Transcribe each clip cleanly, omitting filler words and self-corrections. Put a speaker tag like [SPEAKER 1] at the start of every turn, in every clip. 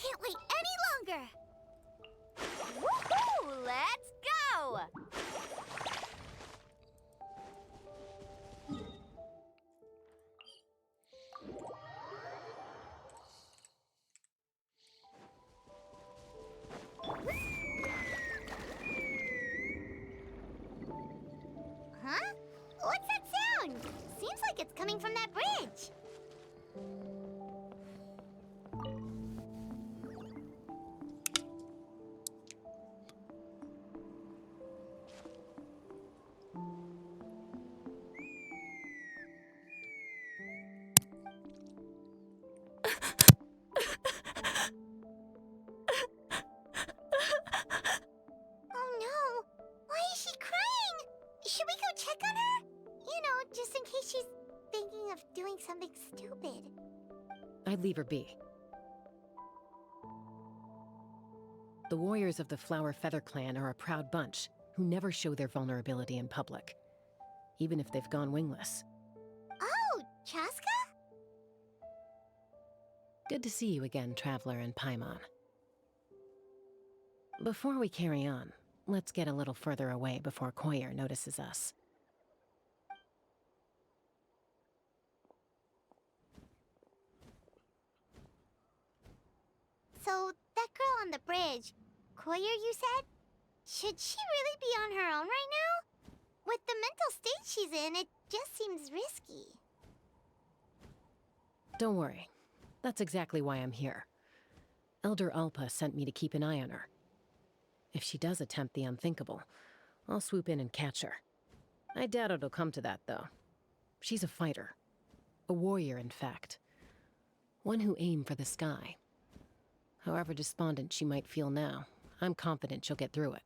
[SPEAKER 1] can't wait any longer! Woohoo! Let's go! Huh? What's that sound? Seems like it's coming from that bridge. Oh no! Why is she crying? Should we go check on her? You know, just in case she's thinking of doing something stupid.
[SPEAKER 2] I'd leave her be. The warriors of the Flower Feather Clan are a proud bunch who never show their vulnerability in public, even if they've gone wingless.
[SPEAKER 1] Oh, Chaska?
[SPEAKER 2] Good to see you again, Traveler and Paimon. Before we carry on, let's get a little further away before Koyer notices us.
[SPEAKER 1] So, that girl on the bridge, Koyer, you said? Should she really be on her own right now? With the mental state she's in, it just seems risky.
[SPEAKER 2] Don't worry. That's exactly why I'm here. Elder Alpa sent me to keep an eye on her. If she does attempt the unthinkable, I'll swoop in and catch her. I doubt it'll come to that, though. She's a fighter. A warrior, in fact. One who aimed for the sky. However despondent she might feel now, I'm confident she'll get through it.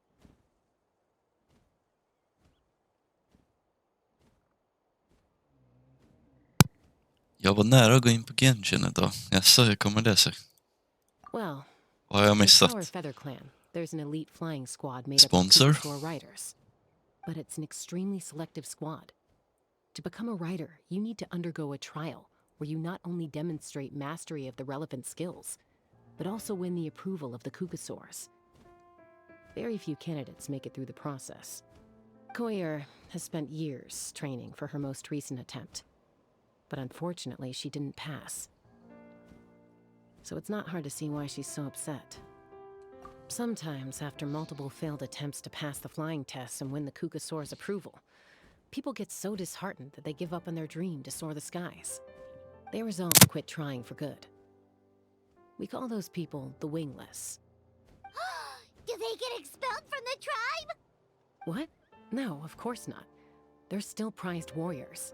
[SPEAKER 3] Jag var nära att gå in på Genshin idag. Jaså, hur kommer det sig?
[SPEAKER 2] Well,
[SPEAKER 3] Vad har jag
[SPEAKER 2] in the Flower
[SPEAKER 3] missat?
[SPEAKER 2] Feather Clan, there's an elite flying squad made
[SPEAKER 3] Sponsor?
[SPEAKER 2] up of Kukusor riders. But it's an extremely selective squad. To become a rider, you need to undergo a trial where you not only demonstrate mastery of the relevant skills, but also win the approval of the Kukusors. Very few candidates make it through the process. Koyer has spent years training for her most recent attempt, but unfortunately she didn't pass. So it's not hard to see why she's so upset. Sometimes, after multiple failed attempts to pass the flying test and win the Kukusor's approval, people get so disheartened that they give up on their dream to soar the skies. They resolve to quit trying for good. We call those people the wingless.
[SPEAKER 1] Do they get expelled from the tribe?
[SPEAKER 2] What? No, of course not. They're still prized warriors.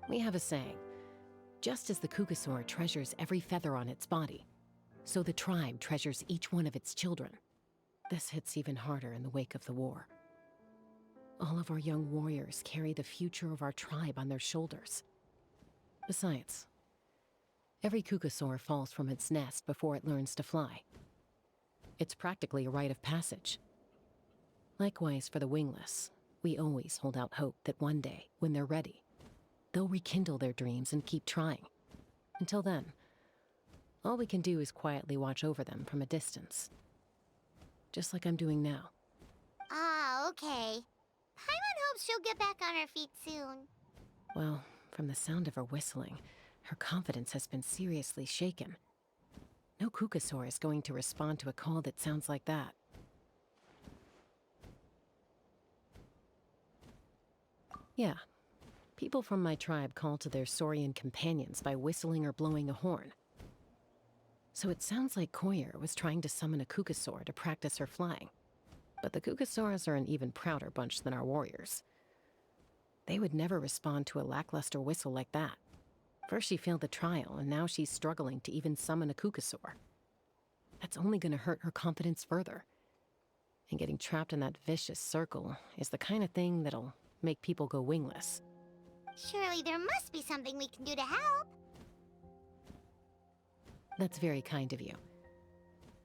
[SPEAKER 2] We have a saying, just as the Kukusor treasures every feather on its body, so the tribe treasures each one of its children. This hits even harder in the wake of the war. All of our young warriors carry the future of our tribe on their shoulders. Besides, every Kukusor falls from its nest before it learns to fly. It's practically a rite of passage. Likewise for the wingless, we always hold out hope that one day, when they're ready, they'll rekindle their dreams and keep trying. Until then, all we can do is quietly watch over them from a distance. Just like I'm doing now.
[SPEAKER 1] Ah, okay. Paimon hopes she'll get back on her feet soon.
[SPEAKER 2] Well, from the sound of her whistling, her confidence has been seriously shaken. No Kukusor is going to respond to a call that sounds like that. Yeah, people from my tribe call to their Saurian companions by whistling or blowing a horn. So it sounds like Koyer was trying to summon a Kukusor to practice her flying. But the Kukusors are an even prouder bunch than our warriors. They would never respond to a lackluster whistle like that. First she failed the trial, and now she's struggling to even summon a Kukusor. That's only gonna hurt her confidence further. And getting trapped in that vicious circle is the kind of thing that'll make people go wingless.
[SPEAKER 1] Surely there must be something we can do to help.
[SPEAKER 2] That's very kind of you.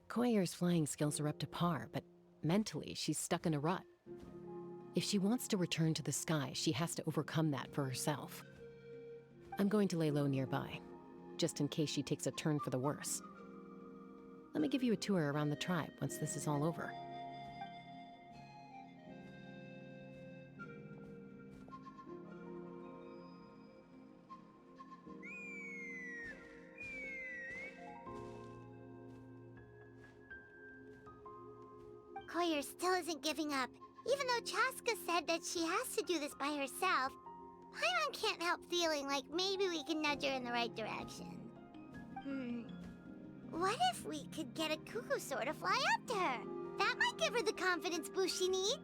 [SPEAKER 2] Koyer's flying skills are up to par, but mentally she's stuck in a rut. If she wants to return to the sky, she has to overcome that for herself. I'm going to lay low nearby, just in case she takes a turn for the worse. Let me give you a tour around the tribe once this is all over.
[SPEAKER 1] Koyer still isn't giving up. Even though Chaska said that she has to do this by herself, Paimon can't help feeling like maybe we can nudge her in the right direction. What if we could get a cuckoo to fly up to her? That might give her the confidence boost she needs.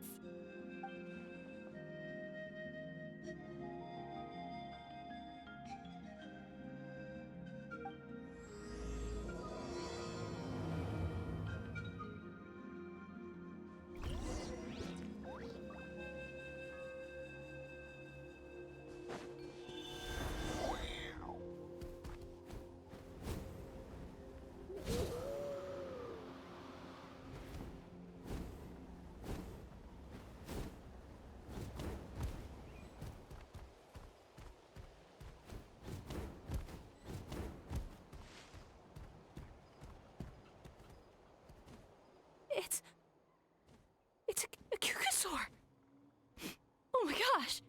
[SPEAKER 4] It's a cuckoosaur! Oh my gosh!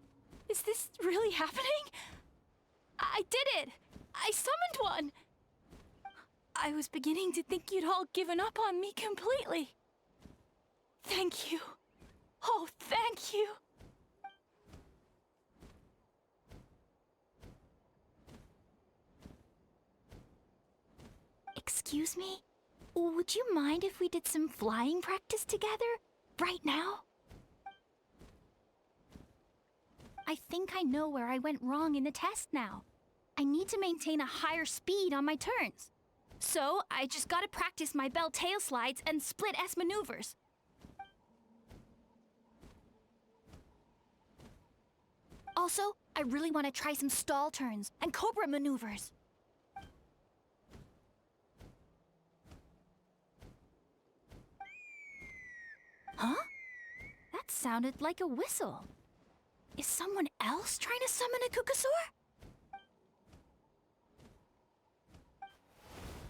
[SPEAKER 4] Is this really happening? I did it! I summoned one! I was beginning to think you'd all given up on me completely. Thank you. Oh, thank you. Excuse me? Would you mind if we did some flying practice together? Right now? I think I know where I went wrong in the test now. I need to maintain a higher speed on my turns. So, I just gotta practice my bell tail slides and split S maneuvers. Also, I really want to try some stall turns and cobra maneuvers. Huh? That sounded like a whistle. Is someone else trying to summon a cuckoosaur?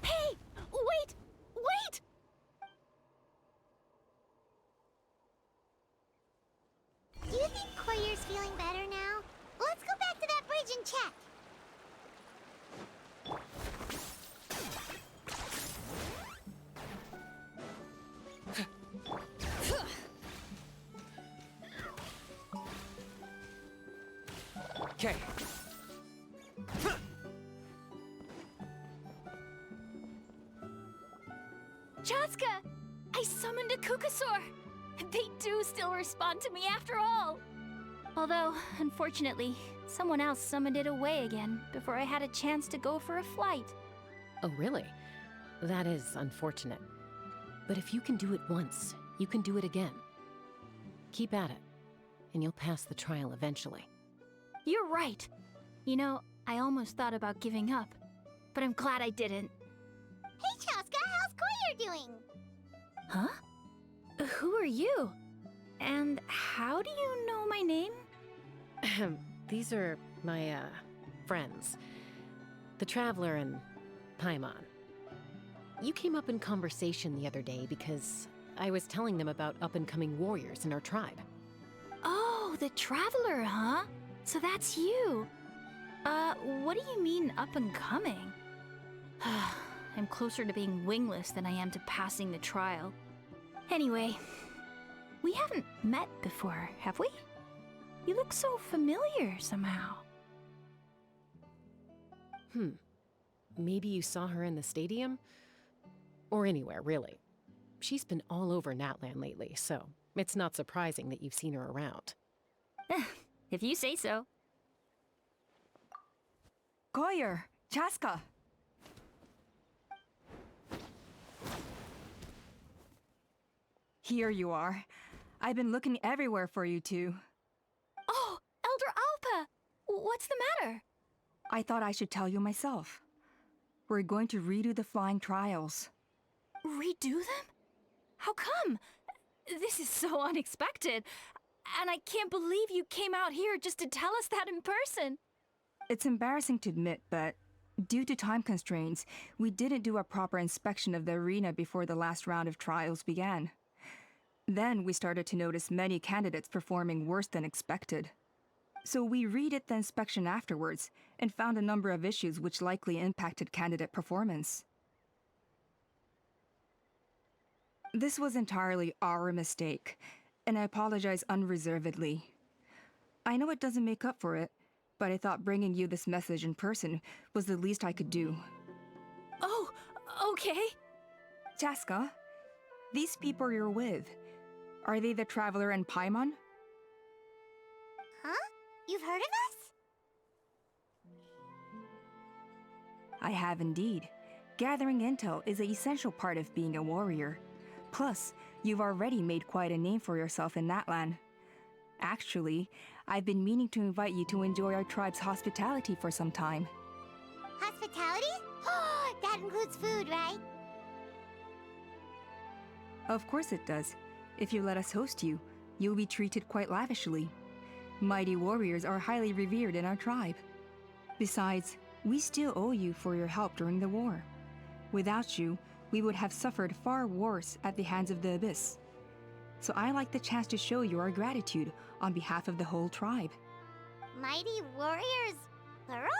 [SPEAKER 4] Hey! Wait! Wait!
[SPEAKER 1] Do you think Koyer's feeling better now? Let's go back to that bridge and check.
[SPEAKER 5] Okay.
[SPEAKER 4] Chaska! I summoned a cuckoosaur! They do still respond to me after all! Although, unfortunately, someone else summoned it away again before I had a chance to go for a flight.
[SPEAKER 2] Oh, really? That is unfortunate. But if you can do it once, you can do it again. Keep at it, and you'll pass the trial eventually.
[SPEAKER 4] You're right. You know, I almost thought about giving up, but I'm glad I didn't.
[SPEAKER 1] Hey, Chaska, how's Koyer doing?
[SPEAKER 4] Huh? Who are you? And how do you know my name?
[SPEAKER 2] These are my, friends. The Traveler and Paimon. You came up in conversation the other day because I was telling them about up-and-coming warriors in our tribe.
[SPEAKER 4] Oh, the Traveler, huh? So that's you. What do you mean up and coming? I'm closer to being wingless than I am to passing the trial. Anyway, we haven't met before, have we? You look so familiar somehow.
[SPEAKER 2] Maybe you saw her in the stadium? Or anywhere, really. She's been all over Natlan lately, so it's not surprising that you've seen her around.
[SPEAKER 4] If you say so.
[SPEAKER 5] Koyer, Chaska. Here you are. I've been looking everywhere for you two.
[SPEAKER 4] Oh, Elder Alpa! What's the matter?
[SPEAKER 5] I thought I should tell you myself. We're going to redo the flying trials.
[SPEAKER 4] Redo them? How come? This is so unexpected. And I can't believe you came out here just to tell us that in person.
[SPEAKER 5] It's embarrassing to admit, but Due to time constraints, we didn't do a proper inspection of the arena before the last round of trials began. Then we started to notice many candidates performing worse than expected. So we redid the inspection afterwards and found a number of issues which likely impacted candidate performance. This was entirely our mistake, and I apologize unreservedly. I know it doesn't make up for it, but I thought bringing you this message in person was the least I could do.
[SPEAKER 4] Oh, okay.
[SPEAKER 5] Chaska, these people you're with, are they the Traveler and Paimon?
[SPEAKER 1] Huh? You've heard of us?
[SPEAKER 5] I have indeed. Gathering intel is an essential part of being a warrior. Plus, you've already made quite a name for yourself in Natlan. Actually, I've been meaning to invite you to enjoy our tribe's hospitality for some time.
[SPEAKER 1] Hospitality? That includes food, right?
[SPEAKER 5] Of course it does. If you let us host you, you'll be treated quite lavishly. Mighty warriors are highly revered in our tribe. Besides, we still owe you for your help during the war. Without you, we would have suffered far worse at the hands of the Abyss. So I like the chance to show you our gratitude on behalf of the whole tribe.
[SPEAKER 1] Mighty warriors, plural?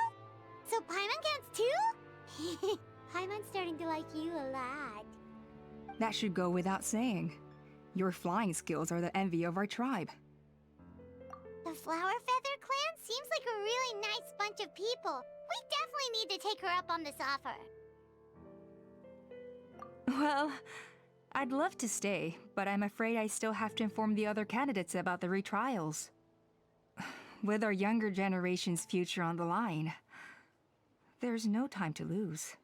[SPEAKER 1] So Paimon counts too? Paimon's starting to like you a lot.
[SPEAKER 5] That should go without saying. Your flying skills are the envy of our tribe.
[SPEAKER 1] The Flower Feather clan seems like a really nice bunch of people. We definitely need to take her up on this offer.
[SPEAKER 5] Well, I'd love to stay, but I'm afraid I still have to inform the other candidates about the retrials. With our younger generation's future on the line, there's no time to lose.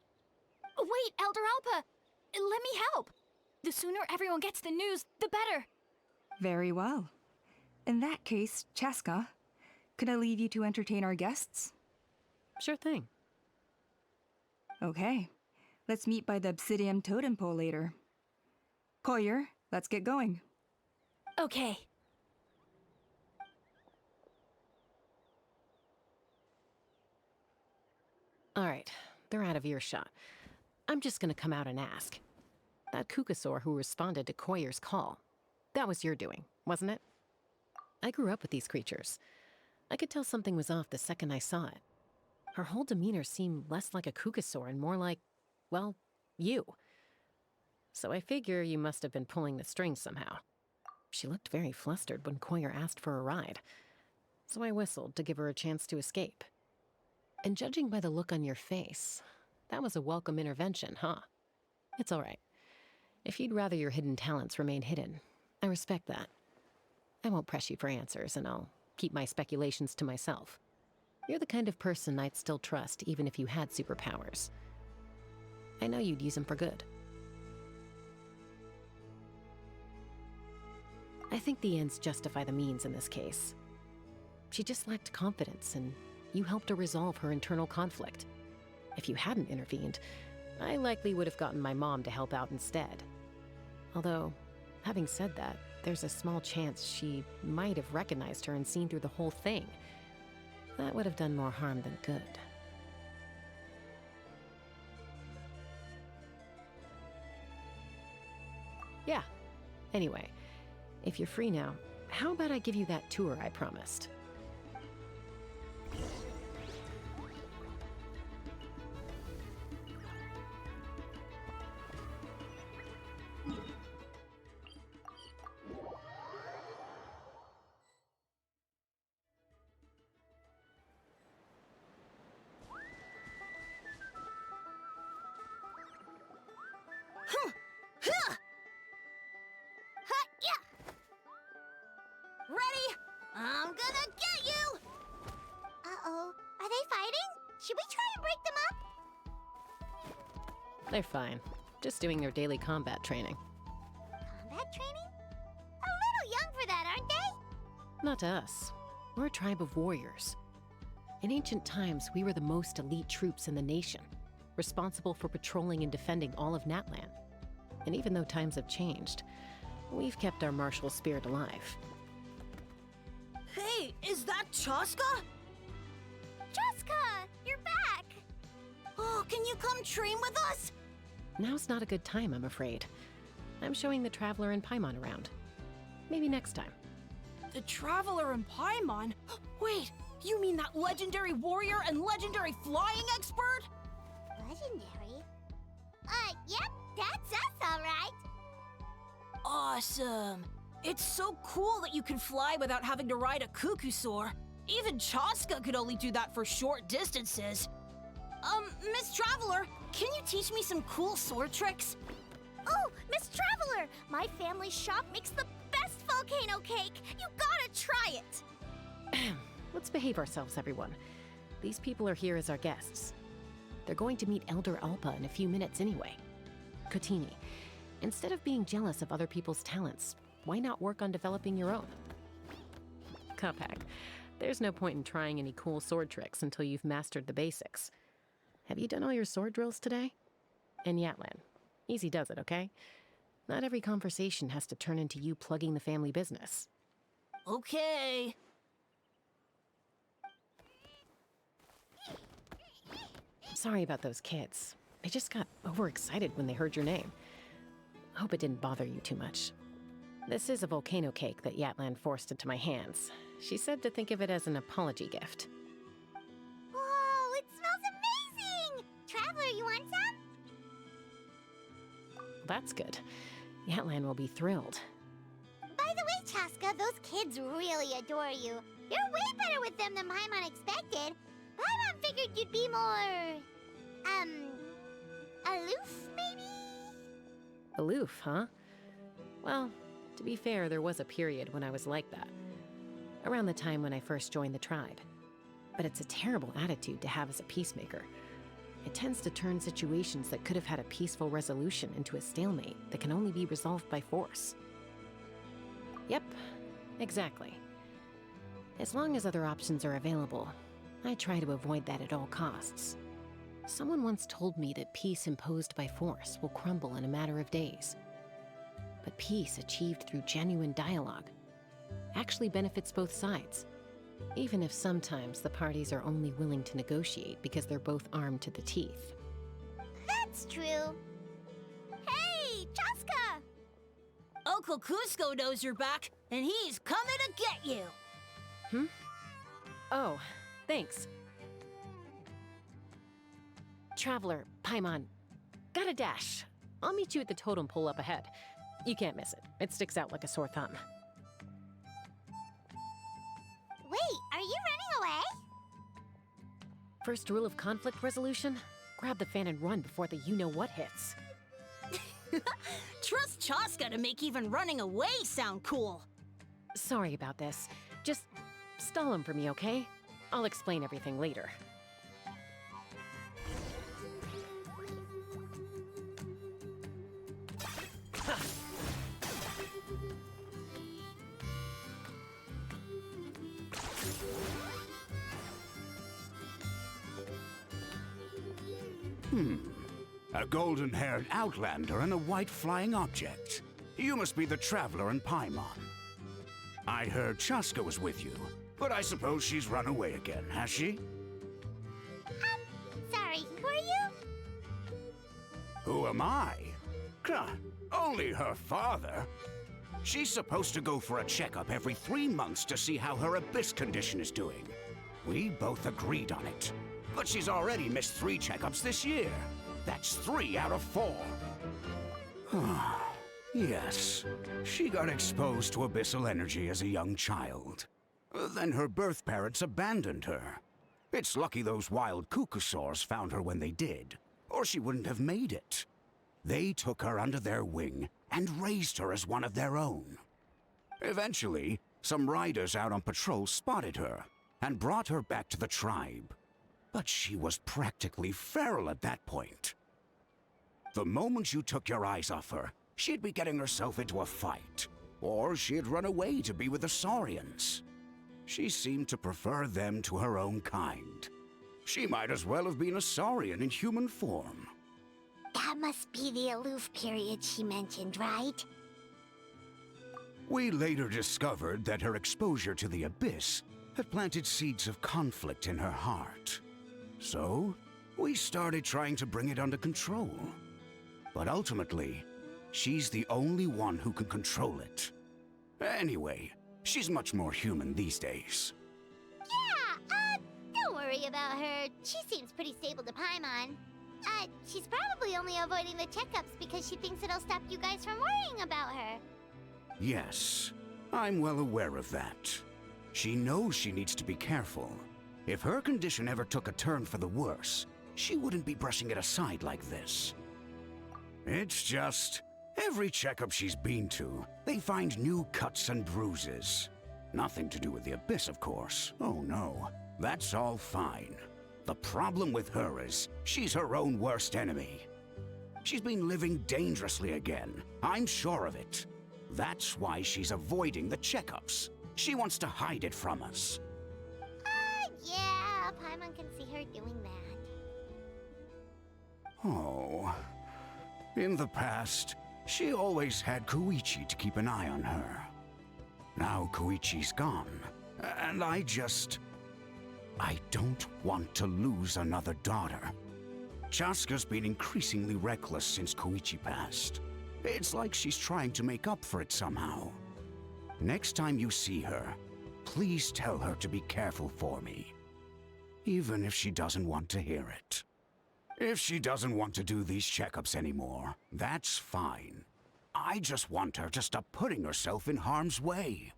[SPEAKER 4] Wait, Elder Alpa! Let me help! The sooner everyone gets the news, the better!
[SPEAKER 5] Very well. In that case, Chaska, could I leave you to entertain our guests?
[SPEAKER 2] Sure thing.
[SPEAKER 5] Okay. Let's meet by the Obsidian Totem Pole later. Collier, let's get going.
[SPEAKER 4] Okay.
[SPEAKER 2] All right, they're out of earshot. I'm just gonna come out and ask. That Kukasaur who responded to Koyer's call, that was your doing, wasn't it? I grew up with these creatures. I could tell something was off the second I saw it. Her whole demeanor seemed less like a Kukasaur and more like, well, you. So I figure you must have been pulling the strings somehow. She looked very flustered when Koyer asked for a ride, so I whistled to give her a chance to escape. And judging by the look on your face, that was a welcome intervention, huh? It's all right. If you'd rather your hidden talents remain hidden, I respect that. I won't press you for answers, and I'll keep my speculations to myself. You're the kind of person I'd still trust even if you had superpowers. I know you'd use them for good. I think the ends justify the means in this case. She just lacked confidence, and you helped her resolve her internal conflict. If you hadn't intervened, I likely would have gotten my mom to help out instead. Although, having said that, there's a small chance she might have recognized her and seen through the whole thing. That would have done more harm than good. Yeah. Anyway, if you're free now, how about I give you that tour I promised?
[SPEAKER 1] Ready? I'm gonna get you! Uh-oh. Are they fighting? Should we try and break them up?
[SPEAKER 2] They're fine. Just doing their daily combat training.
[SPEAKER 1] Combat training? A little young for that, aren't they?
[SPEAKER 2] Not to us. We're a tribe of warriors. In ancient times, we were the most elite troops in the nation, responsible for patrolling and defending all of Natlan. And even though times have changed, we've kept our martial spirit alive.
[SPEAKER 6] Hey, is that Chaska?
[SPEAKER 1] Jessica, you're back!
[SPEAKER 6] come train with us?
[SPEAKER 2] Now's not a good time, I'm afraid. I'm showing the Traveler and Paimon around. Maybe next time.
[SPEAKER 6] The Traveler and Paimon? Wait, you mean that legendary warrior and legendary flying expert?
[SPEAKER 1] Legendary? Yep, that's us, all right.
[SPEAKER 6] Awesome. It's so cool that you can fly without having to ride a cuckoo-soar. Even Chaska could only do that for short distances. Miss Traveler, can you teach me some cool sword tricks?
[SPEAKER 4] Oh, Miss Traveler! My family's shop makes the best volcano cake! You gotta try it!
[SPEAKER 2] Let's behave ourselves, everyone. These people are here as our guests. They're going to meet Elder Alpa in a few minutes anyway. Kotini, instead of being jealous of other people's talents, why not work on developing your own? Cuphack, there's no point in trying any cool sword tricks until you've mastered the basics. Have you done all your sword drills today? And Yatlan, easy does it, okay? Not every conversation has to turn into you plugging the family business.
[SPEAKER 6] Okay.
[SPEAKER 2] Sorry about those kids. They just got overexcited when they heard your name. Hope it didn't bother you too much. This is a volcano cake that Yatlan forced into my hands. She said to think of it as an apology gift.
[SPEAKER 1] Whoa, it smells amazing! Traveler, you want some?
[SPEAKER 2] That's good. Yatlan will be thrilled.
[SPEAKER 1] By the way, Chaska, those kids really adore you. You're way better with them than Paimon expected. Paimon figured you'd be more... aloof, maybe?
[SPEAKER 2] Aloof, huh? Well, to be fair, there was a period when I was like that. Around the time when I first joined the tribe. But it's a terrible attitude to have as a peacemaker. It tends to turn situations that could have had a peaceful resolution into a stalemate that can only be resolved by force. Yep, exactly. As long as other options are available, I try to avoid that at all costs. Someone once told me that peace imposed by force will crumble in a matter of days. But peace achieved through genuine dialogue actually benefits both sides, even if sometimes the parties are only willing to negotiate because they're both armed to the teeth.
[SPEAKER 1] That's true.
[SPEAKER 4] Hey, Chaska!
[SPEAKER 6] Uncle Cusco knows you're back, and he's coming to get you.
[SPEAKER 2] Oh, thanks. Traveler, Paimon, got a dash. I'll meet you at the totem pole up ahead. You can't miss it. It sticks out like a sore thumb.
[SPEAKER 1] Wait, are you running away?
[SPEAKER 2] First rule of conflict resolution? Grab the fan and run before the you-know-what hits.
[SPEAKER 6] Trust Chaska to make even running away sound cool.
[SPEAKER 2] Sorry about this. Just stall him for me, okay? I'll explain everything later.
[SPEAKER 7] A golden-haired outlander and a white flying object. You must be the Traveler and Paimon. I heard Chaska was with you, but I suppose she's run away again, has she?
[SPEAKER 1] Sorry, who are you?
[SPEAKER 7] Who am I? Only her father. She's supposed to go for a checkup every 3 months to see how her abyss condition is doing. We both agreed on it. But she's already missed 3 checkups this year. That's 3 out of 4. Yes, she got exposed to abyssal energy as a young child. Then her birth parents abandoned her. It's lucky those wild cuckoosaurs found her when they did, or she wouldn't have made it. They took her under their wing and raised her as one of their own. Eventually, some riders out on patrol spotted her and brought her back to the tribe. But she was practically feral at that point. The moment you took your eyes off her, she'd be getting herself into a fight, or she'd run away to be with the Saurians. She seemed to prefer them to her own kind. She might as well have been a Saurian in human form.
[SPEAKER 1] That must be the aloof period she mentioned, right?
[SPEAKER 7] We later discovered that her exposure to the abyss had planted seeds of conflict in her heart. So, We started trying to bring it under control. But ultimately, she's the only one who can control it. Anyway, she's much more human these days.
[SPEAKER 1] Yeah, don't worry about her. She seems pretty stable to Paimon. She's probably only avoiding the checkups because she thinks it'll stop you guys from worrying about her.
[SPEAKER 7] Yes, I'm well aware of that. She knows she needs to be careful. If her condition ever took a turn for the worse, she wouldn't be brushing it aside like this. It's just, every checkup she's been to, they find new cuts and bruises. Nothing to do with the Abyss, of course. Oh no, that's all fine. The problem with her is, she's her own worst enemy. She's been living dangerously again. I'm sure of it. That's why she's avoiding the checkups. She wants to hide it from us.
[SPEAKER 1] Yeah, Paimon can see her doing that.
[SPEAKER 7] Oh. In the past, she always had Koichi to keep an eye on her. Now Koichi's gone, and I don't want to lose another daughter. Chaska's been increasingly reckless since Koichi passed. It's like she's trying to make up for it somehow. Next time you see her, please tell her to be careful for me. Even if she doesn't want to hear it. If she doesn't want to do these checkups anymore, that's fine. I just want her to stop putting herself in harm's way.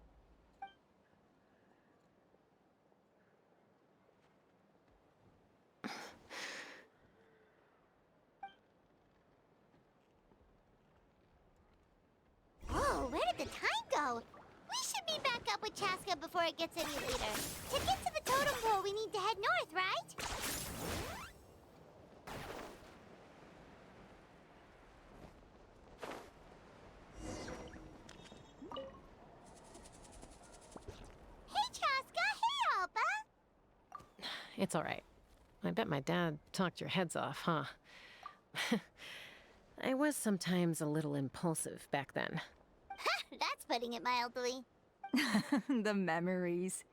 [SPEAKER 1] Oh, where did the time go? We should be back up with Chaska before it gets any later. To get to the totem pole, we need to head north, right? Hey, Chaska! Hey, Alba!
[SPEAKER 2] It's all right. I bet my dad talked your heads off, huh? I was sometimes a little impulsive back then.
[SPEAKER 1] That's putting it mildly.
[SPEAKER 5] The memories.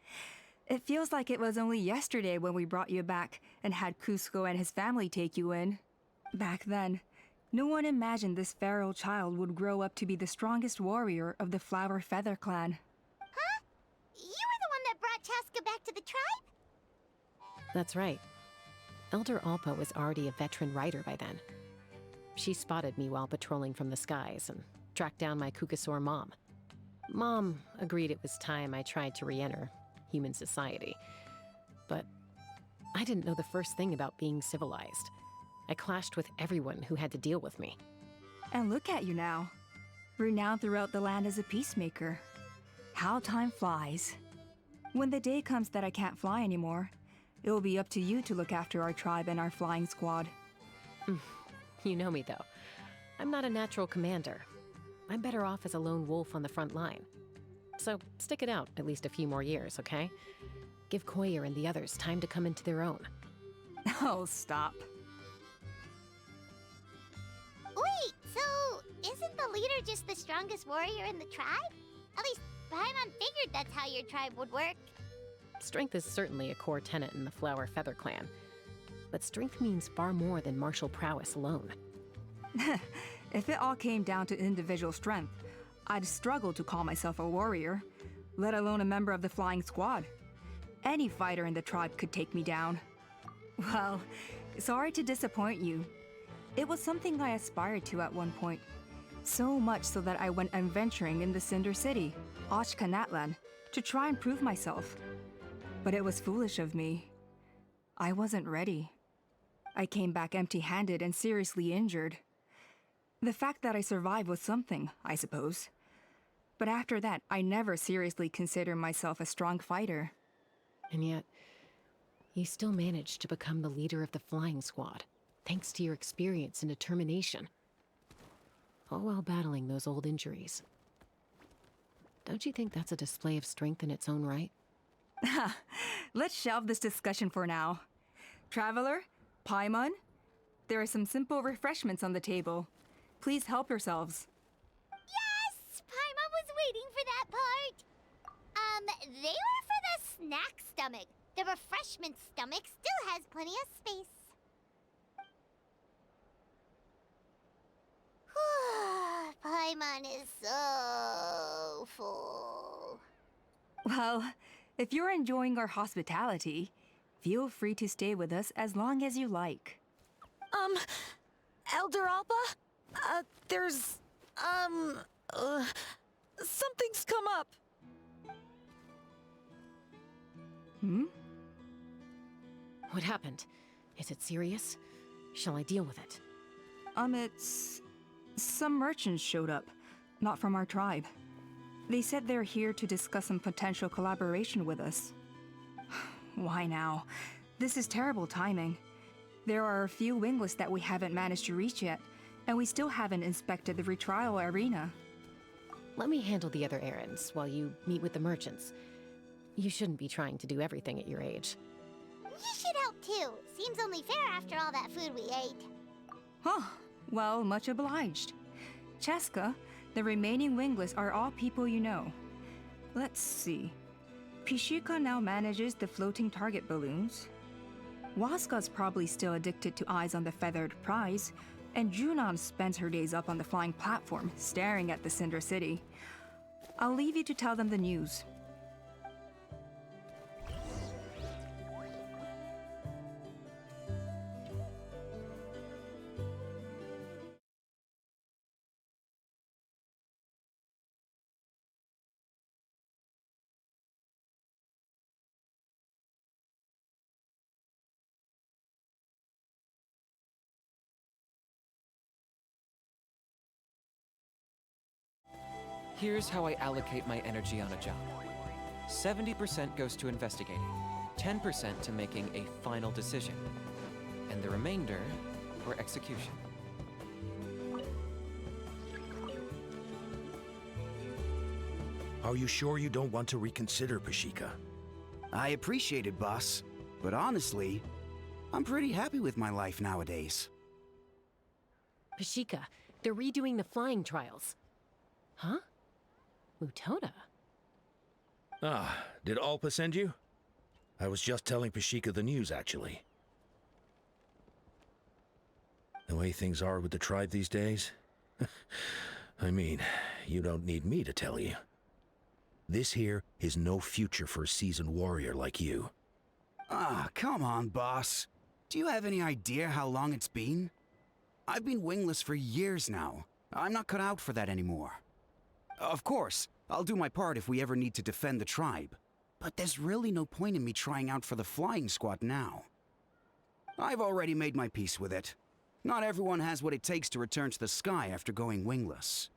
[SPEAKER 5] It feels like it was only yesterday when we brought you back and had Cusco and his family take you in. Back then, no one imagined this feral child would grow up to be the strongest warrior of the Flower Feather clan.
[SPEAKER 1] Huh? You were the one that brought Chaska back to the tribe?
[SPEAKER 2] That's right. Elder Alpa was already a veteran rider by then. She spotted me while patrolling from the skies and tracked down my Kukasaur mom. Mom agreed it was time I tried to re-enter human society. But I didn't know the first thing about being civilized. I clashed with everyone who had to deal with me.
[SPEAKER 5] And look at you now. Renowned throughout the land as a peacemaker. How time flies. When the day comes that I can't fly anymore, it will be up to you to look after our tribe and our flying squad.
[SPEAKER 2] You know me, though. I'm not a natural commander. I'm better off as a lone wolf on the front line. So stick it out at least a few more years, okay? Give Koyer and the others time to come into their own.
[SPEAKER 5] Oh, stop.
[SPEAKER 1] Wait, so isn't the leader just the strongest warrior in the tribe? At least Paimon figured that's how your tribe would work.
[SPEAKER 2] Strength is certainly a core tenet in the Flower Feather clan. But strength means far more than martial prowess alone.
[SPEAKER 5] If it all came down to individual strength, I'd struggle to call myself a warrior, let alone a member of the flying squad. Any fighter in the tribe could take me down. Well, sorry to disappoint you. It was something I aspired to at one point. So much so that I went adventuring in the Cinder City, Ashkanatlan, to try and prove myself. But it was foolish of me. I wasn't ready. I came back empty-handed and seriously injured. The fact that I survived was something, I suppose. But after that, I never seriously considered myself a strong fighter.
[SPEAKER 2] And yet, you still managed to become the leader of the flying squad, thanks to your experience and determination. All while battling those old injuries. Don't you think that's a display of strength in its own right?
[SPEAKER 5] Let's shelve this discussion for now. Traveler, Paimon, there are some simple refreshments on the table. Please help yourselves.
[SPEAKER 1] Yes! Paimon was waiting for that part! They were for the snack stomach. The refreshment stomach still has plenty of space. Paimon is so full.
[SPEAKER 5] Well, if you're enjoying our hospitality, feel free to stay with us as long as you like.
[SPEAKER 8] Elder Alba? Something's come up.
[SPEAKER 5] Hmm?
[SPEAKER 2] What happened? Is it serious? Shall I deal with it?
[SPEAKER 5] It's... Some merchants showed up, not from our tribe. They said they're here to discuss some potential collaboration with us. Why now? This is terrible timing. There are a few wingless that we haven't managed to reach yet, and we still haven't inspected the retrial arena.
[SPEAKER 2] Let me handle the other errands while you meet with the merchants. You shouldn't be trying to do everything at your age.
[SPEAKER 1] You should help too. Seems only fair after all that food we ate.
[SPEAKER 5] Huh. Well, much obliged. Cheska, the remaining wingless are all people you know. Let's see. Pishika now manages the floating target balloons. Waska's probably still addicted to eyes on the feathered prize, and Junon spends her days up on the flying platform, staring at the Cinder City. I'll leave you to tell them the news.
[SPEAKER 9] Here's how I allocate my energy on a job. 70% goes to investigating, 10% to making a final decision, and the remainder for execution.
[SPEAKER 10] Are you sure you don't want to reconsider, Pashika?
[SPEAKER 7] I appreciate it, boss. But honestly, I'm pretty happy with my life nowadays.
[SPEAKER 2] Pashika, they're redoing the flying trials. Huh? Mutoda?
[SPEAKER 10] Ah, did Alpa send you? I was just telling Pashika the news, actually. The way things are with the tribe these days? I mean, you don't need me to tell you. This here is no future for a seasoned warrior like you.
[SPEAKER 7] Ah, come on, boss. Do you have any idea how long it's been? I've been wingless for years now. I'm not cut out for that anymore. Of course, I'll do my part if we ever need to defend the tribe. But there's really no point in me trying out for the flying squad now. I've already made my peace with it. Not everyone has what it takes to return to the sky after going wingless.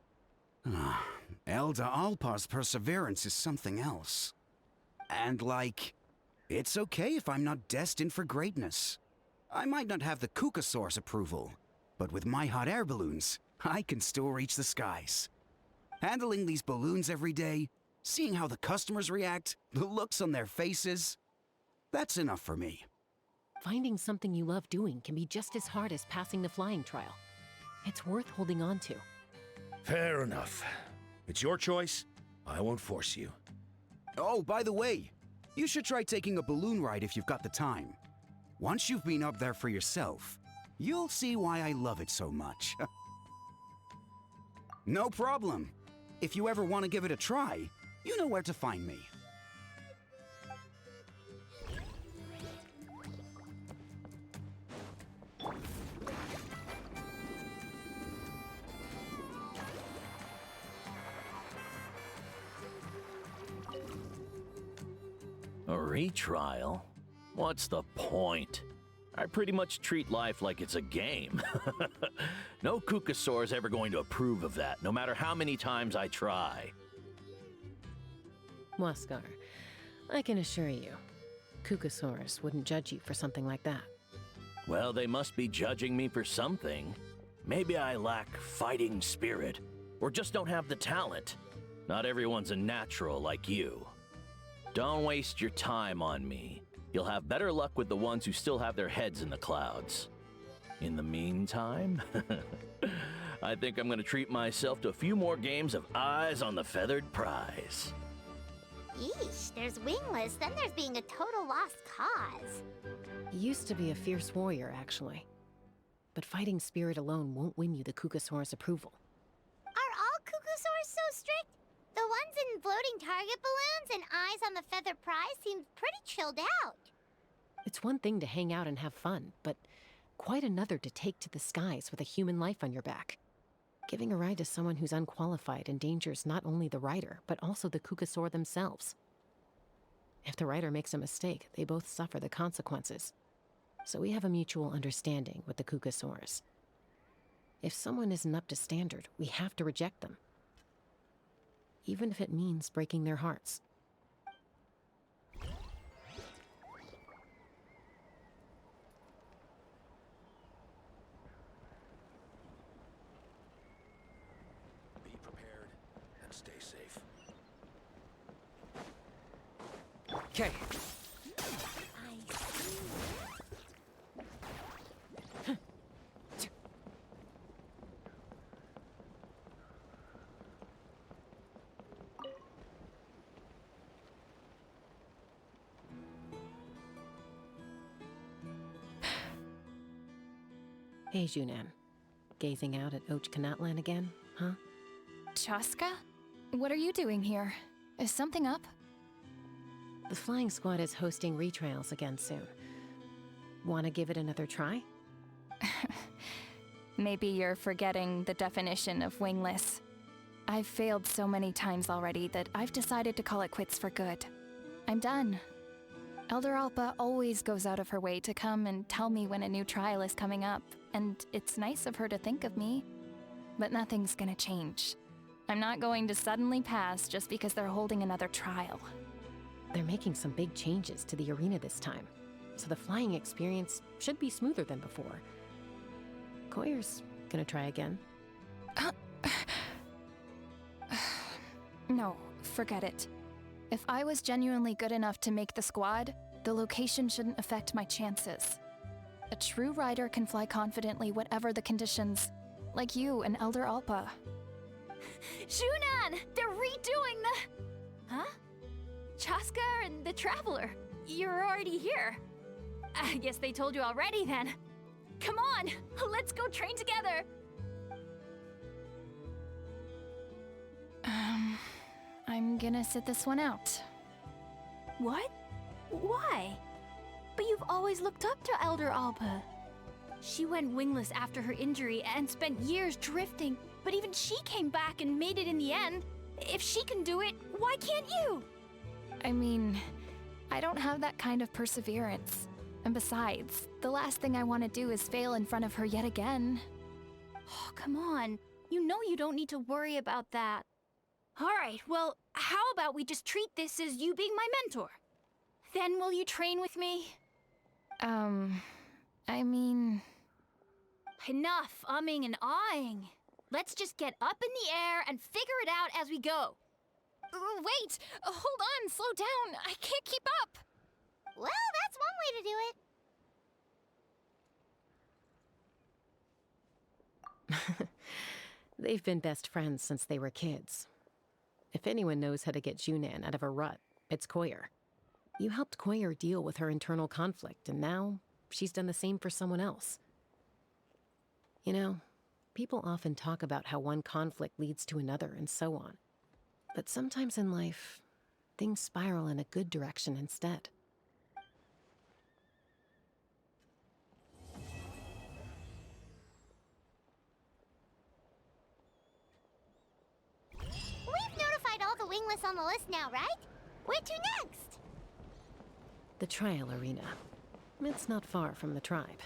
[SPEAKER 7] Elder Alpa's perseverance is something else. And it's okay if I'm not destined for greatness. I might not have the Kukasaur's approval, but with my hot air balloons, I can still reach the skies. Handling these balloons every day, seeing how the customers react, the looks on their faces, that's enough for me.
[SPEAKER 2] Finding something you love doing can be just as hard as passing the flying trial. It's worth holding on to.
[SPEAKER 10] Fair enough. It's your choice. I won't force you.
[SPEAKER 7] Oh, by the way, you should try taking a balloon ride if you've got the time. Once you've been up there for yourself, you'll see why I love it so much. No problem. If you ever want to give it a try, you know where to find me.
[SPEAKER 11] A retrial? What's the point? I pretty much treat life like it's a game. No Kukasaur's ever going to approve of that, no matter how many times I try.
[SPEAKER 2] Waskar, I can assure you, Kukasaurus wouldn't judge you for something like that.
[SPEAKER 11] Well, they must be judging me for something. Maybe I lack fighting spirit, or just don't have the talent. Not everyone's a natural like you. Don't waste your time on me. You'll have better luck with the ones who still have their heads in the clouds. In the meantime, I think I'm gonna treat myself to a few more games of Eyes on the Feathered Prize.
[SPEAKER 1] Yeesh, there's wingless, then there's being a total lost cause.
[SPEAKER 2] Used to be a fierce warrior, actually. But fighting spirit alone won't win you the Kukasaur's approval.
[SPEAKER 1] Are all ones in floating target balloons and eyes on the feather prize seemed pretty chilled out.
[SPEAKER 2] It's one thing to hang out and have fun, but quite another to take to the skies with a human life on your back. Giving a ride to someone who's unqualified endangers not only the rider, but also the Kukasaur themselves. If the rider makes a mistake, they both suffer the consequences. So we have a mutual understanding with the Kukasaurs. If someone isn't up to standard, we have to reject them. Even if it means breaking their hearts.
[SPEAKER 10] Be prepared and stay safe.
[SPEAKER 9] Okay.
[SPEAKER 2] Hey, Junan. Gazing out at Ochkanatlan again, huh?
[SPEAKER 4] Chaska? What are you doing here? Is something up?
[SPEAKER 2] The flying squad is hosting retrials again soon. Want to give it another try?
[SPEAKER 4] Maybe you're forgetting the definition of wingless. I've failed so many times already that I've decided to call it quits for good. I'm done. Elder Alpa always goes out of her way to come and tell me when a new trial is coming up, and it's nice of her to think of me. But nothing's gonna change. I'm not going to suddenly pass just because they're holding another trial.
[SPEAKER 2] They're making some big changes to the arena this time, so the flying experience should be smoother than before. Koyer's gonna try again.
[SPEAKER 4] No, forget it. If I was genuinely good enough to make the squad, the location shouldn't affect my chances. A true rider can fly confidently whatever the conditions, like you and Elder Alpa. Shunan! They're redoing the... Huh? Chaska and the Traveler. You're already here. I guess they told you already then. Come on, let's go train together. I'm gonna sit this one out. What? Why? But you've always looked up to Elder Alpa. She went wingless after her injury and spent years drifting, but even she came back and made it in the end. If she can do it, why can't you? I mean, I don't have that kind of perseverance. And besides, the last thing I want to do is fail in front of her yet again. Oh, come on. You know you don't need to worry about that. Alright, well, how about we just treat this as you being my mentor? Then will you train with me? I mean... Enough umming and ahhing. Let's just get up in the air and figure it out as we go. Wait! Hold on, slow down. I can't keep up.
[SPEAKER 1] Well, that's one way to do it.
[SPEAKER 2] They've been best friends since they were kids. If anyone knows how to get Junan out of a rut, it's Koyer. You helped Koyer deal with her internal conflict, and now she's done the same for someone else. You know, people often talk about how one conflict leads to another and so on. But sometimes in life, things spiral in a good direction instead.
[SPEAKER 1] We've notified all the wingless on the list now, right? Where to next?
[SPEAKER 2] The trial arena. It's not far from the tribe.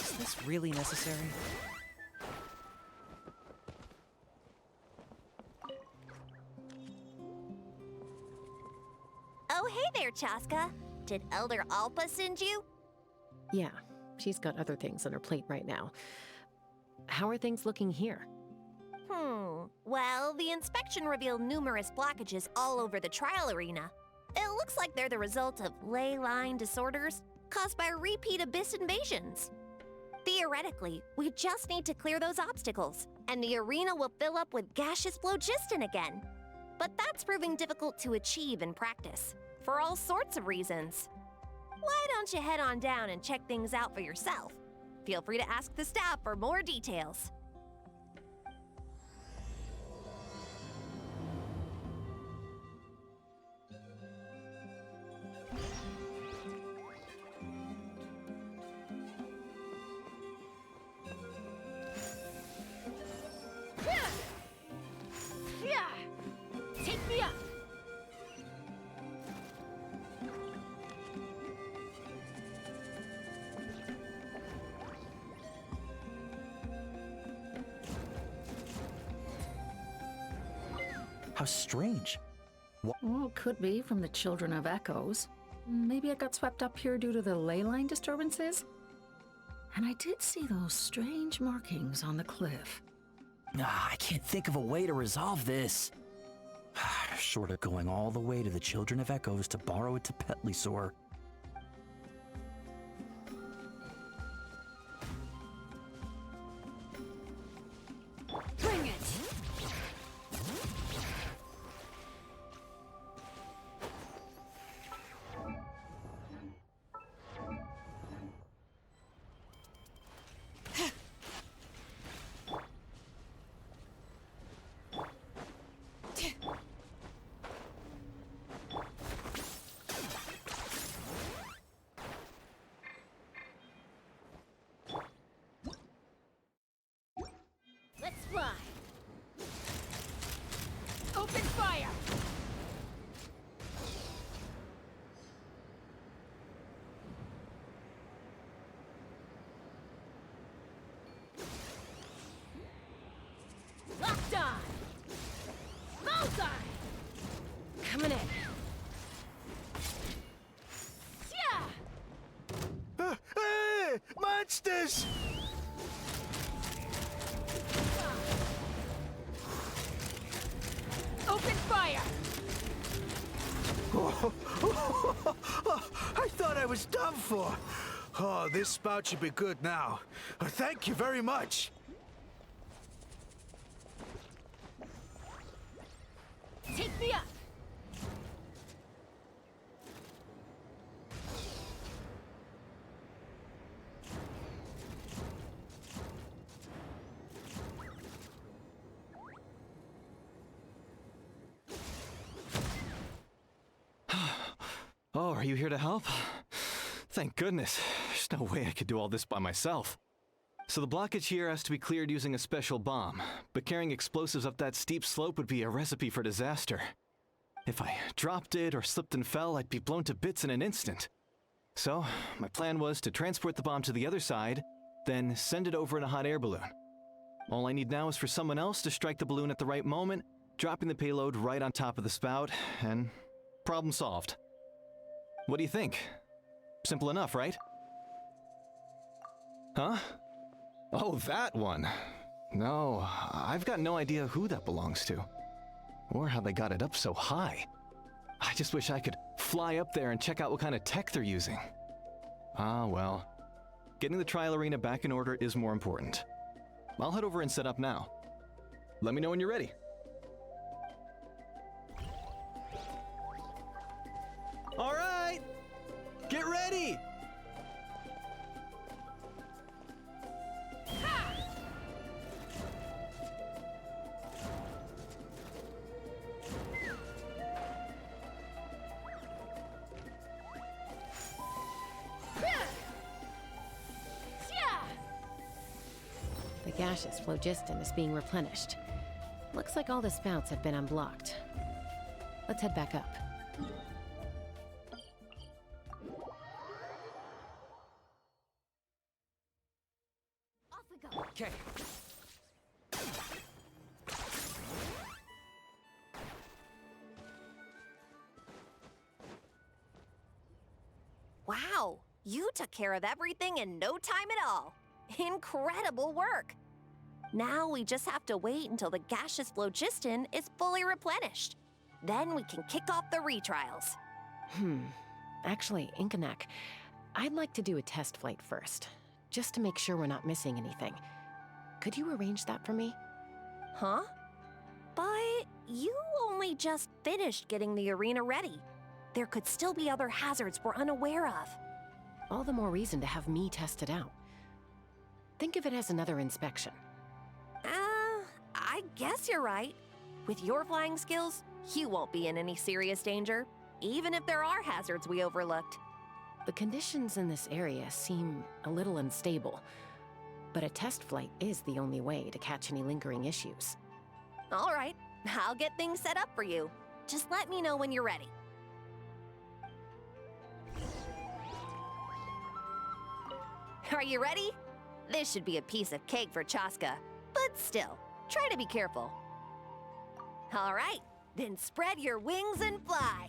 [SPEAKER 9] Is this really necessary?
[SPEAKER 12] Oh, hey there, Chaska. Did Elder Alpa send you?
[SPEAKER 2] Yeah, she's got other things on her plate right now. How are things looking here?
[SPEAKER 12] Well, the inspection revealed numerous blockages all over the trial arena. It looks like they're the result of ley line disorders caused by repeat abyss invasions. Theoretically, we just need to clear those obstacles, and the arena will fill up with gaseous phlogiston again. But that's proving difficult to achieve in practice, for all sorts of reasons. Why don't you head on down and check things out for yourself? Feel free to ask the staff for more details.
[SPEAKER 6] Take me up!
[SPEAKER 13] How strange.
[SPEAKER 14] Well, could be from the Children of Echoes. Maybe it got swept up here due to the ley line disturbances? And I did see those strange markings on the cliff.
[SPEAKER 13] I can't think of a way to resolve this. Short of going all the way to the Children of Echoes to borrow it to Petlisaur.
[SPEAKER 6] Bring it! Let's fly! Open fire! Locked on! Bullseye! Coming in! Yeah!
[SPEAKER 10] Hey! Monsters!
[SPEAKER 6] Open fire!
[SPEAKER 10] I thought I was done for. Oh, this spout should be good now. Thank you very much.
[SPEAKER 6] Take me up!
[SPEAKER 15] Oh, are you here to help? Thank goodness. There's no way I could do all this by myself. So the blockage here has to be cleared using a special bomb, but carrying explosives up that steep slope would be a recipe for disaster. If I dropped it or slipped and fell, I'd be blown to bits in an instant. So, my plan was to transport the bomb to the other side, then send it over in a hot air balloon. All I need now is for someone else to strike the balloon at the right moment, dropping the payload right on top of the spout, and problem solved. What do you think? Simple enough, right? Huh? Oh, that one. No, I've got no idea who that belongs to. Or how they got it up so high. I just wish I could fly up there and check out what kind of tech they're using. Ah, well. Getting the trial arena back in order is more important. I'll head over and set up now. Let me know when you're ready. All right! Get ready!
[SPEAKER 2] The gaseous phlogiston is being replenished. Looks like all the spouts have been unblocked. Let's head back up.
[SPEAKER 6] Off we go!
[SPEAKER 9] Okay.
[SPEAKER 12] Wow, you took care of everything in no time at all. Incredible work! Now we just have to wait until the gaseous phlogiston is fully replenished. Then we can kick off the retrials.
[SPEAKER 2] Actually, Inkanak, I'd like to do a test flight first, just to make sure we're not missing anything. Could you arrange that for me?
[SPEAKER 12] Huh? But you only just finished getting the arena ready. There could still be other hazards we're unaware of.
[SPEAKER 2] All the more reason to have me test it out. Think of it as another inspection.
[SPEAKER 12] I guess you're right. With your flying skills, you won't be in any serious danger, even if there are hazards we overlooked.
[SPEAKER 2] The conditions in this area seem a little unstable, but a test flight is the only way to catch any lingering issues.
[SPEAKER 12] All right, I'll get things set up for you. Just let me know when you're ready. Are you ready? This should be a piece of cake for Chaska, but still, try to be careful. All right, then spread your wings and fly.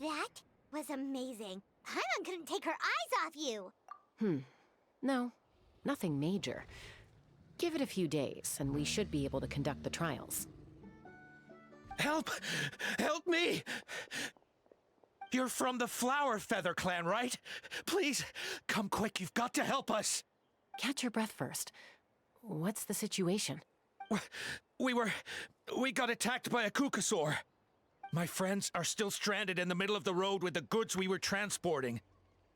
[SPEAKER 1] That was amazing. Paimon couldn't take her eyes off you.
[SPEAKER 2] No, nothing major. Give it a few days, and we should be able to conduct the trials.
[SPEAKER 10] Help! Help me! You're from the Flower Feather clan, right? Please, come quick, you've got to help us!
[SPEAKER 2] Catch your breath first. What's the situation?
[SPEAKER 10] We got attacked by a Kukasaur. My friends are still stranded in the middle of the road with the goods we were transporting.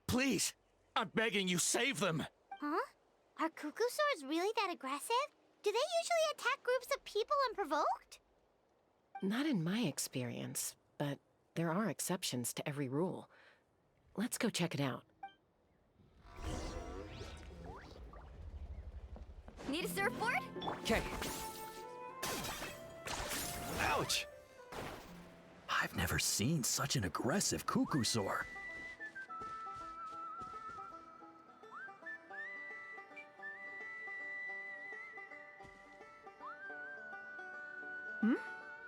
[SPEAKER 10] Please, I'm begging you, save them!
[SPEAKER 1] Huh? Are Kukusaurs really that aggressive? Do they usually attack groups of people unprovoked?
[SPEAKER 2] Not in my experience, but there are exceptions to every rule. Let's go check it out.
[SPEAKER 12] Need a surfboard?
[SPEAKER 13] Okay. Ouch! I've never seen such an aggressive Kukusaur.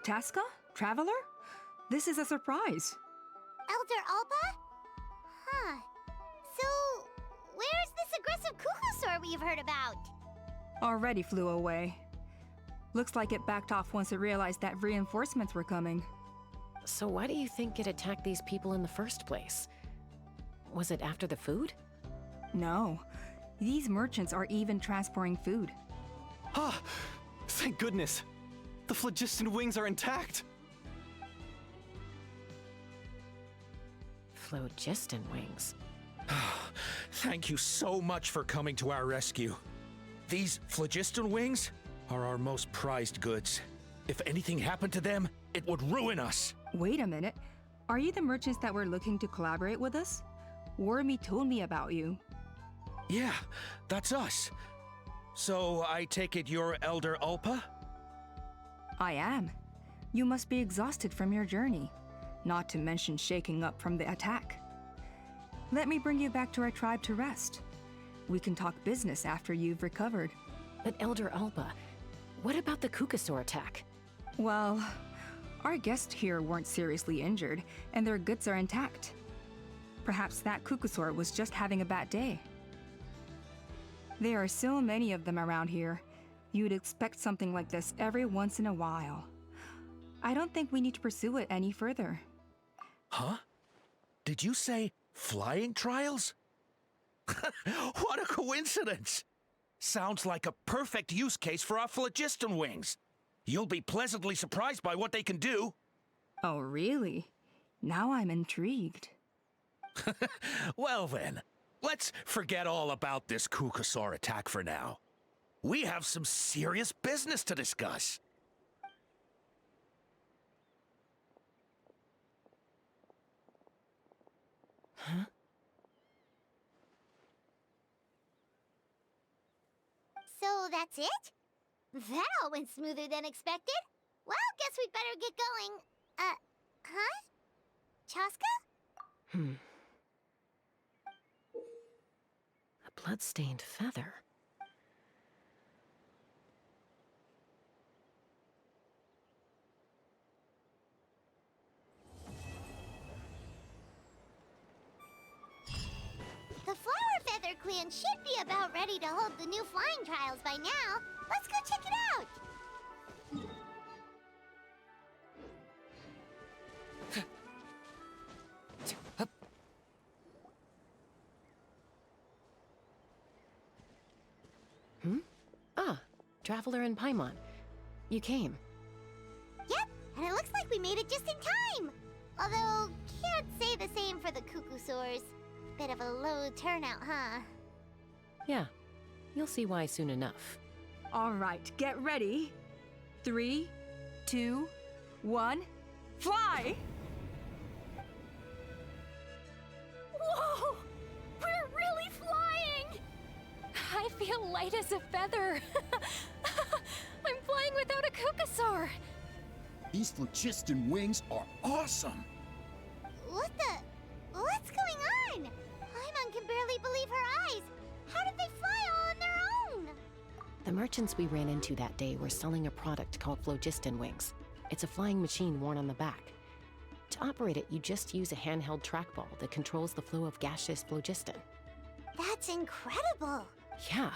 [SPEAKER 5] Chaska? Traveler? This is a surprise.
[SPEAKER 1] Elder Alba? Huh. So, where's this aggressive Kukusaur we've heard about?
[SPEAKER 5] Already flew away. Looks like it backed off once it realized that reinforcements were coming.
[SPEAKER 2] So why do you think it attacked these people in the first place? Was it after the food?
[SPEAKER 5] No. These merchants are even transporting food.
[SPEAKER 15] Ah! Thank goodness! The phlogiston wings are intact!
[SPEAKER 2] Phlogiston wings?
[SPEAKER 10] Thank you so much for coming to our rescue. These phlogiston wings are our most prized goods. If anything happened to them, it would ruin us.
[SPEAKER 5] Wait a minute. Are you the merchants that were looking to collaborate with us? Wormy told me about you.
[SPEAKER 10] Yeah, that's us. So I take it you're Elder Ulpa?
[SPEAKER 5] I am. You must be exhausted from your journey, not to mention shaking up from the attack. Let me bring you back to our tribe to rest. We can talk business after you've recovered.
[SPEAKER 2] But Elder Alba, what about the Kukasaur attack?
[SPEAKER 5] Well, our guests here weren't seriously injured, and their goods are intact. Perhaps that Kukasaur was just having a bad day. There are so many of them around here. You'd expect something like this every once in a while. I don't think we need to pursue it any further.
[SPEAKER 10] Huh? Did you say flying trials? What a coincidence! Sounds like a perfect use case for our phlogiston wings. You'll be pleasantly surprised by what they can do.
[SPEAKER 5] Oh, really? Now I'm intrigued.
[SPEAKER 10] Well then, let's forget all about this Kukasaur attack for now. We have some serious business to discuss.
[SPEAKER 2] Huh?
[SPEAKER 1] So that's it? That all went smoother than expected. Well, guess we'd better get going. Huh? Chaska?
[SPEAKER 2] A blood-stained feather.
[SPEAKER 1] The Flower Feather Clan should be about ready to hold the new flying trials by now. Let's go check it out!
[SPEAKER 2] Ah, Traveler and Paimon. You came.
[SPEAKER 1] Yep, and it looks like we made it just in time! Although, can't say the same for the Kukusaurs. Bit of a low turnout, huh?
[SPEAKER 2] Yeah, you'll see why soon enough.
[SPEAKER 5] All right, get ready. 3, 2, 1, fly!
[SPEAKER 4] Whoa! We're really flying! I feel light as a feather. I'm flying without a Kukasaur.
[SPEAKER 7] These phlogiston wings are awesome!
[SPEAKER 1] What's going on? Paimon can barely believe her eyes. How did they fly all on their own?
[SPEAKER 2] The merchants we ran into that day were selling a product called phlogiston wings. It's a flying machine worn on the back. To operate it, you just use a handheld trackball that controls the flow of gaseous phlogiston.
[SPEAKER 1] That's incredible!
[SPEAKER 2] Yeah.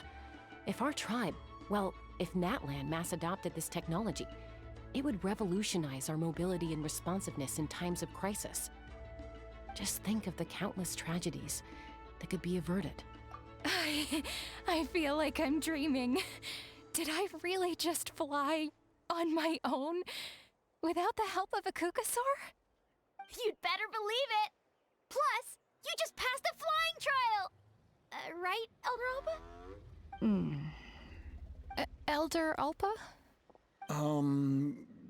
[SPEAKER 2] If our tribe, well, if Natlan mass adopted this technology, it would revolutionize our mobility and responsiveness in times of crisis. Just think of the countless tragedies that could be averted.
[SPEAKER 4] I feel like I'm dreaming. Did I really just fly on my own without the help of a Kukasaur?
[SPEAKER 12] You'd better believe it! Plus, you just passed a flying trial! Right, Elder Alba?
[SPEAKER 4] Elder Alpa?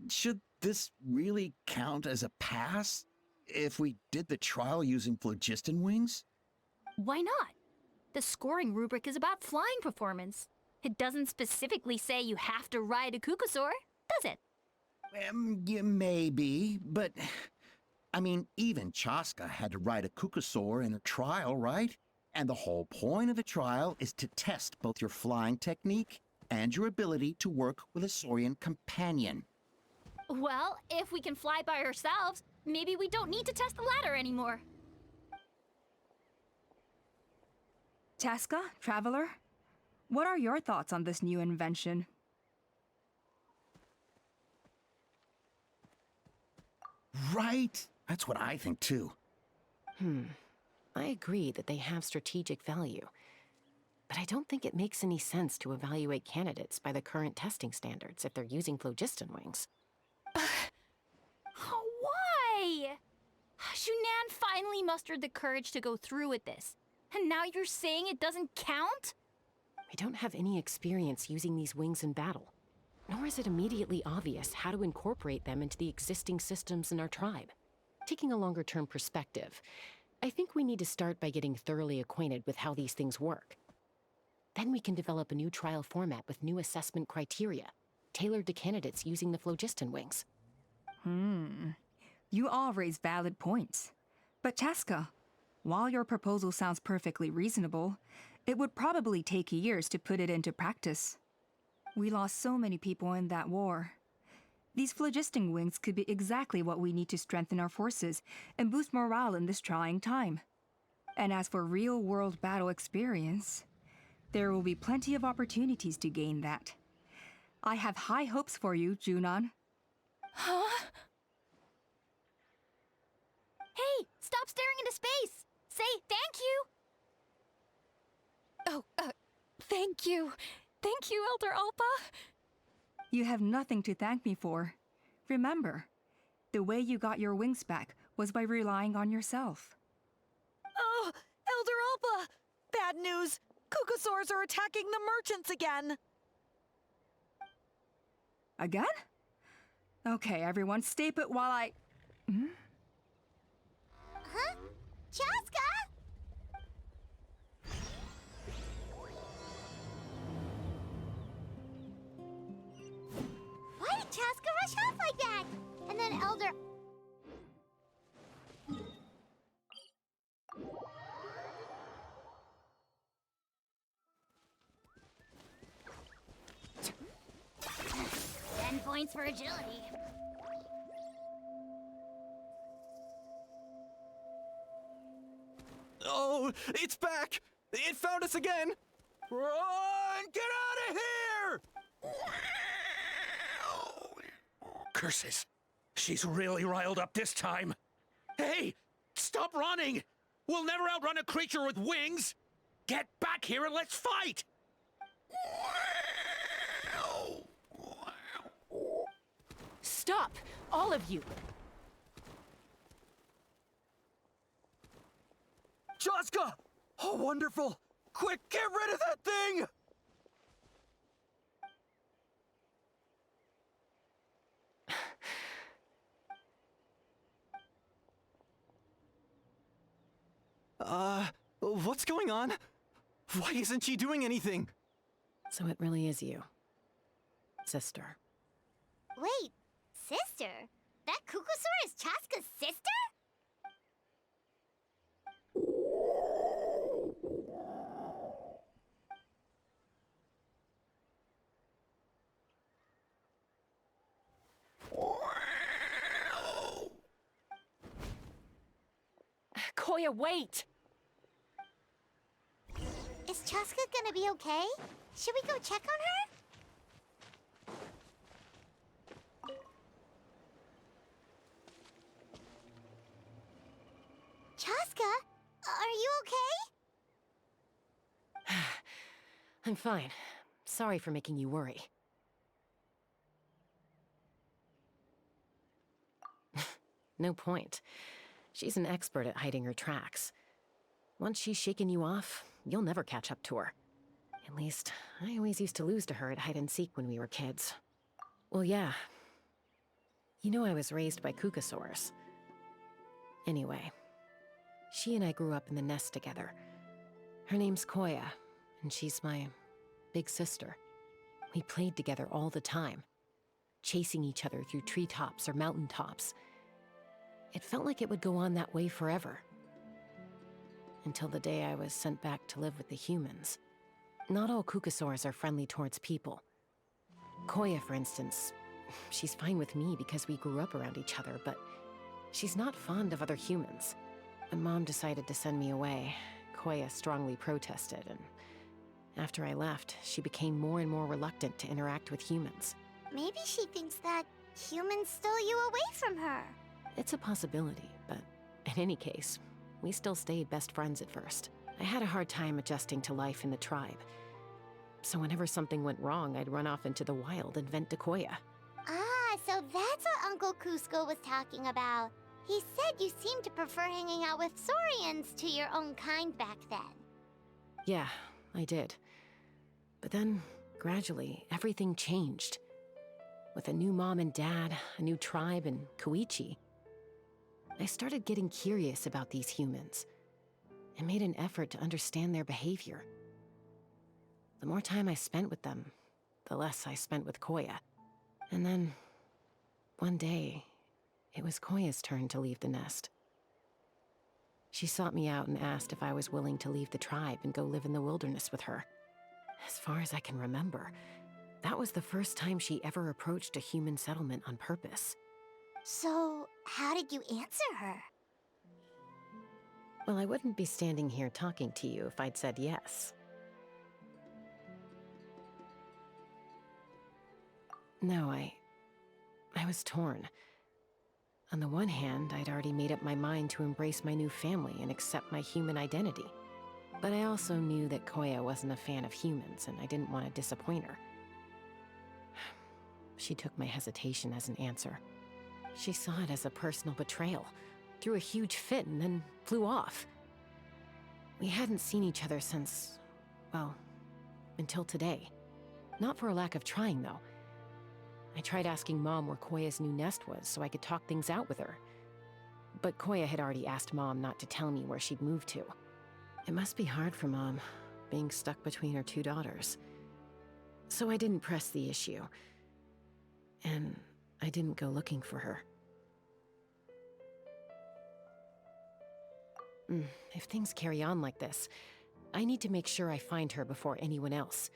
[SPEAKER 13] Should this really count as a pass? If we did the trial using phlogiston wings?
[SPEAKER 4] Why not? The scoring rubric is about flying performance. It doesn't specifically say you have to ride a Kukasaur, does it?
[SPEAKER 13] Yeah, maybe, but... I mean, even Chaska had to ride a Kukasaur in her trial, right? And the whole point of the trial is to test both your flying technique and your ability to work with a Saurian companion.
[SPEAKER 4] Well, if we can fly by ourselves, maybe we don't need to test the ladder anymore.
[SPEAKER 5] Chaska, Traveler, what are your thoughts on this new invention?
[SPEAKER 13] Right? That's what I think too.
[SPEAKER 2] I agree that they have strategic value, but I don't think it makes any sense to evaluate candidates by the current testing standards if they're using phlogiston wings.
[SPEAKER 4] Why? Shunan finally mustered the courage to go through with this, and now you're saying it doesn't count?
[SPEAKER 2] We don't have any experience using these wings in battle, nor is it immediately obvious how to incorporate them into the existing systems in our tribe. Taking a longer-term perspective, I think we need to start by getting thoroughly acquainted with how these things work. Then we can develop a new trial format with new assessment criteria, tailored to candidates using the phlogiston wings.
[SPEAKER 5] You all raise valid points. But Chaska, while your proposal sounds perfectly reasonable, it would probably take years to put it into practice. We lost so many people in that war. These phlogiston wings could be exactly what we need to strengthen our forces and boost morale in this trying time. And as for real-world battle experience, there will be plenty of opportunities to gain that. I have high hopes for you, Junon.
[SPEAKER 4] Huh? Hey, stop staring into space! Say thank you! Oh, thank you. Thank you, Elder Alpa.
[SPEAKER 5] You have nothing to thank me for. Remember, the way you got your wings back was by relying on yourself.
[SPEAKER 8] Oh, Elder Alpa! news! Kukusaurs are attacking the merchants again!
[SPEAKER 5] Again? Okay, everyone, stay put while I...
[SPEAKER 1] Huh? Chaska? Why did Chaska rush off like that? And then Elder... Points for agility.
[SPEAKER 15] Oh, it's back! It found us again!
[SPEAKER 10] Run! Get out of here! Curses. She's really riled up this time. Hey! Stop running! We'll never outrun a creature with wings! Get back here and let's fight!
[SPEAKER 2] Stop! All of you!
[SPEAKER 10] Chaska! Oh, wonderful! Quick, get rid of that thing!
[SPEAKER 15] What's going on? Why isn't she doing anything?
[SPEAKER 2] So it really is you. Sister.
[SPEAKER 1] Wait, sister? That Kukusaur is Chaska's sister?
[SPEAKER 2] Koya, wait!
[SPEAKER 1] Is Chaska gonna be okay? Should we go check on her? Chaska, are you okay?
[SPEAKER 2] I'm fine. Sorry for making you worry. No point. She's an expert at hiding her tracks. Once she's shaken you off, you'll never catch up to her. At least, I always used to lose to her at hide-and-seek when we were kids. Well, yeah. You know I was raised by Kukusaurs. Anyway, she and I grew up in the nest together. Her name's Koya, and she's my big sister. We played together all the time, chasing each other through treetops or mountaintops. It felt like it would go on that way forever. Until the day I was sent back to live with the humans. Not all Kukusaurs are friendly towards people. Koya, for instance, she's fine with me because we grew up around each other, but she's not fond of other humans. When Mom decided to send me away, Koya strongly protested, and after I left, she became more and more reluctant to interact with humans.
[SPEAKER 1] Maybe she thinks that humans stole you away from her.
[SPEAKER 2] It's a possibility, but in any case, we still stayed best friends at first. I had a hard time adjusting to life in the tribe. So whenever something went wrong, I'd run off into the wild and vent to Koya.
[SPEAKER 1] Ah, so that's what Uncle Cusco was talking about. He said you seemed to prefer hanging out with Saurians to your own kind back then.
[SPEAKER 2] Yeah, I did. But then, gradually, everything changed. With a new mom and dad, a new tribe, and Koichi, I started getting curious about these humans and made an effort to understand their behavior. The more time I spent with them, the less I spent with Koya. And then, one day, it was Koya's turn to leave the nest. She sought me out and asked if I was willing to leave the tribe and go live in the wilderness with her. As far as I can remember, that was the first time she ever approached a human settlement on purpose.
[SPEAKER 1] So, how did you answer her?
[SPEAKER 2] Well, I wouldn't be standing here talking to you if I'd said yes. No, I was torn. On the one hand, I'd already made up my mind to embrace my new family and accept my human identity. But I also knew that Koya wasn't a fan of humans, and I didn't want to disappoint her. She took my hesitation as an answer. She saw it as a personal betrayal, threw a huge fit, and then flew off. We hadn't seen each other since, well, until today. Not for a lack of trying, though. I tried asking Mom where Koya's new nest was so I could talk things out with her. But Koya had already asked Mom not to tell me where she'd moved to. It must be hard for Mom, being stuck between her two daughters. So I didn't press the issue. And I didn't go looking for her. If things carry on like this, I need to make sure I find her before anyone else,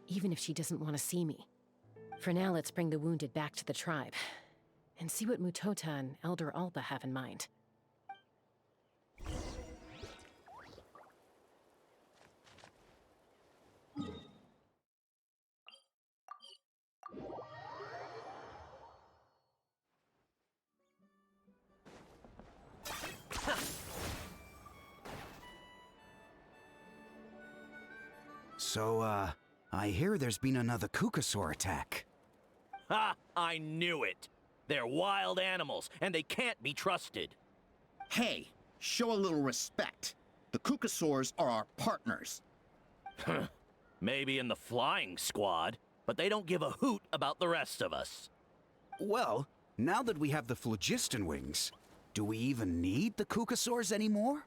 [SPEAKER 2] even if she doesn't want to see me. For now, let's bring the wounded back to the tribe, and see what Mutota and Elder Alba have in mind.
[SPEAKER 7] So, I hear there's been another Kukasaur attack.
[SPEAKER 11] Ha! I knew it! They're wild animals, and they can't be trusted.
[SPEAKER 13] Hey, show a little respect. The Kukasaurs are our partners.
[SPEAKER 11] Maybe in the flying squad, but they don't give a hoot about the rest of us.
[SPEAKER 7] Well, now that we have the phlogiston wings, do we even need the Kukasaurs anymore?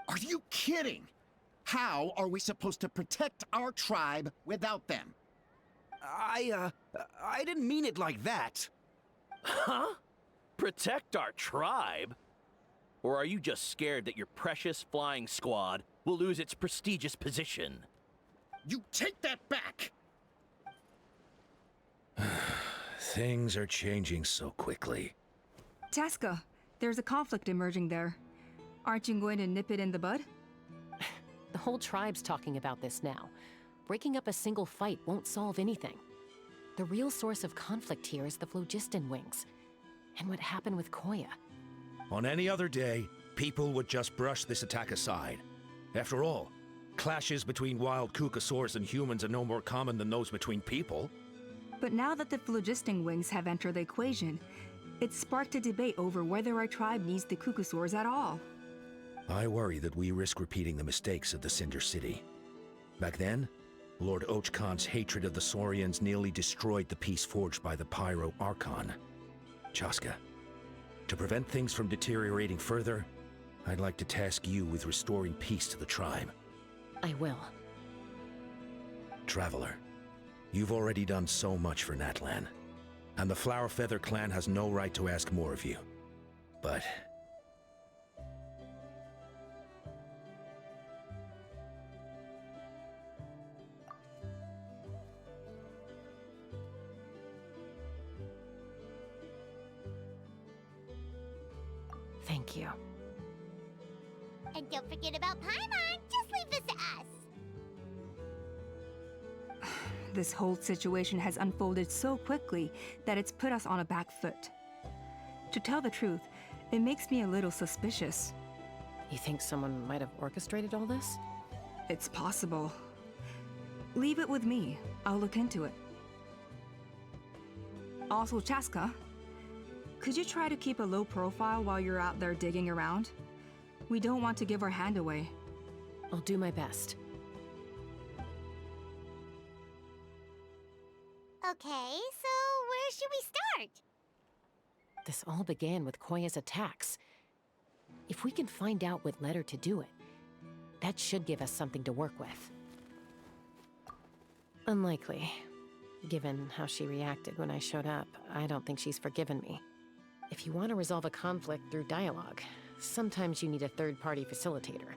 [SPEAKER 13] Are you kidding? How are we supposed to protect our tribe without them?
[SPEAKER 7] I didn't mean it like that.
[SPEAKER 11] Huh? Protect our tribe? Or are you just scared that your precious flying squad will lose its prestigious position?
[SPEAKER 13] You take that back!
[SPEAKER 10] Things are changing so quickly.
[SPEAKER 5] Chaska, there's a conflict emerging there. Aren't you going to nip it in the bud?
[SPEAKER 2] The whole tribe's talking about this now. Breaking up a single fight won't solve anything. The real source of conflict here is the phlogiston wings, and what happened with Koya.
[SPEAKER 10] On any other day, people would just brush this attack aside. After all, clashes between wild Kukasaurs and humans are no more common than those between people.
[SPEAKER 5] But now that the phlogiston wings have entered the equation, it's sparked a debate over whether our tribe needs the Kukasaurs at all.
[SPEAKER 10] I worry that we risk repeating the mistakes of the Cinder City. Back then, Lord Ochkon's hatred of the Saurians nearly destroyed the peace forged by the Pyro Archon. Chaska, to prevent things from deteriorating further, I'd like to task you with restoring peace to the tribe.
[SPEAKER 2] I will.
[SPEAKER 10] Traveler, you've already done so much for Natlan, and the Flower Feather clan has no right to ask more of you. But
[SPEAKER 2] thank you.
[SPEAKER 1] And don't forget about Paimon. Just leave this to us.
[SPEAKER 5] This whole situation has unfolded so quickly that it's put us on a back foot. To tell the truth, it makes me a little suspicious.
[SPEAKER 2] You think someone might have orchestrated all this?
[SPEAKER 5] It's possible. Leave it with me. I'll look into it. Also, Chaska, could you try to keep a low profile while you're out there digging around? We don't want to give our hand away.
[SPEAKER 2] I'll do my best.
[SPEAKER 1] Okay, so where should we start?
[SPEAKER 2] This all began with Koya's attacks. If we can find out what led her to do it, that should give us something to work with. Unlikely. Given how she reacted when I showed up, I don't think she's forgiven me. If you want to resolve a conflict through dialogue, sometimes you need a third-party facilitator.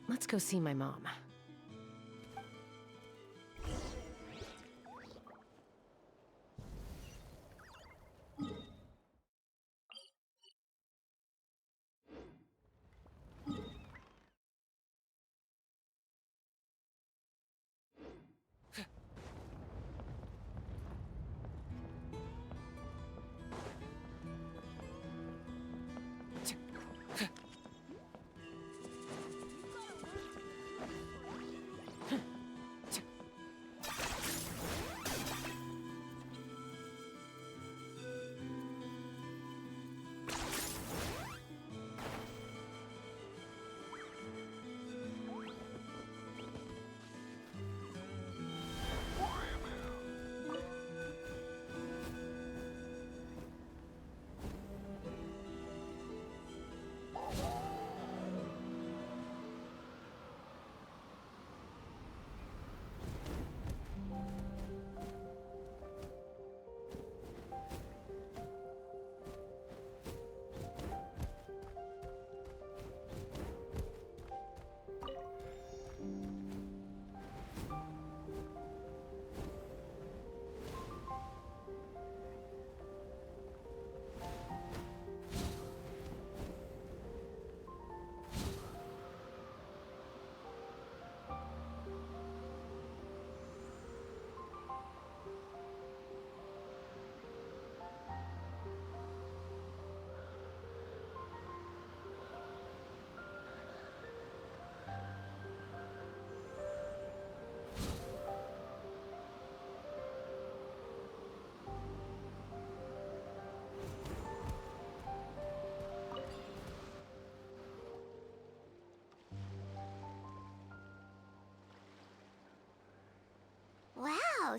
[SPEAKER 2] Let's go see my mom.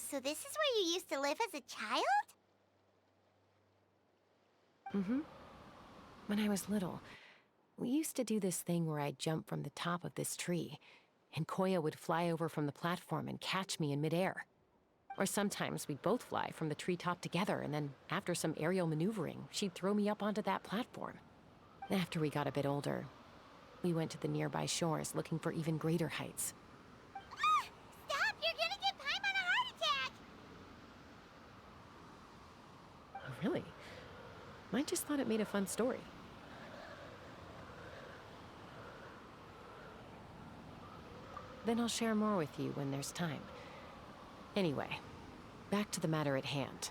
[SPEAKER 1] so this is where you used to live as a child?
[SPEAKER 2] Mm-hmm. When I was little, we used to do this thing where I'd jump from the top of this tree, and Koya would fly over from the platform and catch me in midair. Or sometimes we'd both fly from the treetop together, and then after some aerial maneuvering, she'd throw me up onto that platform. After we got a bit older, we went to the nearby shores looking for even greater heights.
[SPEAKER 1] Stop! You're gonna give Paimon a heart attack!
[SPEAKER 2] Oh, really? I just thought it made a fun story. Then I'll share more with you when there's time. Anyway, back to the matter at hand.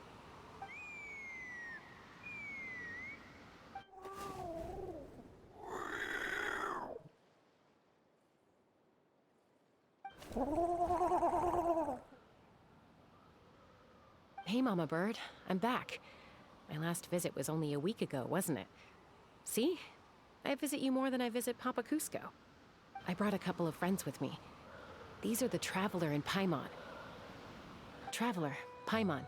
[SPEAKER 2] Hey, Mama Bird. I'm back. My last visit was only a week ago, wasn't it? See? I visit you more than I visit Papa Cusco. I brought a couple of friends with me. These are the Traveler and Paimon. Traveler, Paimon,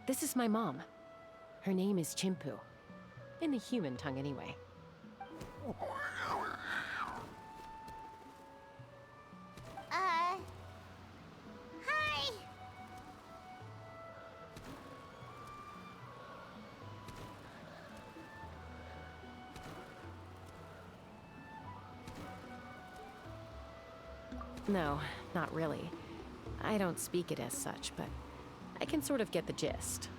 [SPEAKER 2] this is my mom. Her name is Chimpu. In the human tongue, anyway.
[SPEAKER 1] Hi!
[SPEAKER 2] No, not really. I don't speak it as such, but I can sort of get the gist.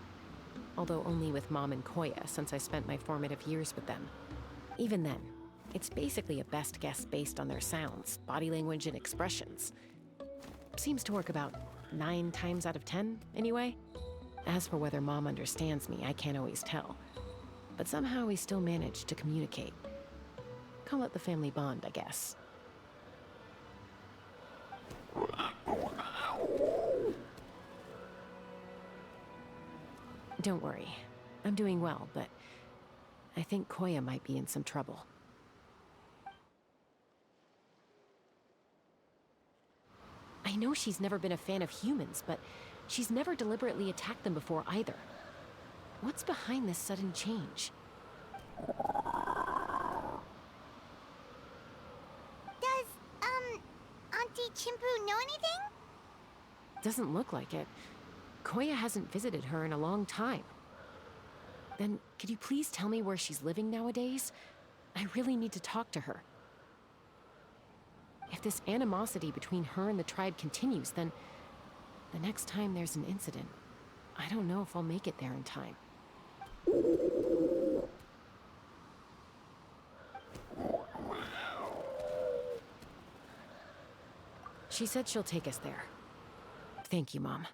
[SPEAKER 2] Although only with Mom and Koya, since I spent my formative years with them. Even then, it's basically a best guess based on their sounds, body language, and expressions. Seems to work about 9 times out of 10, anyway. As for whether Mom understands me, I can't always tell. But somehow we still manage to communicate. Call it the family bond, I guess. Don't worry. I'm doing well, but I think Koya might be in some trouble. I know she's never been a fan of humans, but she's never deliberately attacked them before either. What's behind this sudden change?
[SPEAKER 1] Does, Auntie Chimpu know anything?
[SPEAKER 2] Doesn't look like it. Koya hasn't visited her in a long time. Then, could you please tell me where she's living nowadays? I really need to talk to her. If this animosity between her and the tribe continues, then the next time there's an incident, I don't know if I'll make it there in time. She said she'll take us there. Thank you, Mom.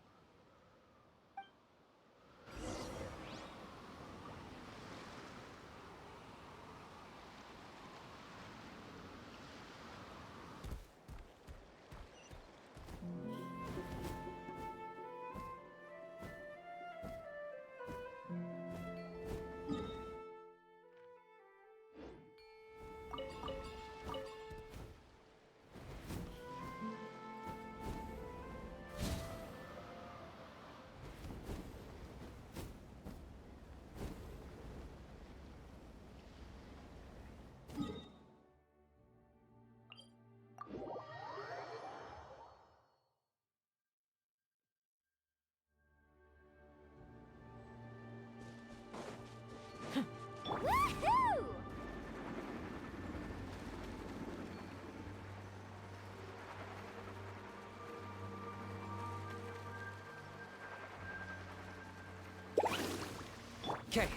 [SPEAKER 1] Woohoo!
[SPEAKER 9] Okay.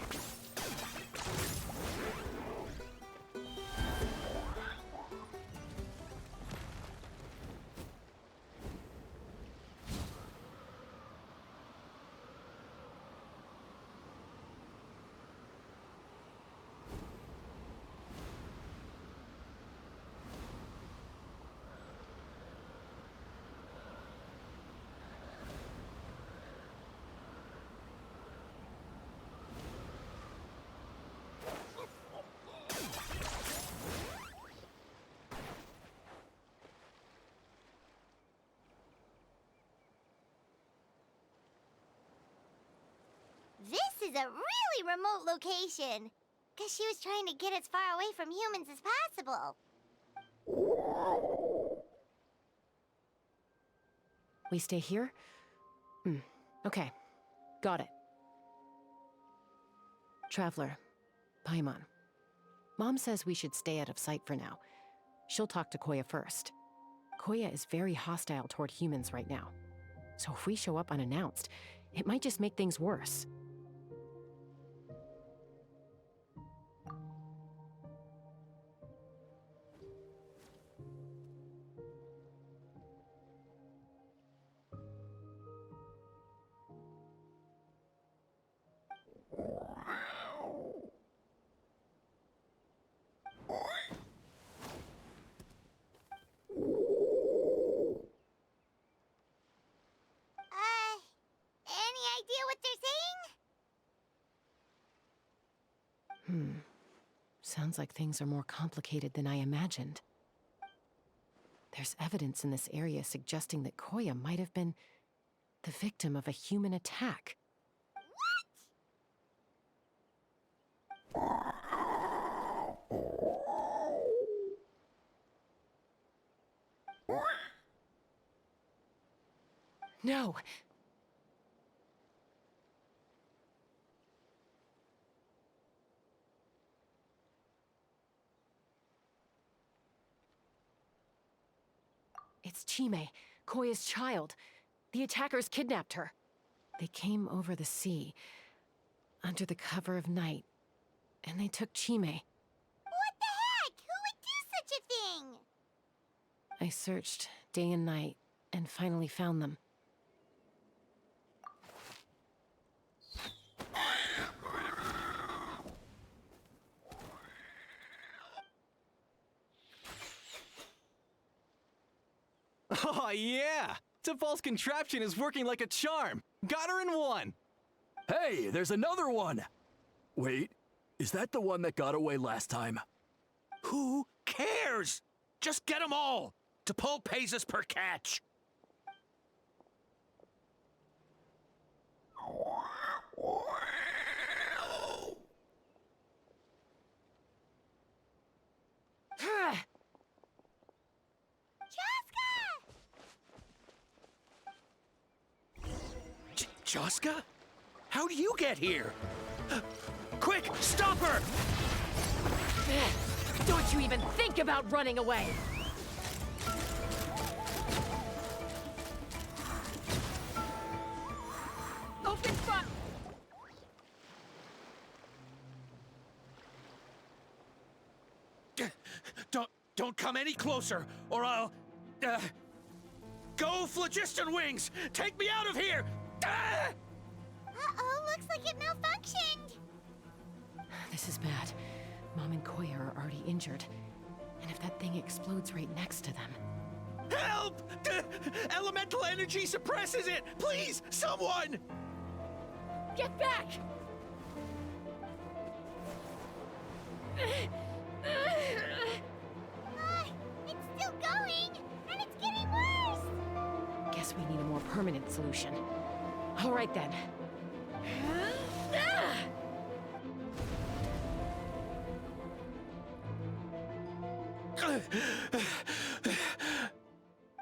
[SPEAKER 1] is a really remote location. Guess she was trying to get as far away from humans as possible.
[SPEAKER 2] We stay here? Okay. Got it. Traveler, Paimon. Mom says we should stay out of sight for now. She'll talk to Koya first. Koya is very hostile toward humans right now. So if we show up unannounced, it might just make things worse.
[SPEAKER 1] Any idea what they're saying?
[SPEAKER 2] Sounds like things are more complicated than I imagined. There's evidence in this area suggesting that Koya might have been the victim of a human attack. No! It's Chime, Koya's child. The attackers kidnapped her. They came over the sea, under the cover of night, and they took Chime.
[SPEAKER 1] What the heck? Who would do such a thing?
[SPEAKER 2] I searched day and night, and finally found them.
[SPEAKER 15] Oh, yeah! T'Pol's contraption is working like a charm! Got her in one!
[SPEAKER 11] Hey, there's another one! Wait, is that the one that got away last time?
[SPEAKER 10] Who cares? Just get them all. T'Pol pays us per catch. Chaska? How do you get here? Quick, stop her!
[SPEAKER 2] Don't you even think about running away! Open fire!
[SPEAKER 10] Don't come any closer, or I'll... Go, Phlogiston Wings! Take me out of here!
[SPEAKER 1] Uh-oh, looks like it malfunctioned.
[SPEAKER 2] This is bad. Mom and Koya are already injured. And if that thing explodes right next to them...
[SPEAKER 10] Help! Elemental energy suppresses it! Please, someone!
[SPEAKER 2] Get back!
[SPEAKER 1] It's still going, and it's getting worse.
[SPEAKER 2] Guess we need a more permanent solution. All right then.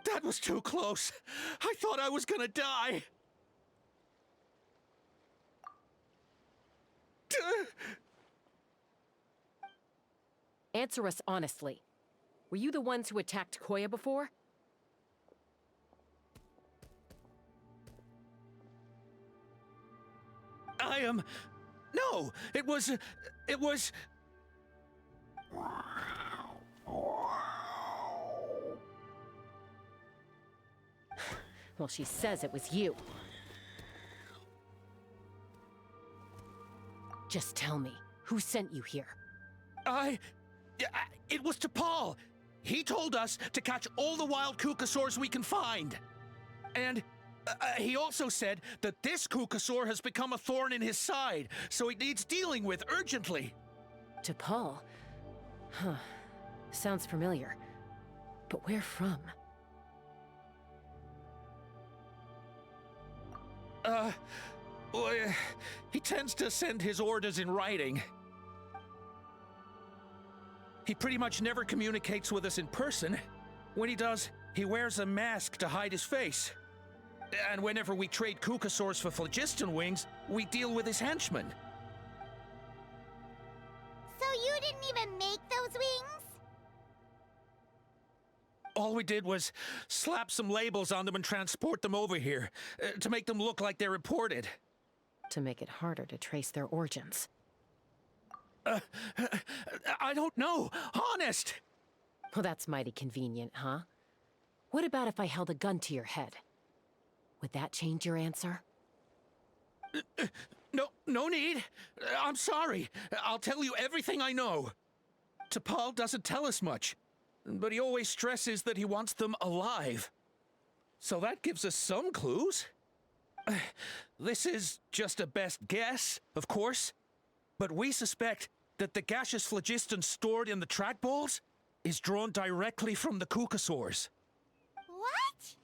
[SPEAKER 10] That was too close. I thought I was gonna die.
[SPEAKER 2] Answer us honestly. Were you the ones who attacked Koya before?
[SPEAKER 10] I am... No, it was...
[SPEAKER 2] Well, she says it was you. Just tell me, who sent you here?
[SPEAKER 10] It was T'Pol. He told us to catch all the wild Kukasaurs we can find. And he also said that this Kukasaur has become a thorn in his side, so it needs dealing with urgently.
[SPEAKER 2] T'Pol? Huh. Sounds familiar. But where from?
[SPEAKER 10] Well, he tends to send his orders in writing. He pretty much never communicates with us in person. When he does, he wears a mask to hide his face. And whenever we trade Kukasaurs for phlogiston wings, we deal with his henchmen.
[SPEAKER 1] So you didn't even make those wings?
[SPEAKER 10] All we did was slap some labels on them and transport them over here, to make them look like they're imported.
[SPEAKER 2] To make it harder to trace their origins.
[SPEAKER 10] I don't know, honest!
[SPEAKER 2] Well, that's mighty convenient, huh? What about if I held a gun to your head? Would that change your answer?
[SPEAKER 10] No need. I'm sorry. I'll tell you everything I know. T'Pol doesn't tell us much, but he always stresses that he wants them alive. So that gives us some clues. This is just a best guess, of course, but we suspect that the gaseous phlogiston stored in the trackballs is drawn directly from the Kukasaurs.
[SPEAKER 1] What?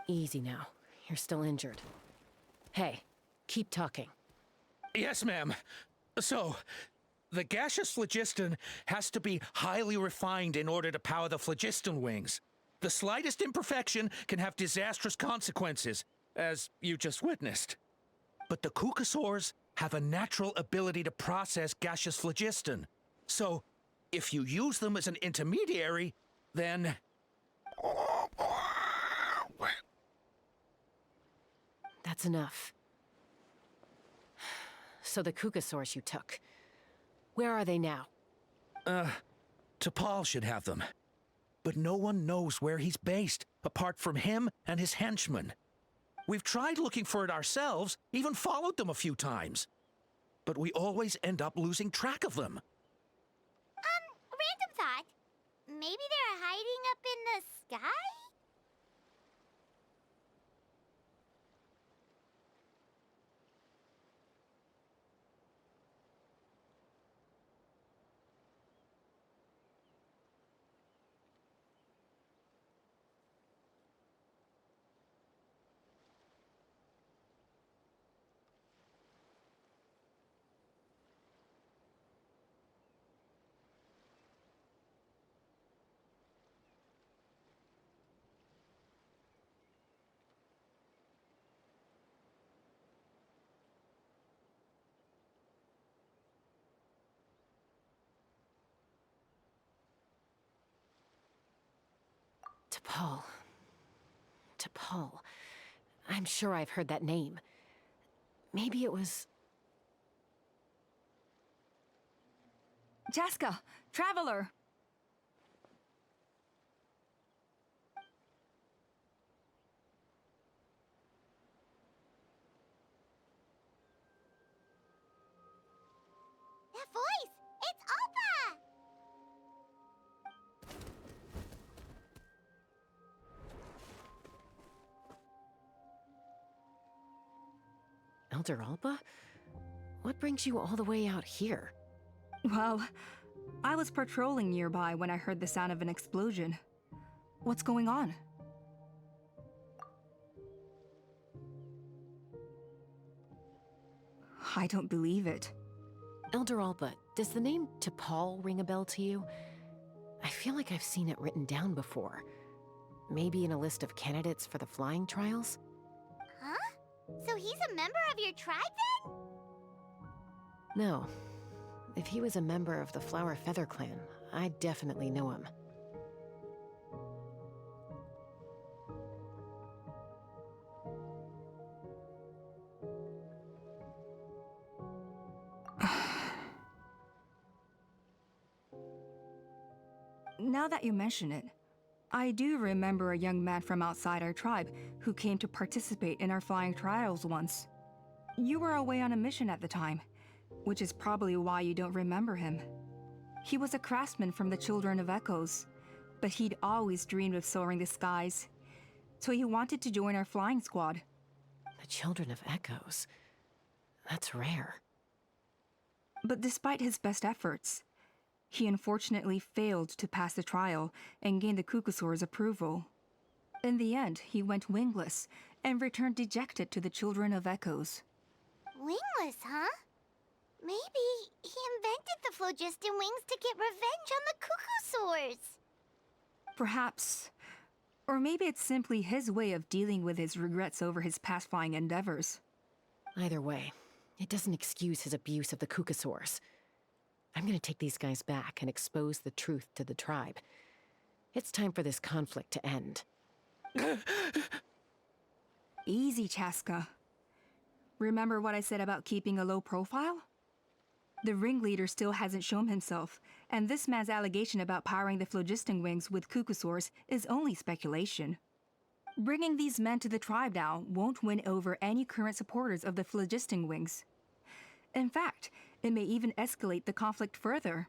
[SPEAKER 2] Easy now. You're still injured. Hey, keep talking.
[SPEAKER 10] Yes, ma'am. So, the gaseous phlogiston has to be highly refined in order to power the phlogiston wings. The slightest imperfection can have disastrous consequences, as you just witnessed. But the Kukasaurs have a natural ability to process gaseous phlogiston. So, if you use them as an intermediary, then...
[SPEAKER 2] That's enough. So the Kukasaurs you took, where are they now?
[SPEAKER 10] T'Pol should have them. But no one knows where he's based, apart from him and his henchmen. We've tried looking for it ourselves, even followed them a few times. But we always end up losing track of them.
[SPEAKER 1] Random thought. Maybe they're hiding up in the sky?
[SPEAKER 2] T'Pol. T'Pol. I'm sure I've heard that name. Maybe it was...
[SPEAKER 5] Jaska! Traveler!
[SPEAKER 1] That voice! It's Alpa!
[SPEAKER 2] Elder Alba? What brings you all the way out here?
[SPEAKER 5] Well, I was patrolling nearby when I heard the sound of an explosion. What's going on? I don't believe it.
[SPEAKER 2] Elder Alba, does the name T'Pol ring a bell to you? I feel like I've seen it written down before. Maybe in a list of candidates for the flying trials?
[SPEAKER 1] Huh? So he's a member of your tribe then?
[SPEAKER 2] No. If he was a member of the Flower Feather Clan, I'd definitely know him.
[SPEAKER 5] Now that you mention it, I do remember a young man from outside our tribe who came to participate in our flying trials once. You were away on a mission at the time, which is probably why you don't remember him. He was a craftsman from the Children of Echoes, but he'd always dreamed of soaring the skies, so he wanted to join our flying squad.
[SPEAKER 2] The Children of Echoes? That's rare.
[SPEAKER 5] But despite his best efforts, He unfortunately failed to pass the trial and gain the Kukusaur's approval. In the end, he went wingless and returned dejected to the Children of Echoes.
[SPEAKER 1] Wingless, huh? Maybe he invented the phlogiston wings to get revenge on the Kukusaurs.
[SPEAKER 5] Perhaps. Or maybe it's simply his way of dealing with his regrets over his past flying endeavors.
[SPEAKER 2] Either way, it doesn't excuse his abuse of the Kukusaurs. I'm gonna take these guys back and expose the truth to the tribe. It's time for this conflict to end.
[SPEAKER 5] Easy, Chaska. Remember what I said about keeping a low profile? The ringleader still hasn't shown himself, and this man's allegation about powering the phlogiston wings with Kukusaurs is only speculation. Bringing these men to the tribe now won't win over any current supporters of the phlogiston wings. In fact, it may even escalate the conflict further.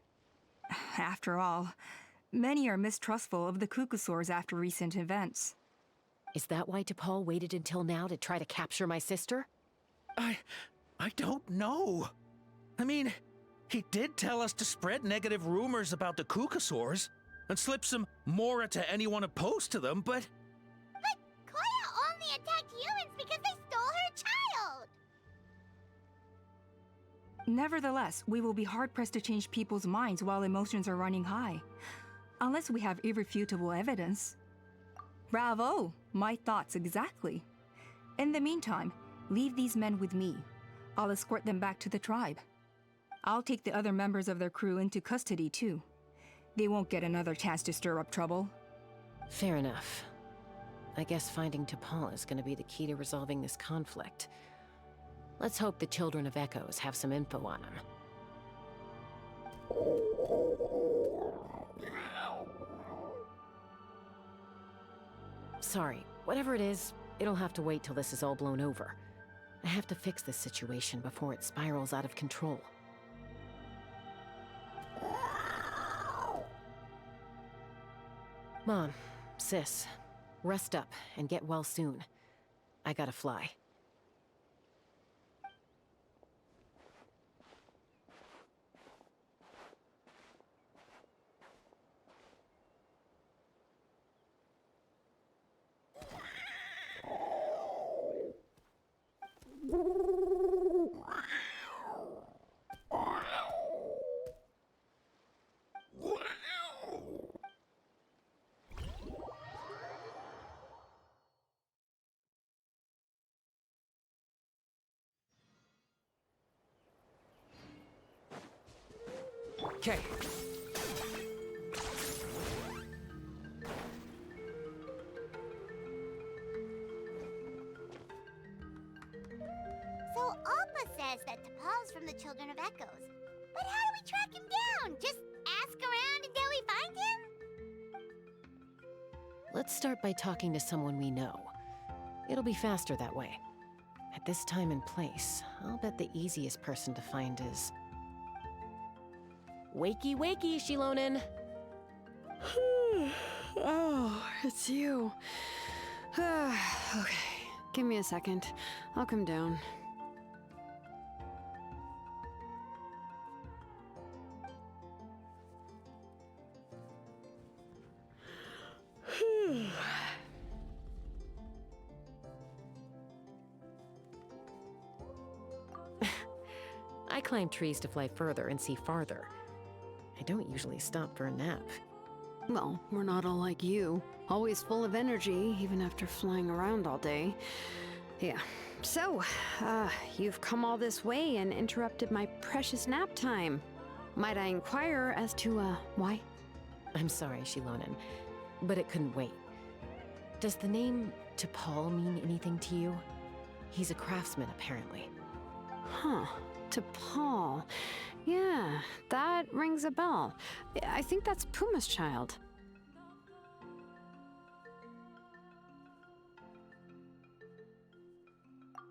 [SPEAKER 5] After all, many are mistrustful of the Kukusaurs after recent events.
[SPEAKER 2] Is that why T'Pol waited until now to try to capture my sister?
[SPEAKER 10] I don't know. I mean, he did tell us to spread negative rumors about the Kukusaurs and slip some Mora to anyone opposed to them, but...
[SPEAKER 1] But Koya only attacked humans because they stole her child!
[SPEAKER 5] Nevertheless, we will be hard-pressed to change people's minds while emotions are running high. Unless we have irrefutable evidence. Bravo! My thoughts exactly. In the meantime, leave these men with me. I'll escort them back to the tribe. I'll take the other members of their crew into custody too. They won't get another chance to stir up trouble.
[SPEAKER 2] Fair enough. I guess finding T'Pol is gonna be the key to resolving this conflict. Let's hope the Children of Echoes have some info on him. Sorry, whatever it is, it'll have to wait till this is all blown over. I have to fix this situation before it spirals out of control. Mom, Sis, rest up and get well soon. I gotta fly.
[SPEAKER 16] Okay.
[SPEAKER 1] So Alpa says that T'Pol's from the Children of Echoes. But how do we track him down? Just ask around until we find him?
[SPEAKER 2] Let's start by talking to someone we know. It'll be faster that way. At this time and place, I'll bet the easiest person to find is... Wakey, wakey, Shilonen!
[SPEAKER 17] Oh, it's you. Okay, give me a second. I'll come down.
[SPEAKER 2] I climb trees to fly further and see farther. I don't usually stop for a nap.
[SPEAKER 17] Well, we're not all like you. Always full of energy, even after flying around all day. Yeah. So, you've come all this way and interrupted my precious nap time. Might I inquire as to, why?
[SPEAKER 2] I'm sorry, Shilonen, but it couldn't wait. Does the name T'Pol mean anything to you? He's a craftsman, apparently.
[SPEAKER 17] Huh. T'Pol. Yeah, that rings a bell. I think that's Puma's child.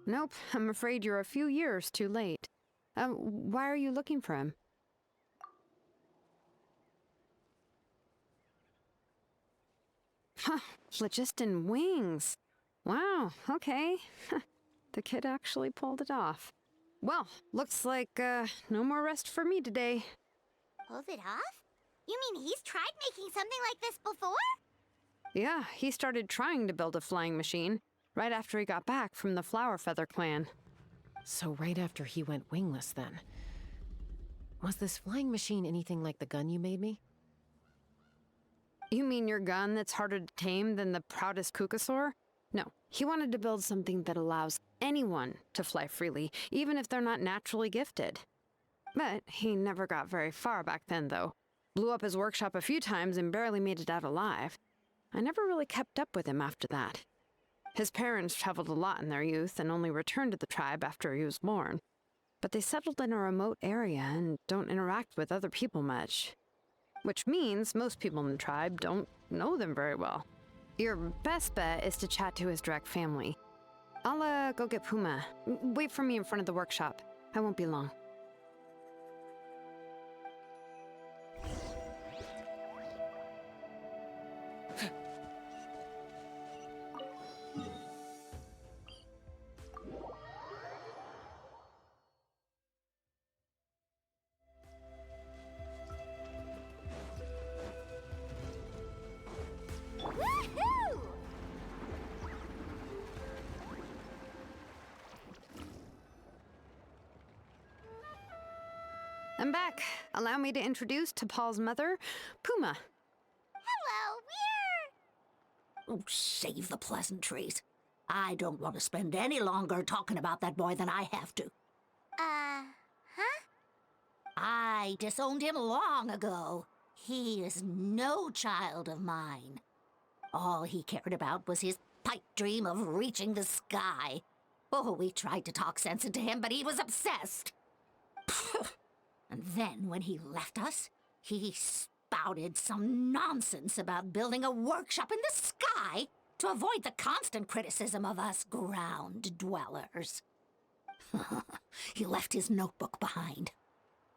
[SPEAKER 17] Nope, I'm afraid you're a few years too late. Why are you looking for him? Huh, phlogiston wings. Wow, okay. The kid actually pulled it off. Well, looks like, no more rest for me today.
[SPEAKER 1] Pulled it off? You mean he's tried making something like this before?
[SPEAKER 17] Yeah, he started trying to build a flying machine right after he got back from the Flower Feather clan.
[SPEAKER 2] So right after he went wingless then. Was this flying machine anything like the gun you made me?
[SPEAKER 17] You mean your gun that's harder to tame than the proudest Kukasaur? No, he wanted to build something that allows anyone to fly freely, even if they're not naturally gifted. But he never got very far back then, though. Blew up his workshop a few times and barely made it out alive. I never really kept up with him after that. His parents traveled a lot in their youth and only returned to the tribe after he was born. But they settled in a remote area and don't interact with other people much. Which means most people in the tribe don't know them very well. Your best bet is to chat to his direct family. I'll go get Puma. Wait for me in front of the workshop. I won't be long.
[SPEAKER 1] Woohoo!
[SPEAKER 17] I'm back. Allow me to introduce T'Pol's mother, Puma.
[SPEAKER 1] Hello,
[SPEAKER 16] Oh, save the pleasantries. I don't want to spend any longer talking about that boy than I have to.
[SPEAKER 1] huh?
[SPEAKER 16] I disowned him long ago. He is no child of mine. All he cared about was his pipe dream of reaching the sky. Oh, we tried to talk sense into him, but he was obsessed. And then when he left us, he spouted some nonsense about building a workshop in the sky to avoid the constant criticism of us ground dwellers. He left his notebook behind.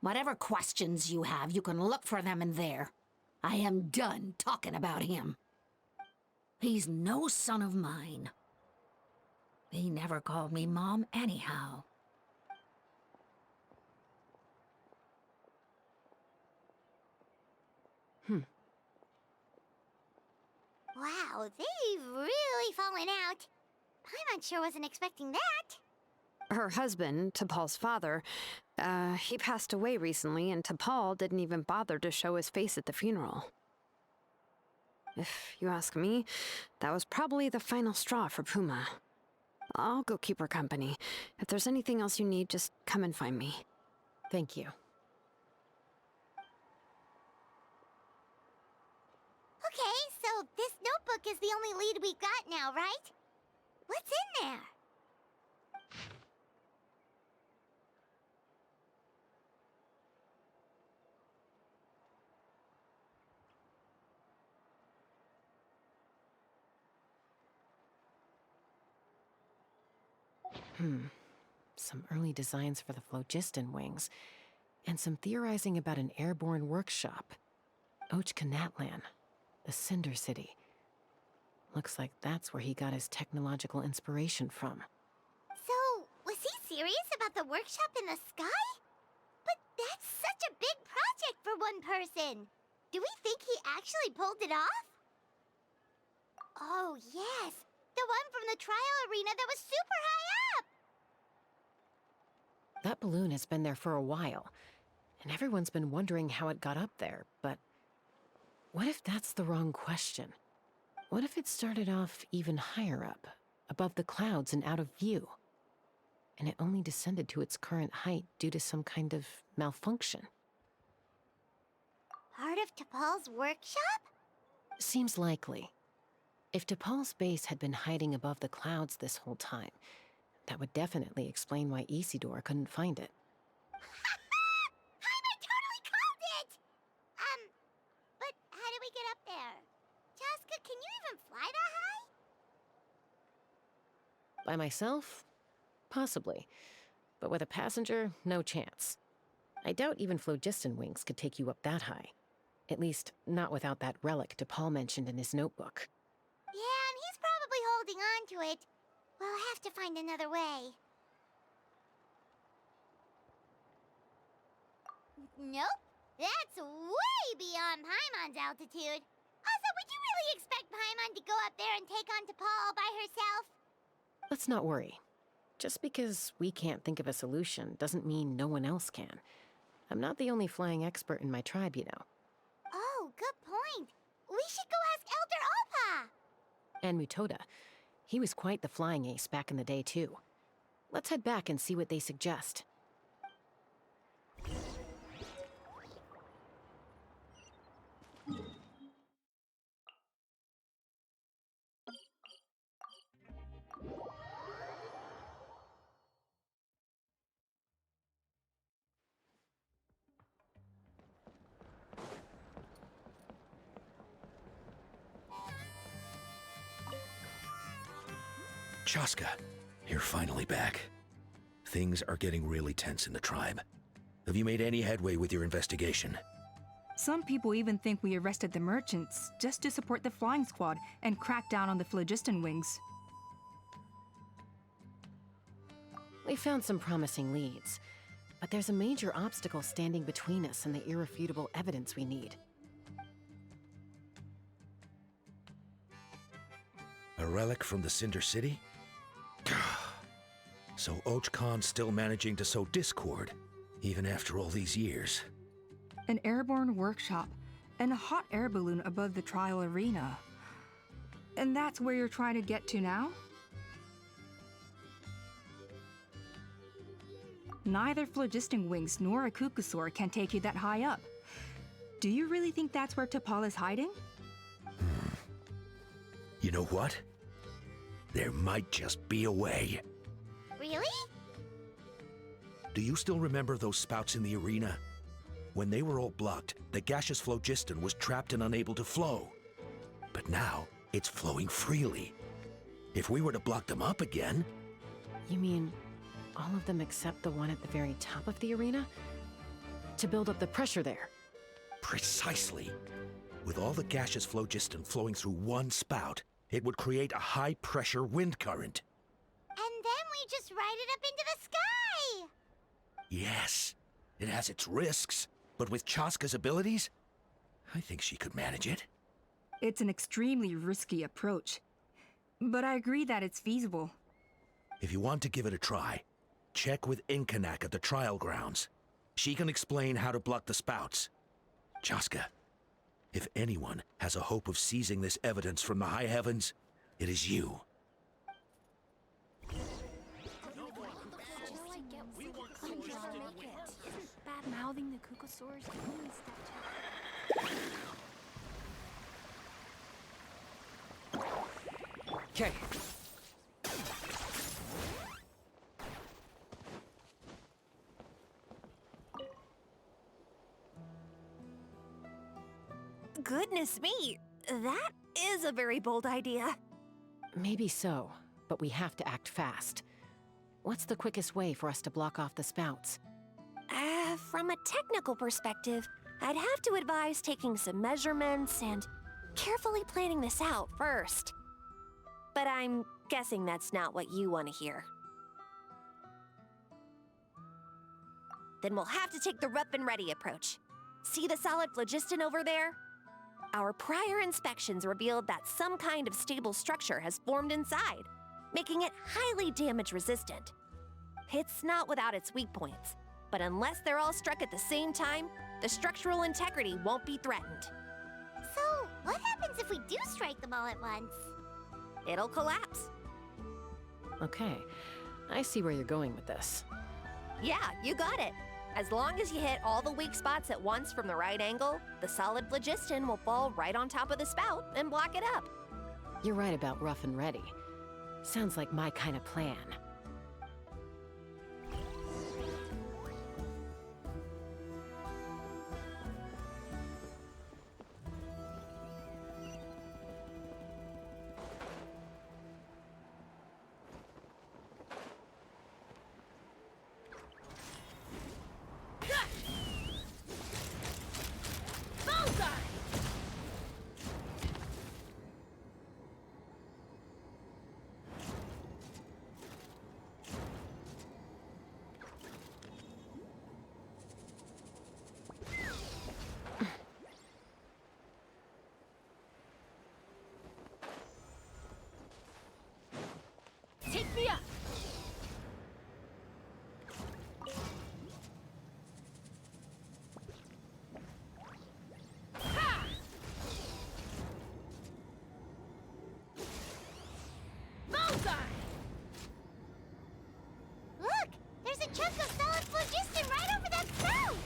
[SPEAKER 16] Whatever questions you have, you can look for them in there. I am done talking about him. He's no son of mine. He never called me Mom anyhow.
[SPEAKER 1] Wow, they've really fallen out. Paimon sure wasn't expecting that.
[SPEAKER 17] Her husband, T'Pol's father, he passed away recently, and T'Pol didn't even bother to show his face at the funeral. If you ask me, that was probably the final straw for Puma. I'll go keep her company. If there's anything else you need, just come and find me.
[SPEAKER 2] Thank you.
[SPEAKER 1] Okay, so this notebook is the only lead we got now, right? What's in there?
[SPEAKER 2] Some early designs for the phlogiston wings, and some theorizing about an airborne workshop. Ochkanatlan, the Cinder City. Looks like that's where he got his technological inspiration from.
[SPEAKER 1] So, was he serious about the workshop in the sky? But that's such a big project for one person. Do we think he actually pulled it off? Oh, yes. The one from the trial arena that was super high up.
[SPEAKER 2] That balloon has been there for a while, and everyone's been wondering how it got up there, but what if that's the wrong question? What if it started off even higher up, above the clouds and out of view, and it only descended to its current height due to some kind of malfunction?
[SPEAKER 1] Part of T'Pol's workshop?
[SPEAKER 2] Seems likely. If T'Pol's base had been hiding above the clouds this whole time, that would definitely explain why Isidore couldn't find it.
[SPEAKER 1] Paimon totally called it! But how do we get up there? Chaska, can you even fly that high?
[SPEAKER 2] By myself? Possibly. But with a passenger, no chance. I doubt even phlogiston wings could take you up that high. At least, not without that relic T'Pol mentioned in his notebook.
[SPEAKER 1] Yeah, and he's probably holding on to it. We'll have to find another way. Nope. That's That's way beyond Paimon's altitude. Also, would you really expect Paimon to go up there and take on T'Pol all by herself?
[SPEAKER 2] Let's not worry. Just because we can't think of a solution doesn't mean no one else can. I'm not the only flying expert in my tribe, you know.
[SPEAKER 1] Oh, good point. We should go ask Elder Alpa.
[SPEAKER 2] And Mutoda. He was quite the flying ace back in the day, too. Let's head back and see what they suggest.
[SPEAKER 10] Chaska, you're finally back. Things are getting really tense in the tribe. Have you made any headway with your investigation?
[SPEAKER 5] Some people even think we arrested the merchants just to support the flying squad and crack down on the phlogiston wings.
[SPEAKER 2] We found some promising leads, but there's a major obstacle standing between us and the irrefutable evidence we need.
[SPEAKER 10] A relic from the Cinder City? So Och Khan's still managing to sow discord, even after all these years.
[SPEAKER 5] An airborne workshop and a hot air balloon above the trial arena. And that's where you're trying to get to now? Neither phlogiston wings nor a Kukusaur can take you that high up. Do you really think that's where T'Pol is hiding?
[SPEAKER 10] You know what? There might just be a way.
[SPEAKER 1] Really?
[SPEAKER 10] Do you still remember those spouts in the arena? When they were all blocked, the gaseous phlogiston was trapped and unable to flow. But now, it's flowing freely. If we were to block them up again...
[SPEAKER 2] You mean all of them except the one at the very top of the arena? To build up the pressure there?
[SPEAKER 10] Precisely. With all the gaseous phlogiston flowing through one spout, it would create a high-pressure wind current.
[SPEAKER 1] And then we just ride it up into the sky!
[SPEAKER 10] Yes, it has its risks, but with Chaska's abilities, I think she could manage it.
[SPEAKER 5] It's an extremely risky approach, but I agree that it's feasible.
[SPEAKER 10] If you want to give it a try, check with Inkanak at the trial grounds. She can explain how to block the spouts. Chaska, if anyone has a hope of seizing this evidence from the high heavens, it is you.
[SPEAKER 4] Bad-mouthing the Kukusaurs only step
[SPEAKER 9] Okay.
[SPEAKER 12] Goodness me, that is a very bold idea.
[SPEAKER 2] Maybe so, but we have to act fast. What's the quickest way for us to block off the spouts?
[SPEAKER 12] From a technical perspective, I'd have to advise taking some measurements and carefully planning this out first. But I'm guessing that's not what you want to hear. Then we'll have to take the rough and ready approach. See the solid phlogiston over there? Our prior inspections revealed that some kind of stable structure has formed inside, making it highly damage resistant. It's not without its weak points, but unless they're all struck at the same time, the structural integrity won't be threatened.
[SPEAKER 1] So, what happens if we do strike them all at once?
[SPEAKER 12] It'll collapse.
[SPEAKER 2] Okay, I see where you're going with this.
[SPEAKER 12] Yeah, you got it. As long as you hit all the weak spots at once from the right angle, the solid phlogiston will fall right on top of the spout and block it up.
[SPEAKER 2] You're right about rough and ready. Sounds like my kind of plan.
[SPEAKER 1] phlogiston right over that throat!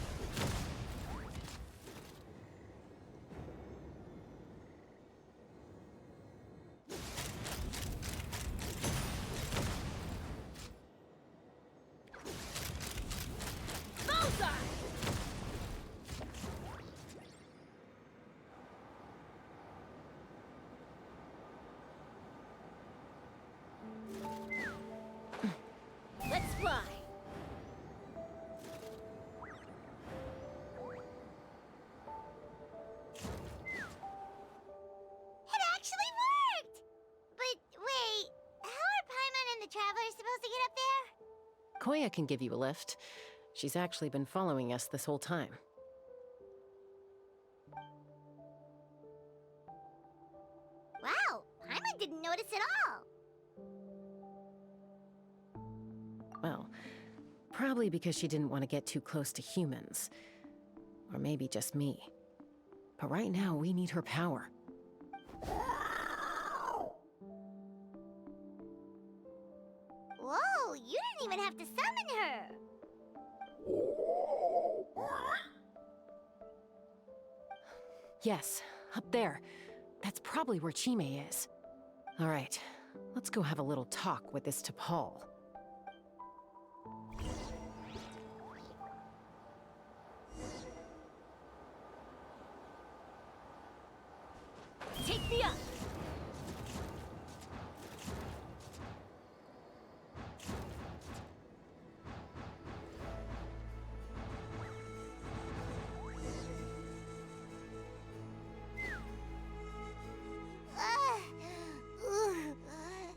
[SPEAKER 16] Let's fly.
[SPEAKER 1] It actually worked! But wait, how are Paimon and the Traveler supposed to get up there?
[SPEAKER 2] Koya can give you a lift. She's actually been following us this whole time.
[SPEAKER 1] Wow, Paimon didn't notice at all.
[SPEAKER 2] Well, probably because she didn't want to get too close to humans. Or maybe just me. But right now, we need her power.
[SPEAKER 1] Whoa, you didn't even have to summon her!
[SPEAKER 2] Yes, up there. That's probably where Chime is. All right, let's go have a little talk with this T'Pol.
[SPEAKER 16] Take me up.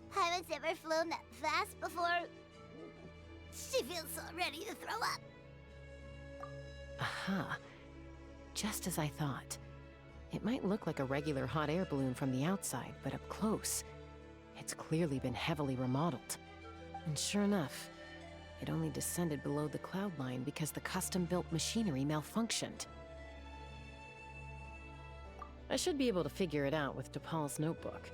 [SPEAKER 1] Haven't ever flown that fast before. She feels so ready to throw up.
[SPEAKER 2] Aha. Just as I thought. It might look like a regular hot air balloon from the outside, but up close, it's clearly been heavily remodeled. And sure enough, it only descended below the cloud line because the custom-built machinery malfunctioned. I should be able to figure it out with T'Pol's notebook.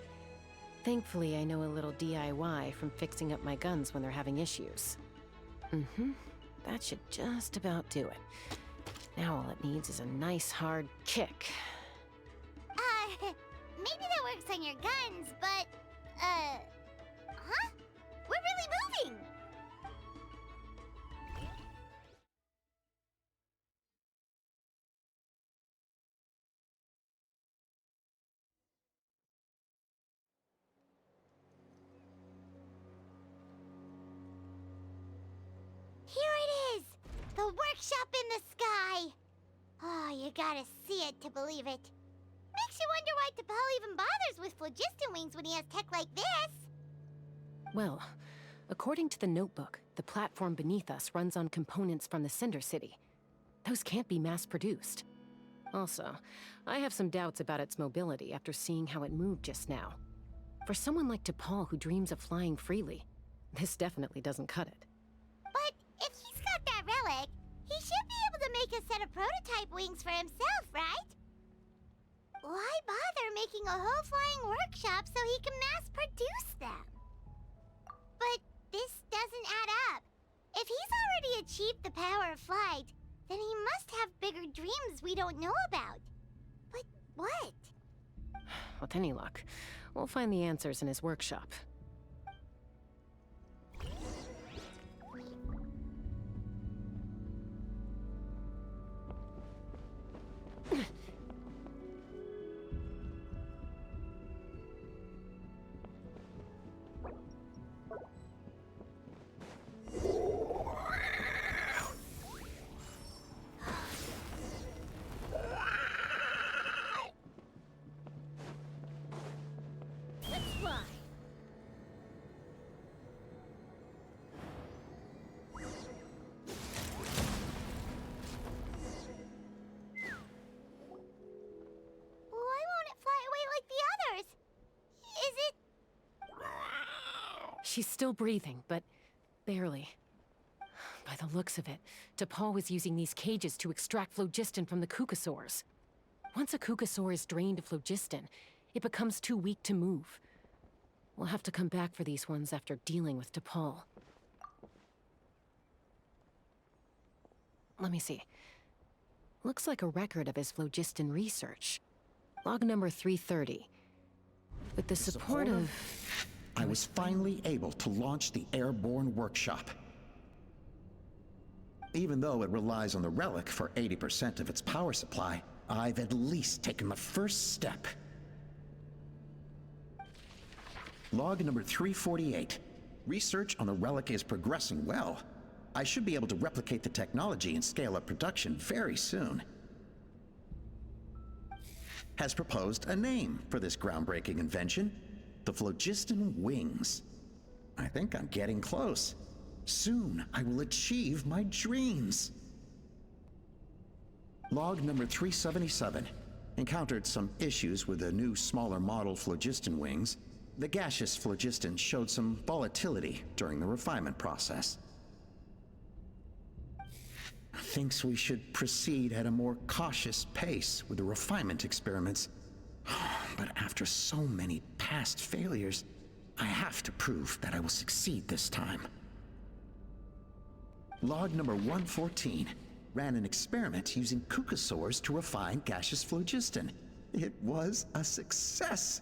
[SPEAKER 2] Thankfully, I know a little DIY from fixing up my guns when they're having issues. That should just about do it. Now all it needs is a nice hard kick.
[SPEAKER 1] Maybe that works on your guns, but, huh? We're really moving! Here it is! The workshop in the sky! Oh, you gotta see it to believe it. Makes you wonder why T'Pol even bothers with phlogiston wings when he has tech like this.
[SPEAKER 2] Well, according to the notebook, the platform beneath us runs on components from the Cinder City. Those can't be mass-produced. Also, I have some doubts about its mobility after seeing how it moved just now. For someone like T'Pol who dreams of flying freely, this definitely doesn't cut it.
[SPEAKER 1] But if he's got that relic, he should be able to make a set of prototype wings for himself, right? Why bother making a whole flying workshop so he can mass-produce them? But this doesn't add up. If he's already achieved the power of flight, then he must have bigger dreams we don't know about. But what?
[SPEAKER 2] With any luck, we'll find the answers in his workshop.
[SPEAKER 16] Let's fly.
[SPEAKER 1] Why won't it fly away like the others? Is it...
[SPEAKER 2] She's still breathing, but barely. By the looks of it, T'Pol was using these cages to extract phlogiston from the Kukasaurs. Once a Kukasaur is drained of phlogiston, it becomes too weak to move. We'll have to come back for these ones after dealing with T'Pol. let me see. Looks like a record of his phlogiston research. Log number 330. With the support of...
[SPEAKER 13] I was finally able to launch the airborne workshop. Even though it relies on the relic for 80% of its power supply, I've at least taken the first step. Log number 348. Research on the relic is progressing well. I should be able to replicate the technology and scale up production very soon. Has proposed a name for this groundbreaking invention: the phlogiston wings. I think I'm getting close. Soon I will achieve my dreams. Log number 377. Encountered some issues with the new smaller model phlogiston wings. The gaseous phlogiston showed some volatility during the refinement process. Thinks we should proceed at a more cautious pace with the refinement experiments. But after so many past failures, I have to prove that I will succeed this time. Log number 114. Ran an experiment using cucosaurs to refine gaseous phlogiston. It was a success.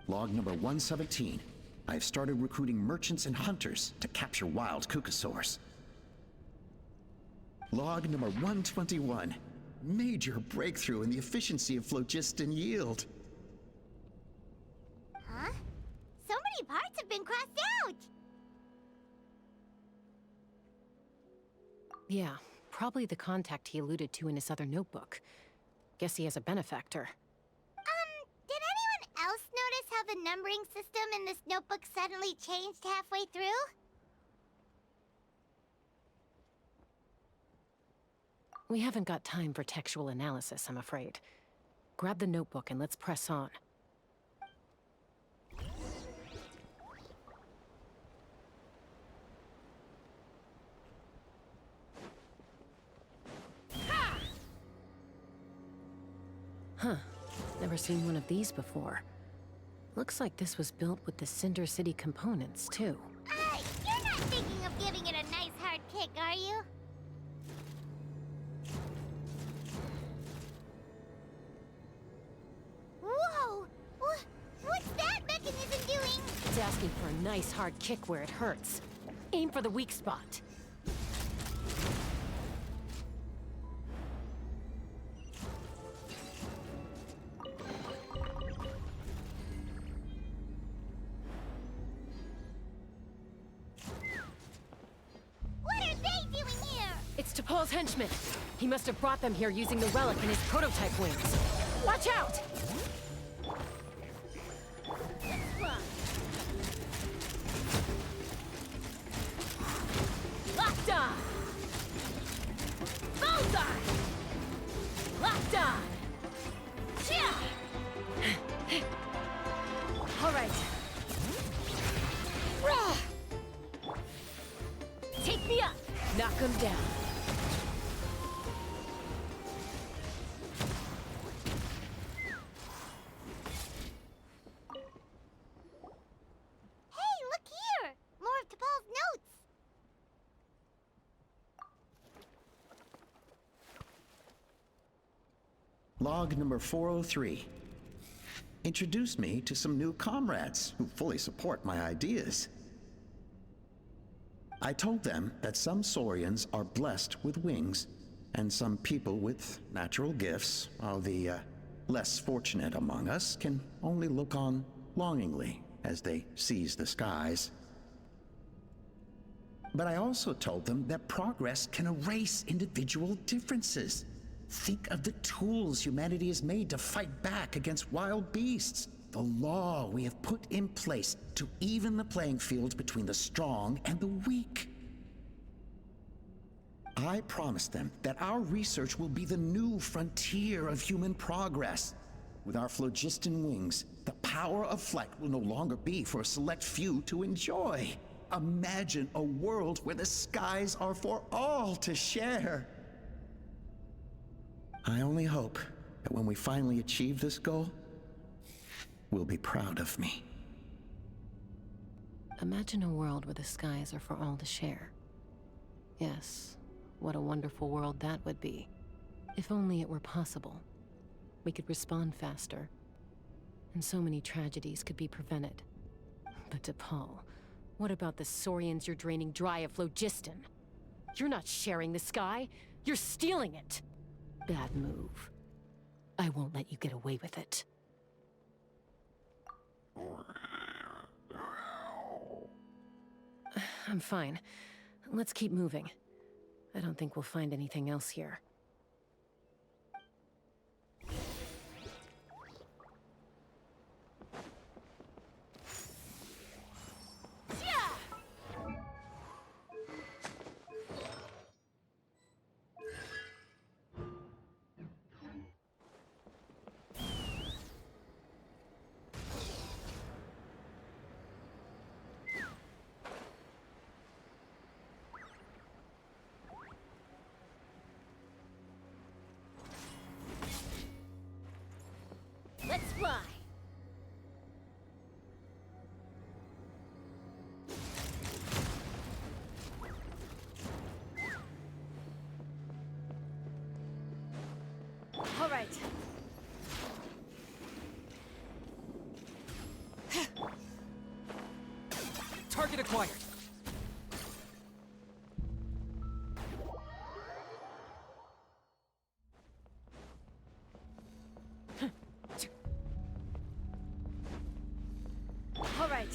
[SPEAKER 13] Log number 117. I've started recruiting merchants and hunters to capture wild cucosaurs. Log number 121. Major breakthrough in the efficiency of phlogiston yield.
[SPEAKER 1] Huh? So many parts have been crossed out!
[SPEAKER 2] Yeah, probably the contact he alluded to in his other notebook. Guess he has a benefactor.
[SPEAKER 1] Did anyone else notice how the numbering system in this notebook suddenly changed halfway through?
[SPEAKER 2] We haven't got time for textual analysis, I'm afraid. Grab the notebook and let's press on. Huh. Never seen one of these before. Looks like this was built with the Cinder City components, too.
[SPEAKER 1] You're not thinking of giving it a nice hard kick, are you? Whoa! What's that mechanism doing?
[SPEAKER 2] It's asking for a nice hard kick where it hurts. Aim for the weak spot.
[SPEAKER 1] What are they doing here?
[SPEAKER 2] It's T'Pol's henchmen. He must have brought them here using the relic in his prototype wings. Watch out! Locked on! Bullseye! Locked on! All right. Take me up! Knock him down.
[SPEAKER 1] Hey, look here! More of T'Pol's notes!
[SPEAKER 13] Log number 403. Introduce me to some new comrades who fully support my ideas. I told them that some saurians are blessed with wings, and some people with natural gifts, while the less fortunate among us can only look on longingly as they seize the skies. But I also told them that progress can erase individual differences. Think of the tools humanity has made to fight back against wild beasts. The law we have put in place to even the playing field between the strong and the weak. I promised them that our research will be the new frontier of human progress. With our phlogiston wings, the power of flight will no longer be for a select few to enjoy. Imagine a world where the skies are for all to share. I only hope that when we finally achieve this goal, will be proud of me.
[SPEAKER 2] Imagine a world where the skies are for all to share. Yes, What a wonderful world that would be. If only it were possible. We could respond faster. And so many tragedies could be prevented. But DePaul, what about the saurians you're draining dry of phlogiston? You're not sharing the sky, you're stealing it! Bad move. I won't let you get away with it. I'm fine. Let's keep moving. I don't think we'll find anything else here.
[SPEAKER 1] Let's fly!
[SPEAKER 8] All right.
[SPEAKER 9] Target acquired.
[SPEAKER 8] All right.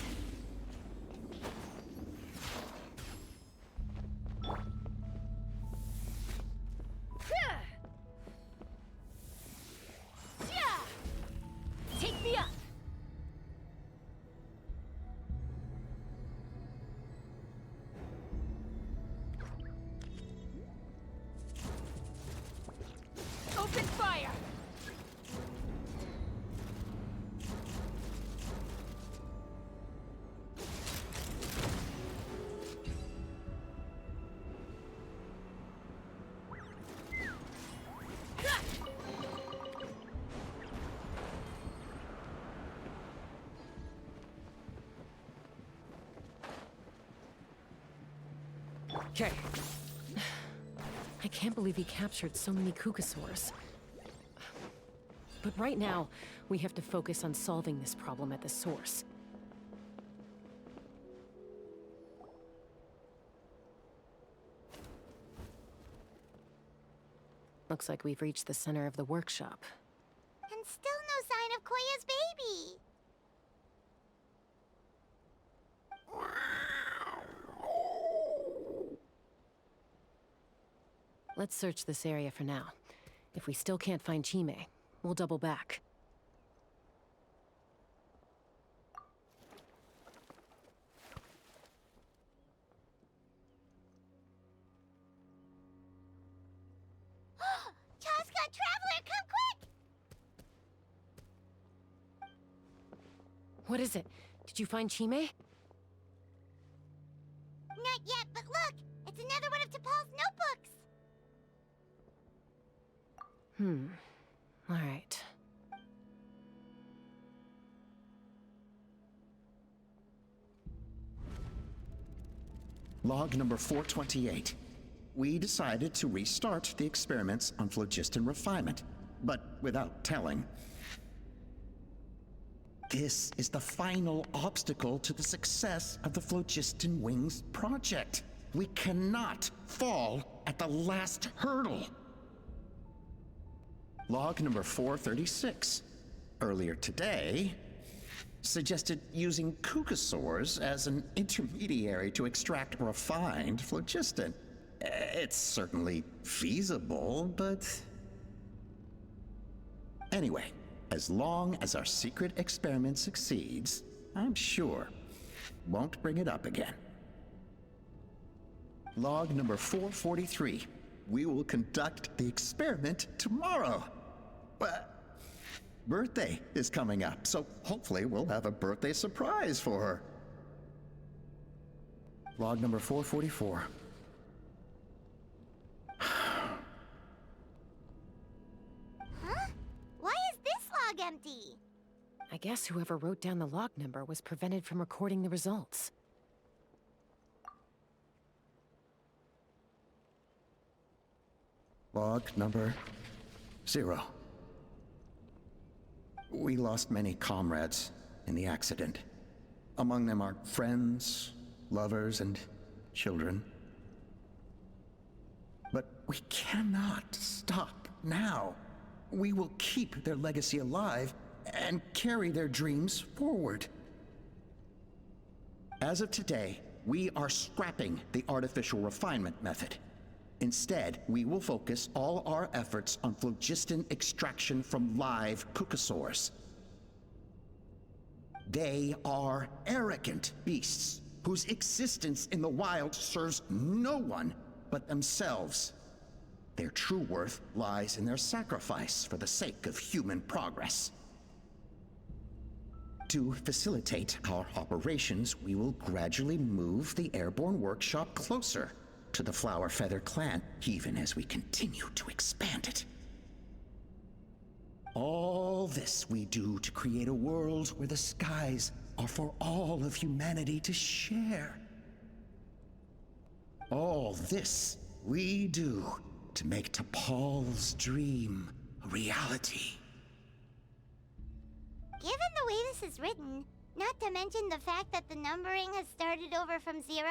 [SPEAKER 1] Take me up!
[SPEAKER 8] Open fire!
[SPEAKER 2] Okay. I can't believe he captured so many Kukasaurs. But right now, we have to focus on solving this problem at the source. Looks like we've reached the center of the workshop.
[SPEAKER 1] And still no sign of Koya's baby!
[SPEAKER 2] Let's search this area for now. If we still can't find Chime, we'll double back.
[SPEAKER 1] Chaska, Traveler, come quick!
[SPEAKER 2] What is it? Did you find Chime?
[SPEAKER 1] Not yet, but look! It's another one of T'Pol's notebooks!
[SPEAKER 2] All right.
[SPEAKER 13] Log number 428. We decided to restart the experiments on phlogiston refinement, but without telling. This is the final obstacle to the success of the Phlogiston Wings project. We cannot fall at the last hurdle. Log number 436. Earlier today, suggested using Kukasaurs as an intermediary to extract refined phlogiston. It's certainly feasible, but... Anyway, as long as our secret experiment succeeds, I'm sure won't bring it up again. Log number 443. We will conduct the experiment tomorrow. Birthday is coming up, so hopefully we'll have a birthday surprise for her. Log number 444.
[SPEAKER 1] Huh? Why is this log empty?
[SPEAKER 2] I guess whoever wrote down the log number was prevented from recording the results.
[SPEAKER 13] Log number 0. We lost many comrades in the accident. Among them are friends, lovers, and children. But we cannot stop now. We will keep their legacy alive and carry their dreams forward. As of today, we are scrapping the artificial refinement method. Instead, we will focus all our efforts on phlogiston extraction from live kukasaurs. They are arrogant beasts whose existence in the wild serves no one but themselves. Their true worth lies in their sacrifice for the sake of human progress. To facilitate our operations, we will gradually move the airborne workshop closer to the Flower Feather clan, even as we continue to expand it. All this we do to create a world where the skies are for all of humanity to share. All this we do to make T'Pol's dream a reality.
[SPEAKER 1] Given the way this is written, not to mention the fact that the numbering has started over from 0,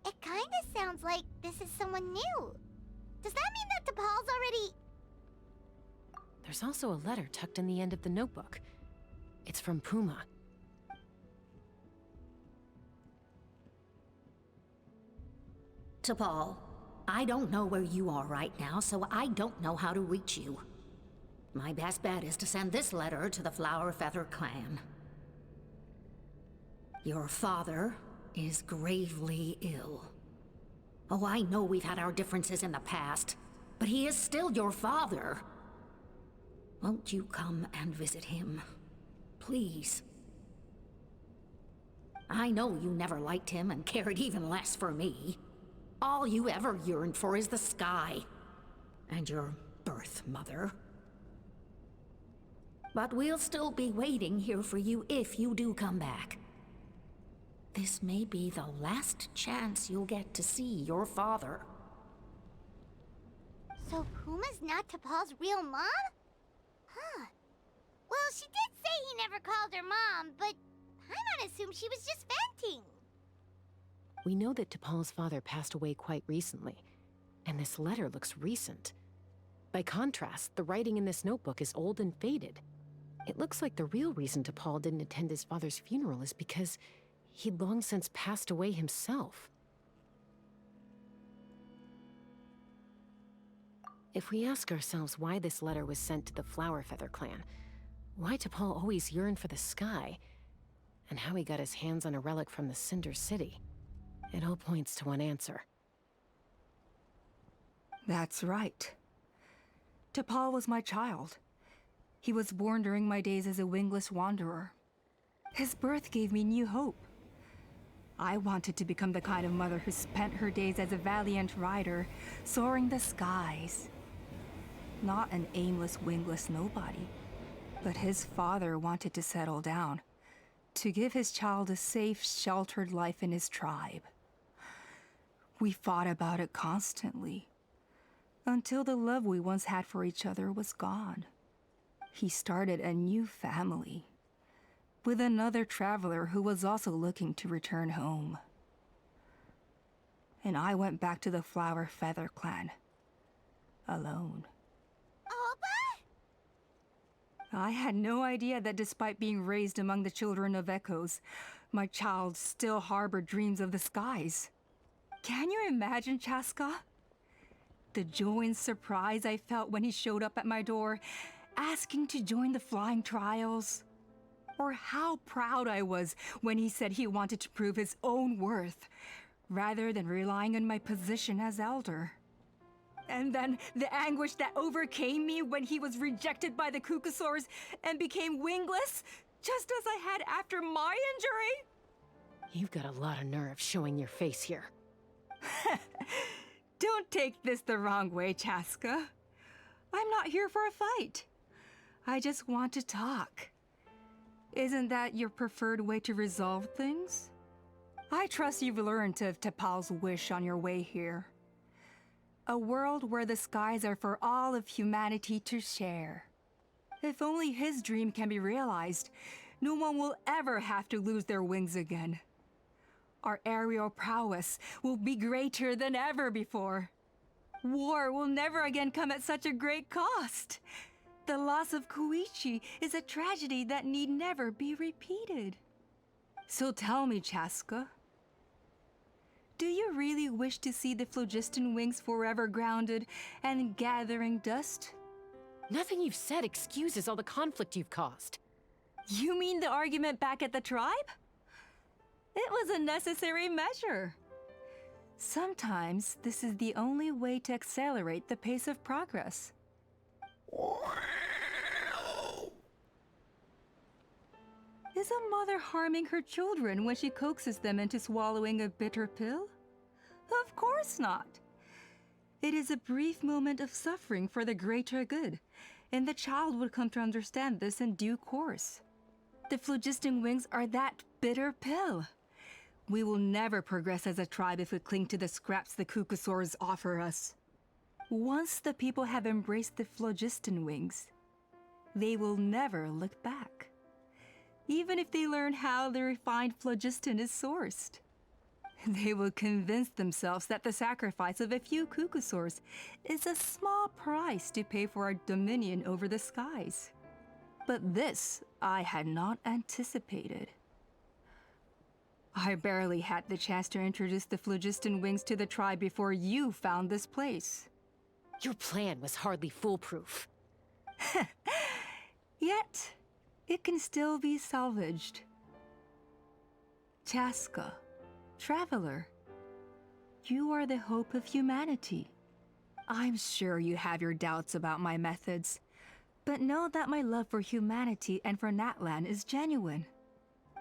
[SPEAKER 1] it kinda sounds like this is someone new. Does that mean that T'Pol's already...
[SPEAKER 2] There's also a letter tucked in the end of the notebook. It's from Puma.
[SPEAKER 16] T'Pol, I don't know where you are right now, so I don't know how to reach you. My best bet is to send this letter to the Flower Feather clan. Your father is gravely ill. Oh, I know we've had our differences in the past, but he is still your father. Won't you come and visit him? Please. I know you never liked him and cared even less for me. All you ever yearned for is the sky. And your birth mother. But we'll still be waiting here for you if you do come back. This may be the last chance you'll get to see your father.
[SPEAKER 1] So Puma's not T'Pol's real mom? Huh. Well, she did say he never called her mom, but I might assume she was just venting.
[SPEAKER 2] We know that T'Pol's father passed away quite recently, and this letter looks recent. By contrast, the writing in this notebook is old and faded. It looks like the real reason T'Pol didn't attend his father's funeral is because he'd long since passed away himself. If we ask ourselves why this letter was sent to the Flower Feather clan, why T'Pol always yearned for the sky, and how he got his hands on a relic from the Cinder City, it all points to one answer.
[SPEAKER 5] That's right. T'Pol was my child. He was born during my days as a wingless wanderer. His birth gave me new hope. I wanted to become the kind of mother who spent her days as a valiant rider, soaring the skies. Not an aimless, wingless nobody. But his father wanted to settle down, to give his child a safe, sheltered life in his tribe. We fought about it constantly, until the love we once had for each other was gone. He started a new family, with another traveler who was also looking to return home. And I went back to the Flower Feather clan, alone. I had no idea that despite being raised among the children of echoes, my child still harbored dreams of the skies. Can you imagine, Chaska? The joy and surprise I felt when he showed up at my door, asking to join the flying trials. Or how proud I was when he said he wanted to prove his own worth, rather than relying on my position as elder. And then the anguish that overcame me when he was rejected by the kukasaurs and became wingless, just as I had after my injury.
[SPEAKER 2] You've got a lot of nerve showing your face here.
[SPEAKER 5] Don't take this the wrong way, Chaska. I'm not here for a fight. I just want to talk. Isn't that your preferred way to resolve things? I trust you've learned of T'Pol's wish on your way here. A world where the skies are for all of humanity to share. If only his dream can be realized, no one will ever have to lose their wings again. Our aerial prowess will be greater than ever before. War will never again come at such a great cost. The loss of Koichi is a tragedy that need never be repeated. So tell me, Chaska, do you really wish to see the phlogiston wings forever grounded and gathering dust?
[SPEAKER 2] Nothing you've said excuses all the conflict you've caused.
[SPEAKER 5] You mean the argument back at the tribe? It was a necessary measure. Sometimes this is the only way to accelerate the pace of progress. Is a mother harming her children when she coaxes them into swallowing a bitter pill? Of course not. It is a brief moment of suffering for the greater good, and the child would come to understand this in due course. The phlogiston wings are that bitter pill. We will never progress as a tribe if we cling to the scraps the Kukusaurs offer us. Once the people have embraced the phlogiston wings, they will never look back. Even if they learn how the refined phlogiston is sourced. They will convince themselves that the sacrifice of a few Kukusaurs is a small price to pay for our dominion over the skies. But this I had not anticipated. I barely had the chance to introduce the phlogiston wings to the tribe before you found this place.
[SPEAKER 2] Your plan was hardly foolproof.
[SPEAKER 5] Yet, it can still be salvaged. Chaska, traveler, you are the hope of humanity. I'm sure you have your doubts about my methods, but know that my love for humanity and for Natlan is genuine.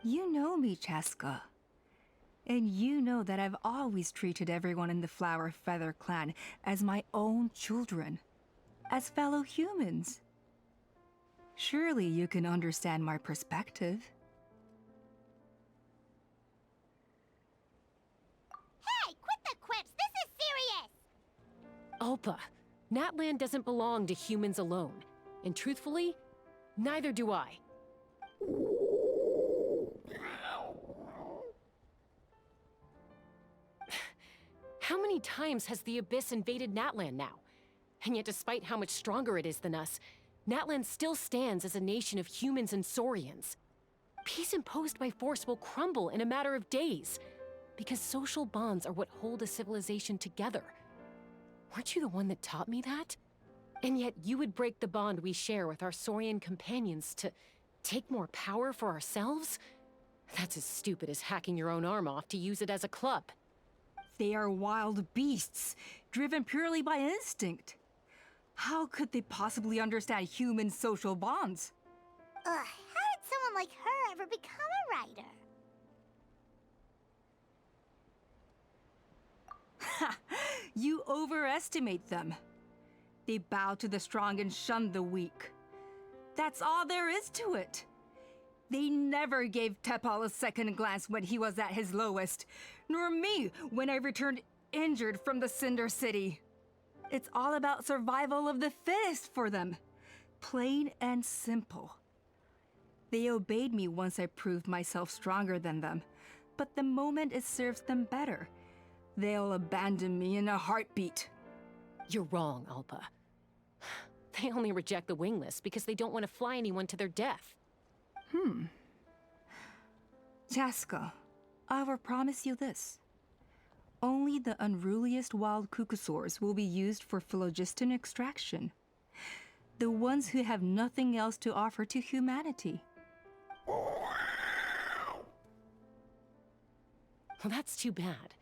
[SPEAKER 5] You know me, Chaska. And you know that I've always treated everyone in the Flower Feather clan as my own children, as fellow humans. Surely you can understand my perspective.
[SPEAKER 1] Hey, quit the quips! This is serious!
[SPEAKER 2] Ulpa, Natlan doesn't belong to humans alone. And truthfully, neither do I. How many times has the Abyss invaded Natlan now? And yet despite how much stronger it is than us, Natlan still stands as a nation of humans and saurians. Peace imposed by force will crumble in a matter of days, because social bonds are what hold a civilization together. Weren't you the one that taught me that? And yet you would break the bond we share with our saurian companions to take more power for ourselves? That's as stupid as hacking your own arm off to use it as a club.
[SPEAKER 5] They are wild beasts, driven purely by instinct. How could they possibly understand human social bonds?
[SPEAKER 1] Ugh, how did someone like her ever become a writer?
[SPEAKER 5] Ha! You overestimate them. They bow to the strong and shun the weak. That's all there is to it. They never gave Tepal a second glance when he was at his lowest, nor me when I returned injured from the Cinder City. It's all about survival of the fittest for them. Plain and simple. They obeyed me once I proved myself stronger than them, but the moment it serves them better, they'll abandon me in a heartbeat.
[SPEAKER 2] You're wrong, Ulpa. They only reject the wingless because they don't want to fly anyone to their death.
[SPEAKER 5] Chaska, I will promise you this. Only the unruliest wild Kukusaurs will be used for phlogiston extraction. The ones who have nothing else to offer to humanity.
[SPEAKER 2] Well, that's too bad.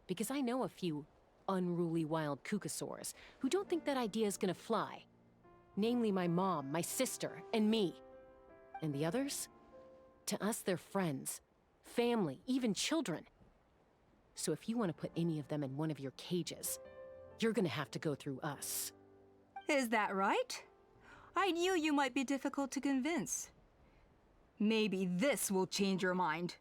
[SPEAKER 2] Because I know a few unruly wild Kukusaurs who don't think that idea is gonna fly. Namely my mom, my sister, and me. And the others? To us, they're friends, family, even children. So if you want to put any of them in one of your cages, you're gonna have to go through us.
[SPEAKER 5] Is that right? I knew you might be difficult to convince. Maybe this will change your mind.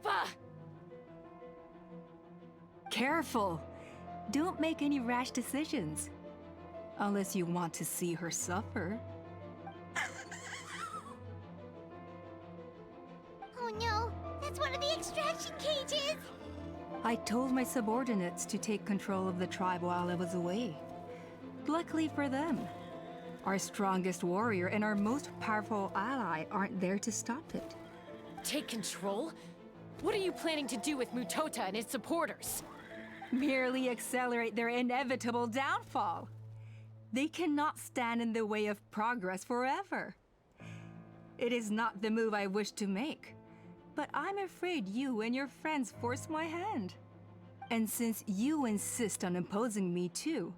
[SPEAKER 14] Papa!
[SPEAKER 5] Careful! Don't make any rash decisions. Unless you want to see her suffer.
[SPEAKER 1] Oh no, that's one of the extraction cages!
[SPEAKER 5] I told my subordinates to take control of the tribe while I was away. Luckily for them, our strongest warrior and our most powerful ally aren't there to stop it.
[SPEAKER 2] Take control? What are you planning to do with Mutota and his supporters?
[SPEAKER 5] Merely accelerate their inevitable downfall. They cannot stand in the way of progress forever. It is not the move I wish to make, but I'm afraid you and your friends force my hand. And since you insist on imposing me too,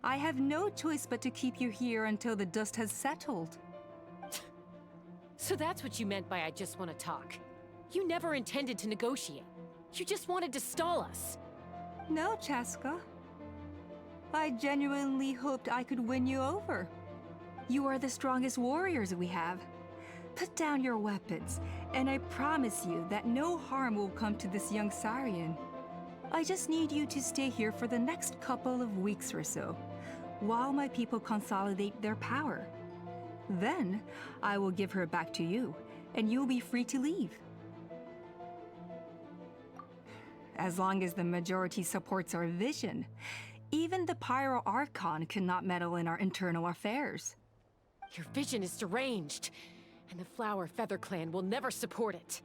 [SPEAKER 5] I have no choice but to keep you here until the dust has settled.
[SPEAKER 2] So that's what you meant by I just want to talk. You never intended to negotiate. You just wanted to stall us.
[SPEAKER 5] No, Chaska. I genuinely hoped I could win you over. You are the strongest warriors we have. Put down your weapons, and I promise you that no harm will come to this young Sarian. I just need you to stay here for the next couple of weeks or so, while my people consolidate their power. Then, I will give her back to you, and you'll be free to leave. As long as the majority supports our vision, even the Pyro Archon cannot meddle in our internal affairs.
[SPEAKER 2] Your vision is deranged, and the Flower Feather Clan will never support it.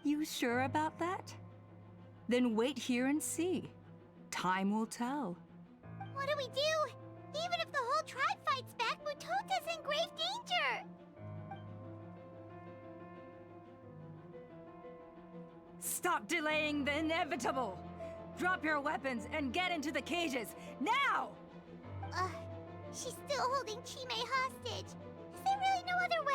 [SPEAKER 5] You sure about that? Then wait here and see. Time will tell.
[SPEAKER 1] What do we do? Even if the whole tribe fights back, Mutota's in grave danger!
[SPEAKER 5] Stop delaying the inevitable! Drop your weapons and get into the cages, now!
[SPEAKER 1] She's still holding Chime hostage. Is there really no other way?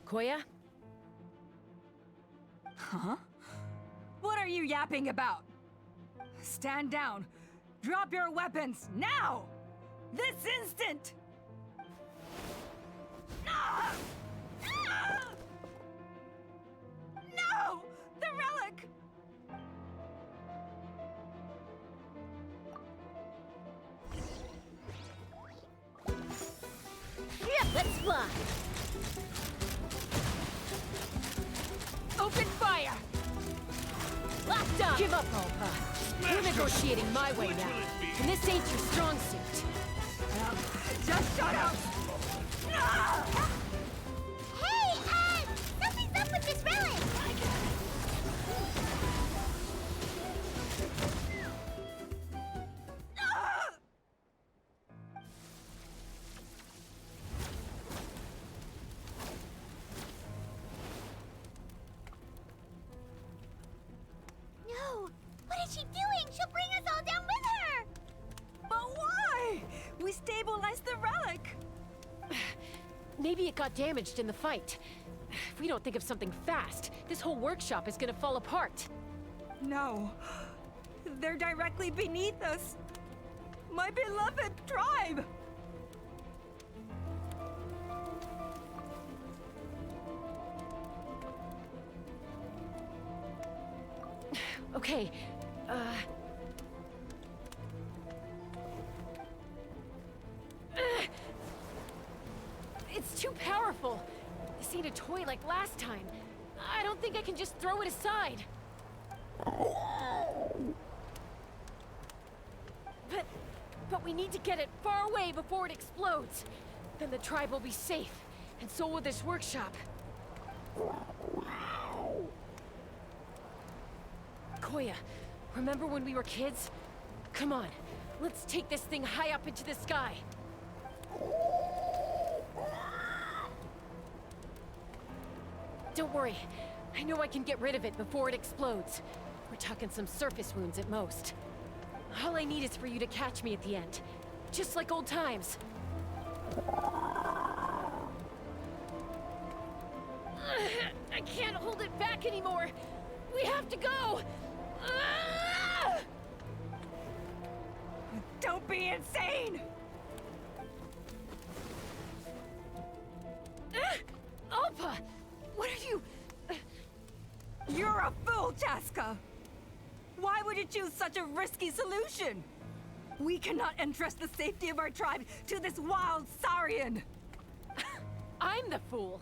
[SPEAKER 2] Koya?
[SPEAKER 5] Huh? What are you yapping about? Stand down. Drop your weapons, now! This instant! Ah! Ah! No! The relic!
[SPEAKER 2] Yeah, let's fly! Open fire! Locked up! Give up, Alpa. We're negotiating my way now, and this ain't your strong suit.
[SPEAKER 5] Just shut up!
[SPEAKER 1] Hey, something's up with this relic! No! What is she doing? She'll bring us all down with her!
[SPEAKER 5] But why? We stabilized the relic!
[SPEAKER 2] Maybe it got damaged in the fight. If we don't think of something fast, this whole workshop is gonna fall apart.
[SPEAKER 5] No. They're directly beneath us. My beloved tribe!
[SPEAKER 2] Okay, it's too powerful. This ain't a toy like last time. I don't think I can just throw it aside. But we need to get it far away before it explodes. Then the tribe will be safe, and so will this workshop. Koya, remember when we were kids? Come on, let's take this thing high up into the sky. Don't worry, I know I can get rid of it before it explodes. We're talking some surface wounds at most. All I need is for you to catch me at the end. Just like old times. I can't hold it back anymore. We have to go.
[SPEAKER 5] Don't be insane!
[SPEAKER 2] Alpa! What are you...
[SPEAKER 5] You're a fool, Chaska! Why would you choose such a risky solution? We cannot entrust the safety of our tribe to this wild Saurian!
[SPEAKER 2] I'm the fool.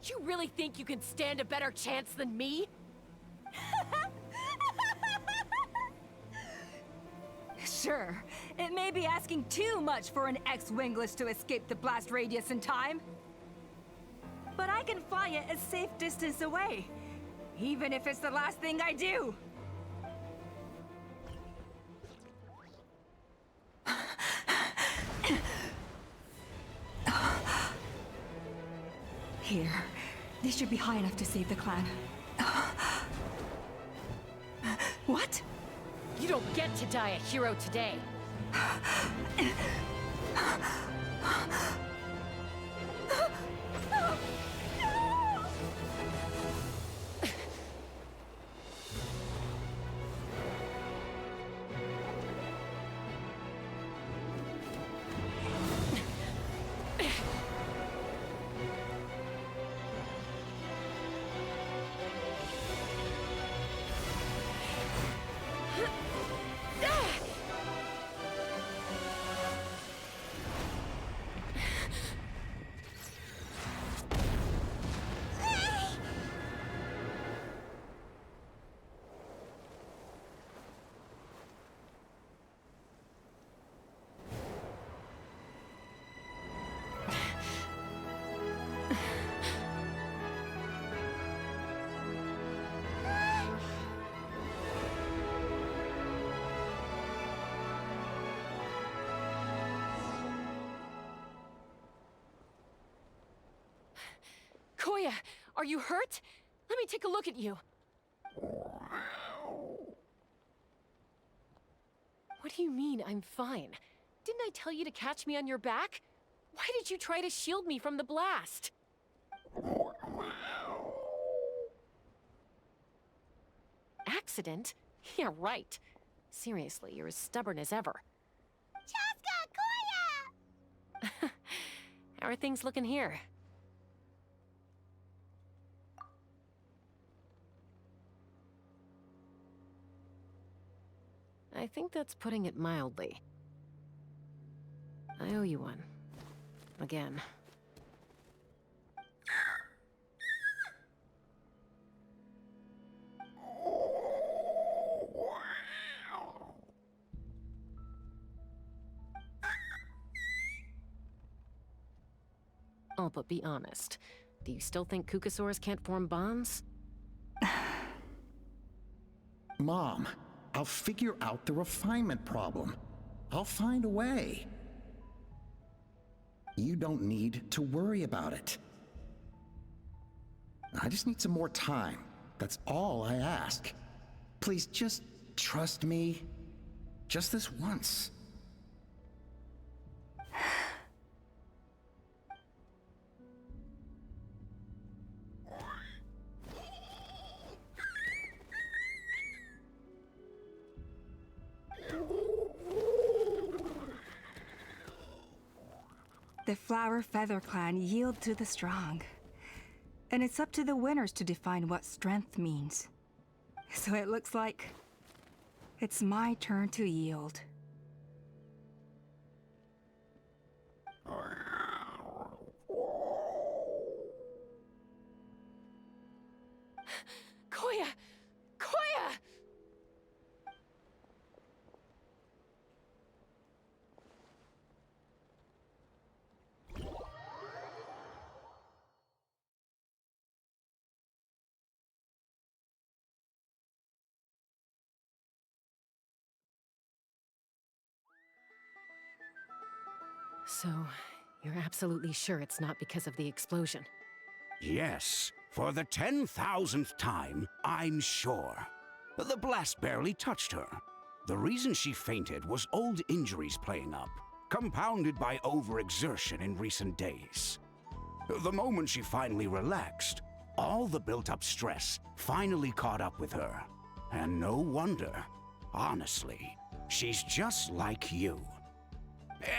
[SPEAKER 2] You really think you can stand a better chance than me?
[SPEAKER 5] Sure, it may be asking too much for an ex-wingless to escape the blast radius in time. But I can fly it a safe distance away, even if it's the last thing I do. Here, this should be high enough to save the clan. What?
[SPEAKER 2] You don't get to die a hero today. Koya, are you hurt? Let me take a look at you. What do you mean, I'm fine? Didn't I tell you to catch me on your back? Why did you try to shield me from the blast? Accident? Yeah, right. Seriously, you're as stubborn as ever.
[SPEAKER 1] Chaska, Koya!
[SPEAKER 2] How are things looking here? I think that's putting it mildly. I owe you one. Again. Oh, but be honest. Do you still think Kukasaurs can't form bonds?
[SPEAKER 13] Mom, I'll figure out the refinement problem. I'll find a way. You don't need to worry about it. I just need some more time. That's all I ask. Please just trust me. Just this once.
[SPEAKER 5] The Flower Feather Clan yield to the strong. And it's up to the winners to define what strength means. So it looks like it's my turn to yield.
[SPEAKER 2] Koya! Koya! So, you're absolutely sure it's not because of the explosion?
[SPEAKER 7] Yes, for the 10,000th time, I'm sure. The blast barely touched her. The reason she fainted was old injuries playing up, compounded by overexertion in recent days. The moment she finally relaxed, all the built-up stress finally caught up with her. And no wonder. Honestly, she's just like you.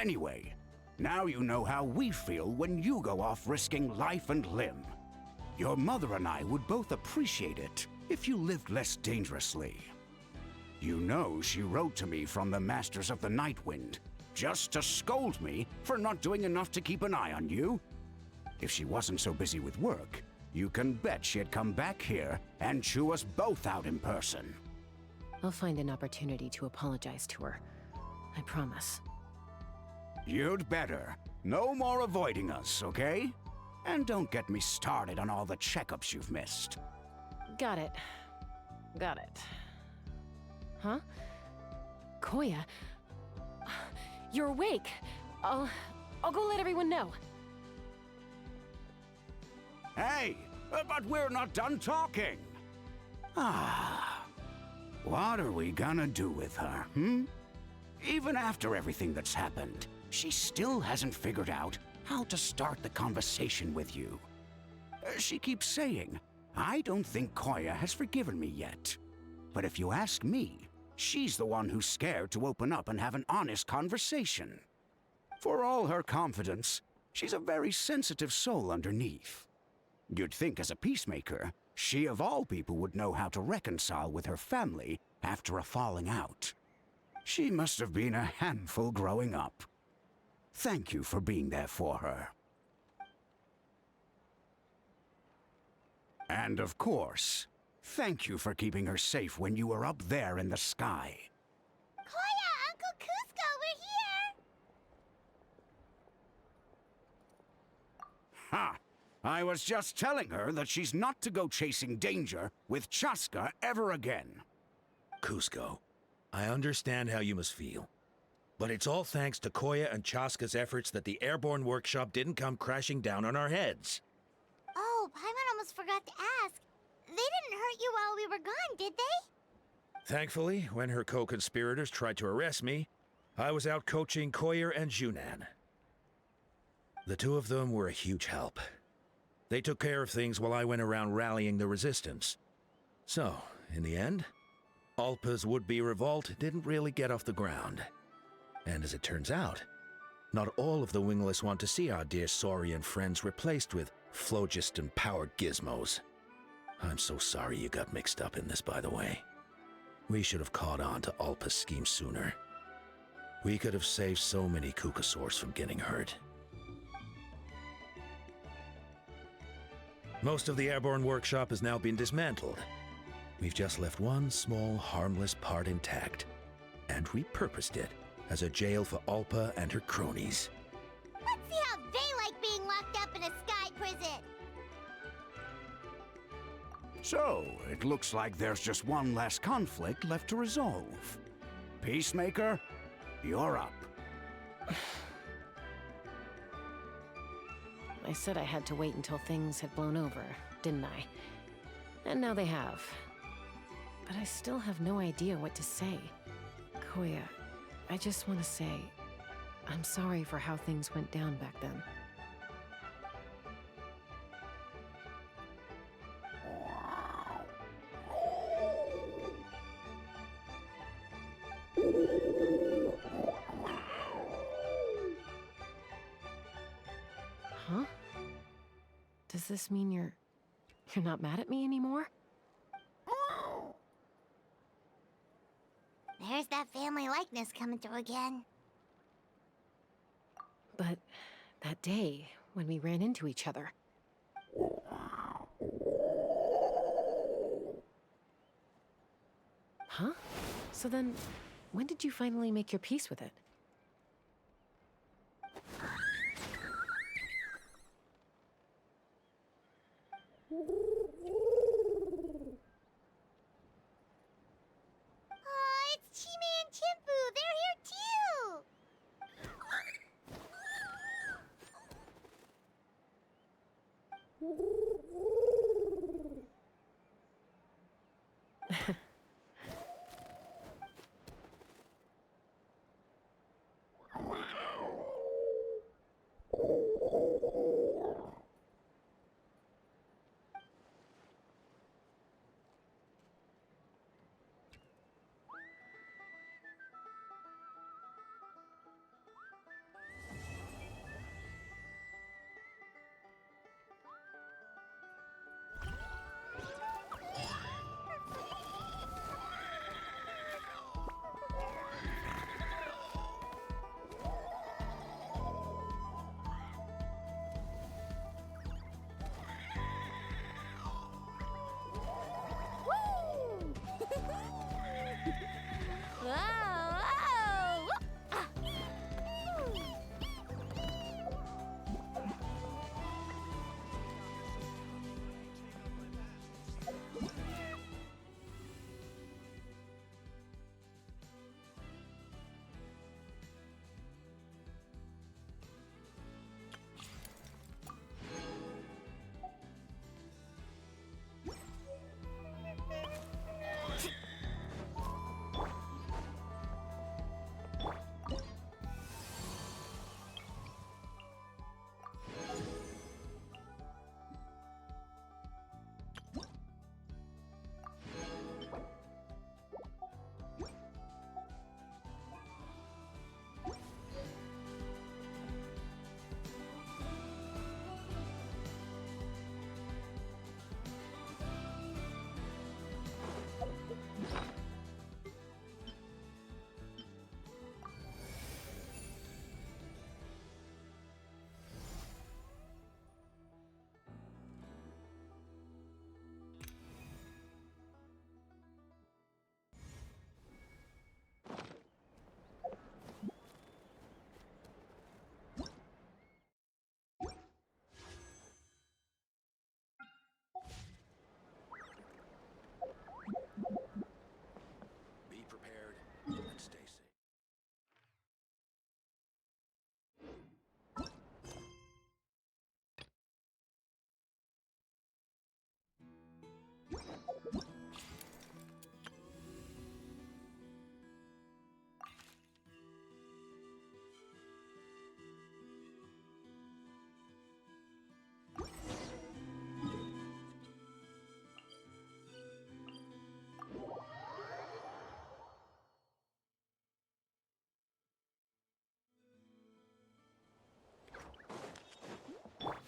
[SPEAKER 7] Anyway, now you know how we feel when you go off risking life and limb. Your mother and I would both appreciate it if you lived less dangerously. You know she wrote to me from the Masters of the Nightwind, just to scold me for not doing enough to keep an eye on you. If she wasn't so busy with work, you can bet she'd come back here and chew us both out in person.
[SPEAKER 2] I'll find an opportunity to apologize to her. I promise.
[SPEAKER 7] You'd better. No more avoiding us, okay? And don't get me started on all the checkups you've missed.
[SPEAKER 2] Got it. Got it. Huh? Koya? You're awake. I'll go let everyone know.
[SPEAKER 7] Hey, but we're not done talking. What are we gonna do with her, Even after everything that's happened, she still hasn't figured out how to start the conversation with you. She keeps saying, I don't think Koya has forgiven me yet. But if you ask me, she's the one who's scared to open up and have an honest conversation. For all her confidence, she's a very sensitive soul underneath. You'd think as a peacemaker, she of all people would know how to reconcile with her family after a falling out. She must have been a handful growing up. Thank you for being there for her. And of course, thank you for keeping her safe when you were up there in the sky.
[SPEAKER 1] Koya, Uncle Cusco, we're here!
[SPEAKER 7] Ha! I was just telling her that she's not to go chasing danger with Chaska ever again.
[SPEAKER 10] Cusco, I understand how you must feel. But it's all thanks to Koya and Chaska's efforts that the airborne workshop didn't come crashing down on our heads.
[SPEAKER 1] Oh, Paimon almost forgot to ask. They didn't hurt you while we were gone, did they?
[SPEAKER 10] Thankfully, when her co-conspirators tried to arrest me, I was out coaching Koyer and Junan. The two of them were a huge help. They took care of things while I went around rallying the resistance. So, in the end, Alpa's would-be revolt didn't really get off the ground. And as it turns out, not all of the wingless want to see our dear Saurian friends replaced with phlogiston-powered gizmos. I'm so sorry you got mixed up in this, by the way. We should have caught on to Alpa's scheme sooner. We could have saved so many Kukasaurs from getting hurt. Most of the airborne workshop has now been dismantled. We've just left one small, harmless part intact, and repurposed it as a jail for Alpa and her cronies.
[SPEAKER 1] Let's see how they like being locked up in a sky prison.
[SPEAKER 7] So, it looks like there's just one last conflict left to resolve. Peacemaker, you're up.
[SPEAKER 2] I said I had to wait until things had blown over, didn't I? And now they have. But I still have no idea what to say. Koya, I just want to say, I'm sorry for how things went down back then. Huh? Does this mean you're not mad at me anymore?
[SPEAKER 1] There's that family likeness coming through again.
[SPEAKER 2] But that day, when we ran into each other... Huh? So then, when did you finally make your peace with it?
[SPEAKER 1] Oh, it's Chime and Chimpu. They're here too.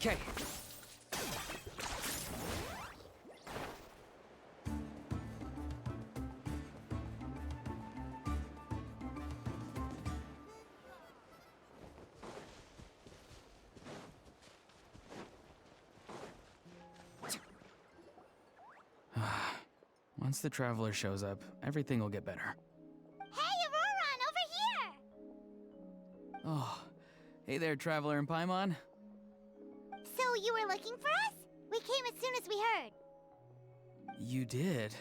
[SPEAKER 18] Okay. Once the Traveler shows up, everything will get better.
[SPEAKER 1] Hey, Auroron, over here!
[SPEAKER 18] Oh, hey there, Traveler and Paimon.
[SPEAKER 1] So you were looking for us? We came as soon as we heard.
[SPEAKER 18] You did?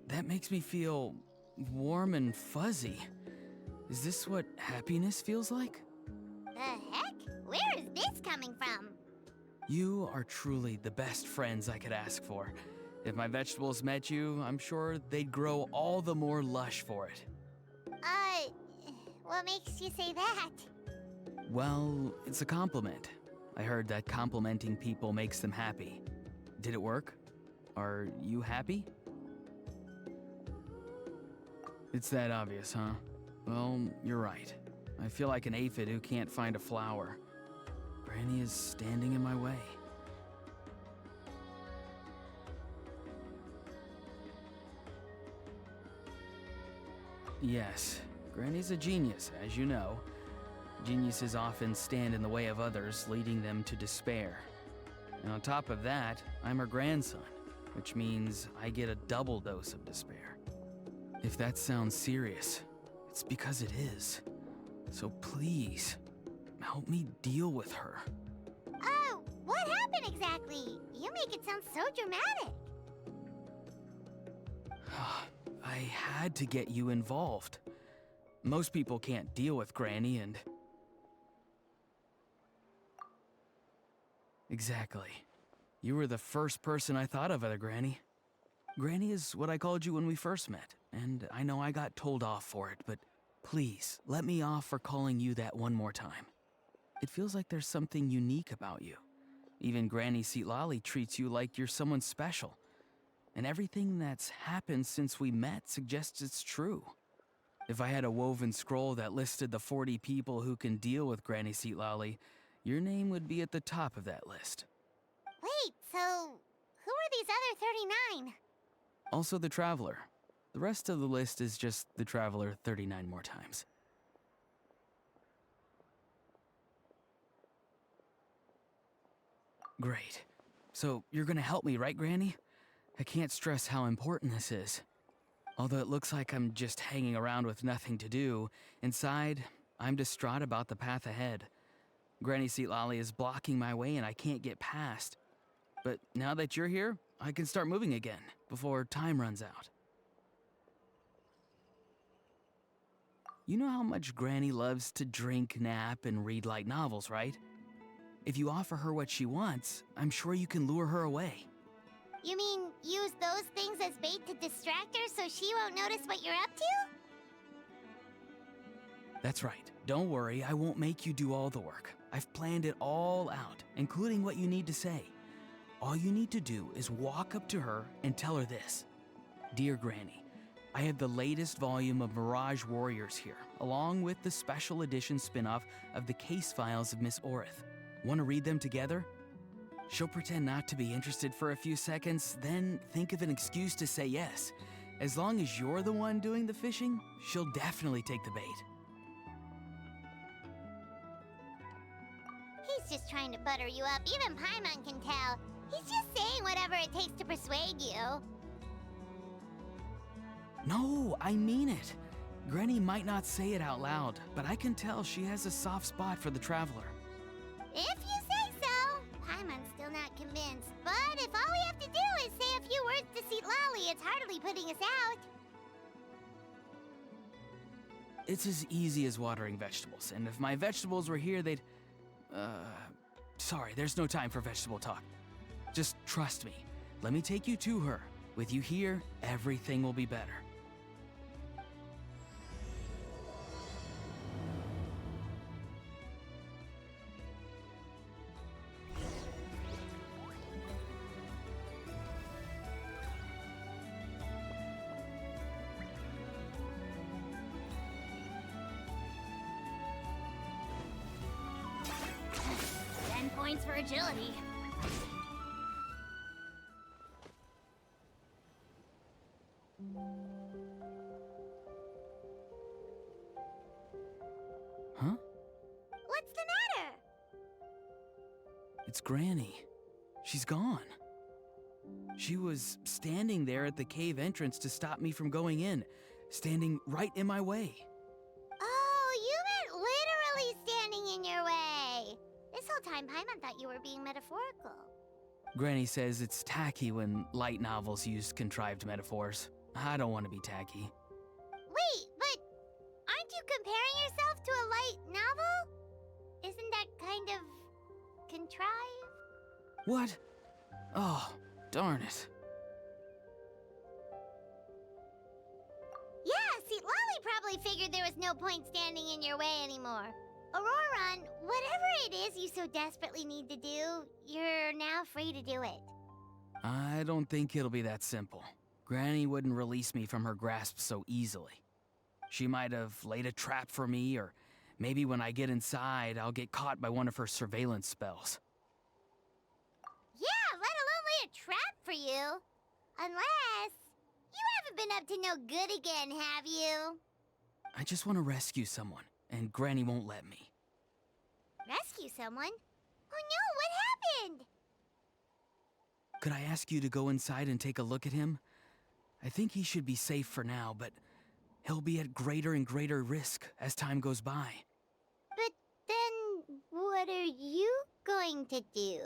[SPEAKER 18] That makes me feel warm and fuzzy. Is this what happiness feels like?
[SPEAKER 1] The heck? Where is this coming from?
[SPEAKER 18] You are truly the best friends I could ask for. If my vegetables met you, I'm sure they'd grow all the more lush for it.
[SPEAKER 1] What makes you say that?
[SPEAKER 18] Well, it's a compliment. I heard that complimenting people makes them happy. Did it work? Are you happy? It's that obvious, huh? Well, you're right. I feel like an aphid who can't find a flower. Granny is standing in my way. Yes, Granny's a genius, as you know. Geniuses often stand in the way of others, leading them to despair. And on top of that, I'm her grandson, which means I get a double dose of despair. If that sounds serious, it's because it is. So please, help me deal with her.
[SPEAKER 1] Oh, what happened exactly? You make it sound so dramatic.
[SPEAKER 18] I had to get you involved. Most people can't deal with Granny and... Exactly. You were the first person I thought of other Granny. Granny is what I called you when we first met, and I know I got told off for it, but please, let me off for calling you that one more time. It feels like there's something unique about you. Even Granny Seatlali treats you like you're someone special. And everything that's happened since we met suggests it's true. If I had a woven scroll that listed the 40 people who can deal with Granny Seatlali, your name would be at the top of that list.
[SPEAKER 1] Wait, so who are these other 39?
[SPEAKER 18] Also the Traveler. The rest of the list is just the Traveler 39 more times. Great. So you're gonna help me, right, Granny? I can't stress how important this is. Although it looks like I'm just hanging around with nothing to do, inside, I'm distraught about the path ahead. Granny Seatlali is blocking my way and I can't get past. But now that you're here, I can start moving again, before time runs out. You know how much Granny loves to drink, nap, and read light novels, right? If you offer her what she wants, I'm sure you can lure her away.
[SPEAKER 1] You mean use those things as bait to distract her so she won't notice what you're up to?
[SPEAKER 18] That's right. Don't worry, I won't make you do all the work. I've planned it all out, including what you need to say. All you need to do is walk up to her and tell her this. Dear Granny, I have the latest volume of Mirage Warriors here, along with the special edition spin-off of the case files of Miss Orith. Want to read them together? She'll pretend not to be interested for a few seconds, then think of an excuse to say yes. As long as you're the one doing the fishing, she'll definitely take the bait.
[SPEAKER 1] He's just trying to butter you up. Even Paimon can tell. He's just saying whatever it takes to persuade you.
[SPEAKER 18] No, I mean it. Granny might not say it out loud, but I can tell she has a soft spot for the Traveler.
[SPEAKER 1] If you say so. Paimon's still not convinced, but if all we have to do is say a few words to Seatlali, it's hardly putting us out.
[SPEAKER 18] It's as easy as watering vegetables, and if my vegetables were here, they'd... Sorry, there's no time for vegetable talk. Just trust me. Let me take you to her. With you here, everything will be better.
[SPEAKER 4] points for agility.
[SPEAKER 18] Huh?
[SPEAKER 1] What's the matter?
[SPEAKER 18] It's Granny. She's gone. She was standing there at the cave entrance to stop me from going in, standing right in my way.
[SPEAKER 1] Oh, you meant literally standing in your way. This whole time, Paimon thought you were being metaphorical.
[SPEAKER 18] Granny says it's tacky when light novels use contrived metaphors. I don't want to be tacky.
[SPEAKER 1] Wait, but aren't you comparing yourself to a light novel? Isn't that kind of contrived?
[SPEAKER 18] What? Oh, darn it.
[SPEAKER 1] Yeah, see, Lolly probably figured there was no point standing in your way anymore. Auroron, whatever it is you so desperately need to do, you're now free to do it.
[SPEAKER 18] I don't think it'll be that simple. Granny wouldn't release me from her grasp so easily. She might have laid a trap for me, or maybe when I get inside, I'll get caught by one of her surveillance spells.
[SPEAKER 1] Yeah, let alone lay a trap for you. Unless you haven't been up to no good again, have you?
[SPEAKER 18] I just want to rescue someone, and Granny won't let me.
[SPEAKER 1] Rescue someone? Oh no, what happened?
[SPEAKER 18] Could I ask you to go inside and take a look at him? I think he should be safe for now, but he'll be at greater and greater risk as time goes by.
[SPEAKER 1] But then, what are you going to do?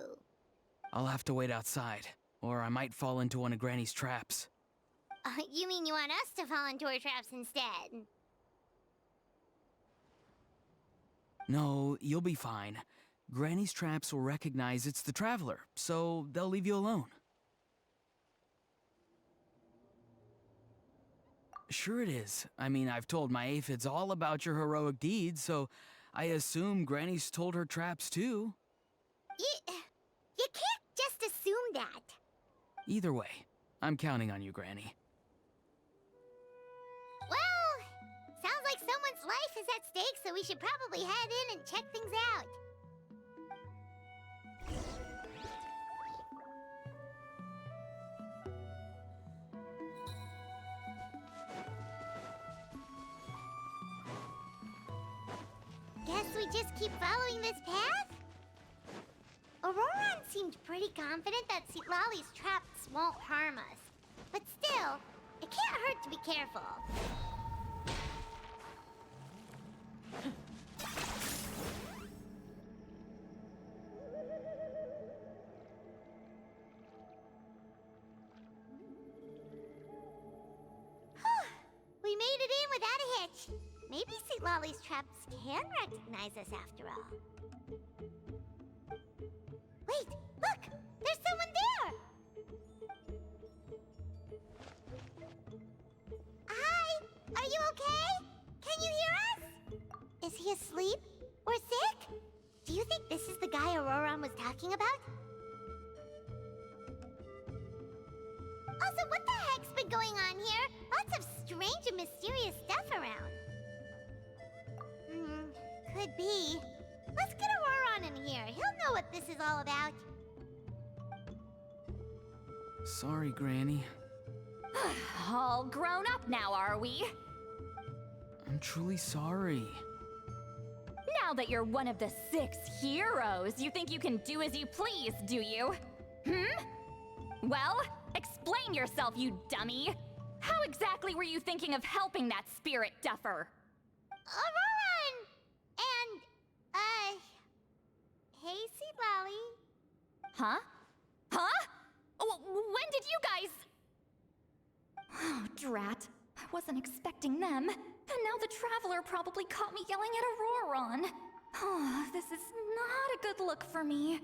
[SPEAKER 18] I'll have to wait outside, or I might fall into one of Granny's traps.
[SPEAKER 1] You mean you want us to fall into her traps instead?
[SPEAKER 18] No, you'll be fine. Granny's traps will recognize it's the Traveler, so they'll leave you alone. Sure it is. I mean, I've told my aphids all about your heroic deeds, so I assume Granny's told her traps too.
[SPEAKER 1] You can't just assume that.
[SPEAKER 18] Either way, I'm counting on you, Granny.
[SPEAKER 1] Well, sounds like someone's life is at stake, so we should probably head in and check things out. Guess we just keep following this path? Auroron seemed pretty confident that Lolly's traps won't harm us. But still, it can't hurt to be careful. We made it in without a hitch. Maybe St. Lolly's traps can recognize us after all. Wait, look! There's someone there! Hi! Are you okay? Can you hear us? Is he asleep? Or sick? Do you think this is the guy Auroron was talking about? Also, what the heck's been going on here? Lots of strange and mysterious stuff around. Could be. Let's get Auroron in here. He'll know what this is all about.
[SPEAKER 18] Sorry, Granny.
[SPEAKER 4] All grown up now, are we?
[SPEAKER 18] I'm truly sorry.
[SPEAKER 4] Now that you're one of the 6 heroes, you think you can do as you please, do you? Well, explain yourself, you dummy. How exactly were you thinking of helping that spirit duffer?
[SPEAKER 1] Auroron! And, hey, Seed Lolly.
[SPEAKER 4] Huh? Huh? When did you guys... Oh, drat. I wasn't expecting them. And now the Traveler probably caught me yelling at Auroron. Oh, this is not a good look for me.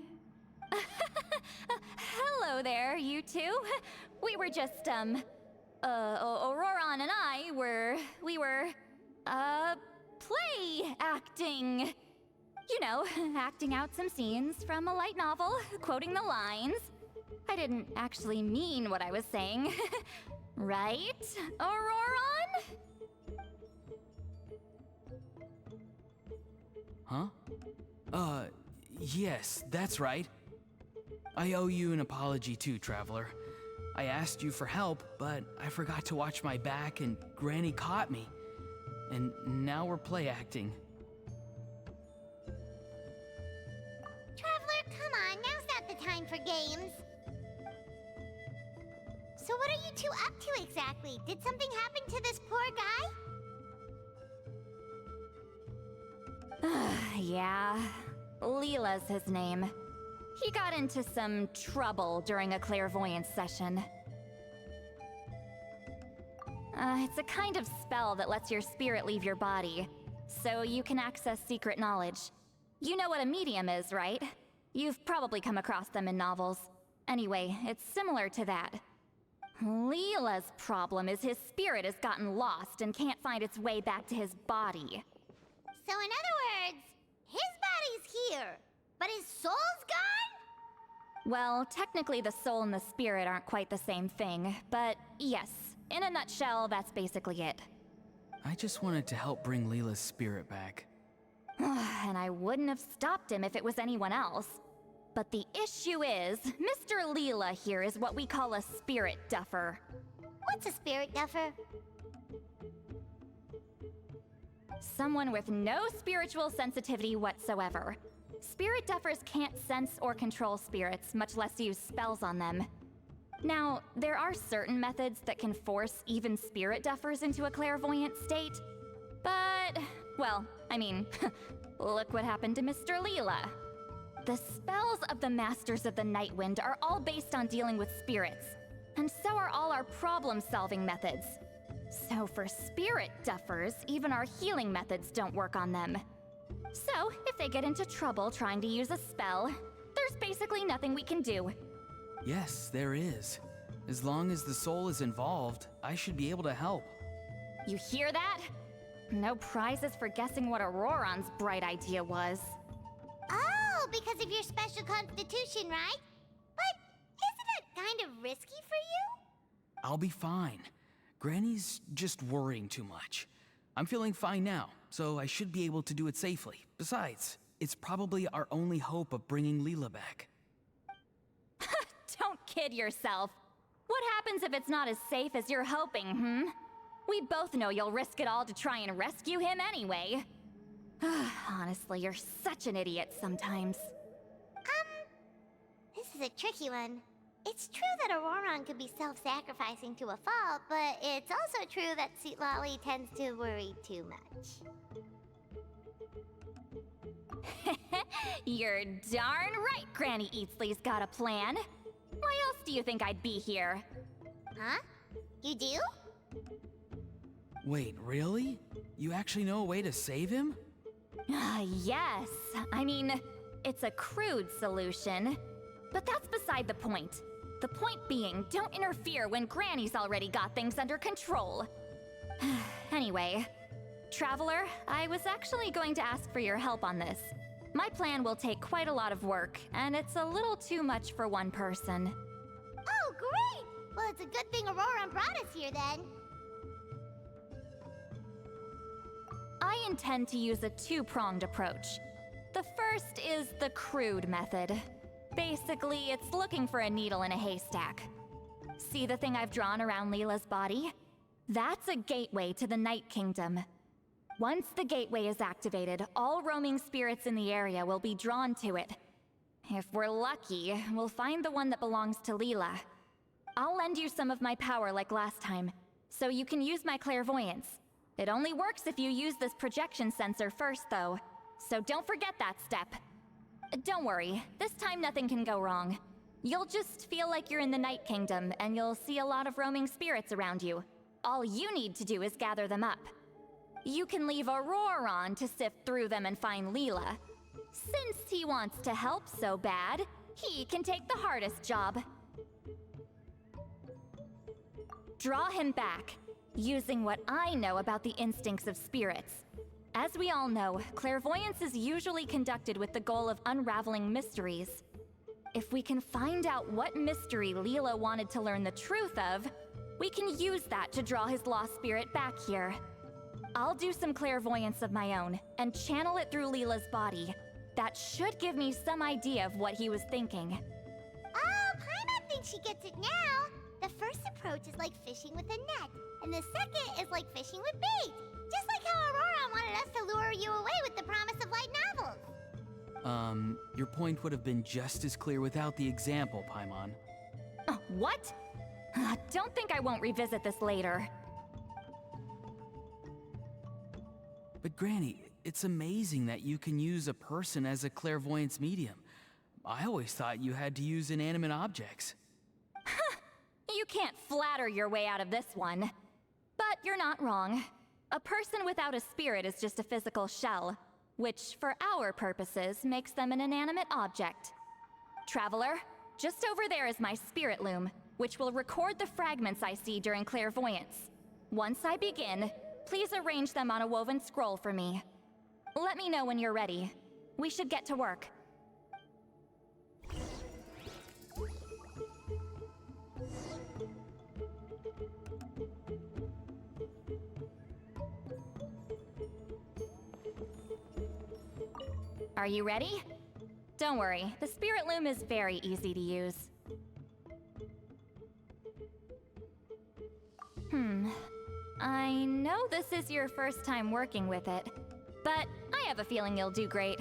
[SPEAKER 4] Hello there, you two. We were just, Auroron and I we were, play acting. You know, acting out some scenes from a light novel, quoting the lines. I didn't actually mean what I was saying. Right, Auroron?
[SPEAKER 18] Huh? Yes, that's right. I owe you an apology too, Traveler. I asked you for help, but I forgot to watch my back and Granny caught me. And now we're play acting.
[SPEAKER 1] Traveler, come on, now's not the time for games. So what are you two up to exactly? Did something happen to this poor guy?
[SPEAKER 19] Yeah, Leela's his name. He got into some trouble during a clairvoyance session. It's a kind of spell that lets your spirit leave your body, so you can access secret knowledge. You know what a medium is, right? You've probably come across them in novels. Anyway, it's similar to that. Leela's problem is his spirit has gotten lost and can't find its way back to his body.
[SPEAKER 1] So in other words, his body's here, but his soul's gone?
[SPEAKER 19] Well, technically the soul and the spirit aren't quite the same thing, but yes, in a nutshell, that's basically it.
[SPEAKER 18] I just wanted to help bring Leela's spirit back.
[SPEAKER 19] And I wouldn't have stopped him if it was anyone else. But the issue is, Mr. Leela here is what we call a spirit duffer.
[SPEAKER 1] What's a spirit duffer?
[SPEAKER 19] Someone with no spiritual sensitivity whatsoever. Spirit duffers can't sense or control spirits, much less use spells on them. Now, there are certain methods that can force even spirit duffers into a clairvoyant state. But, well, I mean, look what happened to Mr. Leela. The spells of the Masters of the Nightwind are all based on dealing with spirits, and so are all our problem-solving methods. So for spirit duffers, even our healing methods don't work on them. So, if they get into trouble trying to use a spell, there's basically nothing we can do.
[SPEAKER 18] Yes, there is. As long as the soul is involved, I should be able to help.
[SPEAKER 19] You hear that? No prizes for guessing what Auroron's bright idea was.
[SPEAKER 1] Oh, because of your special constitution, right? But isn't it kind of risky for you?
[SPEAKER 18] I'll be fine. Granny's just worrying too much. I'm feeling fine now, so I should be able to do it safely. Besides, it's probably our only hope of bringing Leela back.
[SPEAKER 19] Don't kid yourself. What happens if it's not as safe as you're hoping, We both know you'll risk it all to try and rescue him anyway. Honestly, you're such an idiot sometimes.
[SPEAKER 1] This is a tricky one. It's true that Auroron could be self-sacrificing to a fault, but it's also true that Sweet Lolly tends to worry too much.
[SPEAKER 19] You're darn right Granny Eatsley's got a plan. Why else do you think I'd be here?
[SPEAKER 1] Huh? You do?
[SPEAKER 18] Wait, really? You actually know a way to save him?
[SPEAKER 19] Yes. I mean, it's a crude solution. But that's beside the point. The point being, don't interfere when Granny's already got things under control. Anyway, Traveler, I was actually going to ask for your help on this. My plan will take quite a lot of work, and it's a little too much for one person.
[SPEAKER 1] Oh, great! Well, it's a good thing Auroron brought us here then.
[SPEAKER 19] I intend to use a two-pronged approach. The first is the crude method. Basically, it's looking for a needle in a haystack. See the thing I've drawn around Leela's body? That's a gateway to the Night Kingdom. Once the gateway is activated, all roaming spirits in the area will be drawn to it. If we're lucky, we'll find the one that belongs to Leela. I'll lend you some of my power like last time, so you can use my clairvoyance. It only works if you use this projection sensor first, though, so don't forget that step. Don't worry, this time nothing can go wrong. You'll just feel like you're in the Night Kingdom, and you'll see a lot of roaming spirits around you. All you need to do is gather them up. You can leave Auroron to sift through them and find Leela. Since he wants to help so bad, he can take the hardest job. Draw him back, using what I know about the instincts of spirits. As we all know, clairvoyance is usually conducted with the goal of unraveling mysteries. If we can find out what mystery Leela wanted to learn the truth of, we can use that to draw his lost spirit back here. I'll do some clairvoyance of my own, and channel it through Leela's body. That should give me some idea of what he was thinking.
[SPEAKER 1] Oh, Paimon thinks she gets it now. The first approach is like fishing with a net, and the second is like fishing with bait. Just like how Aurora wanted us to lure you away with the promise of light novels.
[SPEAKER 18] Your point would have been just as clear without the example, Paimon.
[SPEAKER 19] What? Don't think I won't revisit this later.
[SPEAKER 18] But Granny, it's amazing that you can use a person as a clairvoyance medium. I always thought you had to use inanimate objects.
[SPEAKER 19] You can't flatter your way out of this one. But you're not wrong. A person without a spirit is just a physical shell, which, for our purposes, makes them an inanimate object. Traveler, just over there is my spirit loom, which will record the fragments I see during clairvoyance. Once I begin, please arrange them on a woven scroll for me. Let me know when you're ready. We should get to work. Are you ready? Don't worry, the spirit loom is very easy to use. I know this is your first time working with it, but I have a feeling you'll do great.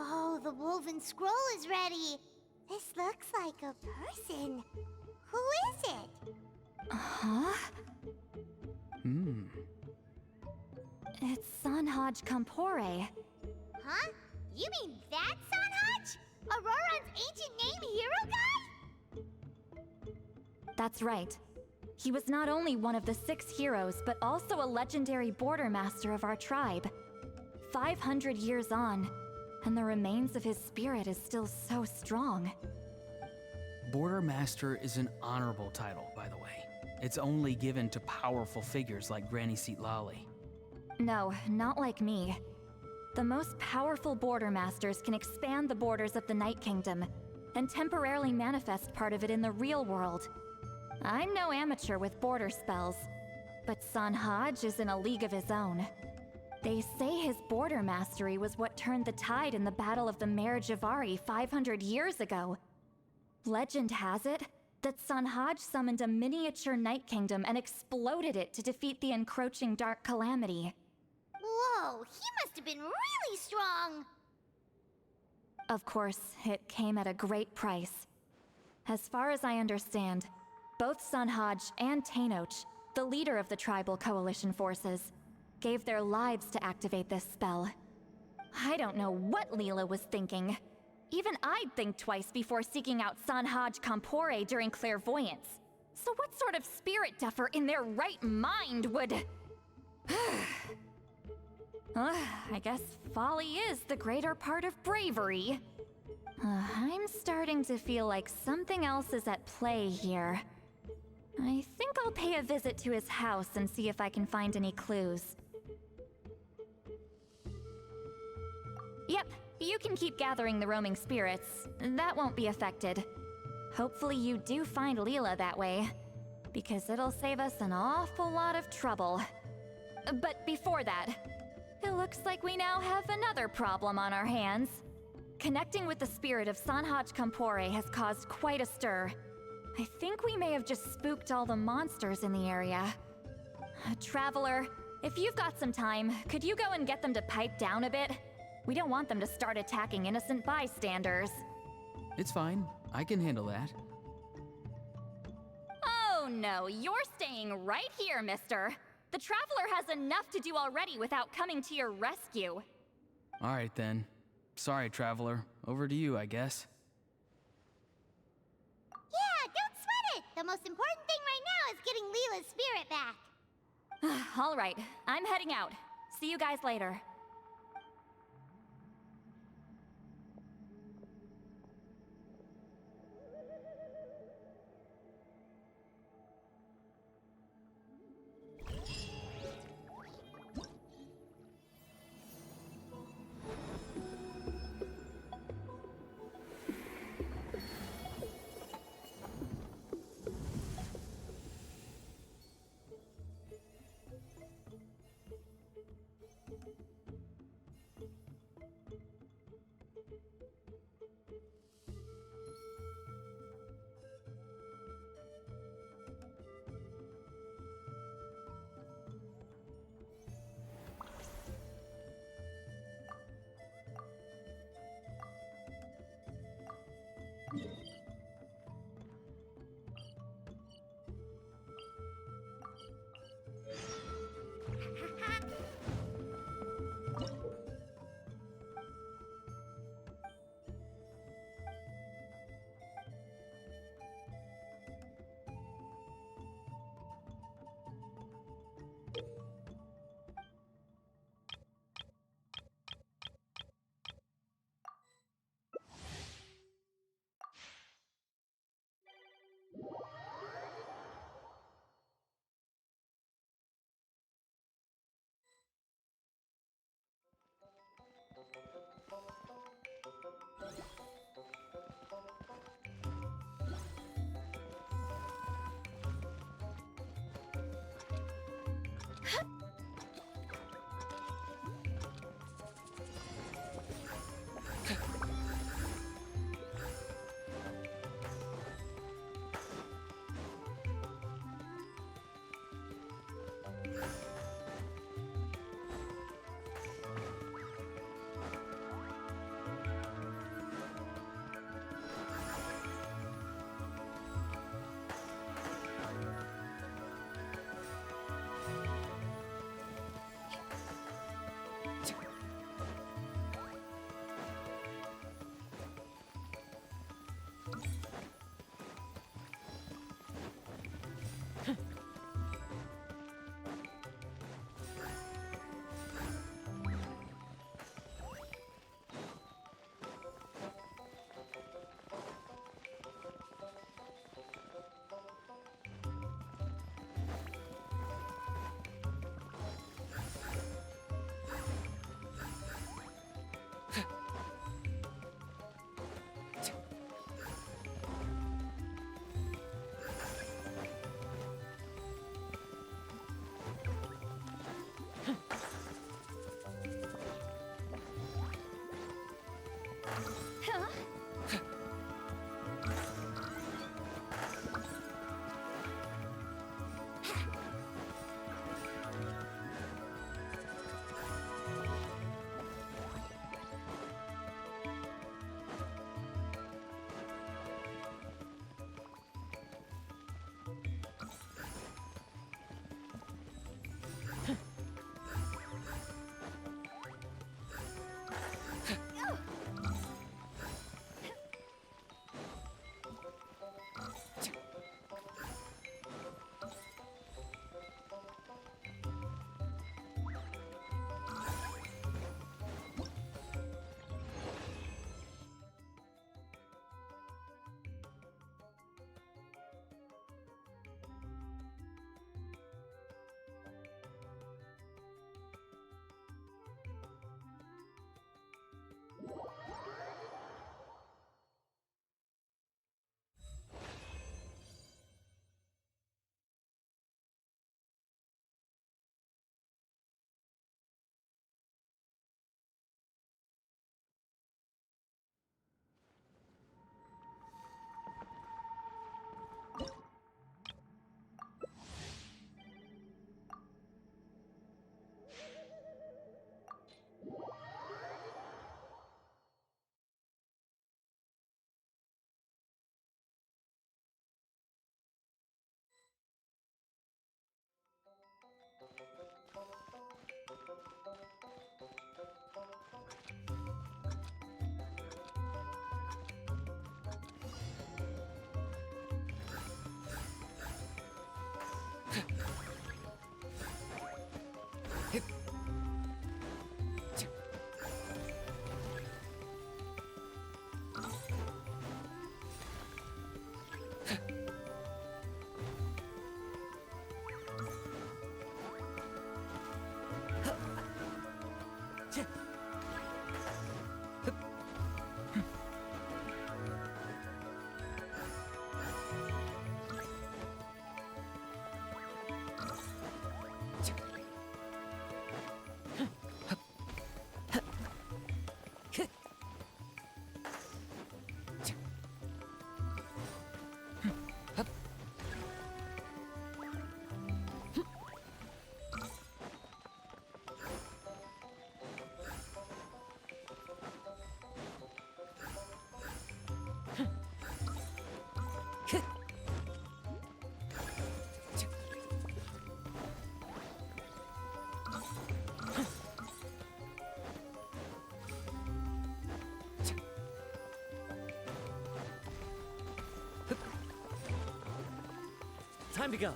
[SPEAKER 1] Oh, the woven scroll is ready. This looks like a person. Who is it?
[SPEAKER 19] Huh? It's Sanhaj Kampore.
[SPEAKER 1] Huh? You mean that Sanhaj? Auroran's ancient name hero guy?
[SPEAKER 19] That's right. He was not only one of the 6 heroes, but also a legendary border master of our tribe. 500 years on, and the remains of his spirit is still so strong.
[SPEAKER 18] Border Master is an honorable title, by the way. It's only given to powerful figures like Granny Seatlali.
[SPEAKER 19] No, not like me. The most powerful border masters can expand the borders of the Night Kingdom and temporarily manifest part of it in the real world. I'm no amateur with border spells, but Sanhaj is in a league of his own. They say his border mastery was what turned the tide in the Battle of the Mare Javari 500 years ago. Legend has it that Sanhaj summoned a miniature Night Kingdom and exploded it to defeat the encroaching Dark Calamity.
[SPEAKER 1] Whoa, he must have been really strong!
[SPEAKER 19] Of course, it came at a great price. As far as I understand, both Sanhaj and Tainoch, the leader of the tribal coalition forces, gave their lives to activate this spell. I don't know what Leela was thinking. Even I'd think twice before seeking out Sanhaj Kampore during clairvoyance. So what sort of spirit duffer in their right mind would... I guess folly is the greater part of bravery. I'm starting to feel like something else is at play here. I think I'll pay a visit to his house and see if I can find any clues. Yep, you can keep gathering the roaming spirits. That won't be affected. Hopefully you do find Leela that way, because it'll save us an awful lot of trouble. But before that, it looks like we now have another problem on our hands. Connecting with the spirit of Sanhaj Kampore has caused quite a stir. I think we may have just spooked all the monsters in the area. Traveler, If you've got some time, could you go and get them to pipe down a bit? We don't want them to start attacking innocent bystanders.
[SPEAKER 18] It's fine. I can handle that.
[SPEAKER 19] Oh no, you're staying right here, mister. The Traveler has enough to do already without coming to your rescue.
[SPEAKER 18] Alright then. Sorry, Traveler. Over to you, I guess.
[SPEAKER 1] Yeah, don't sweat it! The most important thing right now is getting Leela's spirit back.
[SPEAKER 19] Alright, I'm heading out. See you guys later.
[SPEAKER 9] Time to go.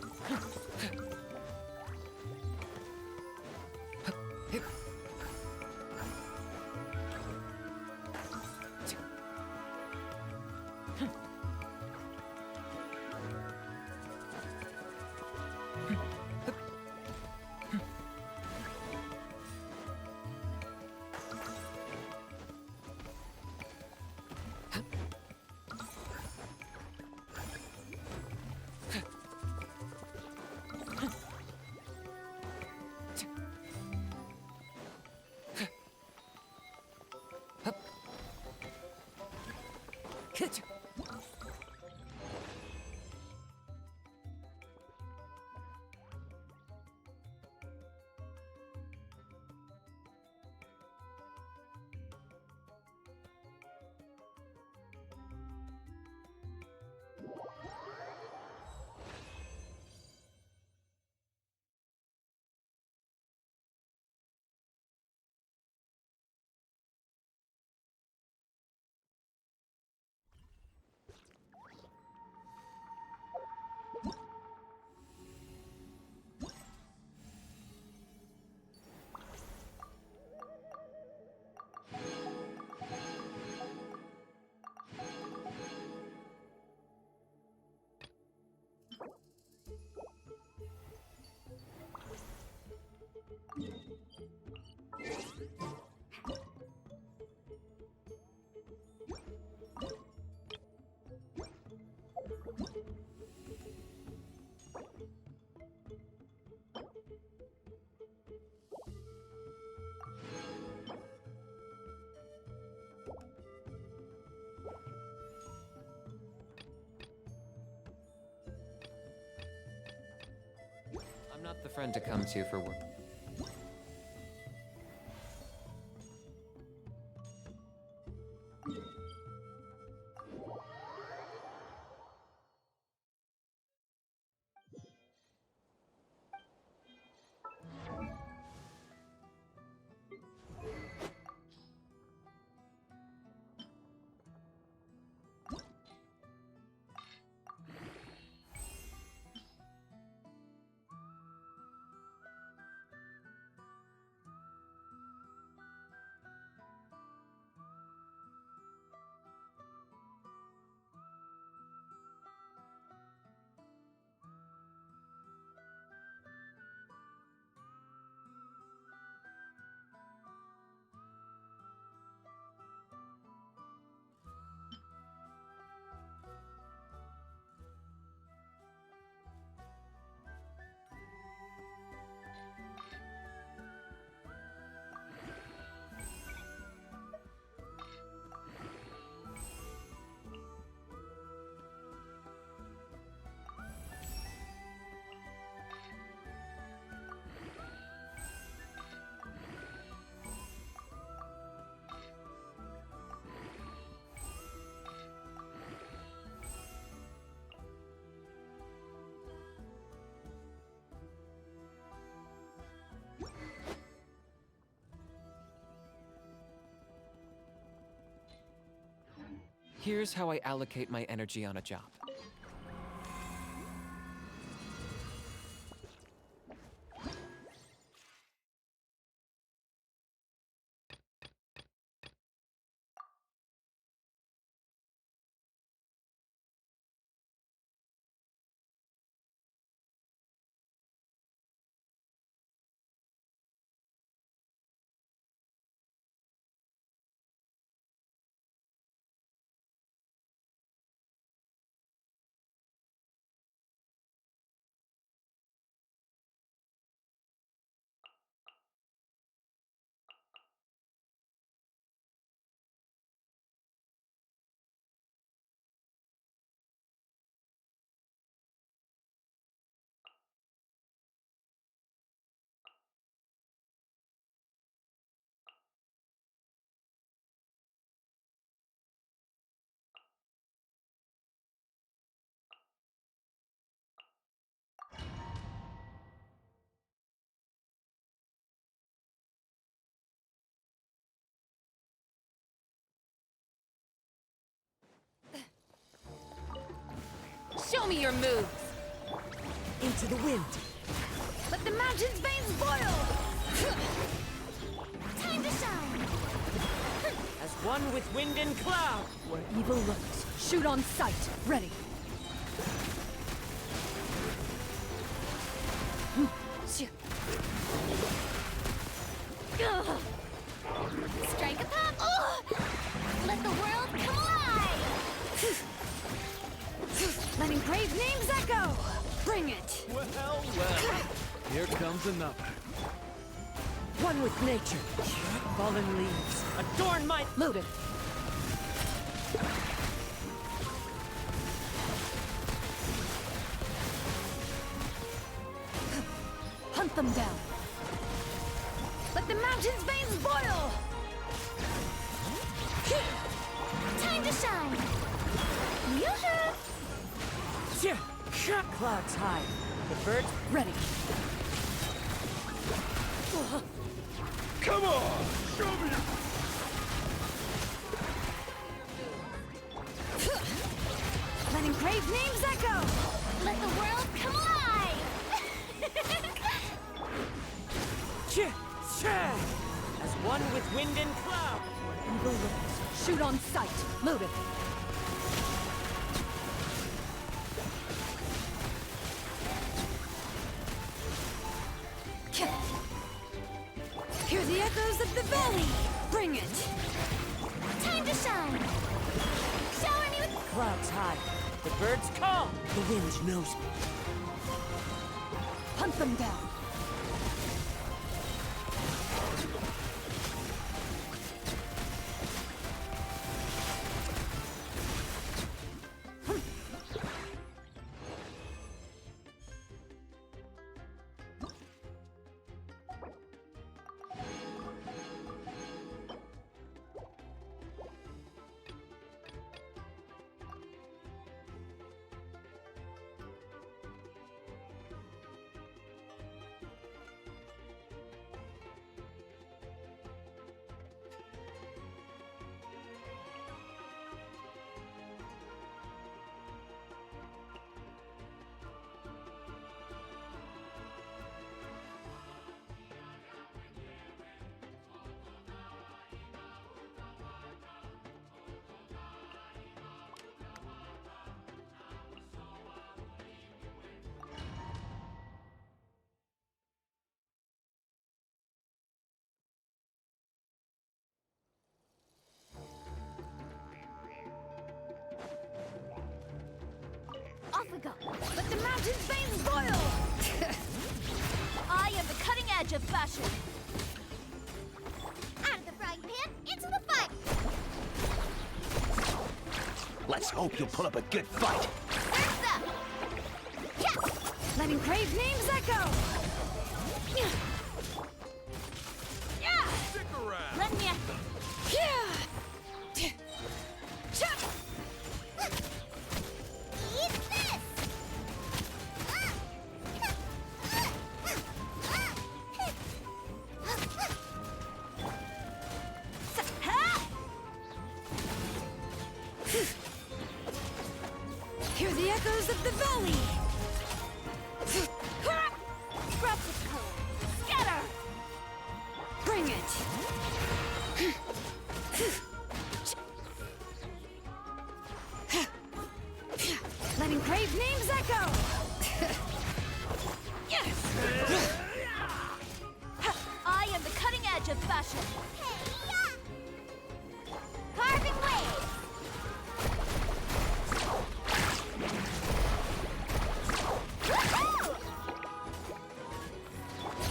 [SPEAKER 9] I'm not the friend to come to for work. Here's how I allocate my energy on a job.
[SPEAKER 2] Show me your moves!
[SPEAKER 6] Into the wind.
[SPEAKER 16] Let the mountain's veins boil! Time to shine!
[SPEAKER 6] As one with wind and cloud.
[SPEAKER 16] Where evil lurks, shoot on sight. Ready. Strike a pop! Oh! Let the world come alive! Letting brave names echo! Bring it!
[SPEAKER 15] Well, well. Here comes another.
[SPEAKER 6] One with nature. Fallen leaves. Adorn my...
[SPEAKER 16] Loaded. Hunt them down. Let the mountain's veins boil! Time to shine! Yoo-hoo!
[SPEAKER 6] Clouds high. The birds
[SPEAKER 16] ready.
[SPEAKER 10] Come on! Show me your...
[SPEAKER 16] Letting brave names echo! Let the world come alive!
[SPEAKER 6] As one with wind and cloud.
[SPEAKER 16] Evil lurks, shoot on sight. Loaded. Hear the echoes of the valley! Bring it! Time to shine! Shower me with...
[SPEAKER 6] Clouds high. The birds call. The wind knows me.
[SPEAKER 16] Hunt them down. Off we go. Let the mountain's veins boil! I am the cutting edge of fashion. Out of the frying pan, into the fire!
[SPEAKER 10] Let's hope you'll put up a good fight.
[SPEAKER 16] Surf's up! Yeah. Letting brave names echo! Yeah.
[SPEAKER 10] Stick around.
[SPEAKER 16] Let me... Yeah. Chop! Eat this! Hear the echoes of the valley! Scraps of color! Scatter! Bring it! Letting brave names echo! Yes! I am the cutting edge of fashion! Carving waves!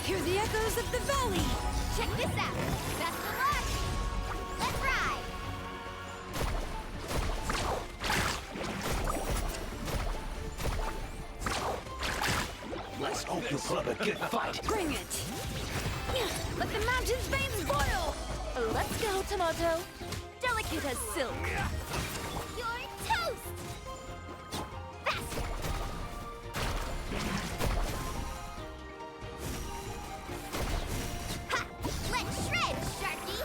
[SPEAKER 16] Hear the echoes of the valley! Check this out! Best of luck! Let's ride!
[SPEAKER 10] Let's hope you'll put up a good fight.
[SPEAKER 16] Bring it! Let the mountain's veins boil!
[SPEAKER 19] Let's go, Tomato. Delicate as silk.
[SPEAKER 16] You're toast! Faster! Ha! Let's shred, Sharky!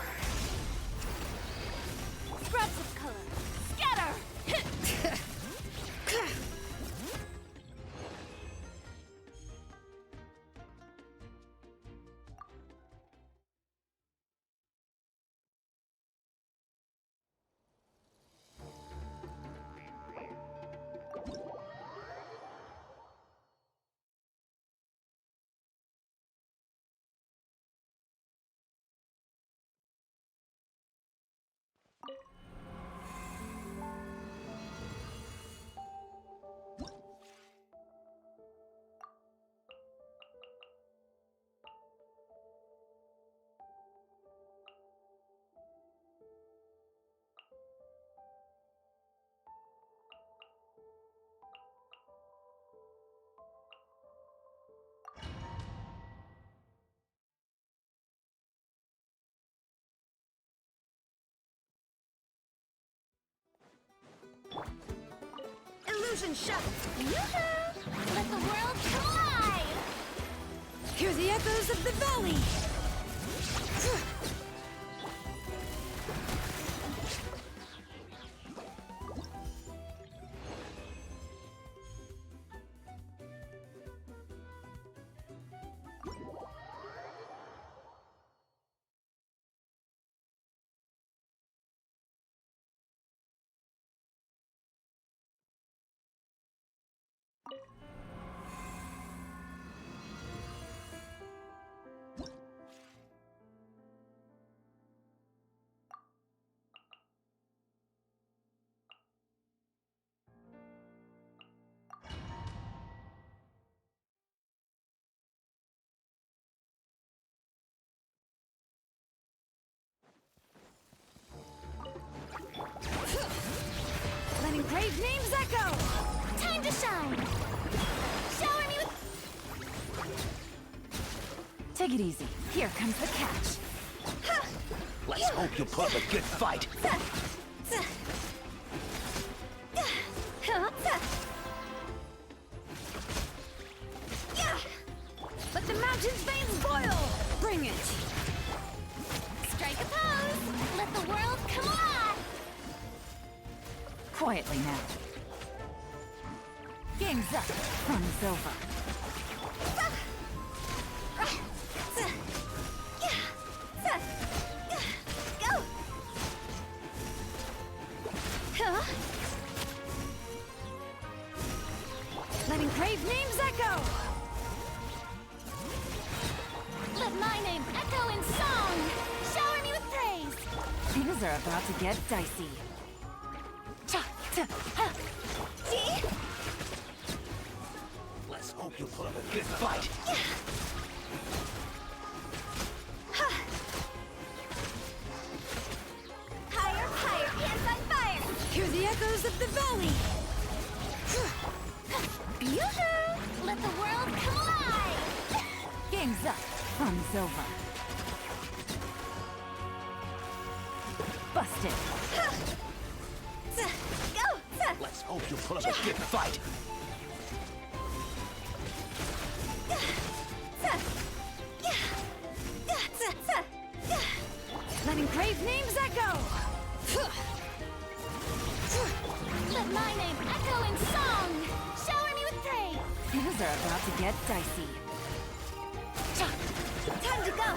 [SPEAKER 16] Scraps of color! Scatter!
[SPEAKER 6] fusion shot!
[SPEAKER 19] Yoo-hoo! Let the world come alive!
[SPEAKER 6] Hear the echoes of the valley! Letting brave names echo!
[SPEAKER 19] Time to shine! Shower me with...
[SPEAKER 2] Take it easy. Here comes the catch.
[SPEAKER 10] Let's hope you put up a good fight.
[SPEAKER 6] Let the mountain's veins boil! Bring it!
[SPEAKER 19] Strike a pose! Let the world come alive!
[SPEAKER 2] Quietly now. Game's up. Fun's over.
[SPEAKER 19] Go!
[SPEAKER 6] Letting brave names echo!
[SPEAKER 19] Let my name echo in song! Shower me with praise!
[SPEAKER 2] Things are about to get dicey.
[SPEAKER 19] See?
[SPEAKER 10] Let's hope you put up a good fight.
[SPEAKER 19] Higher, higher, hands on fire!
[SPEAKER 6] Hear the echoes of the valley!
[SPEAKER 19] Yoo-hoo! Let the world come alive!
[SPEAKER 2] Game's up. Fun's over. Busted.
[SPEAKER 19] Go!
[SPEAKER 10] Let's hope you put up a good fight.
[SPEAKER 6] Letting brave names echo!
[SPEAKER 19] Let my name echo in song! Shower me with praise!
[SPEAKER 2] Things are about to get dicey.
[SPEAKER 19] Time to go!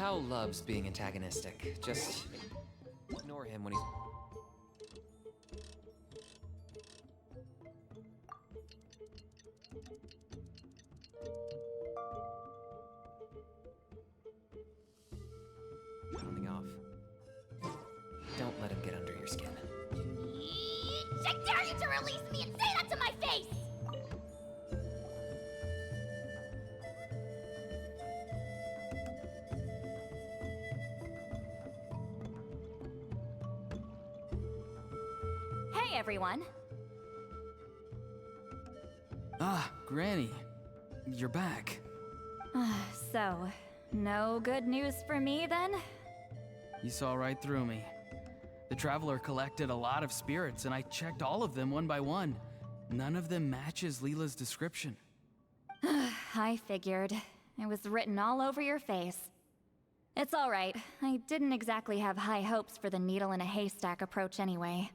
[SPEAKER 9] Hal loves being antagonistic. Just ignore him when he's... Rounding off. Don't let him get under your skin.
[SPEAKER 1] I dare you to release me and say that to my face!
[SPEAKER 19] Hey, everyone.
[SPEAKER 18] Ah, Granny. You're back.
[SPEAKER 19] So, no good news for me then?
[SPEAKER 18] You saw right through me. The Traveler collected a lot of spirits, and I checked all of them one by one. None of them matches Leela's description.
[SPEAKER 19] I figured. It was written all over your face. It's alright. I didn't exactly have high hopes for the needle in a haystack approach anyway.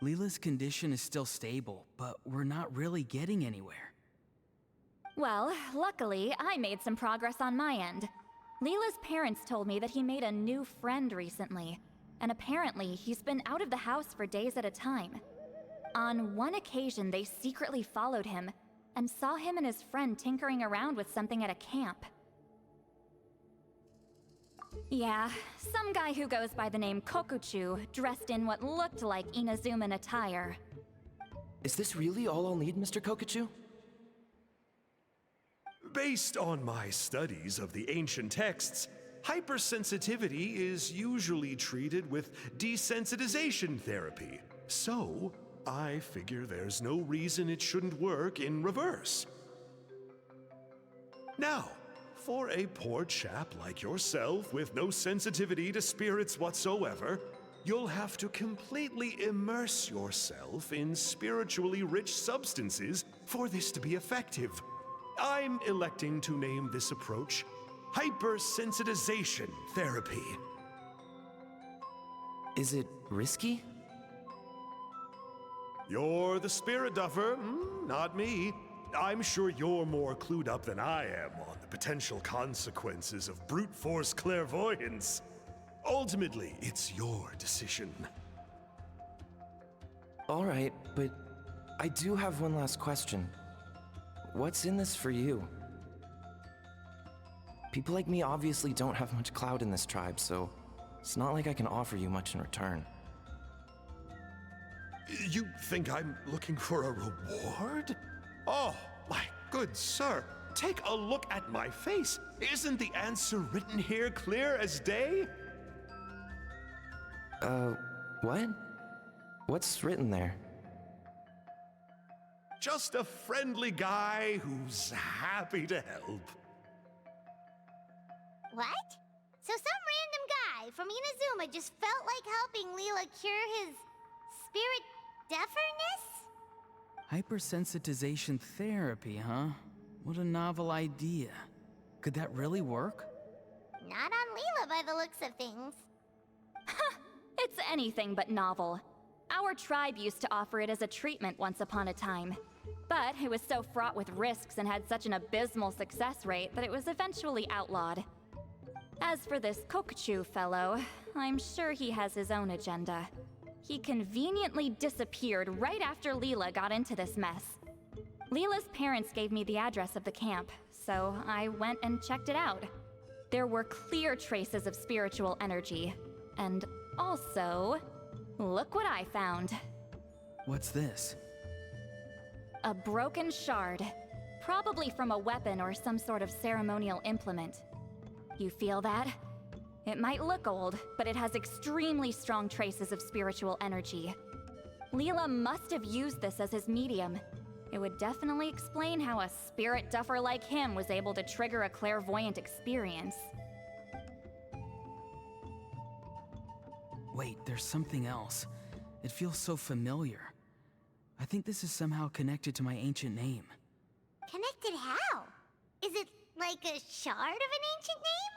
[SPEAKER 18] Leela's condition is still stable, but we're not really getting anywhere.
[SPEAKER 19] Well, luckily, I made some progress on my end. Leela's parents told me that he made a new friend recently, and apparently he's been out of the house for days at a time. On one occasion, they secretly followed him and saw him and his friend tinkering around with something at a camp. Yeah, some guy who goes by the name Kokuchu, dressed in what looked like Inazuman attire.
[SPEAKER 20] Is this really all I'll need, Mr. Kokuchu?
[SPEAKER 21] Based on my studies of the ancient texts, hypersensitivity is usually treated with desensitization therapy. So, I figure there's no reason it shouldn't work in reverse. Now, for a poor chap like yourself with no sensitivity to spirits whatsoever, you'll have to completely immerse yourself in spiritually rich substances for this to be effective. I'm electing to name this approach hypersensitization therapy.
[SPEAKER 20] Is it risky?
[SPEAKER 21] You're the spirit duffer, not me. I'm sure you're more clued up than I am on the potential consequences of brute force clairvoyance. Ultimately, it's your decision.
[SPEAKER 20] All right, but I do have one last question. What's in this for you? People like me obviously don't have much clout in this tribe, so it's not like I can offer you much in return.
[SPEAKER 21] You think I'm looking for a reward? Oh, my good sir, take a look at my face. Isn't the answer written here clear as day?
[SPEAKER 20] What? What's written there?
[SPEAKER 21] Just a friendly guy who's happy to help.
[SPEAKER 1] What? So some random guy from Inazuma just felt like helping Leela cure his spirit deaferness?
[SPEAKER 18] Hypersensitization therapy, huh? What a novel idea. Could that really work?
[SPEAKER 1] Not on Leela by the looks of things.
[SPEAKER 19] It's anything but novel. Our tribe used to offer it as a treatment once upon a time. But it was so fraught with risks and had such an abysmal success rate that it was eventually outlawed. As for this Kokuchu fellow, I'm sure he has his own agenda. He conveniently disappeared right after Leela got into this mess. Leela's parents gave me the address of the camp, so I went and checked it out. There were clear traces of spiritual energy. And also, look what I found.
[SPEAKER 18] What's this?
[SPEAKER 19] A broken shard. Probably from a weapon or some sort of ceremonial implement. You feel that? It might look old, but it has extremely strong traces of spiritual energy. Leela must have used this as his medium. It would definitely explain how a spirit duffer like him was able to trigger a clairvoyant experience.
[SPEAKER 18] Wait, there's something else. It feels so familiar. I think this is somehow connected to my ancient name.
[SPEAKER 1] Connected how? Is it like a shard of an ancient name?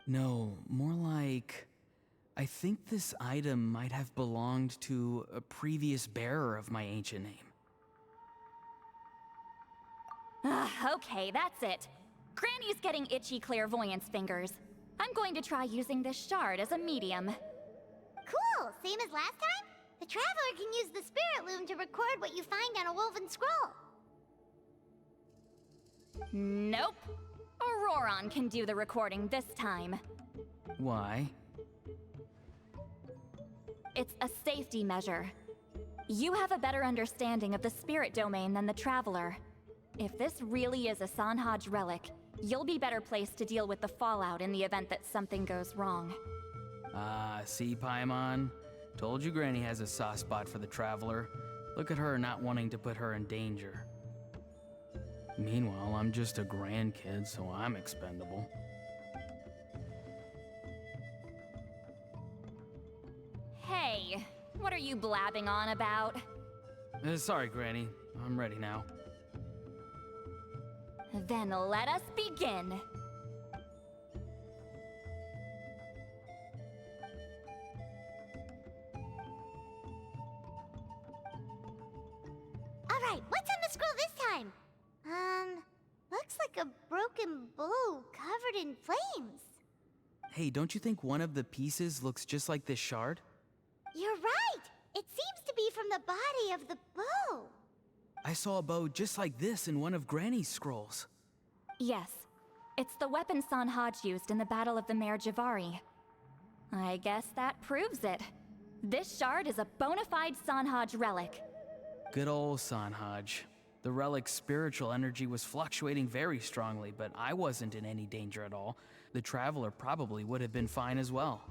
[SPEAKER 18] No, more like... I think this item might have belonged to a previous bearer of my ancient name.
[SPEAKER 19] Okay, that's it. Granny's getting itchy clairvoyance fingers. I'm going to try using this shard as a medium.
[SPEAKER 1] Cool, same as last time? The Traveler can use the Spirit Loom to record what you find on a woven scroll.
[SPEAKER 19] Nope. Auroron can do the recording this time.
[SPEAKER 18] Why?
[SPEAKER 19] It's a safety measure. You have a better understanding of the spirit domain than the Traveler. If this really is a Sanhaj relic, you'll be better placed to deal with the fallout in the event that something goes wrong.
[SPEAKER 18] See, Paimon? Told you Granny has a soft spot for the Traveler. Look at her not wanting to put her in danger. Meanwhile, I'm just a grandkid, so I'm expendable.
[SPEAKER 19] Hey, what are you blabbing on about?
[SPEAKER 18] Sorry, Granny. I'm ready now.
[SPEAKER 19] Then let us begin.
[SPEAKER 1] Alright, what's on the scroll this time? Looks like a broken bow covered in flames.
[SPEAKER 18] Hey, don't you think one of the pieces looks just like this shard?
[SPEAKER 1] You're right! It seems to be from the body of the bow.
[SPEAKER 18] I saw a bow just like this in one of Granny's scrolls.
[SPEAKER 19] Yes, it's the weapon Sanhaj used in the Battle of the Mare Javari. I guess that proves it. This shard is a bona fide Sanhaj relic.
[SPEAKER 18] Good old Sanhaj. The relic's spiritual energy was fluctuating very strongly, but I wasn't in any danger at all. The Traveler probably would have been fine as well.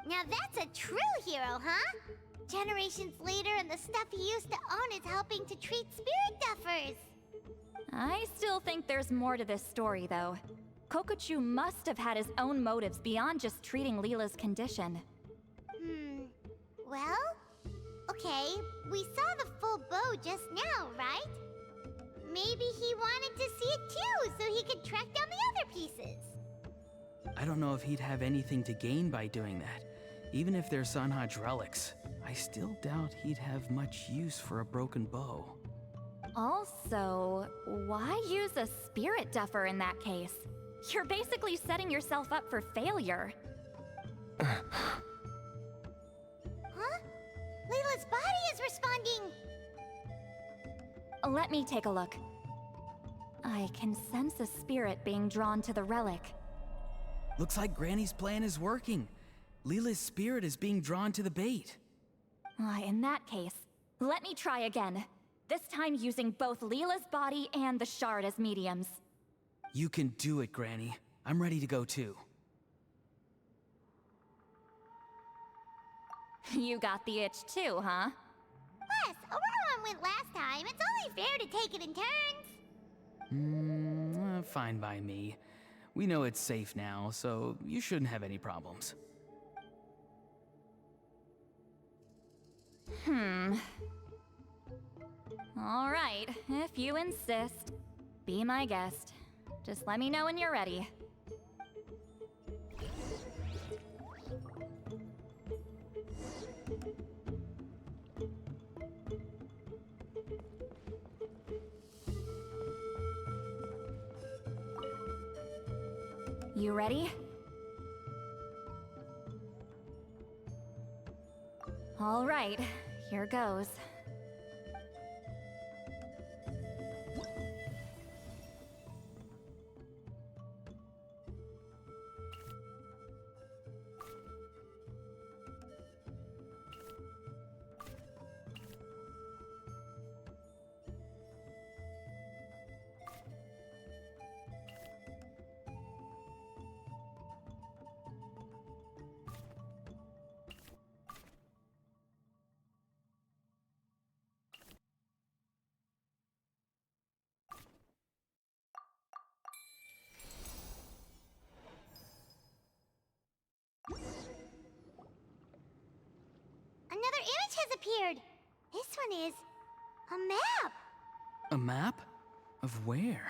[SPEAKER 1] Now that's a true hero, huh? Generations later and the stuff he used to own is helping to treat spirit duffers.
[SPEAKER 19] I still think there's more to this story, though. Kokuchu must have had his own motives beyond just treating Leela's condition.
[SPEAKER 1] Well, okay, we saw the full bow just now, right? Maybe he wanted to see it too, so he could track down the other pieces.
[SPEAKER 18] I don't know if he'd have anything to gain by doing that. Even if they're Sanhaj relics, I still doubt he'd have much use for a broken bow.
[SPEAKER 19] Also, why use a spirit duffer in that case? You're basically setting yourself up for failure.
[SPEAKER 1] Huh? Leela's body is responding!
[SPEAKER 19] Let me take a look. I can sense a spirit being drawn to the relic.
[SPEAKER 18] Looks like Granny's plan is working. Leela's spirit is being drawn to the bait.
[SPEAKER 19] In that case, let me try again. This time using both Leela's body and the shard as mediums.
[SPEAKER 18] You can do it, Granny. I'm ready to go too.
[SPEAKER 19] You got the itch too, huh?
[SPEAKER 1] Plus, Auroron went last time. It's only fair to take it in turns.
[SPEAKER 18] Fine by me. We know it's safe now, so you shouldn't have any problems.
[SPEAKER 19] All right, if you insist. Be my guest. Just let me know when you're ready. You ready? All right, here goes.
[SPEAKER 1] Another image has appeared. This one is a map.
[SPEAKER 18] A map? Of where?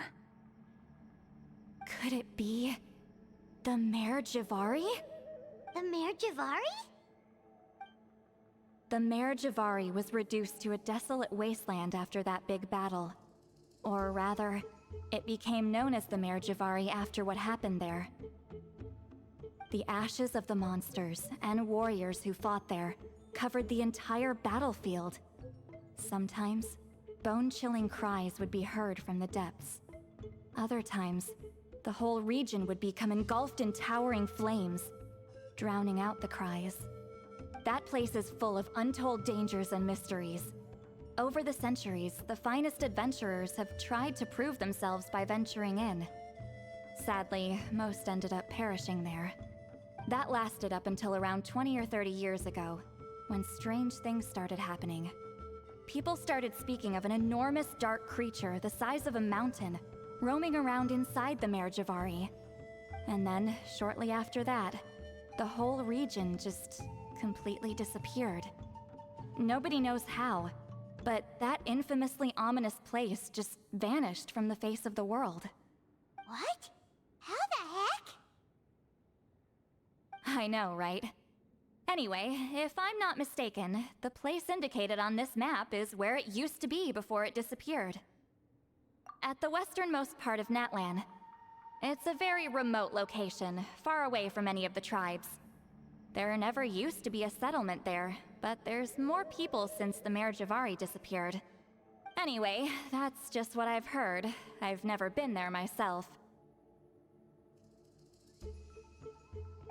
[SPEAKER 19] Could it be the Mare Javari?
[SPEAKER 1] The Mare Javari?
[SPEAKER 19] The Mare Javari was reduced to a desolate wasteland after that big battle. Or rather, it became known as the Mare Javari after what happened there. The ashes of the monsters and warriors who fought there covered the entire battlefield. Sometimes, bone-chilling cries would be heard from the depths. Other times, the whole region would become engulfed in towering flames, drowning out the cries. That place is full of untold dangers and mysteries. Over the centuries, the finest adventurers have tried to prove themselves by venturing in. Sadly, most ended up perishing there. That lasted up until around 20 or 30 years ago, when strange things started happening. People started speaking of an enormous dark creature the size of a mountain, roaming around inside the Mare Javari. And then, shortly after that, the whole region just completely disappeared. Nobody knows how, but that infamously ominous place just vanished from the face of the world.
[SPEAKER 1] What? How the heck?
[SPEAKER 19] I know, right? Anyway, if I'm not mistaken, the place indicated on this map is where it used to be before it disappeared. At the westernmost part of Natlan. It's a very remote location, far away from any of the tribes. There never used to be a settlement there, but there's more people since the Mare Javari disappeared. Anyway, that's just what I've heard. I've never been there myself.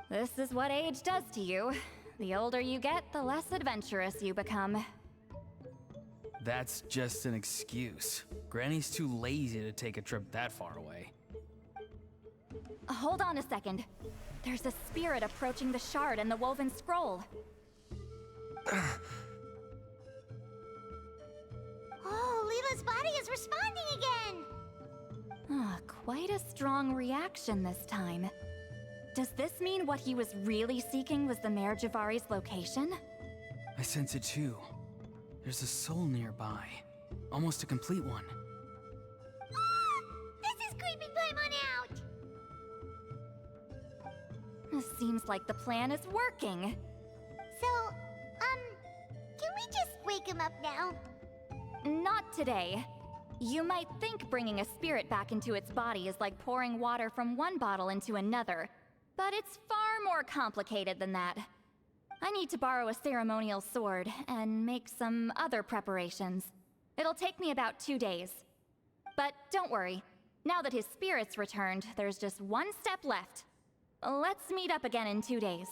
[SPEAKER 19] This is what age does to you. The older you get, the less adventurous you become.
[SPEAKER 18] That's just an excuse. Granny's too lazy to take a trip that far away.
[SPEAKER 19] Hold on a second. There's a spirit approaching the shard and the woven scroll.
[SPEAKER 1] Oh, Leela's body is responding again!
[SPEAKER 19] Quite a strong reaction this time. Does this mean what he was really seeking was the Mare Javari's location?
[SPEAKER 18] I sense it too. There's a soul nearby. Almost a complete one.
[SPEAKER 1] This is creeping Paimon out!
[SPEAKER 19] Seems like the plan is working.
[SPEAKER 1] So, can we just wake him up now?
[SPEAKER 19] Not today. You might think bringing a spirit back into its body is like pouring water from one bottle into another, but it's far more complicated than that. I need to borrow a ceremonial sword and make some other preparations. It'll take me about 2 days. But don't worry, now that his spirit's returned, there's just one step left. Let's meet up again in 2 days.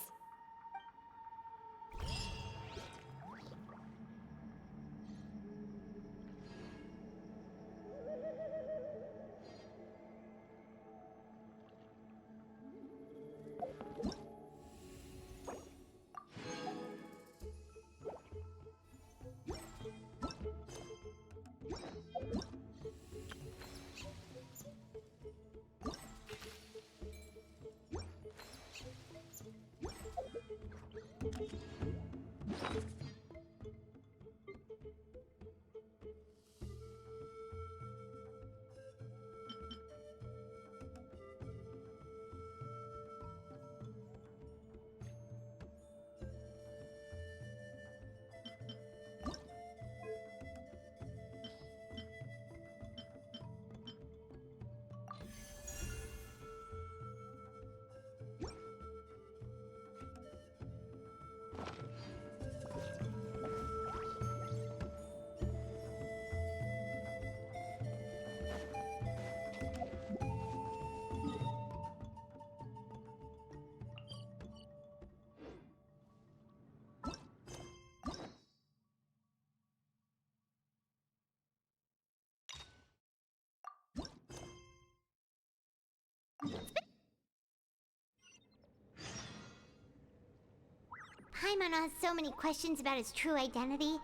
[SPEAKER 1] Paimon has so many questions about his true identity.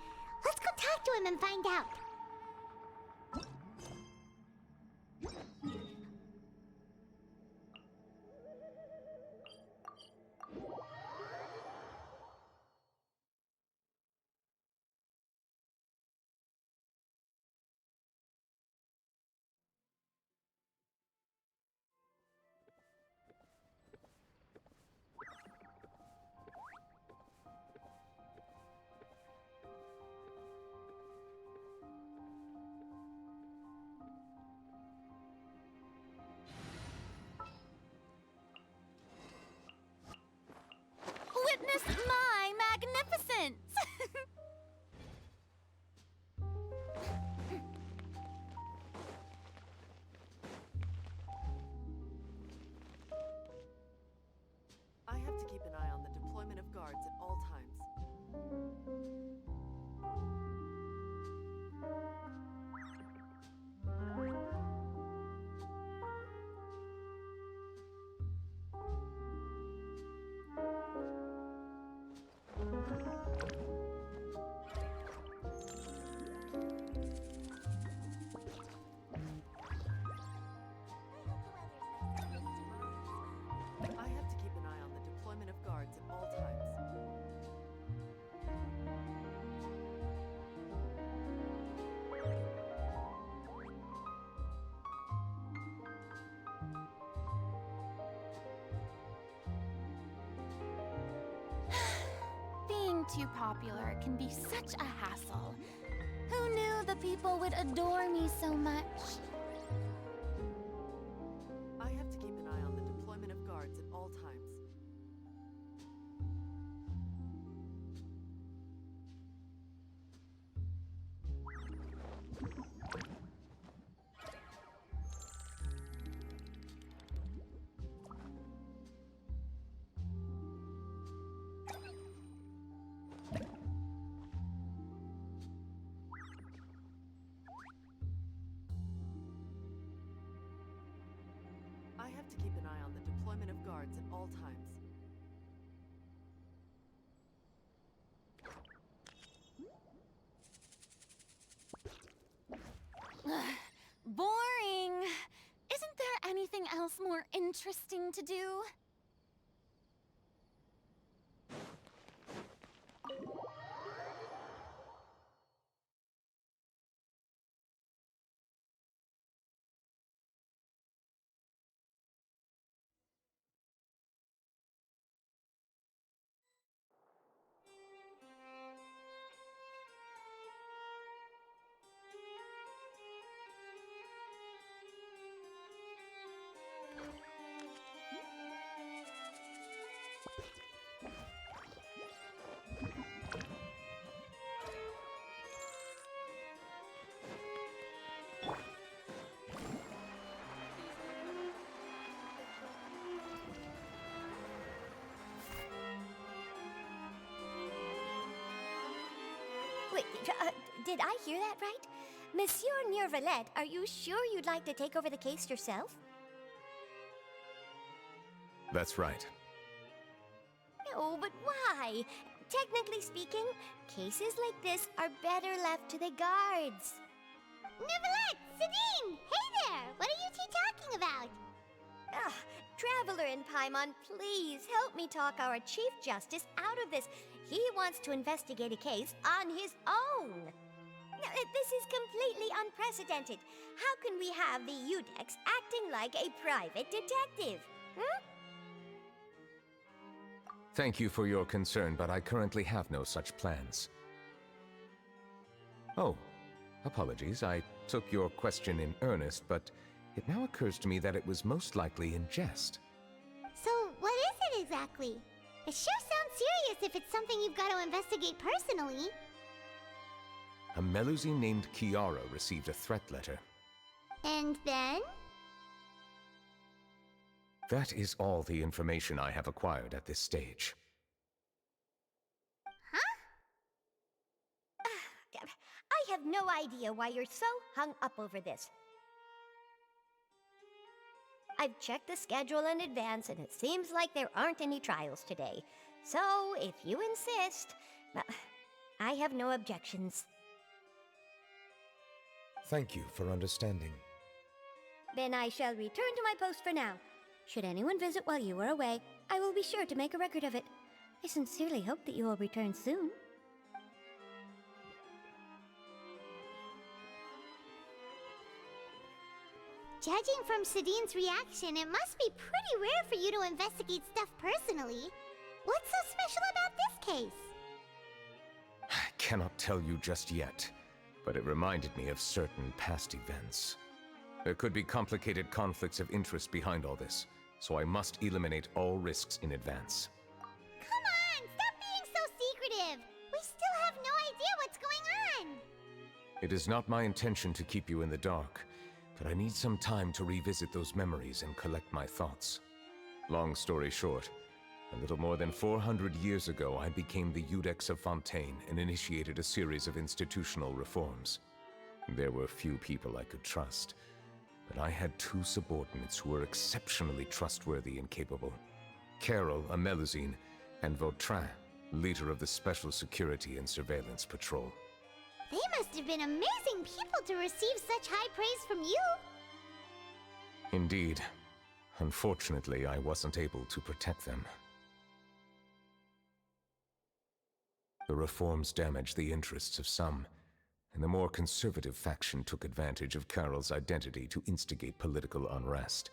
[SPEAKER 1] Let's go talk to him and find out.
[SPEAKER 19] Witness my magnificence!
[SPEAKER 3] I have to keep an eye on the deployment of guards at all times. I have to keep an eye on the deployment of guards at all times.
[SPEAKER 19] Being too popular can be such a hassle. Who knew the people would adore me so much?
[SPEAKER 3] I have to keep an eye on the deployment of guards at all times. I have to keep an eye on the deployment of guards at all times.
[SPEAKER 19] Boring. Isn't there anything else more interesting to do?
[SPEAKER 22] Wait, did I hear that right? Monsieur Neurvalet, are you sure you'd like to take over the case yourself?
[SPEAKER 23] That's right.
[SPEAKER 22] Oh, but why? Technically speaking, cases like this are better left to the guards.
[SPEAKER 1] Neuvillette! Sidine! Hey there! What are you two talking about?
[SPEAKER 22] Ah, Traveler and Paimon, please help me talk our Chief Justice out of this. He wants to investigate a case on his own. Now, this is completely unprecedented. How can we have the Udex acting like a private detective? Hmm?
[SPEAKER 23] Thank you for your concern, but I currently have no such plans. Oh, apologies. I took your question in earnest, but it now occurs to me that it was most likely in jest.
[SPEAKER 1] So, what is it exactly? It sure sounds serious if it's something you've got to investigate personally.
[SPEAKER 23] A Melusi named Kiara received a threat letter.
[SPEAKER 1] And then?
[SPEAKER 23] That is all the information I have acquired at this stage.
[SPEAKER 22] I have no idea why you're so hung up over this. I've checked the schedule in advance, and it seems like there aren't any trials today. So, if you insist, I have no objections.
[SPEAKER 23] Thank you for understanding.
[SPEAKER 22] Then I shall return to my post for now. Should anyone visit while you are away, I will be sure to make a record of it. I sincerely hope that you will return soon.
[SPEAKER 1] Judging from Sadine's reaction, it must be pretty rare for you to investigate stuff personally. What's so special about this case?
[SPEAKER 23] I cannot tell you just yet, but it reminded me of certain past events. There could be complicated conflicts of interest behind all this, so I must eliminate all risks in advance.
[SPEAKER 1] Come on, stop being so secretive! We still have no idea what's going on!
[SPEAKER 23] It is not my intention to keep you in the dark, but I need some time to revisit those memories and collect my thoughts. Long story short, a little more than 400 years ago, I became the Iudex of Fontaine and initiated a series of institutional reforms. There were few people I could trust, but I had two subordinates who were exceptionally trustworthy and capable. Carol, a Melusine, and Vautrin, leader of the Special Security and Surveillance Patrol.
[SPEAKER 1] They must have been amazing people to receive such high praise from you!
[SPEAKER 23] Indeed. Unfortunately, I wasn't able to protect them. The reforms damaged the interests of some, and the more conservative faction took advantage of Carol's identity to instigate political unrest.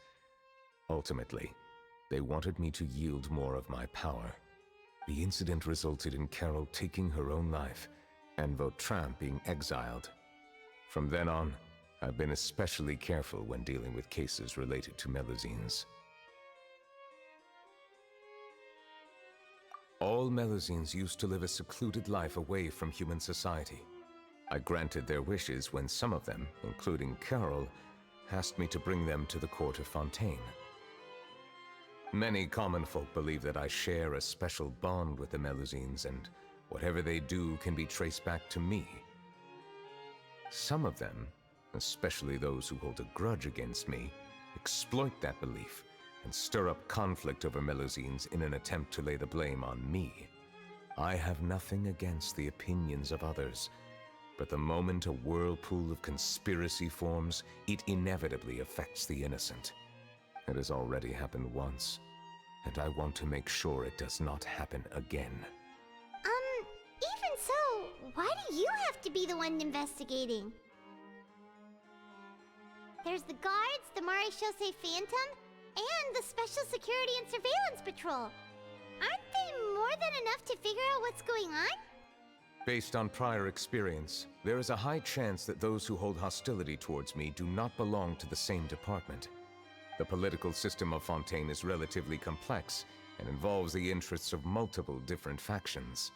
[SPEAKER 23] Ultimately, they wanted me to yield more of my power. The incident resulted in Carol taking her own life, and Vautrin being exiled. From then on, I've been especially careful when dealing with cases related to Melusines. All Melusines used to live a secluded life away from human society. I granted their wishes when some of them, including Carol, asked me to bring them to the court of Fontaine. Many common folk believe that I share a special bond with the Melusines, and whatever they do can be traced back to me. Some of them, especially those who hold a grudge against me, exploit that belief and stir up conflict over Melusines in an attempt to lay the blame on me. I have nothing against the opinions of others, but the moment a whirlpool of conspiracy forms, it inevitably affects the innocent. It has already happened once, and I want to make sure it does not happen again.
[SPEAKER 1] Even so, why do you have to be the one investigating? There's the guards, the Maréchaussée Phantom, and the Special Security and Surveillance Patrol. Aren't they more than enough to figure out what's going on?
[SPEAKER 23] Based on prior experience, there is a high chance that those who hold hostility towards me do not belong to the same department. The political system of Fontaine is relatively complex and involves the interests of multiple different factions.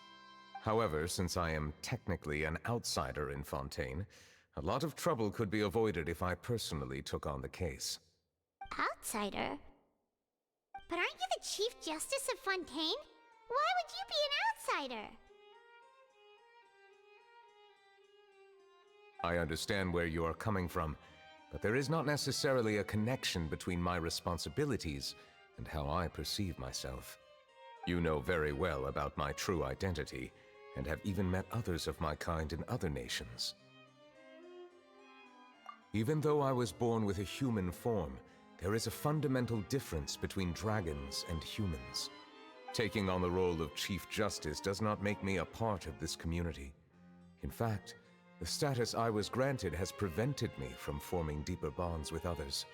[SPEAKER 23] However, since I am technically an outsider in Fontaine, a lot of trouble could be avoided if I personally took on the case.
[SPEAKER 1] Outsider? But aren't you the Chief Justice of Fontaine? Why would you be an outsider?
[SPEAKER 23] I understand where you are coming from, but there is not necessarily a connection between my responsibilities and how I perceive myself. You know very well about my true identity, and have even met others of my kind in other nations. Even though I was born with a human form, there is a fundamental difference between dragons and humans. Taking on the role of Chief Justice does not make me a part of this community. In fact, the status I was granted has prevented me from forming deeper bonds with others.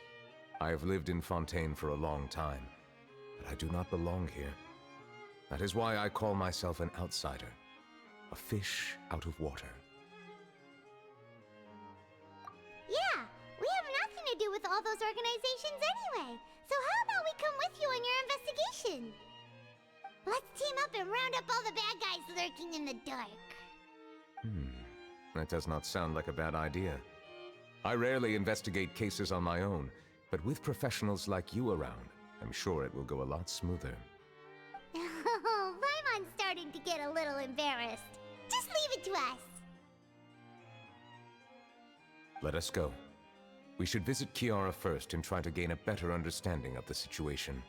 [SPEAKER 23] I have lived in Fontaine for a long time, but I do not belong here. That is why I call myself an outsider, a fish out of water.
[SPEAKER 1] Yeah, we have nothing to do with all those organizations anyway. So how about we come with you on your investigation? Let's team up and round up all the bad guys lurking in the dark.
[SPEAKER 23] That does not sound like a bad idea. I rarely investigate cases on my own, but with professionals like you around, I'm sure it will go a lot smoother.
[SPEAKER 1] Oh, Paimon's starting to get a little embarrassed. Just leave it to us.
[SPEAKER 23] Let us go. We should visit Kiara first and try to gain a better understanding of the situation.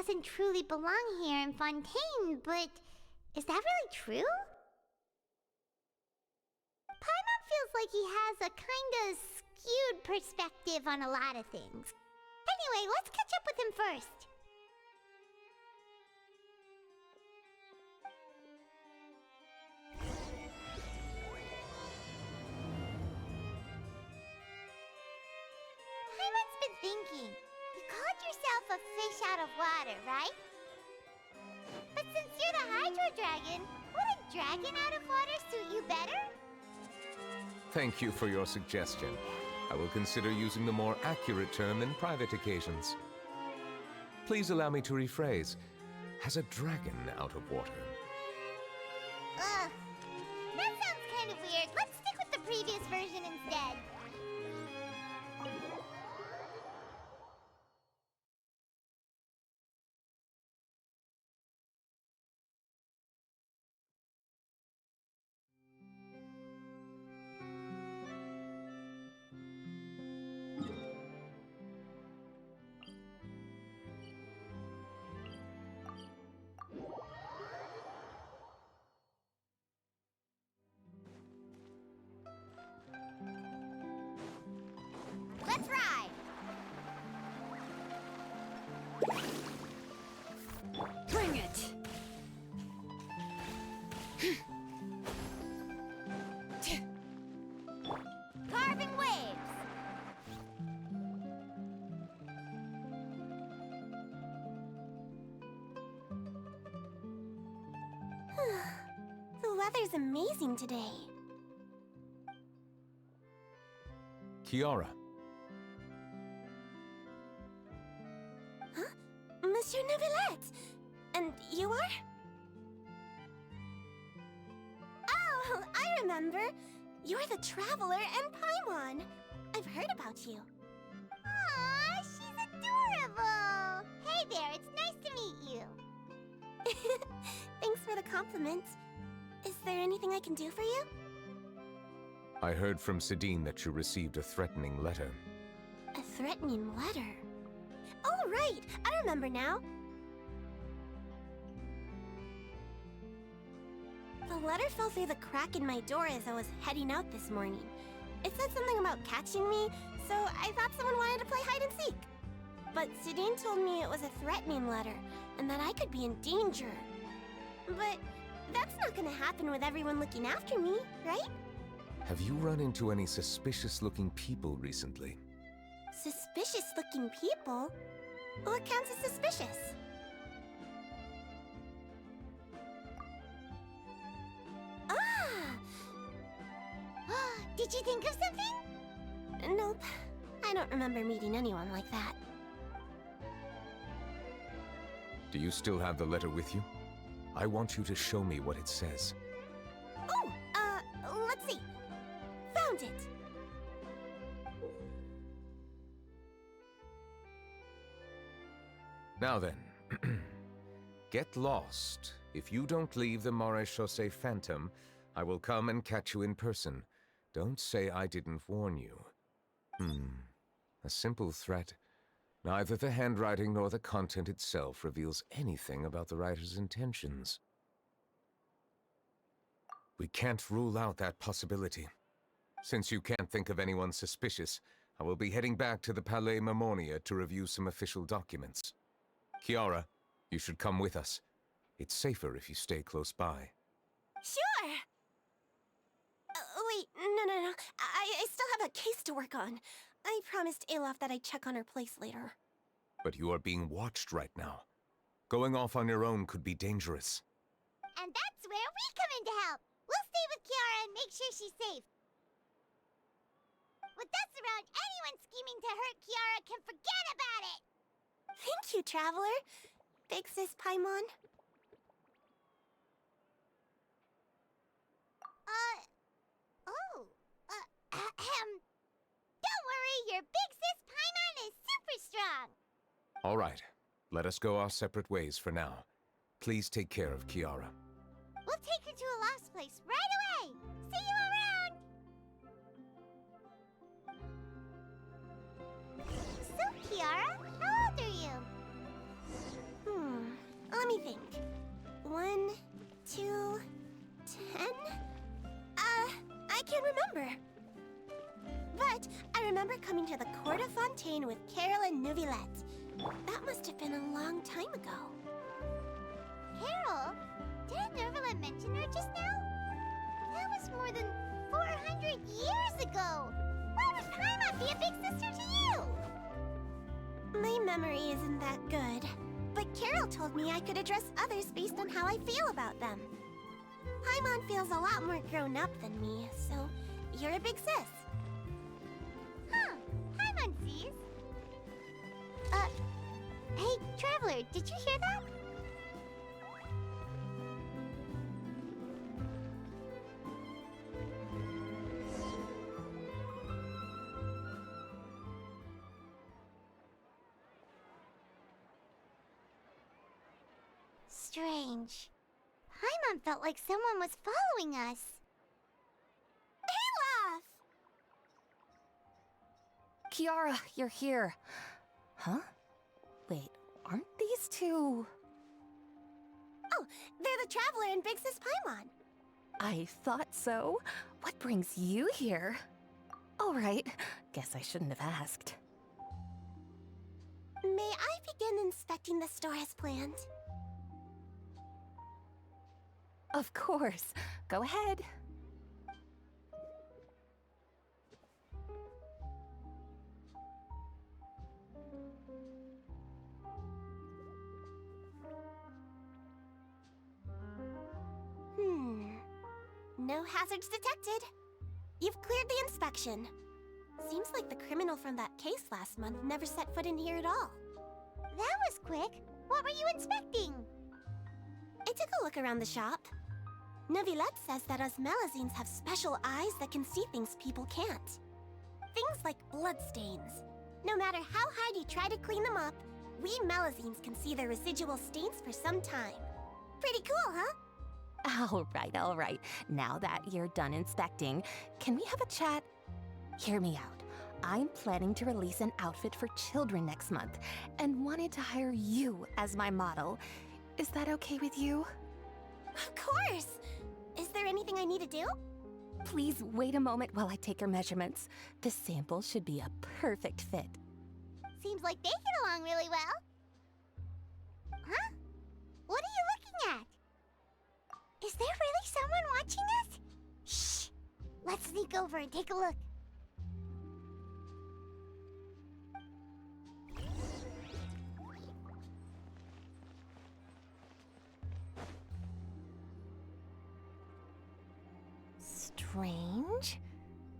[SPEAKER 1] doesn't truly belong here in Fontaine, but is that really true? Paimon feels like he has a kinda skewed perspective on a lot of things. Anyway, let's catch up with him first. Paimon's been thinking. You called yourself a fish out of water, right? But since you're the Hydro Dragon, would a dragon out of water suit you better?
[SPEAKER 23] Thank you for your suggestion. I will consider using the more accurate term in private occasions. Please allow me to rephrase. Has a dragon out of water?
[SPEAKER 1] Ugh. That sounds kind of weird. Let's stick with the previous version instead. Let's ride!
[SPEAKER 5] Bring it!
[SPEAKER 1] Carving waves!
[SPEAKER 22] The weather's amazing today.
[SPEAKER 23] Kiara,
[SPEAKER 22] Monsieur Neuvillette! And you are? Oh, I remember. You're the Traveler and Paimon. I've heard about you.
[SPEAKER 1] Aw, she's adorable! Hey there, it's nice to meet you.
[SPEAKER 22] Thanks for the compliment. Is there anything I can do for you?
[SPEAKER 23] I heard from Sidine that you received a threatening letter.
[SPEAKER 22] A threatening letter? Oh, right! I remember now. The letter fell through the crack in my door as I was heading out this morning. It said something about catching me, so I thought someone wanted to play hide and seek. But Sidine told me it was a threatening letter, and that I could be in danger. But that's not gonna happen with everyone looking after me, right?
[SPEAKER 23] Have you run into any suspicious-looking people recently?
[SPEAKER 22] Suspicious-looking people? What counts as suspicious?
[SPEAKER 1] Did you think of something?
[SPEAKER 22] Nope. I don't remember meeting anyone like that.
[SPEAKER 23] Do you still have the letter with you? I want you to show me what it says.
[SPEAKER 22] Oh, let's see. Found it.
[SPEAKER 23] Now then, get lost. If you don't leave the Maréchaussée Phantom, I will come and catch you in person. Don't say I didn't warn you. A simple threat. Neither the handwriting nor the content itself reveals anything about the writer's intentions. We can't rule out that possibility. Since you can't think of anyone suspicious, I will be heading back to the Palais Mermonia to review some official documents. Kiara, you should come with us. It's safer if you stay close by.
[SPEAKER 22] Sure! Wait, no. I still have a case to work on. I promised Alof that I'd check on her place later.
[SPEAKER 23] But you are being watched right now. Going off on your own could be dangerous.
[SPEAKER 1] And that's where we come in to help. We'll stay with Kiara and make sure she's safe. With us around, anyone scheming to hurt Kiara can forget about it!
[SPEAKER 22] Thank you, Traveler. Big Sis Paimon.
[SPEAKER 1] Don't worry, your big sis Paimon is super strong!
[SPEAKER 23] All right, let us go our separate ways for now. Please take care of Kiara.
[SPEAKER 1] We'll take her to a lost place right away! See you around! So, Kiara, how old are you? remember coming to the Court of Fontaine with Carol and Neuvillette. That must have been a long time ago. Carol? Didn't Neuvillette mention her just now? That was more than 400 years ago! Why would Paimon be a big sister to you? My memory isn't that good, but Carol told me I could address others based on how I feel about them. Paimon feels a lot more grown up than me, so you're a big sis. Huh, Paimon sees. Hey, Traveler, did you hear that? Strange. Paimon felt like someone was following us. Olaf!
[SPEAKER 19] Kiara, you're here. Huh? Wait, aren't these two...
[SPEAKER 1] Oh, they're the Traveler and Big Sis Paimon.
[SPEAKER 19] I thought so. What brings you here? All right, guess I shouldn't have asked.
[SPEAKER 1] May I begin inspecting the store as planned?
[SPEAKER 19] Of course. Go ahead.
[SPEAKER 1] No hazards detected. You've cleared the inspection. Seems like the criminal from that case last month never set foot in here at all. That was quick. What were you inspecting? I took a look around the shop. Neuvillette says that us Melazines have special eyes that can see things people can't. Things like bloodstains. No matter how hard you try to clean them up, we Melazines can see their residual stains for some time. Pretty cool, huh?
[SPEAKER 19] All right. Now that you're done inspecting, can we have a chat? Hear me out. I'm planning to release an outfit for children next month and wanted to hire you as my model. Is that okay with you?
[SPEAKER 1] Of course! Is there anything I need to do?
[SPEAKER 19] Please wait a moment while I take your measurements. The sample should be a perfect fit.
[SPEAKER 1] Seems like they get along really well. Huh? What are you looking at? Is there really someone watching us? Shh! Let's sneak over and take a look.
[SPEAKER 11] Strange.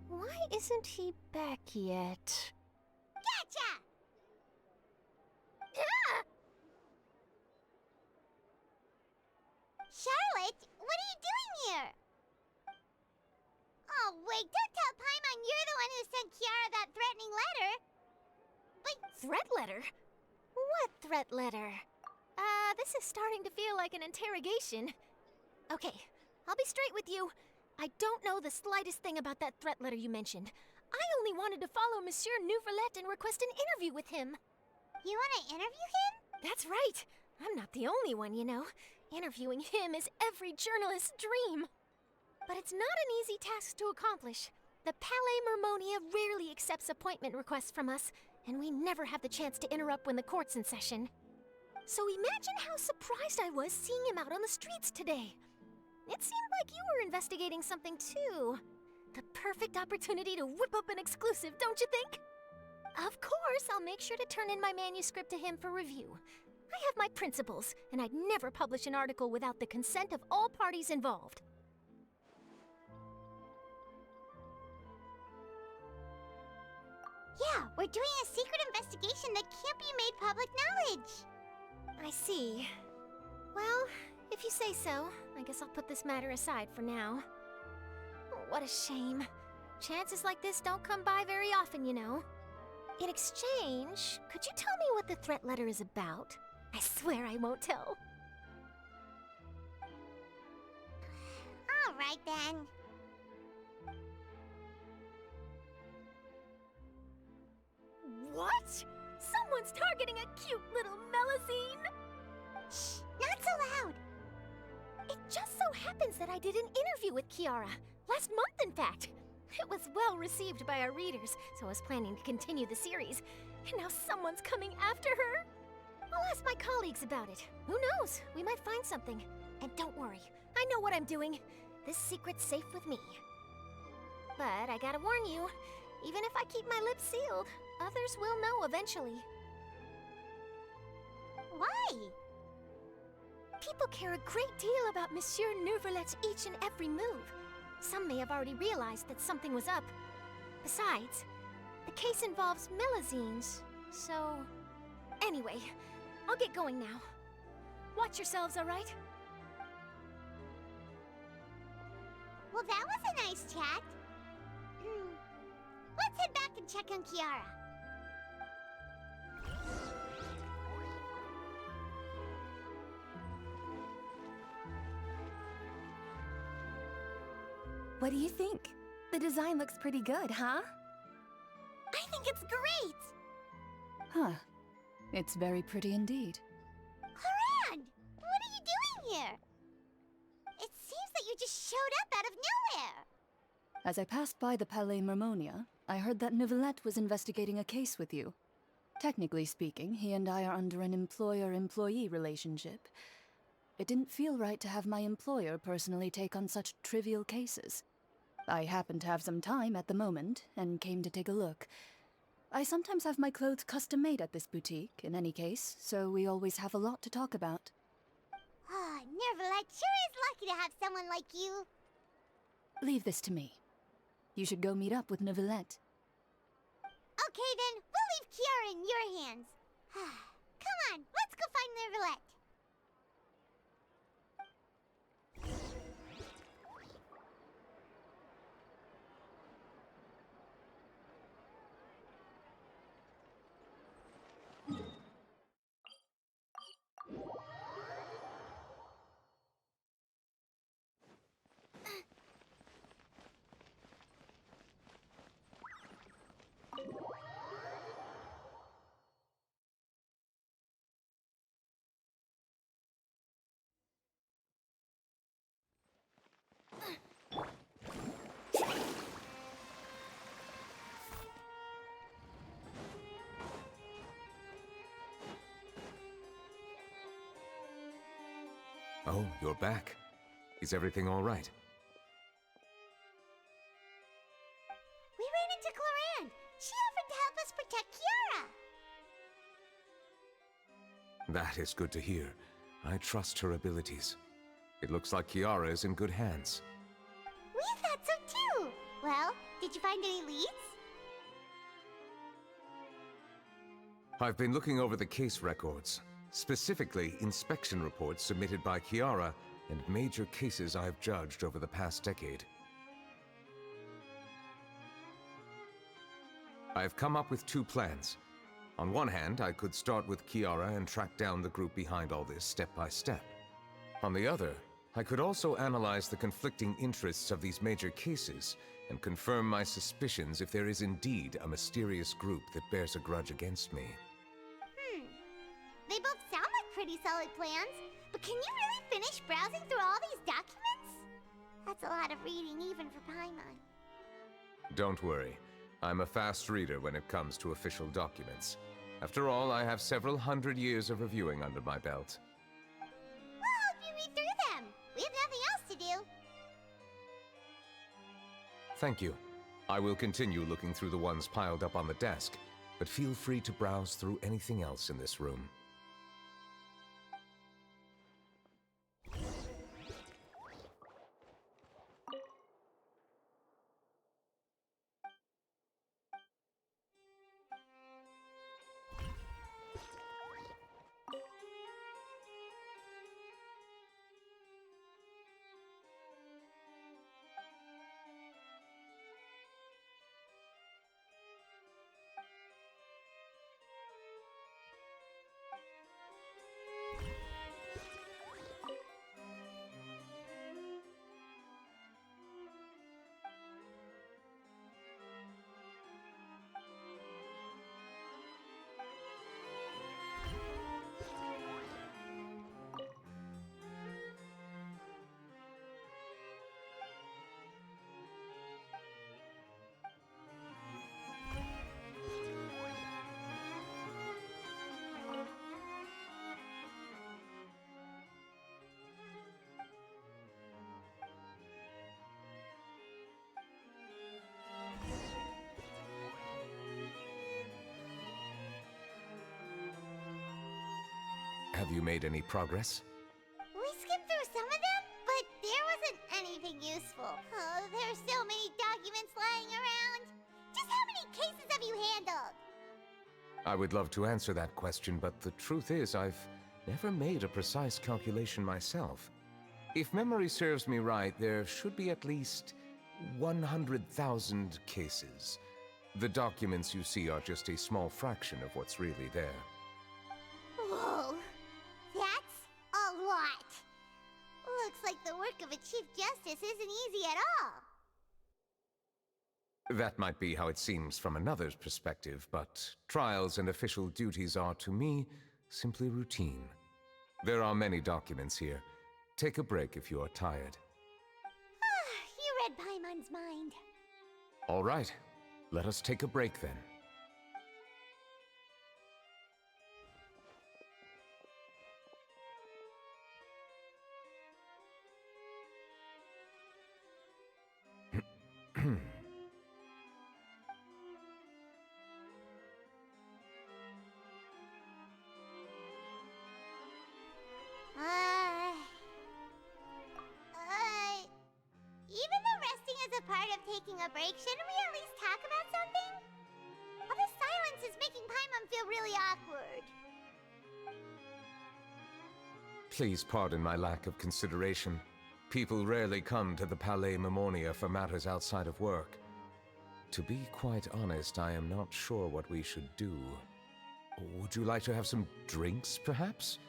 [SPEAKER 11] Why isn't he back yet?
[SPEAKER 1] Gotcha! Ah! Charlotte, what are you doing here? Oh, wait, don't tell Paimon you're the one who sent Kiara that threatening letter. But...
[SPEAKER 11] Threat letter? What threat letter? This is starting to feel like an interrogation. Okay, I'll be straight with you. I don't know the slightest thing about that threat letter you mentioned. I only wanted to follow Monsieur Neuvillette and request an interview with him.
[SPEAKER 1] You want to interview him?
[SPEAKER 11] That's right. I'm not the only one, you know. Interviewing him is every journalist's dream. But it's not an easy task to accomplish. The Palais Mermonia rarely accepts appointment requests from us, and we never have the chance to interrupt when the court's in session. So imagine how surprised I was seeing him out on the streets today. It seemed like you were investigating something too. The perfect opportunity to whip up an exclusive, don't you think? Of course, I'll make sure to turn in my manuscript to him for review. I have my principles, and I'd never publish an article without the consent of all parties involved.
[SPEAKER 1] Yeah, we're doing a secret investigation that can't be made public knowledge.
[SPEAKER 11] I see. Well, if you say so, I guess I'll put this matter aside for now. Oh, what a shame. Chances like this don't come by very often, you know. In exchange, could you tell me what the threat letter is about? I swear I won't tell.
[SPEAKER 1] All right, then.
[SPEAKER 11] What? Someone's targeting a cute little Melazine?
[SPEAKER 1] Shh, not so loud.
[SPEAKER 11] It just so happens that I did an interview with Kiara. Last month, in fact. It was well received by our readers, so I was planning to continue the series. And now someone's coming after her. I'll ask my colleagues about it. Who knows? We might find something. And don't worry, I know what I'm doing. This secret's safe with me. But I gotta warn you, even if I keep my lips sealed, others will know eventually.
[SPEAKER 1] Why?
[SPEAKER 11] People care a great deal about Monsieur Neuvillette each and every move. Some may have already realized that something was up. Besides, the case involves Melazines, so... Anyway, I'll get going now. Watch yourselves, alright?
[SPEAKER 1] Well, that was a nice chat. Let's head back and check on Kiara.
[SPEAKER 8] What do you think? The design looks pretty good, huh?
[SPEAKER 1] I think it's great!
[SPEAKER 8] Huh. It's very pretty indeed.
[SPEAKER 1] Haran! What are you doing here? It seems that you just showed up out of nowhere.
[SPEAKER 8] As I passed by the Palais Mermonia, I heard that Neuvillette was investigating a case with you. Technically speaking, he and I are under an employer-employee relationship. It didn't feel right to have my employer personally take on such trivial cases. I happened to have some time at the moment, and came to take a look. I sometimes have my clothes custom-made at this boutique, in any case, so we always have a lot to talk about.
[SPEAKER 1] Ah, Neuvillette sure is lucky to have someone like you.
[SPEAKER 8] Leave this to me. You should go meet up with Neuvillette.
[SPEAKER 1] Okay then, we'll leave Kiara in your hands. Come on, let's go find Neuvillette.
[SPEAKER 23] Oh, you're back. Is everything all right?
[SPEAKER 1] We ran into Cloran. She offered to help us protect Kiara.
[SPEAKER 23] That is good to hear. I trust her abilities. It looks like Kiara is in good hands.
[SPEAKER 1] We thought so too. Well, did you find any leads?
[SPEAKER 23] I've been looking over the case records, specifically inspection reports submitted by Kiara and major cases I've judged over the past decade. I've come up with two plans. On one hand, I could start with Kiara and track down the group behind all this step by step. On the other, I could also analyze the conflicting interests of these major cases and confirm my suspicions if there is indeed a mysterious group that bears a grudge against me.
[SPEAKER 1] They both sound like pretty solid plans, but can you really finish browsing through all these documents? That's a lot of reading even for Paimon.
[SPEAKER 23] Don't worry. I'm a fast reader when it comes to official documents. After all, I have several hundred years of reviewing under my belt.
[SPEAKER 1] We'll help you read through them. We have nothing else to do.
[SPEAKER 23] Thank you. I will continue looking through the ones piled up on the desk, but feel free to browse through anything else in this room. Have you made any progress?
[SPEAKER 1] We skimmed through some of them, but there wasn't anything useful. Oh, there's so many documents lying around. Just how many cases have you handled?
[SPEAKER 23] I would love to answer that question, but the truth is I've never made a precise calculation myself. If memory serves me right, there should be at least 100,000 cases. The documents you see are just a small fraction of what's really there.
[SPEAKER 1] Whoa, that's a lot. Looks like the work of a Chief Justice isn't easy at all.
[SPEAKER 23] That might be how it seems from another's perspective, but trials and official duties are, to me, simply routine. There are many documents here. Take a break if you are tired.
[SPEAKER 1] You read Paimon's mind.
[SPEAKER 23] All right, let us take a break then.
[SPEAKER 1] Even though resting is a part of taking a break, shouldn't we at least talk about something? All this silence is making Paimon feel really awkward.
[SPEAKER 23] Please pardon my lack of consideration. People rarely come to the Palais Mermonia for matters outside of work. To be quite honest, I am not sure what we should do. Would you like to have some drinks, perhaps?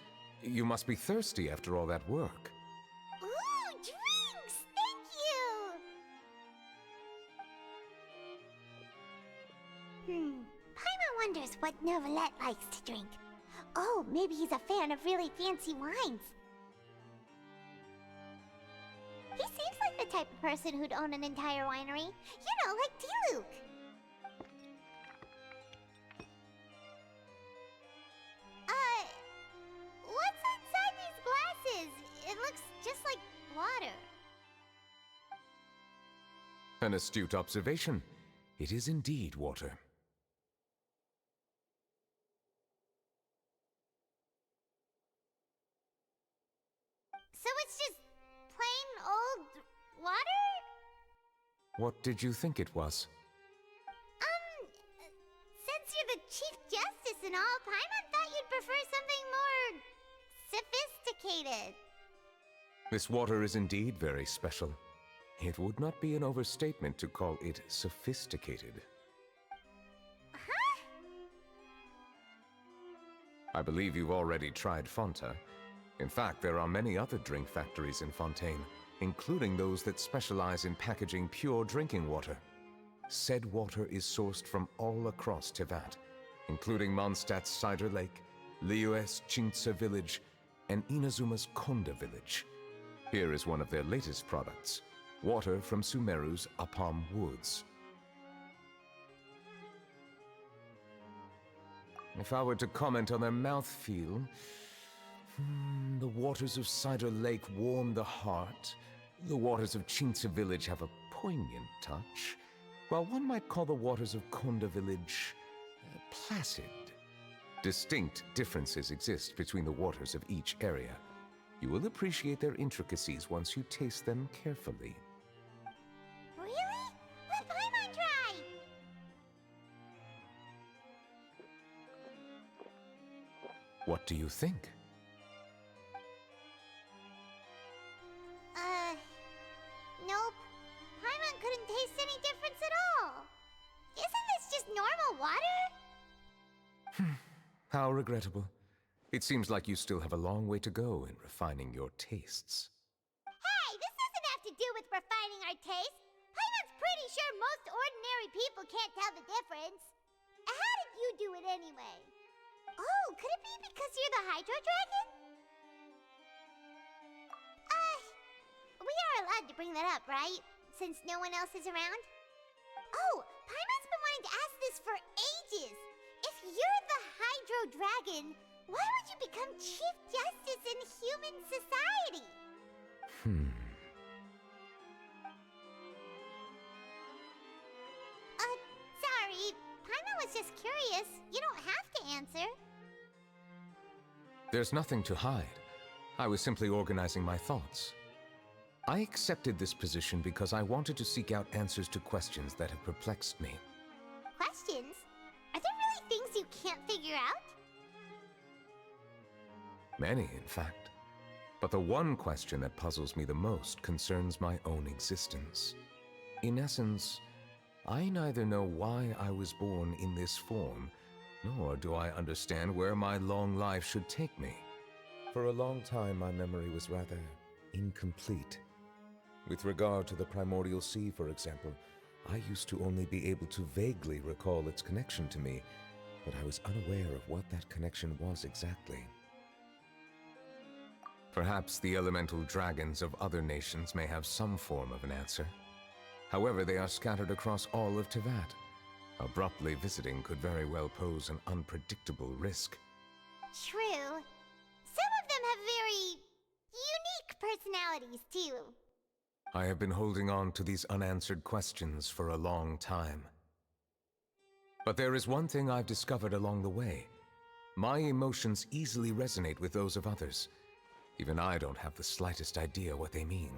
[SPEAKER 23] You must be thirsty after all that work.
[SPEAKER 1] Ooh, drinks! Thank you! Paimon wonders what Novelette likes to drink. Oh, maybe he's a fan of really fancy wines. He seems like the type of person who'd own an entire winery. You know, like Diluc. What's inside these glasses? It looks just like water.
[SPEAKER 23] An astute observation. It is indeed water.
[SPEAKER 1] So it's just plain old water?
[SPEAKER 23] What did you think it was?
[SPEAKER 1] Since you're the Chief Justice and all, Paimon thought you'd prefer something more sophisticated.
[SPEAKER 23] This water is indeed very special. It would not be an overstatement to call it sophisticated.
[SPEAKER 1] Huh?
[SPEAKER 23] I believe you've already tried Fonta. In fact, there are many other drink factories in Fontaine, including those that specialize in packaging pure drinking water. Said water is sourced from all across Tevat, including Mondstadt's Cider Lake, Liyue's Chintsa Village, and Inazuma's Konda Village. Here is one of their latest products, water from Sumeru's Apam Woods. If I were to comment on their mouthfeel, the waters of Cider Lake warm the heart. The waters of Chintsa Village have a poignant touch, while one might call the waters of Konda Village placid. Distinct differences exist between the waters of each area. You will appreciate their intricacies once you taste them carefully.
[SPEAKER 1] Really? Let Paimon try!
[SPEAKER 23] What do you think?
[SPEAKER 1] Nope. Paimon couldn't taste any difference at all. Isn't this just normal water?
[SPEAKER 23] How regrettable. It seems like you still have a long way to go in refining your tastes.
[SPEAKER 1] Hey, this doesn't have to do with refining our taste. Paimon's pretty sure most ordinary people can't tell the difference. How did you do it anyway? Oh, could it be because you're the Hydro Dragon? We are allowed to bring that up, right? Since no one else is around? Oh, Paimon's been wanting to ask this for ages. If you're the Hydro Dragon, why would you become Chief Justice in human society? Sorry. Paimon was just curious. You don't have to answer.
[SPEAKER 23] There's nothing to hide. I was simply organizing my thoughts. I accepted this position because I wanted to seek out answers to questions that have perplexed me.
[SPEAKER 1] Questions? Are there really things you can't figure out?
[SPEAKER 23] Many, in fact. But the one question that puzzles me the most concerns my own existence. In essence, I neither know why I was born in this form, nor do I understand where my long life should take me. For a long time, my memory was rather incomplete. With regard to the primordial sea, for example, I used to only be able to vaguely recall its connection to me, but I was unaware of what that connection was exactly. Perhaps the elemental dragons of other nations may have some form of an answer. However, they are scattered across all of Tevat. Abruptly visiting could very well pose an unpredictable risk.
[SPEAKER 1] True. Some of them have very unique personalities, too.
[SPEAKER 23] I have been holding on to these unanswered questions for a long time. But there is one thing I've discovered along the way. My emotions easily resonate with those of others. Even I don't have the slightest idea what they mean.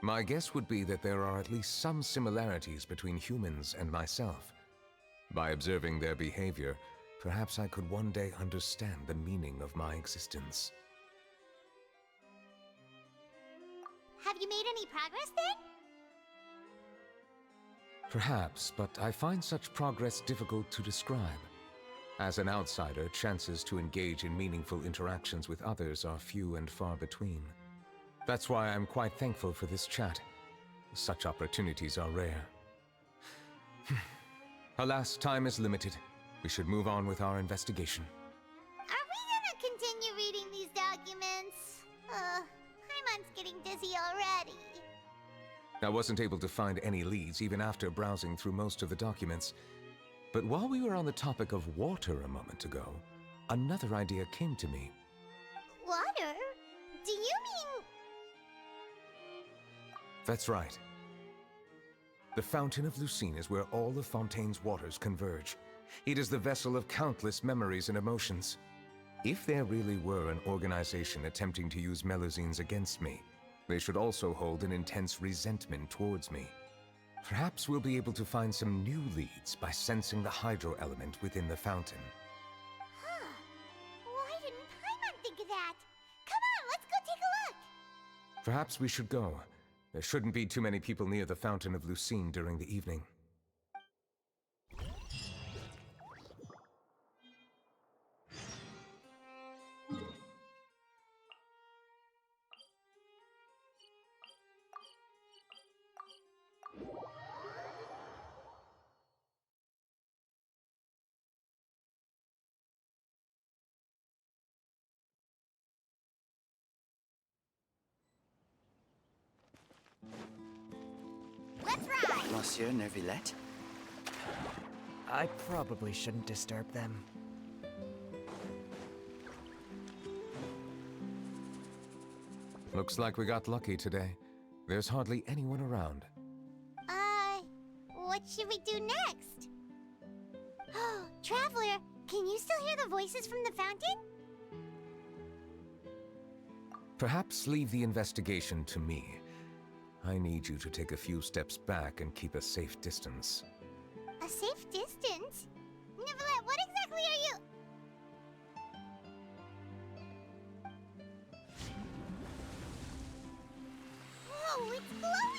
[SPEAKER 23] My guess would be that there are at least some similarities between humans and myself. By observing their behavior, perhaps I could one day understand the meaning of my existence.
[SPEAKER 1] Have you made any progress then?
[SPEAKER 23] Perhaps, but I find such progress difficult to describe. As an outsider, chances to engage in meaningful interactions with others are few and far between. That's why I'm quite thankful for this chat. Such opportunities are rare. Alas, time is limited. We should move on with our investigation.
[SPEAKER 1] Are we gonna continue reading these documents? Paimon's getting dizzy already.
[SPEAKER 23] I wasn't able to find any leads even after browsing through most of the documents. But while we were on the topic of water a moment ago, another idea came to me.
[SPEAKER 1] Water? Do you mean...
[SPEAKER 23] That's right. The Fountain of Lucine is where all of Fontaine's waters converge. It is the vessel of countless memories and emotions. If there really were an organization attempting to use Melusines against me, they should also hold an intense resentment towards me. Perhaps we'll be able to find some new leads by sensing the hydro element within the fountain.
[SPEAKER 1] Huh. Why didn't Paimon think of that? Come on, let's go take a look!
[SPEAKER 23] Perhaps we should go. There shouldn't be too many people near the Fountain of Lucine during the evening.
[SPEAKER 1] Let's ride!
[SPEAKER 12] Monsieur Neuvillette? I probably shouldn't disturb them.
[SPEAKER 23] Looks like we got lucky today. There's hardly anyone around.
[SPEAKER 1] What should we do next? Oh, Traveler, can you still hear the voices from the fountain?
[SPEAKER 23] Perhaps leave the investigation to me. I need you to take a few steps back and keep a safe distance.
[SPEAKER 1] A safe distance? Neuvillette, what exactly are you... Whoa, it's glowing!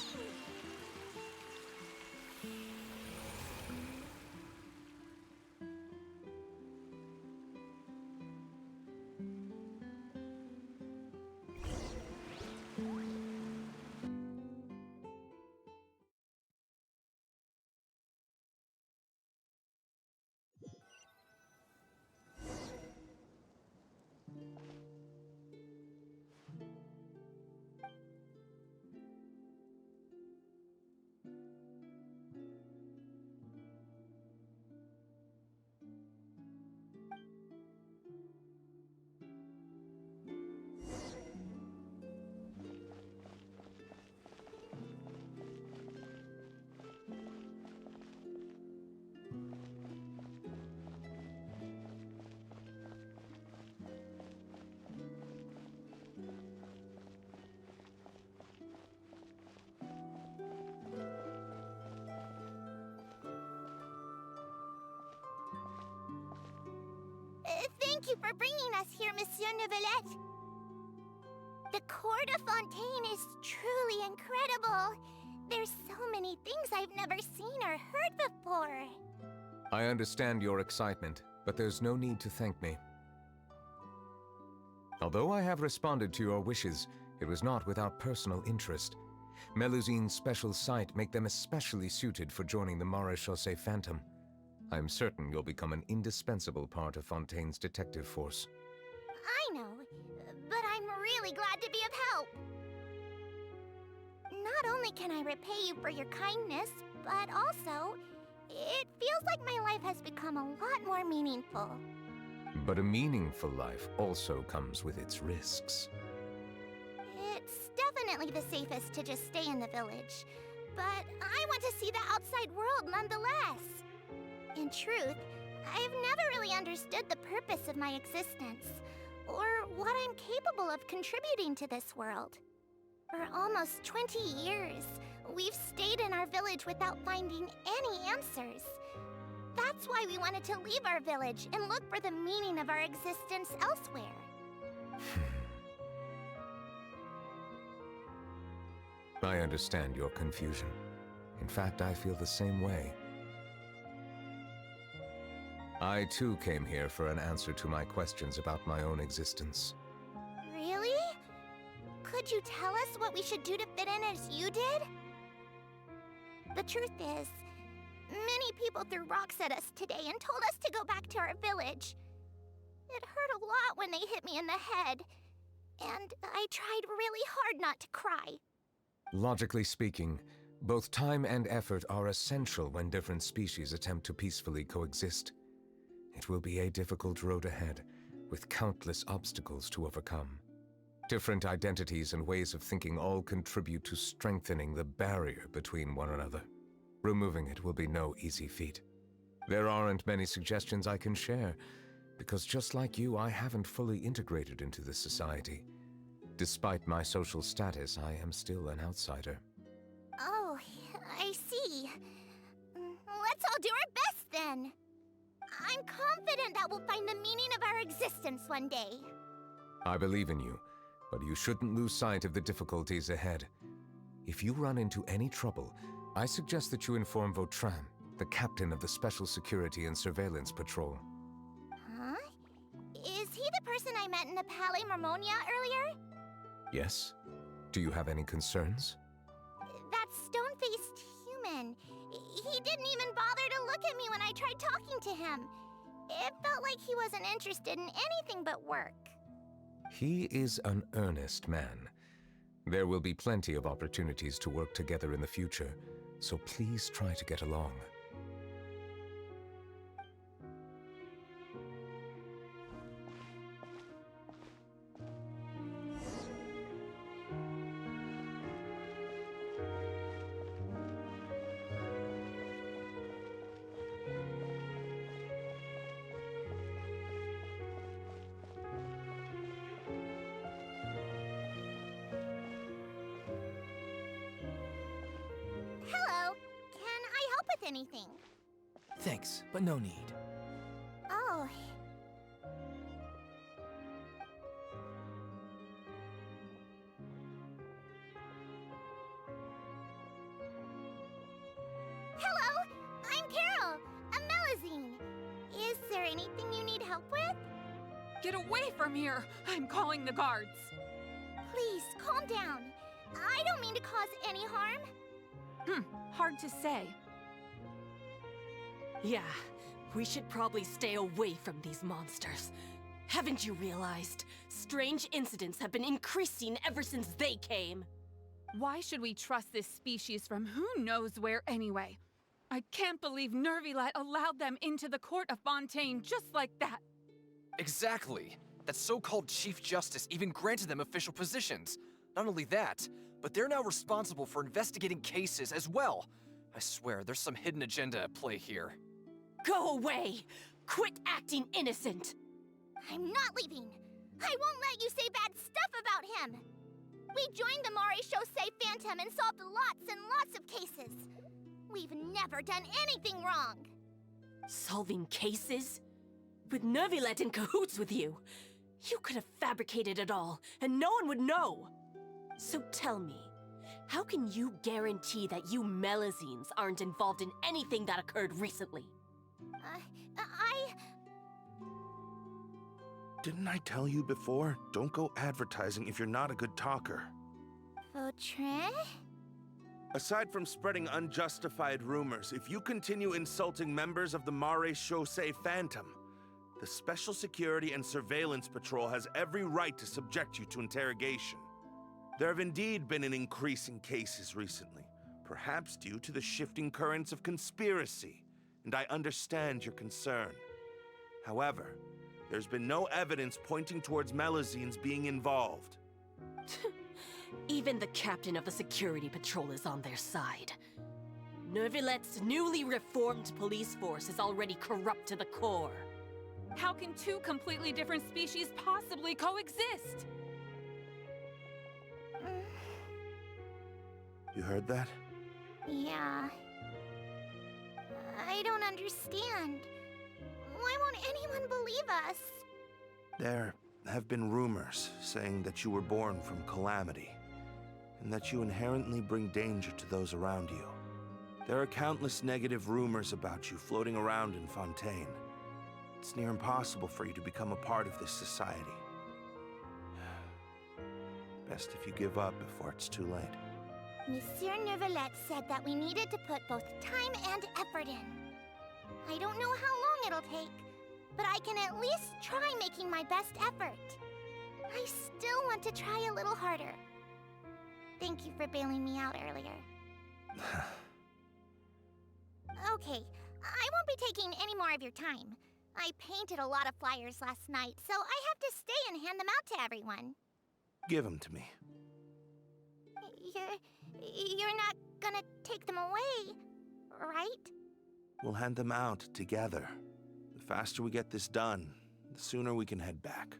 [SPEAKER 1] Thank you for bringing us here, Monsieur Neuvillette. The Court of Fontaine is truly incredible. There's so many things I've never seen or heard before.
[SPEAKER 23] I understand your excitement, but there's no need to thank me. Although I have responded to your wishes, it was not without personal interest. Melusine's special sight make them especially suited for joining the Maréchaussée Phantom. I'm certain you'll become an indispensable part of Fontaine's detective force.
[SPEAKER 1] I know, but I'm really glad to be of help. Not only can I repay you for your kindness, but also, it feels like my life has become a lot more meaningful.
[SPEAKER 23] But a meaningful life also comes with its risks.
[SPEAKER 1] It's definitely the safest to just stay in the village, but I want to see the outside world nonetheless. In truth, I've never really understood the purpose of my existence, or what I'm capable of contributing to this world. For almost 20 years, we've stayed in our village without finding any answers. That's why we wanted to leave our village and look for the meaning of our existence elsewhere.
[SPEAKER 23] I understand your confusion. In fact, I feel the same way. I too came here for an answer to my questions about my own existence.
[SPEAKER 1] Really? Could you tell us what we should do to fit in as you did? The truth is, many people threw rocks at us today and told us to go back to our village. It hurt a lot when they hit me in the head, and I tried really hard not to cry.
[SPEAKER 23] Logically speaking, both time and effort are essential when different species attempt to peacefully coexist. It will be a difficult road ahead, with countless obstacles to overcome. Different identities and ways of thinking all contribute to strengthening the barrier between one another. Removing it will be no easy feat. There aren't many suggestions I can share, because just like you, I haven't fully integrated into this society. Despite my social status, I am still an outsider.
[SPEAKER 1] Oh, I see. Let's all do our best then. I'm confident that we'll find the meaning of our existence one day.
[SPEAKER 23] I believe in you, but you shouldn't lose sight of the difficulties ahead. If you run into any trouble, I suggest that you inform Vautrin, the captain of the Special Security and Surveillance Patrol.
[SPEAKER 1] Huh? Is he the person I met in the Palais Marmonia earlier?
[SPEAKER 23] Yes? Do you have any concerns?
[SPEAKER 1] That stone-faced human. He didn't even bother to look at me when I tried talking to him. It felt like he wasn't interested in anything but work.
[SPEAKER 23] He is an earnest man. There will be plenty of opportunities to work together in the future, so please try to get along.
[SPEAKER 1] Hello. Can I help with anything?
[SPEAKER 12] Thanks, but no need.
[SPEAKER 1] Oh. Hello. I'm Carol, a Melusine. Is there anything you need help with?
[SPEAKER 13] Get away from here! I'm calling the guards.
[SPEAKER 1] Please, calm down. I don't mean to cause any harm.
[SPEAKER 13] Hard to say.
[SPEAKER 6] Yeah, we should probably stay away from these monsters. Haven't you realized? Strange incidents have been increasing ever since they came.
[SPEAKER 13] Why should we trust this species from who knows where anyway? I can't believe Neuvillette allowed them into the Court of Fontaine just like that.
[SPEAKER 14] Exactly. That so-called Chief Justice even granted them official positions. Not only that, but they're now responsible for investigating cases as well. I swear, there's some hidden agenda at play here.
[SPEAKER 6] Go away! Quit acting innocent!
[SPEAKER 1] I'm not leaving. I won't let you say bad stuff about him. We joined the Maréchaussée Phantom and solved lots and lots of cases. We've never done anything wrong.
[SPEAKER 6] Solving cases?
[SPEAKER 4] With Neuvillette in cahoots with you, you could have fabricated it all, and no one would know. So tell me, how can you guarantee that you Melazines aren't involved in anything that occurred recently?
[SPEAKER 10] Didn't I tell you before? Don't go advertising if you're not a good talker.
[SPEAKER 1] Vautrin?
[SPEAKER 10] Aside from spreading unjustified rumors, if you continue insulting members of the Mare Chaussee Phantom, the Special Security and Surveillance Patrol has every right to subject you to interrogation. There have indeed been an increase in cases recently, perhaps due to the shifting currents of conspiracy, and I understand your concern. However, there's been no evidence pointing towards Melazines being involved.
[SPEAKER 4] Even the captain of the security patrol is on their side. Neuvillette's newly reformed police force is already corrupt to the core.
[SPEAKER 13] How can two completely different species possibly coexist?
[SPEAKER 10] You heard that?
[SPEAKER 1] Yeah. I don't understand. Why won't anyone believe us?
[SPEAKER 10] There have been rumors saying that you were born from calamity, and that you inherently bring danger to those around you. There are countless negative rumors about you floating around in Fontaine. It's near impossible for you to become a part of this society. Best if you give up before it's too late.
[SPEAKER 1] Monsieur Neuvillette said that we needed to put both time and effort in. I don't know how long it'll take, but I can at least try making my best effort. I still want to try a little harder. Thank you for bailing me out earlier. Okay, I won't be taking any more of your time. I painted a lot of flyers last night, so I have to stay and hand them out to everyone.
[SPEAKER 10] Give them to me.
[SPEAKER 1] You're not gonna take them away, right?
[SPEAKER 10] We'll hand them out together. The faster we get this done, the sooner we can head back.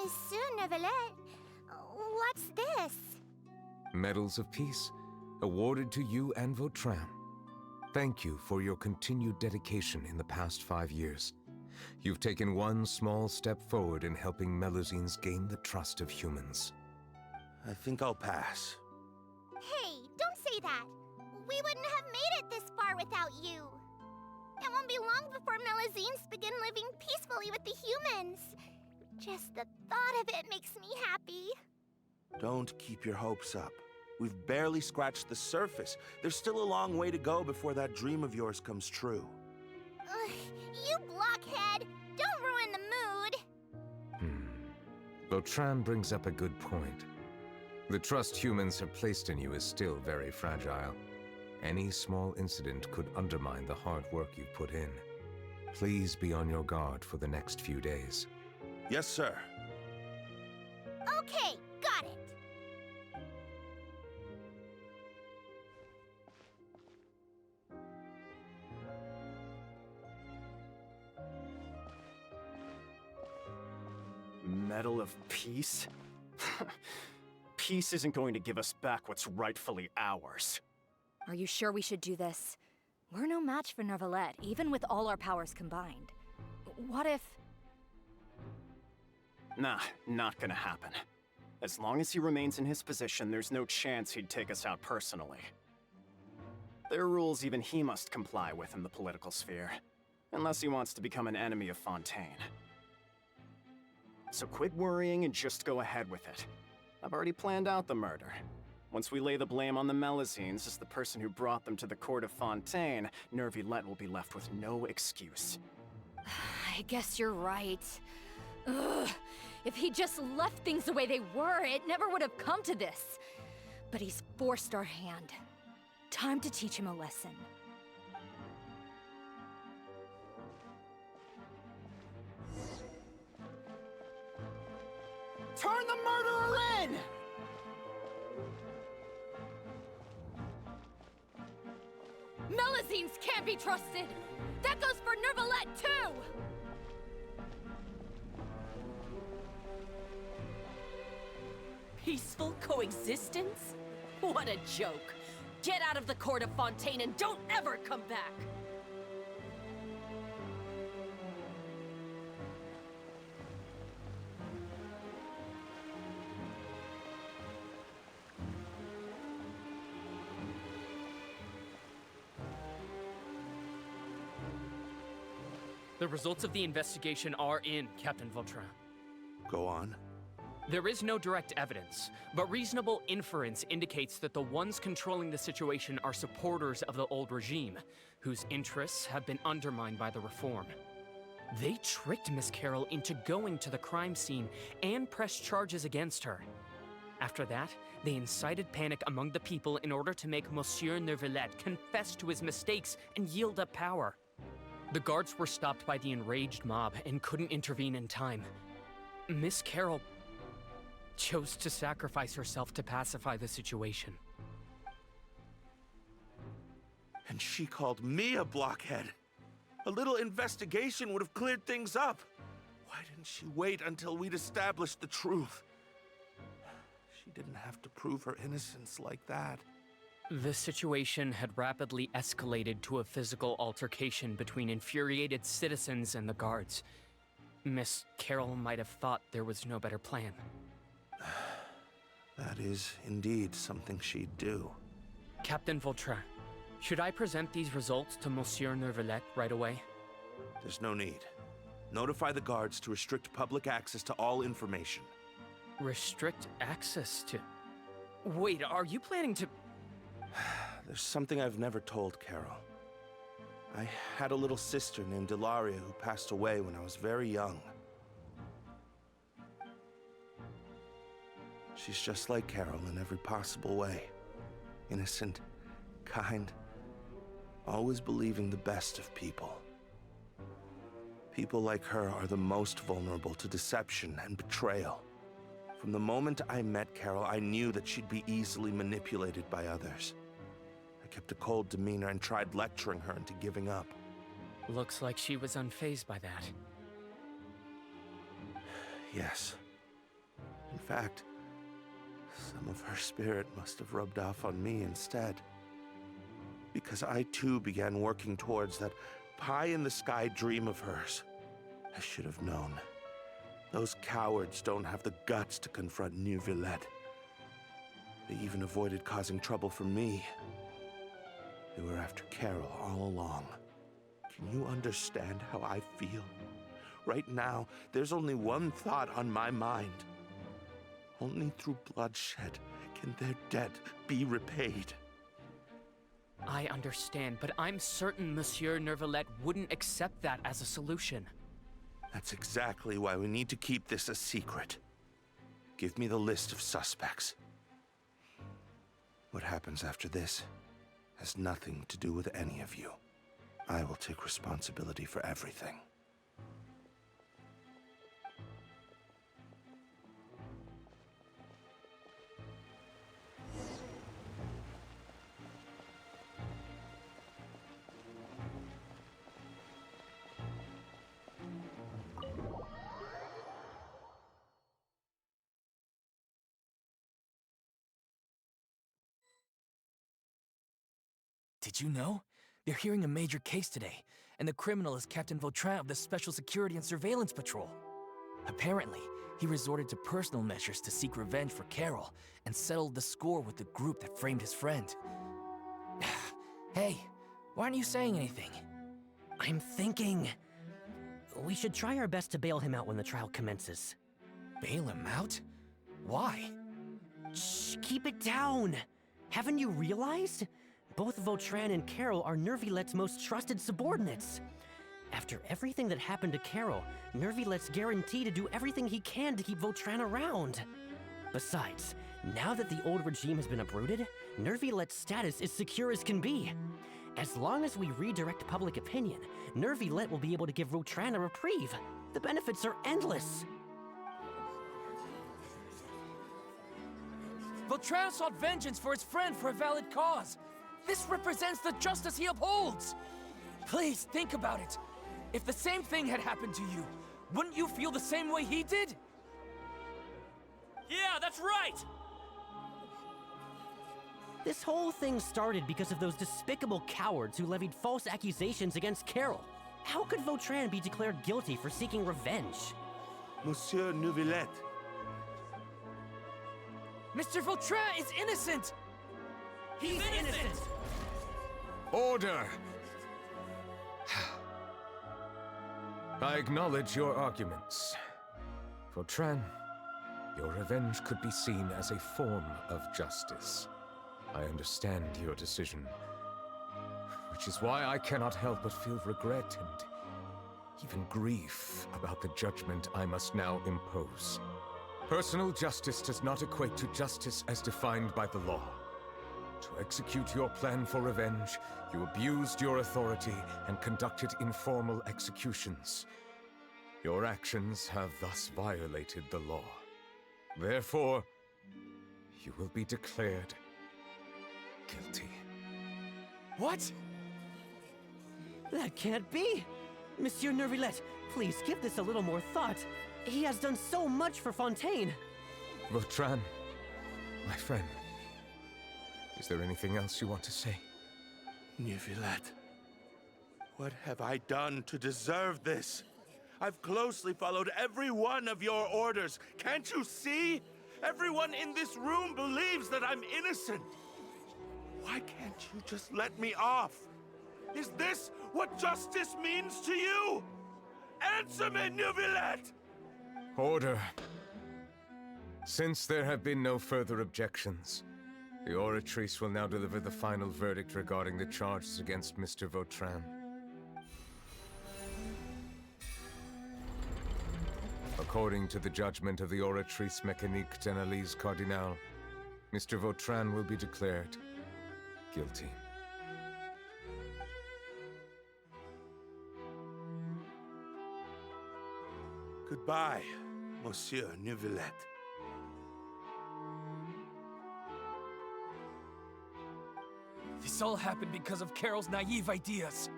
[SPEAKER 1] Monsieur Neuvillette, what's this?
[SPEAKER 23] Medals of Peace, awarded to you and Vautrin. Thank you for your continued dedication in the past 5 years. You've taken one small step forward in helping Melazines gain the trust of humans.
[SPEAKER 10] I think I'll pass.
[SPEAKER 1] Hey, don't say that. We wouldn't have made it this far without you. It won't be long before Melazines begin living peacefully with the humans. Just the thought of it makes me happy.
[SPEAKER 10] Don't keep your hopes up. We've barely scratched the surface. There's still a long way to go before that dream of yours comes true.
[SPEAKER 1] You blockhead! Don't ruin the mood!
[SPEAKER 23] Vautrin brings up a good point. The trust humans have placed in you is still very fragile. Any small incident could undermine the hard work you've put in. Please be on your guard for the next few days.
[SPEAKER 10] Yes, sir.
[SPEAKER 1] Okay, got it.
[SPEAKER 7] Medal of Peace? Peace isn't going to give us back what's rightfully ours.
[SPEAKER 17] Are you sure we should do this? We're no match for Neuvillette, even with all our powers combined. What if...
[SPEAKER 7] Nah, not gonna happen. As long as he remains in his position, there's no chance he'd take us out personally. There are rules even he must comply with in the political sphere, unless he wants to become an enemy of Fontaine. So quit worrying and just go ahead with it. I've already planned out the murder. Once we lay the blame on the Melazines as the person who brought them to the court of Fontaine, Neuvillette will be left with no excuse.
[SPEAKER 17] I guess you're right. Ugh. If he just left things the way they were, it never would have come to this. But he's forced our hand. Time to teach him a lesson.
[SPEAKER 18] Turn the murderer in!
[SPEAKER 17] Melazines can't be trusted! That goes for Nervalette, too!
[SPEAKER 4] Peaceful coexistence? What a joke! Get out of the court of Fontaine and don't ever come back!
[SPEAKER 2] The results of the investigation are in, Captain Vautrin.
[SPEAKER 10] Go on.
[SPEAKER 2] There is no direct evidence, but reasonable inference indicates that the ones controlling the situation are supporters of the old regime, whose interests have been undermined by the reform. They tricked Miss Carroll into going to the crime scene and pressed charges against her. After that, they incited panic among the people in order to make Monsieur Neuvillette confess to his mistakes and yield up power. The guards were stopped by the enraged mob and couldn't intervene in time. Miss Carroll chose to sacrifice herself to pacify the situation.
[SPEAKER 10] And she called me a blockhead. A little investigation would have cleared things up. Why didn't she wait until we'd established the truth? She didn't have to prove her innocence like that.
[SPEAKER 2] The situation had rapidly escalated to a physical altercation between infuriated citizens and the guards. Miss Carroll might have thought there was no better plan.
[SPEAKER 10] That is indeed something she'd do.
[SPEAKER 2] Captain Vautrin, should I present these results to Monsieur Neuvillette right away?
[SPEAKER 10] There's no need. Notify the guards to restrict public access to all information.
[SPEAKER 2] Restrict access to... Wait, are you planning to...
[SPEAKER 10] There's something I've never told Carol. I had a little sister named Ilaria who passed away when I was very young. She's just like Carol in every possible way. Innocent, kind, always believing the best of people. People like her are the most vulnerable to deception and betrayal. From the moment I met Carol, I knew that she'd be easily manipulated by others. I kept a cold demeanor and tried lecturing her into giving up.
[SPEAKER 2] Looks like she was unfazed by that.
[SPEAKER 10] Yes. In fact, some of her spirit must have rubbed off on me instead. Because I too began working towards that pie-in-the-sky dream of hers. I should have known. Those cowards don't have the guts to confront Neuvillette. They even avoided causing trouble for me. They were after Carol all along. Can you understand how I feel? Right now, there's only one thought on my mind. Only through bloodshed can their debt be repaid.
[SPEAKER 2] I understand, but I'm certain Monsieur Neuvillette wouldn't accept that as a solution.
[SPEAKER 10] That's exactly why we need to keep this a secret. Give me the list of suspects. What happens after this has nothing to do with any of you. I will take responsibility for everything.
[SPEAKER 12] Did you know? They're hearing a major case today, and the criminal is Captain Vautrin of the Special Security and Surveillance Patrol. Apparently, he resorted to personal measures to seek revenge for Carol and settled the score with the group that framed his friend. Hey, why aren't you saying anything?
[SPEAKER 15] I'm thinking... we should try our best to bail him out when the trial commences.
[SPEAKER 12] Bail him out? Why?
[SPEAKER 15] Shh, keep it down! Haven't you realized? Both Vautrin and Carol are Nervillette's most trusted subordinates. After everything that happened to Carol, Nervillette's guaranteed to do everything he can to keep Vautrin around. Besides, now that the old regime has been uprooted, Nervillette's status is secure as can be. As long as we redirect public opinion, Nervillette will be able to give Vautrin a reprieve. The benefits are endless.
[SPEAKER 12] Vautrin sought vengeance for his friend for a valid cause. This represents the justice he upholds. Please, think about it. If the same thing had happened to you, wouldn't you feel the same way he did?
[SPEAKER 2] Yeah, that's right!
[SPEAKER 15] This whole thing started because of those despicable cowards who levied false accusations against Carol. How could Vautrin be declared guilty for seeking revenge?
[SPEAKER 9] Monsieur Neuvillette.
[SPEAKER 12] Mr. Vautrin is innocent! He's innocent!
[SPEAKER 23] Order! I acknowledge your arguments. Vautrin, your revenge could be seen as a form of justice. I understand your decision, which is why I cannot help but feel regret and even grief about the judgment I must now impose. Personal justice does not equate to justice as defined by the law. To execute your plan for revenge, you abused your authority and conducted informal executions. Your actions have thus violated the law. Therefore, you will be declared guilty.
[SPEAKER 15] What? That can't be! Monsieur Neuvillette, please give this a little more thought. He has done so much for Fontaine.
[SPEAKER 23] Vautrin, my friend, is there anything else you want to say?
[SPEAKER 9] Neuvillette, what have I done to deserve this? I've closely followed every one of your orders. Can't you see? Everyone in this room believes that I'm innocent. Why can't you just let me off? Is this what justice means to you? Answer me, Neuvillette!
[SPEAKER 23] Order. Since there have been no further objections, the Oratrice will now deliver the final verdict regarding the charges against Mr. Vautrin. According to the judgment of the Oratrice Mécanique d'Analyse Cardinale, Mr. Vautrin will be declared guilty.
[SPEAKER 9] Goodbye, Monsieur Neuvillette.
[SPEAKER 12] This all happened because of Carol's naive ideas.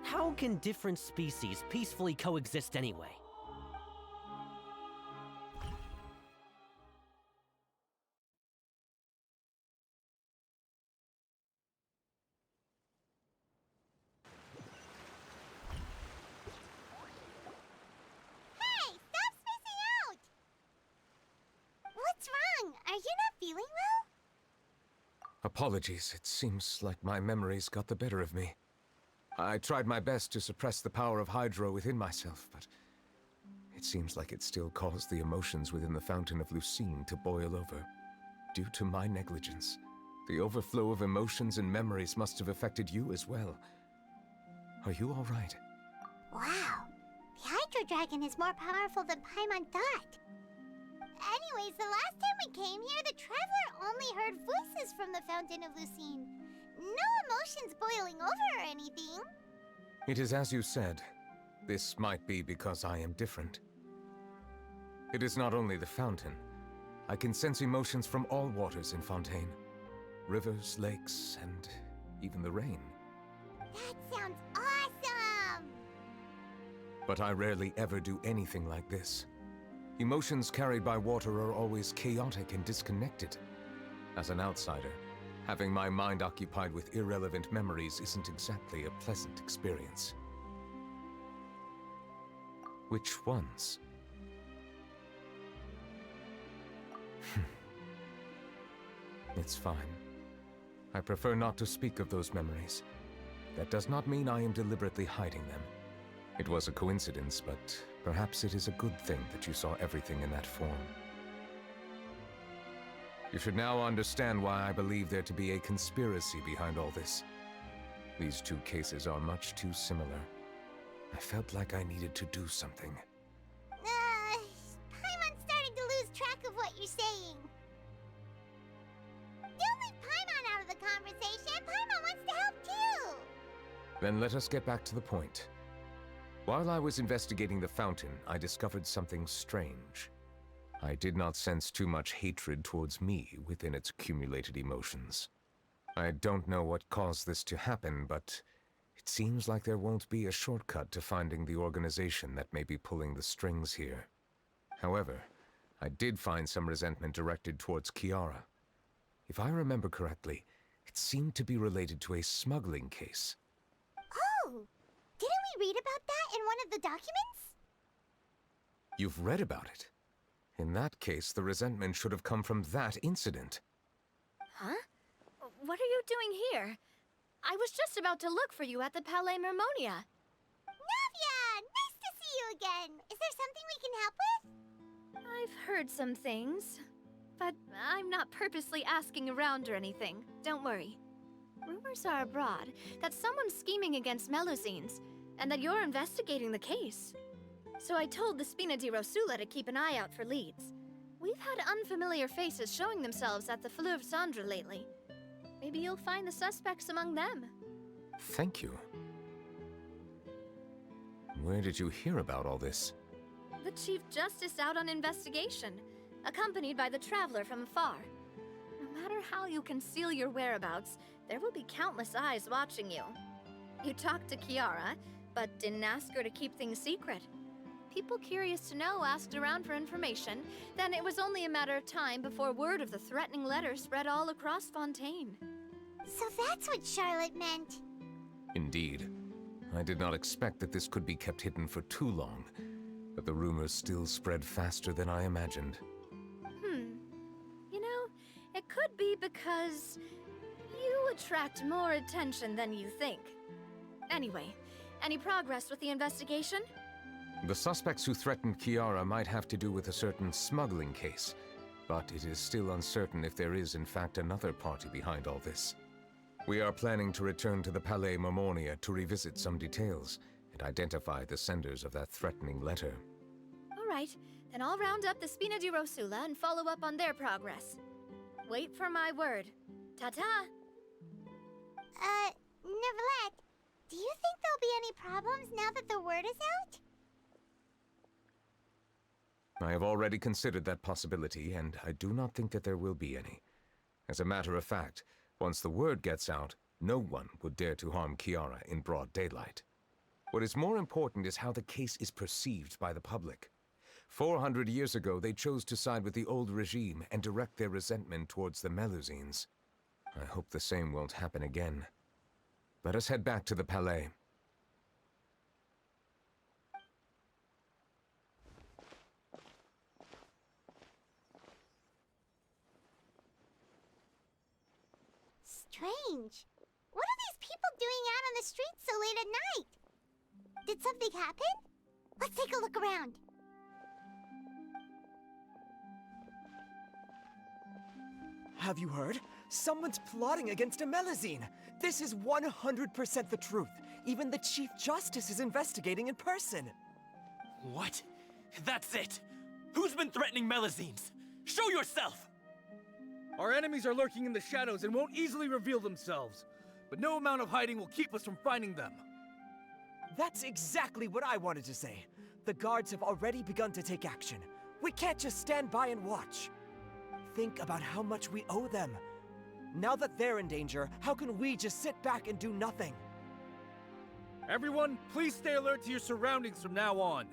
[SPEAKER 15] How can different species peacefully coexist anyway?
[SPEAKER 1] Hey, stop spacing out! What's wrong? Are you not feeling well?
[SPEAKER 23] Apologies, it seems like my memories got the better of me. I tried my best to suppress the power of Hydro within myself, but it seems like it still caused the emotions within the Fountain of Lucine to boil over. Due to my negligence, the overflow of emotions and memories must have affected you as well. Are you all right?
[SPEAKER 1] Wow, the Hydro Dragon is more powerful than Paimon thought. Anyways, the last time we came here, the Traveler only heard voices from the Fountain of Lucine. No emotions boiling over or anything.
[SPEAKER 23] It is as you said. This might be because I am different. It is not only the fountain. I can sense emotions from all waters in Fontaine. Rivers, lakes, and even the rain.
[SPEAKER 1] That sounds awesome!
[SPEAKER 23] But I rarely ever do anything like this. Emotions carried by water are always chaotic and disconnected. As an outsider, having my mind occupied with irrelevant memories isn't exactly a pleasant experience. Which ones? It's fine. I prefer not to speak of those memories. That does not mean I am deliberately hiding them. It was a coincidence, but perhaps it is a good thing that you saw everything in that form. You should now understand why I believe there to be a conspiracy behind all this. These two cases are much too similar. I felt like I needed to do something.
[SPEAKER 1] Paimon's starting to lose track of what you're saying. Don't leave Paimon out of the conversation. Paimon wants to help too.
[SPEAKER 23] Then let us get back to the point. While I was investigating the fountain, I discovered something strange. I did not sense too much hatred towards me within its accumulated emotions. I don't know what caused this to happen, but it seems like there won't be a shortcut to finding the organization that may be pulling the strings here. However, I did find some resentment directed towards Kiara. If I remember correctly, it seemed to be related to a smuggling case.
[SPEAKER 1] Oh! Didn't we read about that in one of the documents?
[SPEAKER 23] You've read about it? In that case, the resentment should have come from that incident.
[SPEAKER 17] Huh? What are you doing here? I was just about to look for you at the Palais Mermonia.
[SPEAKER 1] Navia! Nice to see you again! Is there something we can help with?
[SPEAKER 17] I've heard some things, but I'm not purposely asking around or anything. Don't worry. Rumors are abroad that someone's scheming against Melusines, and that you're investigating the case. So I told the Spina di Rosula to keep an eye out for leads. We've had unfamiliar faces showing themselves at the Fleuve Cendre lately. Maybe you'll find the suspects among them.
[SPEAKER 23] Thank you. Where did you hear about all this?
[SPEAKER 17] The Chief Justice out on investigation, accompanied by the Traveler from afar. No matter how you conceal your whereabouts, there will be countless eyes watching you. You talked to Kiara, but didn't ask her to keep things secret. People curious to know asked around for information, then it was only a matter of time before word of the threatening letter spread all across Fontaine.
[SPEAKER 1] So that's what Charlotte meant.
[SPEAKER 23] Indeed. I did not expect that this could be kept hidden for too long, but the rumors still spread faster than I imagined.
[SPEAKER 17] You know, it could be because you attract more attention than you think. Anyway, any progress with the investigation?
[SPEAKER 23] The suspects who threatened Kiara might have to do with a certain smuggling case, but it is still uncertain if there is in fact another party behind all this. We are planning to return to the Palais Mermonia to revisit some details and identify the senders of that threatening letter.
[SPEAKER 17] All right, then I'll round up the Spina di Rosula and follow up on their progress. Wait for my word. Ta-ta!
[SPEAKER 1] Neverlet, do you think there'll be any problems now that the word is out?
[SPEAKER 23] I have already considered that possibility, and I do not think that there will be any. As a matter of fact, once the word gets out, no one would dare to harm Kiara in broad daylight. What is more important is how the case is perceived by the public. 400 years ago, they chose to side with the old regime and direct their resentment towards the Melusines. I hope the same won't happen again. Let us head back to the Palais.
[SPEAKER 1] Strange. What are these people doing out on the streets so late at night? Did something happen? Let's take a look around.
[SPEAKER 16] Have you heard? Someone's plotting against a Melusine. This is 100% the truth. Even the Chief Justice is investigating in person.
[SPEAKER 12] What? That's it! Who's been threatening Melusines? Show yourself!
[SPEAKER 20] Our enemies are lurking in the shadows and won't easily reveal themselves. But no amount of hiding will keep us from finding them.
[SPEAKER 16] That's exactly what I wanted to say. The guards have already begun to take action. We can't just stand by and watch. Think about how much we owe them. Now that they're in danger, how can we just sit back and do nothing?
[SPEAKER 20] Everyone, please stay alert to your surroundings from now on.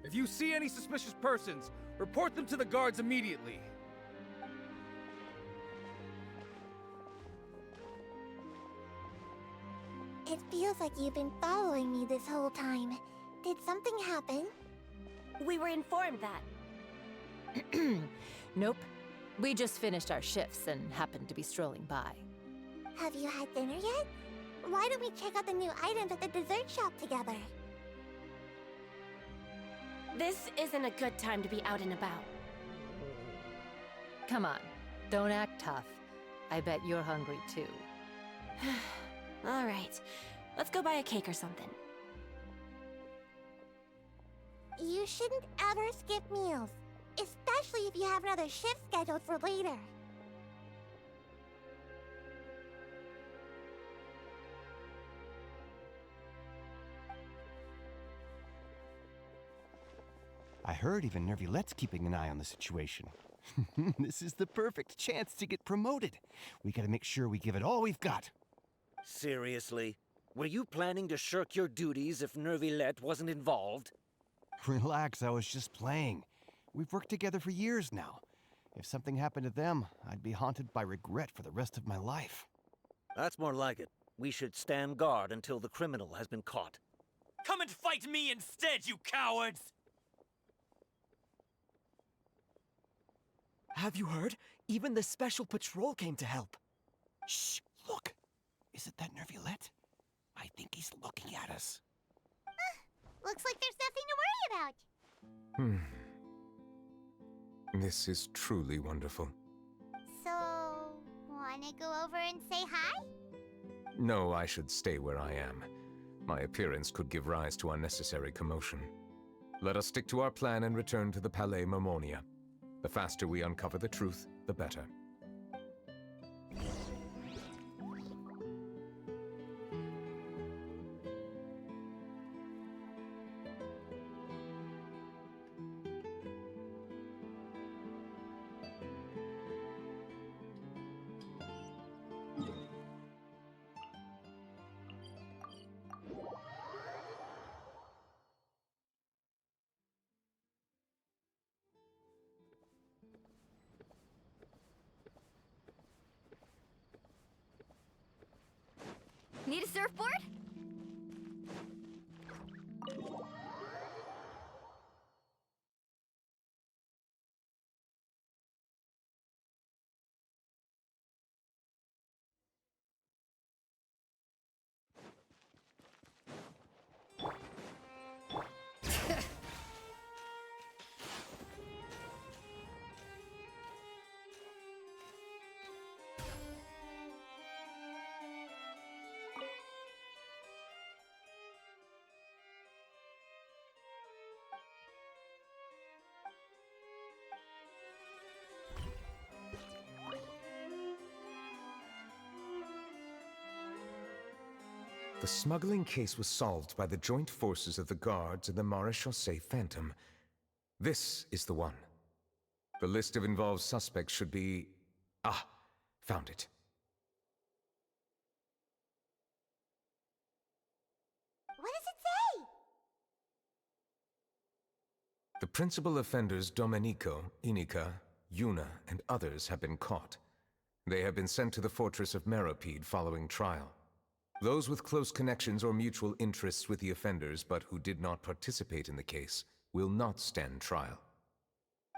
[SPEAKER 20] If you see any suspicious persons, report them to the guards immediately.
[SPEAKER 1] It feels like you've been following me this whole time. Did something happen?
[SPEAKER 4] We were informed that.
[SPEAKER 17] Nope. We just finished our shifts and happened to be strolling by.
[SPEAKER 1] Have you had dinner yet? Why don't we check out the new items at the dessert shop together?
[SPEAKER 4] This isn't a good time to be out and about.
[SPEAKER 17] Come on, don't act tough. I bet you're hungry too.
[SPEAKER 4] All right, let's go buy a cake or something.
[SPEAKER 1] You shouldn't ever skip meals, especially if you have another shift scheduled for later.
[SPEAKER 3] I heard even Nervilette's keeping an eye on the situation. This is the perfect chance to get promoted. We gotta make sure we give it all we've got.
[SPEAKER 5] Seriously? Were you planning to shirk your duties if Nervilette wasn't involved?
[SPEAKER 3] Relax, I was just playing. We've worked together for years now. If something happened to them, I'd be haunted by regret for the rest of my life.
[SPEAKER 5] That's more like it. We should stand guard until the criminal has been caught.
[SPEAKER 21] Come and fight me instead, you cowards!
[SPEAKER 16] Have you heard? Even the Special Patrol came to help.
[SPEAKER 3] Shh! Look! Is it that Nervilette? I think he's looking at us.
[SPEAKER 1] Looks like there's nothing to worry about.
[SPEAKER 23] This is truly wonderful.
[SPEAKER 1] So, wanna go over and say hi?
[SPEAKER 23] No, I should stay where I am. My appearance could give rise to unnecessary commotion. Let us stick to our plan and return to the Palais Mermonia. The faster we uncover the truth, the better.
[SPEAKER 17] Need a surfboard?
[SPEAKER 23] The smuggling case was solved by the joint forces of the guards and the Maréchaussée Phantom. This is the one. The list of involved suspects should be... Ah, found it.
[SPEAKER 1] What does it say?
[SPEAKER 23] The principal offenders Domenico, Inica, Yuna, and others have been caught. They have been sent to the fortress of Meropide following trial. Those with close connections or mutual interests with the offenders but who did not participate in the case will not stand trial.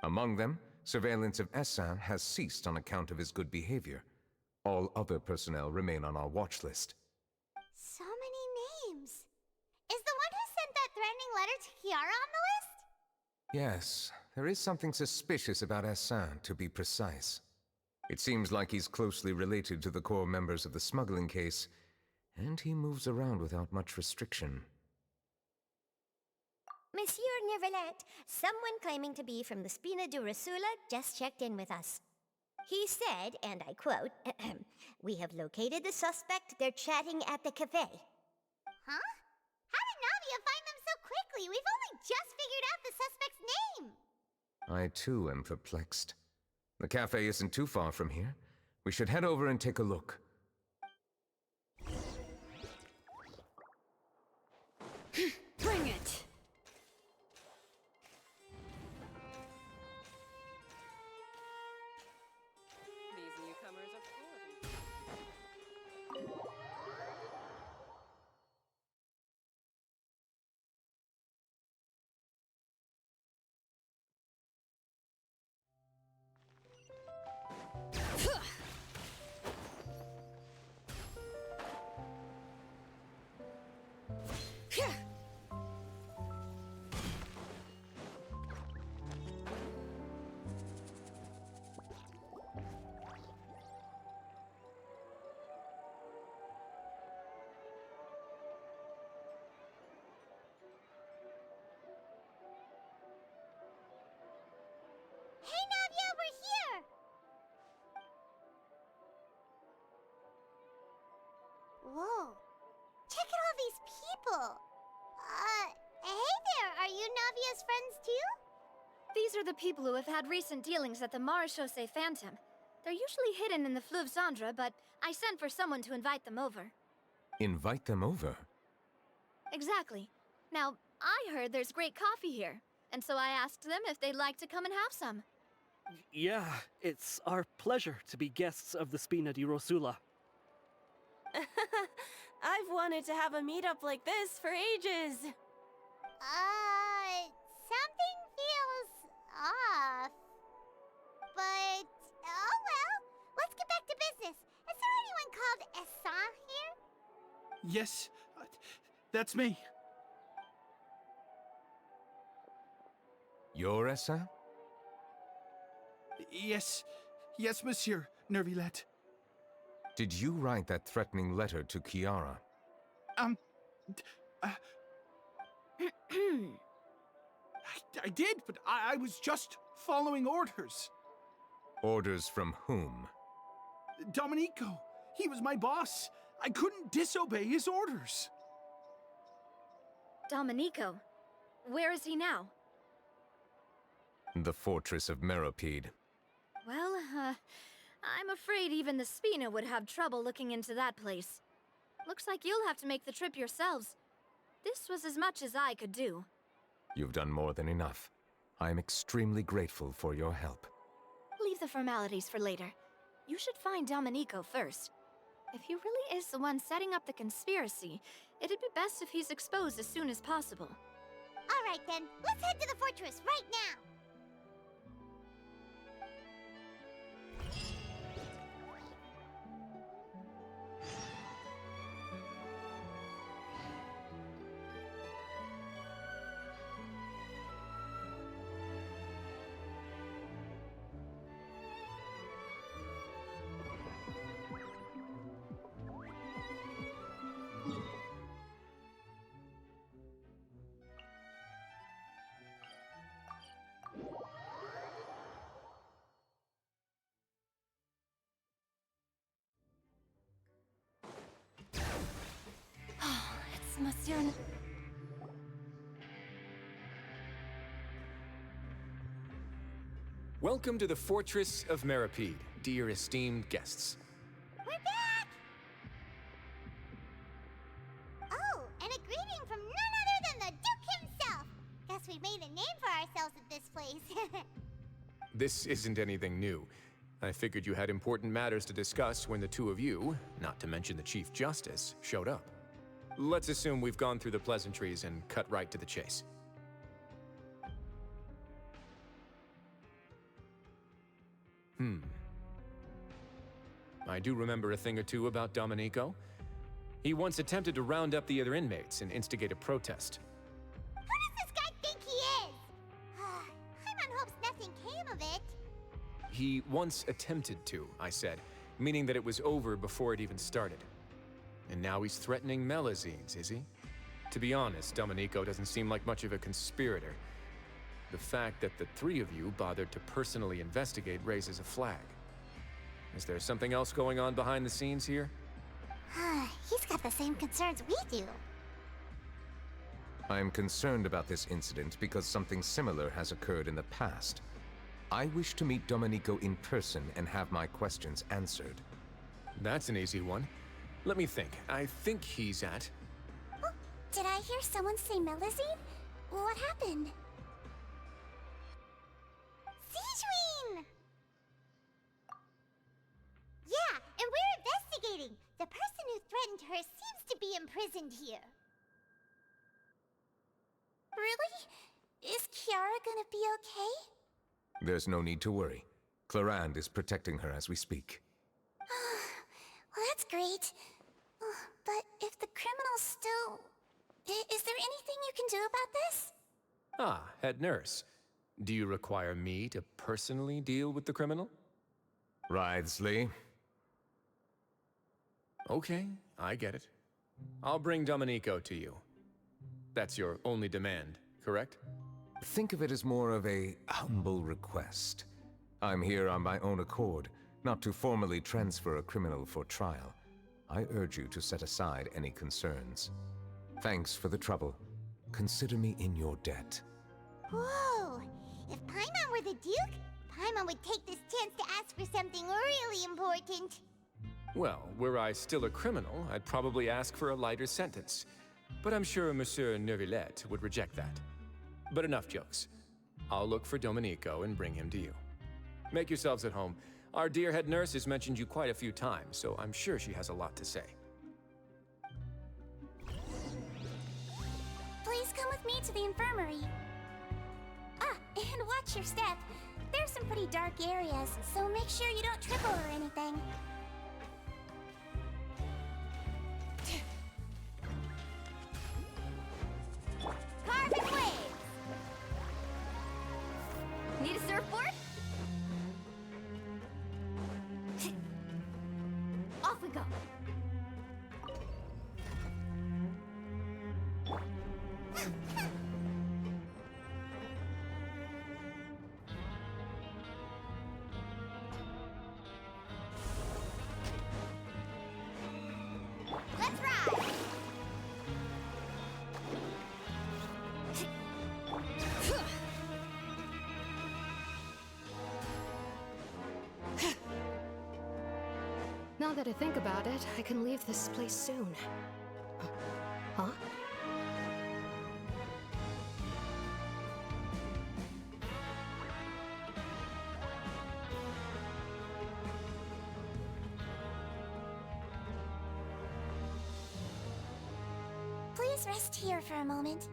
[SPEAKER 23] Among them, surveillance of Essin has ceased on account of his good behavior. All other personnel remain on our watch list.
[SPEAKER 1] So many names. Is the one who sent that threatening letter to Kiara on the list?
[SPEAKER 23] Yes, there is something suspicious about Essin, to be precise. It seems like he's closely related to the core members of the smuggling case, and he moves around without much restriction.
[SPEAKER 22] Monsieur Nervilette, someone claiming to be from the Spina Durasula just checked in with us. He said, and I quote, "We have located the suspect. They're chatting at the cafe."
[SPEAKER 1] Huh? How did Navia find them so quickly? We've only just figured out the suspect's name.
[SPEAKER 23] I too am perplexed. The cafe isn't too far from here. We should head over and take a look.
[SPEAKER 17] Bring it!
[SPEAKER 4] These newcomers are full of
[SPEAKER 1] Hey, Navia, we're here! Whoa. Check out all these people. Hey there, are you Navia's friends too?
[SPEAKER 8] These are the people who have had recent dealings at the Marechaussee Phantom. They're usually hidden in the Fleuve Cendre, but I sent for someone to invite them over.
[SPEAKER 23] Invite them over?
[SPEAKER 8] Exactly. Now, I heard there's great coffee here, and so I asked them if they'd like to come and have some.
[SPEAKER 11] Yeah, it's our pleasure to be guests of the Spina di Rosula.
[SPEAKER 4] I've wanted to have a meetup like this for ages.
[SPEAKER 1] Something feels off. But, oh well. Let's get back to business. Is there anyone called Essan here?
[SPEAKER 19] Yes, that's me.
[SPEAKER 23] You're Essa?
[SPEAKER 19] Yes, monsieur, Nervilette.
[SPEAKER 23] Did you write that threatening letter to Kiara?
[SPEAKER 19] I did, but I was just following orders.
[SPEAKER 23] Orders from whom?
[SPEAKER 19] Domenico. He was my boss. I couldn't disobey his orders.
[SPEAKER 8] Domenico? Where is he now?
[SPEAKER 23] The fortress of Meropide.
[SPEAKER 8] Well, I'm afraid even the Spina would have trouble looking into that place. Looks like you'll have to make the trip yourselves. This was as much as I could do.
[SPEAKER 23] You've done more than enough. I am extremely grateful for your help.
[SPEAKER 8] Leave the formalities for later. You should find Domenico first. If he really is the one setting up the conspiracy, it'd be best if he's exposed as soon as possible.
[SPEAKER 1] All right then, let's head to the fortress right now.
[SPEAKER 8] It's Monsieur...
[SPEAKER 24] Welcome to the Fortress of Meropide, dear esteemed guests.
[SPEAKER 1] We're back! Oh, and a greeting from none other than the Duke himself! Guess we made a name for ourselves at this place.
[SPEAKER 24] This isn't anything new. I figured you had important matters to discuss when the two of you, not to mention the Chief Justice, showed up. Let's assume we've gone through the pleasantries and cut right to the chase. I do remember a thing or two about Domenico. He once attempted to round up the other inmates and instigate a protest.
[SPEAKER 1] Who does this guy think he is? Paimon hopes nothing came of it.
[SPEAKER 24] He once attempted to, I said, meaning that it was over before it even started. And now he's threatening Melazines, is he? To be honest, Domenico doesn't seem like much of a conspirator. The fact that the three of you bothered to personally investigate raises a flag. Is there something else going on behind the scenes here?
[SPEAKER 1] He's got the same concerns we do.
[SPEAKER 23] I am concerned about this incident because something similar has occurred in the past. I wish to meet Domenico in person and have my questions answered.
[SPEAKER 24] That's an easy one. Let me think. I think he's at...
[SPEAKER 1] Oh, did I hear someone say Melazine? What happened? Sijuin! Yeah, and we're investigating. The person who threatened her seems to be imprisoned here. Really? Is Kiara gonna be okay?
[SPEAKER 23] There's no need to worry. Clarande is protecting her as we speak.
[SPEAKER 1] Well, that's great. But if the criminal's still... Is there anything you can do about this?
[SPEAKER 24] Ah, head nurse. Do you require me to personally deal with the criminal?
[SPEAKER 23] Wriothesley.
[SPEAKER 24] Okay, I get it. I'll bring Domenico to you. That's your only demand, correct?
[SPEAKER 23] Think of it as more of a humble request. I'm here on my own accord, not to formally transfer a criminal for trial. I urge you to set aside any concerns. Thanks for the trouble. Consider me in your debt.
[SPEAKER 1] Whoa! If Paimon were the Duke, Paimon would take this chance to ask for something really important.
[SPEAKER 24] Well, were I still a criminal, I'd probably ask for a lighter sentence. But I'm sure Monsieur Neuvillette would reject that. But enough jokes. I'll look for Domenico and bring him to you. Make yourselves at home. Our dear head nurse has mentioned you quite a few times, so I'm sure she has a lot to say.
[SPEAKER 22] Please come with me to the infirmary. Ah, and watch your step. There's some pretty dark areas, so make sure you don't trip over anything.
[SPEAKER 1] Carbon waves!
[SPEAKER 17] Need a surfboard?
[SPEAKER 22] Off we go.
[SPEAKER 1] Let's ride!
[SPEAKER 6] Now that I think about it, I can leave this place soon. Huh?
[SPEAKER 22] Please rest here for a moment.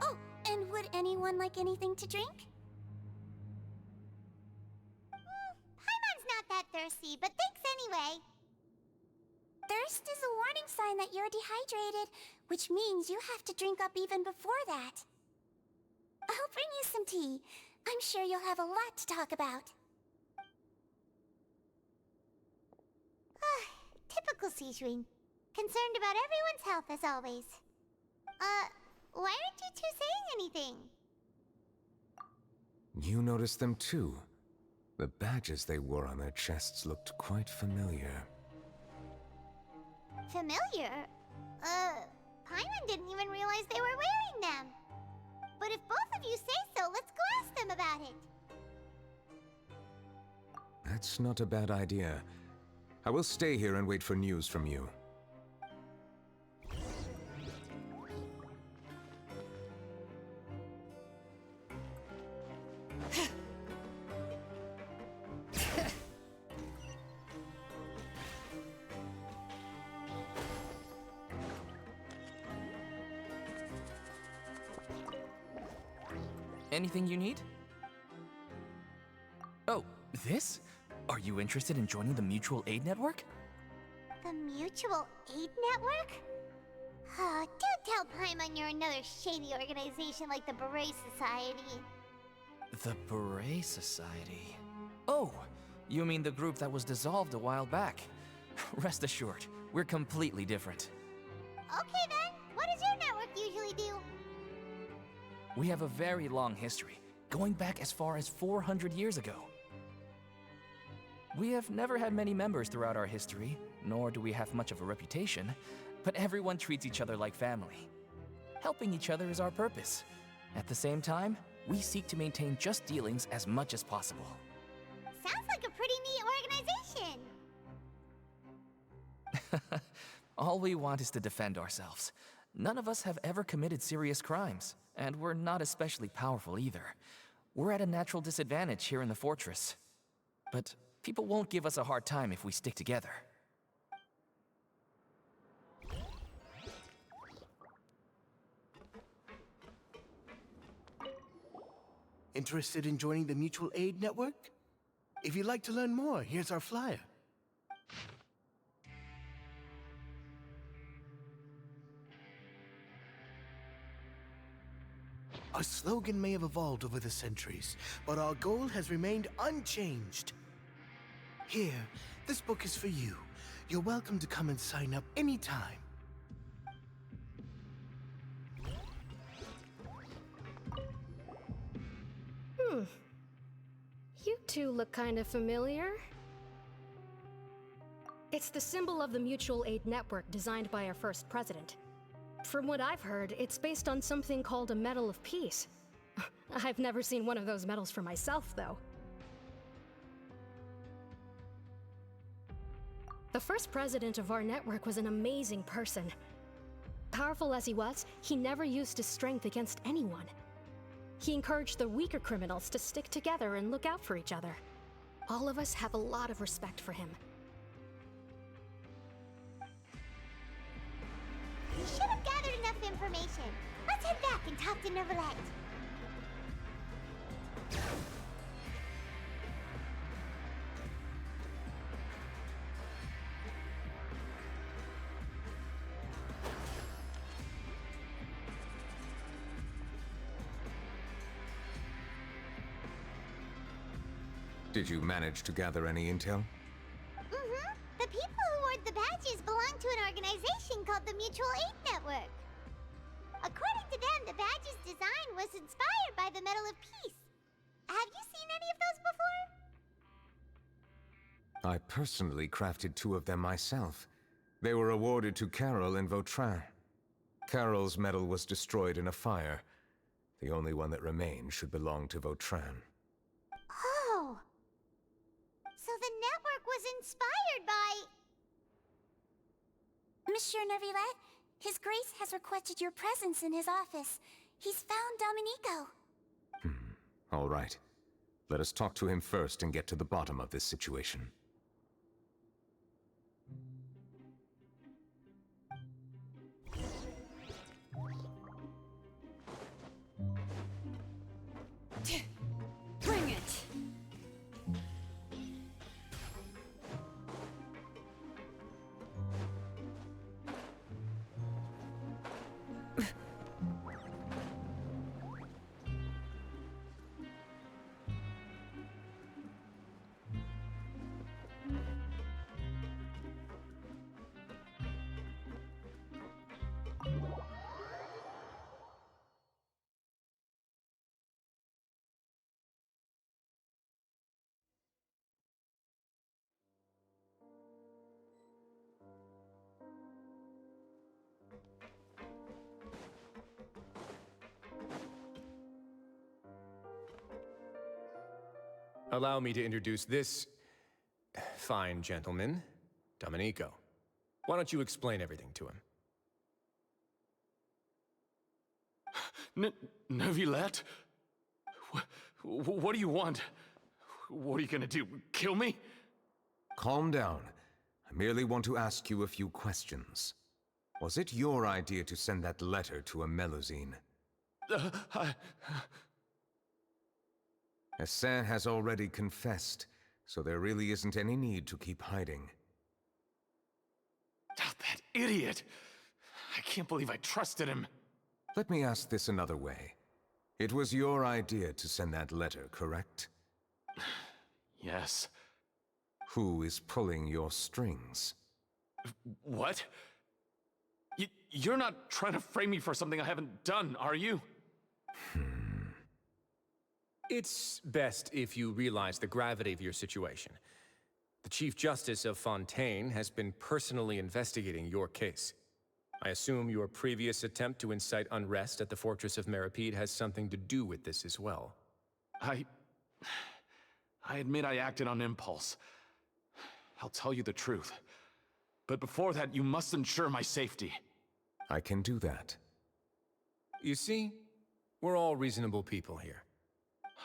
[SPEAKER 22] Oh, and would anyone like anything to drink?
[SPEAKER 1] Paimon's not that thirsty, but thanks anyway.
[SPEAKER 22] Thirst is a warning sign that you're dehydrated, which means you have to drink up even before that. I'll bring you some tea. I'm sure you'll have a lot to talk about.
[SPEAKER 1] Typical Sejuin. Concerned about everyone's health as always. Why aren't you two saying anything?
[SPEAKER 23] You noticed them too. The badges they wore on their chests looked quite familiar.
[SPEAKER 1] Familiar? Paimon didn't even realize they were wearing them. But if both of you say so, let's go ask them about it.
[SPEAKER 23] That's not a bad idea. I will stay here and wait for news from you.
[SPEAKER 12] Anything you need? Oh, this? Are you interested in joining the Mutual Aid Network?
[SPEAKER 1] The Mutual Aid Network? Don't tell Paimon you're another shady organization like the Beret Society.
[SPEAKER 12] The Beret Society? Oh, you mean the group that was dissolved a while back? Rest assured, we're completely different.
[SPEAKER 1] Okay then, what does your network usually do?
[SPEAKER 12] We have a very long history, going back as far as 400 years ago. We have never had many members throughout our history, nor do we have much of a reputation, but everyone treats each other like family. Helping each other is our purpose. At the same time, we seek to maintain just dealings as much as possible.
[SPEAKER 1] Sounds like a pretty neat organization.
[SPEAKER 12] All we want is to defend ourselves. None of us have ever committed serious crimes, and we're not especially powerful either. We're at a natural disadvantage here in the fortress. But people won't give us a hard time if we stick together.
[SPEAKER 19] Interested in joining the Mutual Aid Network? If you'd like to learn more, here's our flyer. Our slogan may have evolved over the centuries, but our goal has remained unchanged. Here, this book is for you. You're welcome to come and sign up anytime.
[SPEAKER 6] You two look kind of familiar. It's the symbol of the Mutual Aid Network designed by our first president. From what I've heard, it's based on something called a Medal of Peace. I've never seen one of those medals for myself, though. The first president of our network was an amazing person. Powerful as he was, he never used his strength against anyone. He encouraged the weaker criminals to stick together and look out for each other. All of us have a lot of respect for him.
[SPEAKER 1] We should have gathered enough information. Let's head back and talk to Neverlet.
[SPEAKER 23] Did you manage to gather any intel?
[SPEAKER 1] Mm-hmm. The people who wore the badges belong to an organization called the Mutual Aid Network. According to them, the badge's design was inspired by the Medal of Peace. Have you seen any of those before?
[SPEAKER 23] I personally crafted 2 of them myself. They were awarded to Carol and Vautrin. Carol's medal was destroyed in a fire. The only one that remained should belong to Vautrin.
[SPEAKER 1] Oh! So the network was inspired by...
[SPEAKER 7] Monsieur Neuvillette, His Grace has requested your presence in his office. He's found Domenico.
[SPEAKER 23] All right. Let us talk to him first and get to the bottom of this situation.
[SPEAKER 17] Bring it!
[SPEAKER 24] Allow me to introduce this fine gentleman, Domenico. Why don't you explain everything to him?
[SPEAKER 13] Neuvillette? What do you want? What are you gonna do? Kill me?
[SPEAKER 23] Calm down. I merely want to ask you a few questions. Was it your idea to send that letter to a Melusine? Hassan has already confessed, so there really isn't any need to keep hiding.
[SPEAKER 13] That idiot! I can't believe I trusted him.
[SPEAKER 23] Let me ask this another way. It was your idea to send that letter, correct?
[SPEAKER 13] Yes.
[SPEAKER 23] Who is pulling your strings?
[SPEAKER 13] What? You're not trying to frame me for something I haven't done, are you?
[SPEAKER 24] It's best if you realize the gravity of your situation. The Chief Justice of Fontaine has been personally investigating your case. I assume your previous attempt to incite unrest at the Fortress of Meripede has something to do with this as well.
[SPEAKER 13] I admit I acted on impulse. I'll tell you the truth. But before that, you must ensure my safety.
[SPEAKER 23] I can do that.
[SPEAKER 24] You see, we're all reasonable people here.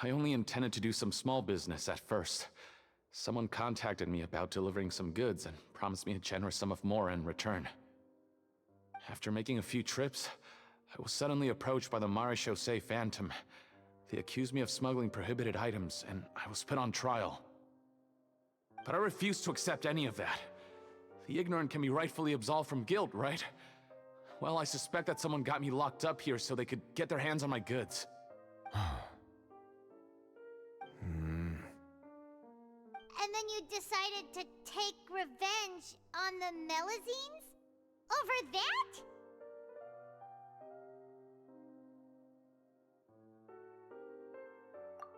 [SPEAKER 13] I only intended to do some small business at first. Someone contacted me about delivering some goods and promised me a generous sum of more in return. After making a few trips, I was suddenly approached by the Marechaussee Phantom. They accused me of smuggling prohibited items, and I was put on trial. But I refused to accept any of that. The ignorant can be rightfully absolved from guilt, right? Well, I suspect that someone got me locked up here so they could get their hands on my goods.
[SPEAKER 1] And then you decided to take revenge on the Melusines? Over that?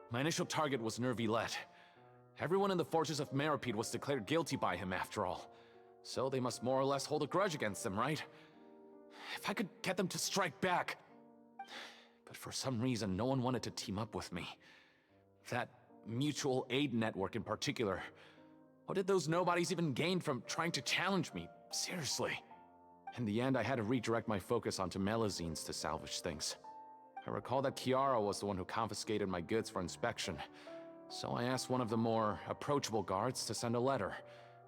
[SPEAKER 13] My initial target was Neuvillette. Everyone in the Fortress of Meripede was declared guilty by him after all. So they must more or less hold a grudge against him, right? If I could get them to strike back. but for some reason no one wanted to team up with me. That mutual aid network in particular. What did those nobodies even gain from trying to challenge me? Seriously. In the end, I had to redirect my focus onto Melazines to salvage things. I recall that Kiara was the one who confiscated my goods for inspection, so I asked one of the more approachable guards to send a letter,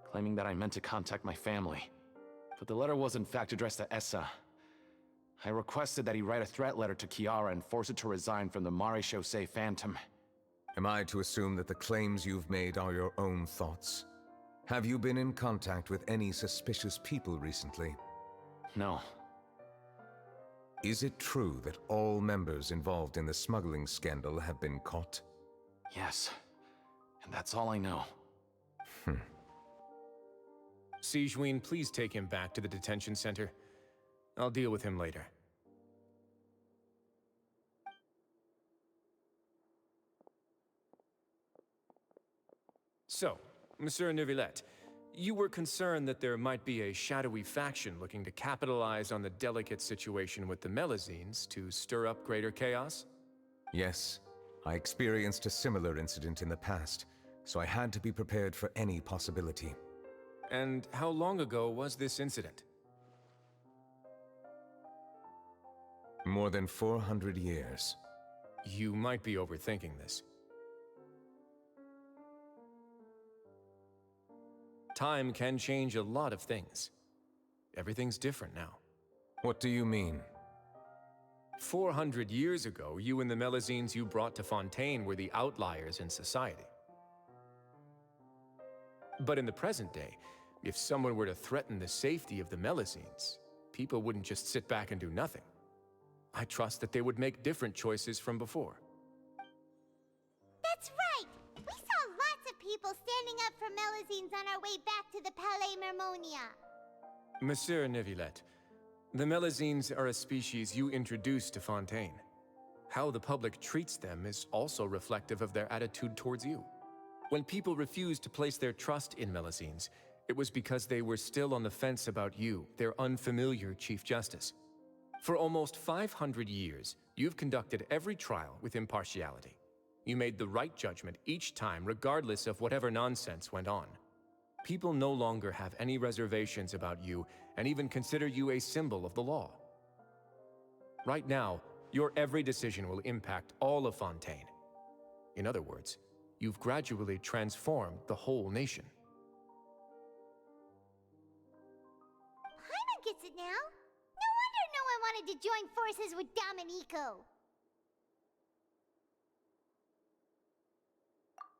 [SPEAKER 13] claiming that I meant to contact my family. But the letter was in fact addressed to Essa. I requested that he write a threat letter to Kiara and force her to resign from the Maréchaussée Phantom.
[SPEAKER 23] Am I to assume that the claims you've made are your own thoughts? Have you been in contact with any suspicious people recently?
[SPEAKER 13] No.
[SPEAKER 23] Is it true that all members involved in the smuggling scandal have been caught?
[SPEAKER 13] Yes. And that's all I know.
[SPEAKER 24] Sijouin, please take him back to the detention center. I'll deal with him later. So, Monsieur Neuvillette, you were concerned that there might be a shadowy faction looking to capitalize on the delicate situation with the Melazines to stir up greater chaos?
[SPEAKER 23] Yes. I experienced a similar incident in the past, so I had to be prepared for any possibility.
[SPEAKER 24] And how long ago was this incident?
[SPEAKER 23] More than 400 years.
[SPEAKER 24] You might be overthinking this. Time can change a lot of things. Everything's different now.
[SPEAKER 23] What do you mean?
[SPEAKER 24] 400 years ago, you and the Melazines you brought to Fontaine were the outliers in society. But in the present day, if someone were to threaten the safety of the Melazines, people wouldn't just sit back and do nothing. I trust that they would make different choices from before.
[SPEAKER 1] That's right! We saw lots of people standing up for Melazines on our way back to the Palais Mermonia.
[SPEAKER 24] Monsieur Neuvillette, the Melazines are a species you introduced to Fontaine. How the public treats them is also reflective of their attitude towards you. When people refused to place their trust in Melazines, it was because they were still on the fence about you, their unfamiliar Chief Justice. For almost 500 years, you've conducted every trial with impartiality. You made the right judgment each time, regardless of whatever nonsense went on. People no longer have any reservations about you and even consider you a symbol of the law. Right now, your every decision will impact all of Fontaine. In other words, you've gradually transformed the whole nation.
[SPEAKER 1] Paimon gets it now. No wonder no one wanted to join forces with Domenico.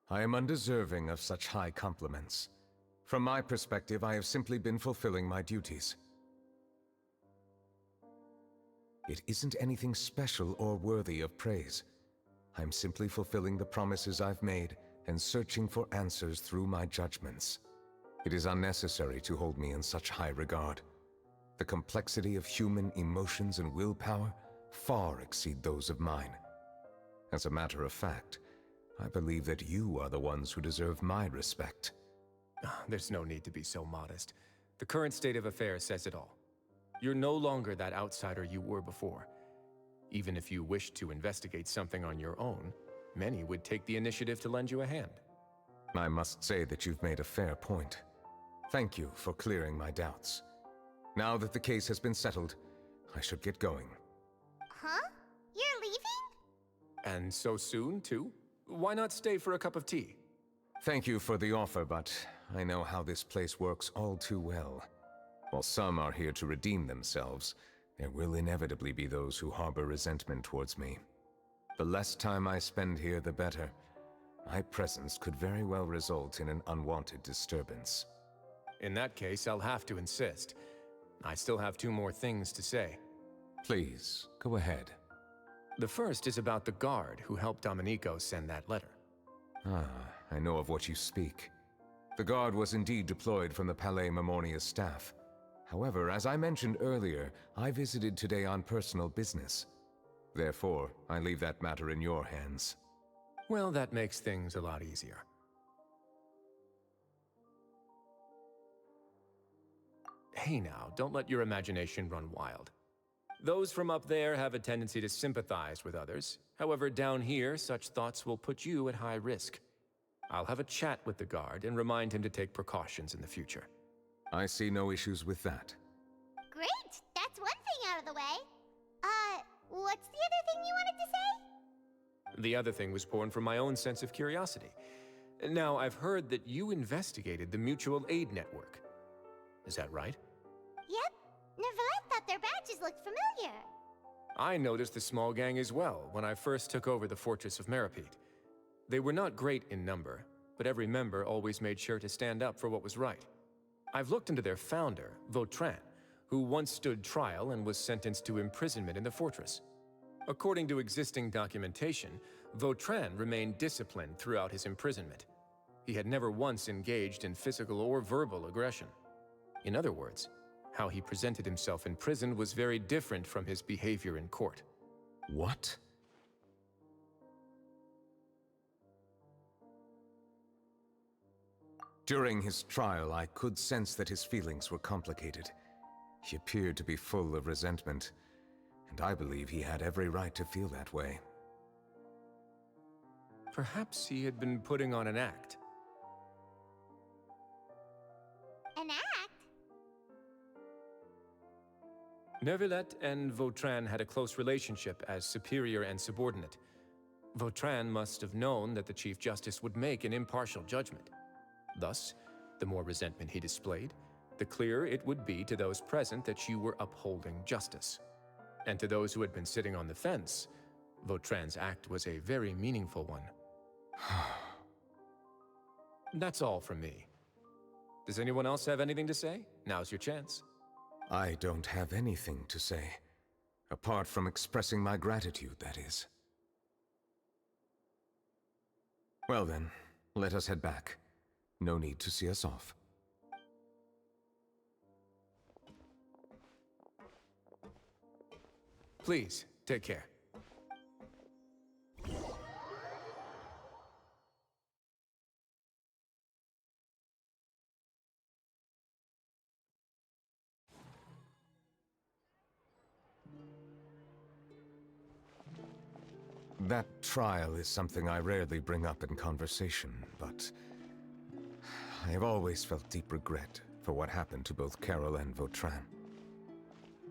[SPEAKER 23] I am undeserving of such high compliments. From my perspective, I have simply been fulfilling my duties. It isn't anything special or worthy of praise. I'm simply fulfilling the promises I've made and searching for answers through my judgments. It is unnecessary to hold me in such high regard. The complexity of human emotions and willpower far exceed those of mine. As a matter of fact, I believe that you are the ones who deserve my respect.
[SPEAKER 24] There's no need to be so modest. The current state of affairs says it all. You're no longer that outsider you were before. Even if you wished to investigate something on your own, many would take the initiative to lend you a hand.
[SPEAKER 23] I must say that you've made a fair point. Thank you for clearing my doubts. Now that the case has been settled, I should get going.
[SPEAKER 1] Huh? You're leaving?
[SPEAKER 24] And so soon, too? Why not stay for a cup of tea?
[SPEAKER 23] Thank you for the offer, but I know how this place works all too well. While some are here to redeem themselves, there will inevitably be those who harbor resentment towards me. The less time I spend here, the better. My presence could very well result in an unwanted disturbance.
[SPEAKER 24] In that case, I'll have to insist. I still have 2 more things to say.
[SPEAKER 23] Please, go ahead.
[SPEAKER 24] The first is about the guard who helped Domenico send that letter.
[SPEAKER 23] I know of what you speak. The guard was indeed deployed from the Palais Mermonia's staff. However, as I mentioned earlier, I visited today on personal business. Therefore, I leave that matter in your hands.
[SPEAKER 24] Well, that makes things a lot easier. Hey now, don't let your imagination run wild. Those from up there have a tendency to sympathize with others. However, down here, such thoughts will put you at high risk. I'll have a chat with the guard and remind him to take precautions in the future.
[SPEAKER 23] I see no issues with that.
[SPEAKER 1] Great! That's one thing out of the way. What's the other thing you wanted to say?
[SPEAKER 24] The other thing was born from my own sense of curiosity. Now, I've heard that you investigated the mutual aid network. Is that right?
[SPEAKER 1] Yep. Neuvillette thought their badges looked familiar.
[SPEAKER 24] I noticed the small gang as well when I first took over the Fortress of Meripede. They were not great in number, but every member always made sure to stand up for what was right. I've looked into their founder, Vautrin, who once stood trial and was sentenced to imprisonment in the fortress. According to existing documentation, Vautrin remained disciplined throughout his imprisonment. He had never once engaged in physical or verbal aggression. In other words, how he presented himself in prison was very different from his behavior in court.
[SPEAKER 23] What? During his trial, I could sense that his feelings were complicated. He appeared to be full of resentment, and I believe he had every right to feel that way.
[SPEAKER 24] Perhaps he had been putting on an act.
[SPEAKER 1] An act?
[SPEAKER 24] Neuvillette and Vautrin had a close relationship as superior and subordinate. Vautrin must have known that the Chief Justice would make an impartial judgment. Thus, the more resentment he displayed, the clearer it would be to those present that you were upholding justice. And to those who had been sitting on the fence, Vautrin's act was a very meaningful one. That's all from me. Does anyone else have anything to say? Now's your chance.
[SPEAKER 23] I don't have anything to say. Apart from expressing my gratitude, that is. Well then, let us head back. No need to see us off.
[SPEAKER 24] Please, take care.
[SPEAKER 23] That trial is something I rarely bring up in conversation, but I have always felt deep regret for what happened to both Carol and Vautrin.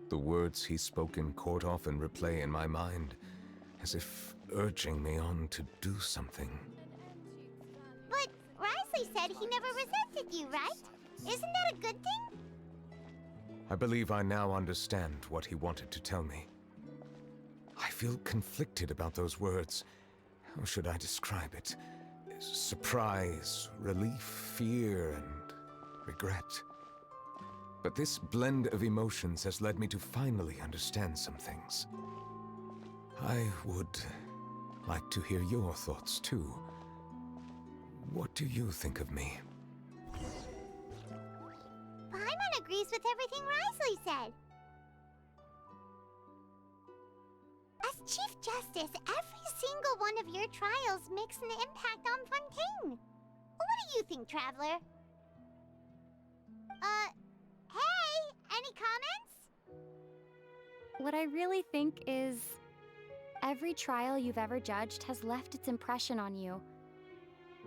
[SPEAKER 23] The words he spoke in court often replay in my mind, as if urging me on to do something.
[SPEAKER 1] But Risley said he never resented you, right? Isn't that a good thing?
[SPEAKER 23] I believe I now understand what he wanted to tell me. I feel conflicted about those words. How should I describe it? Surprise, relief, fear, and regret. But this blend of emotions has led me to finally understand some things. I would like to hear your thoughts, too. What do you think of me?
[SPEAKER 1] Paimon agrees with everything Risley said. As Chief Justice, every single one of your trials makes an impact on Fontaine. What do you think, Traveler? Hey, any comments?
[SPEAKER 2] What I really think is, every trial you've ever judged has left its impression on you.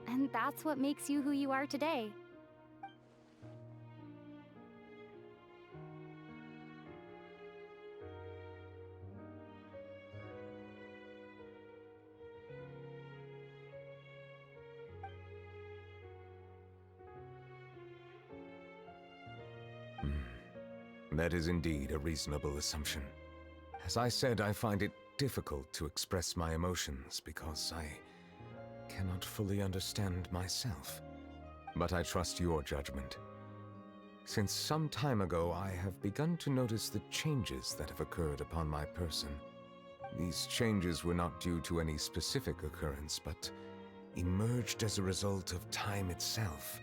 [SPEAKER 2] And that's what makes you who you are today.
[SPEAKER 23] That is indeed a reasonable assumption. As I said, I find it difficult to express my emotions because I cannot fully understand myself. But I trust your judgment. Since some time ago, I have begun to notice the changes that have occurred upon my person. These changes were not due to any specific occurrence, but emerged as a result of time itself.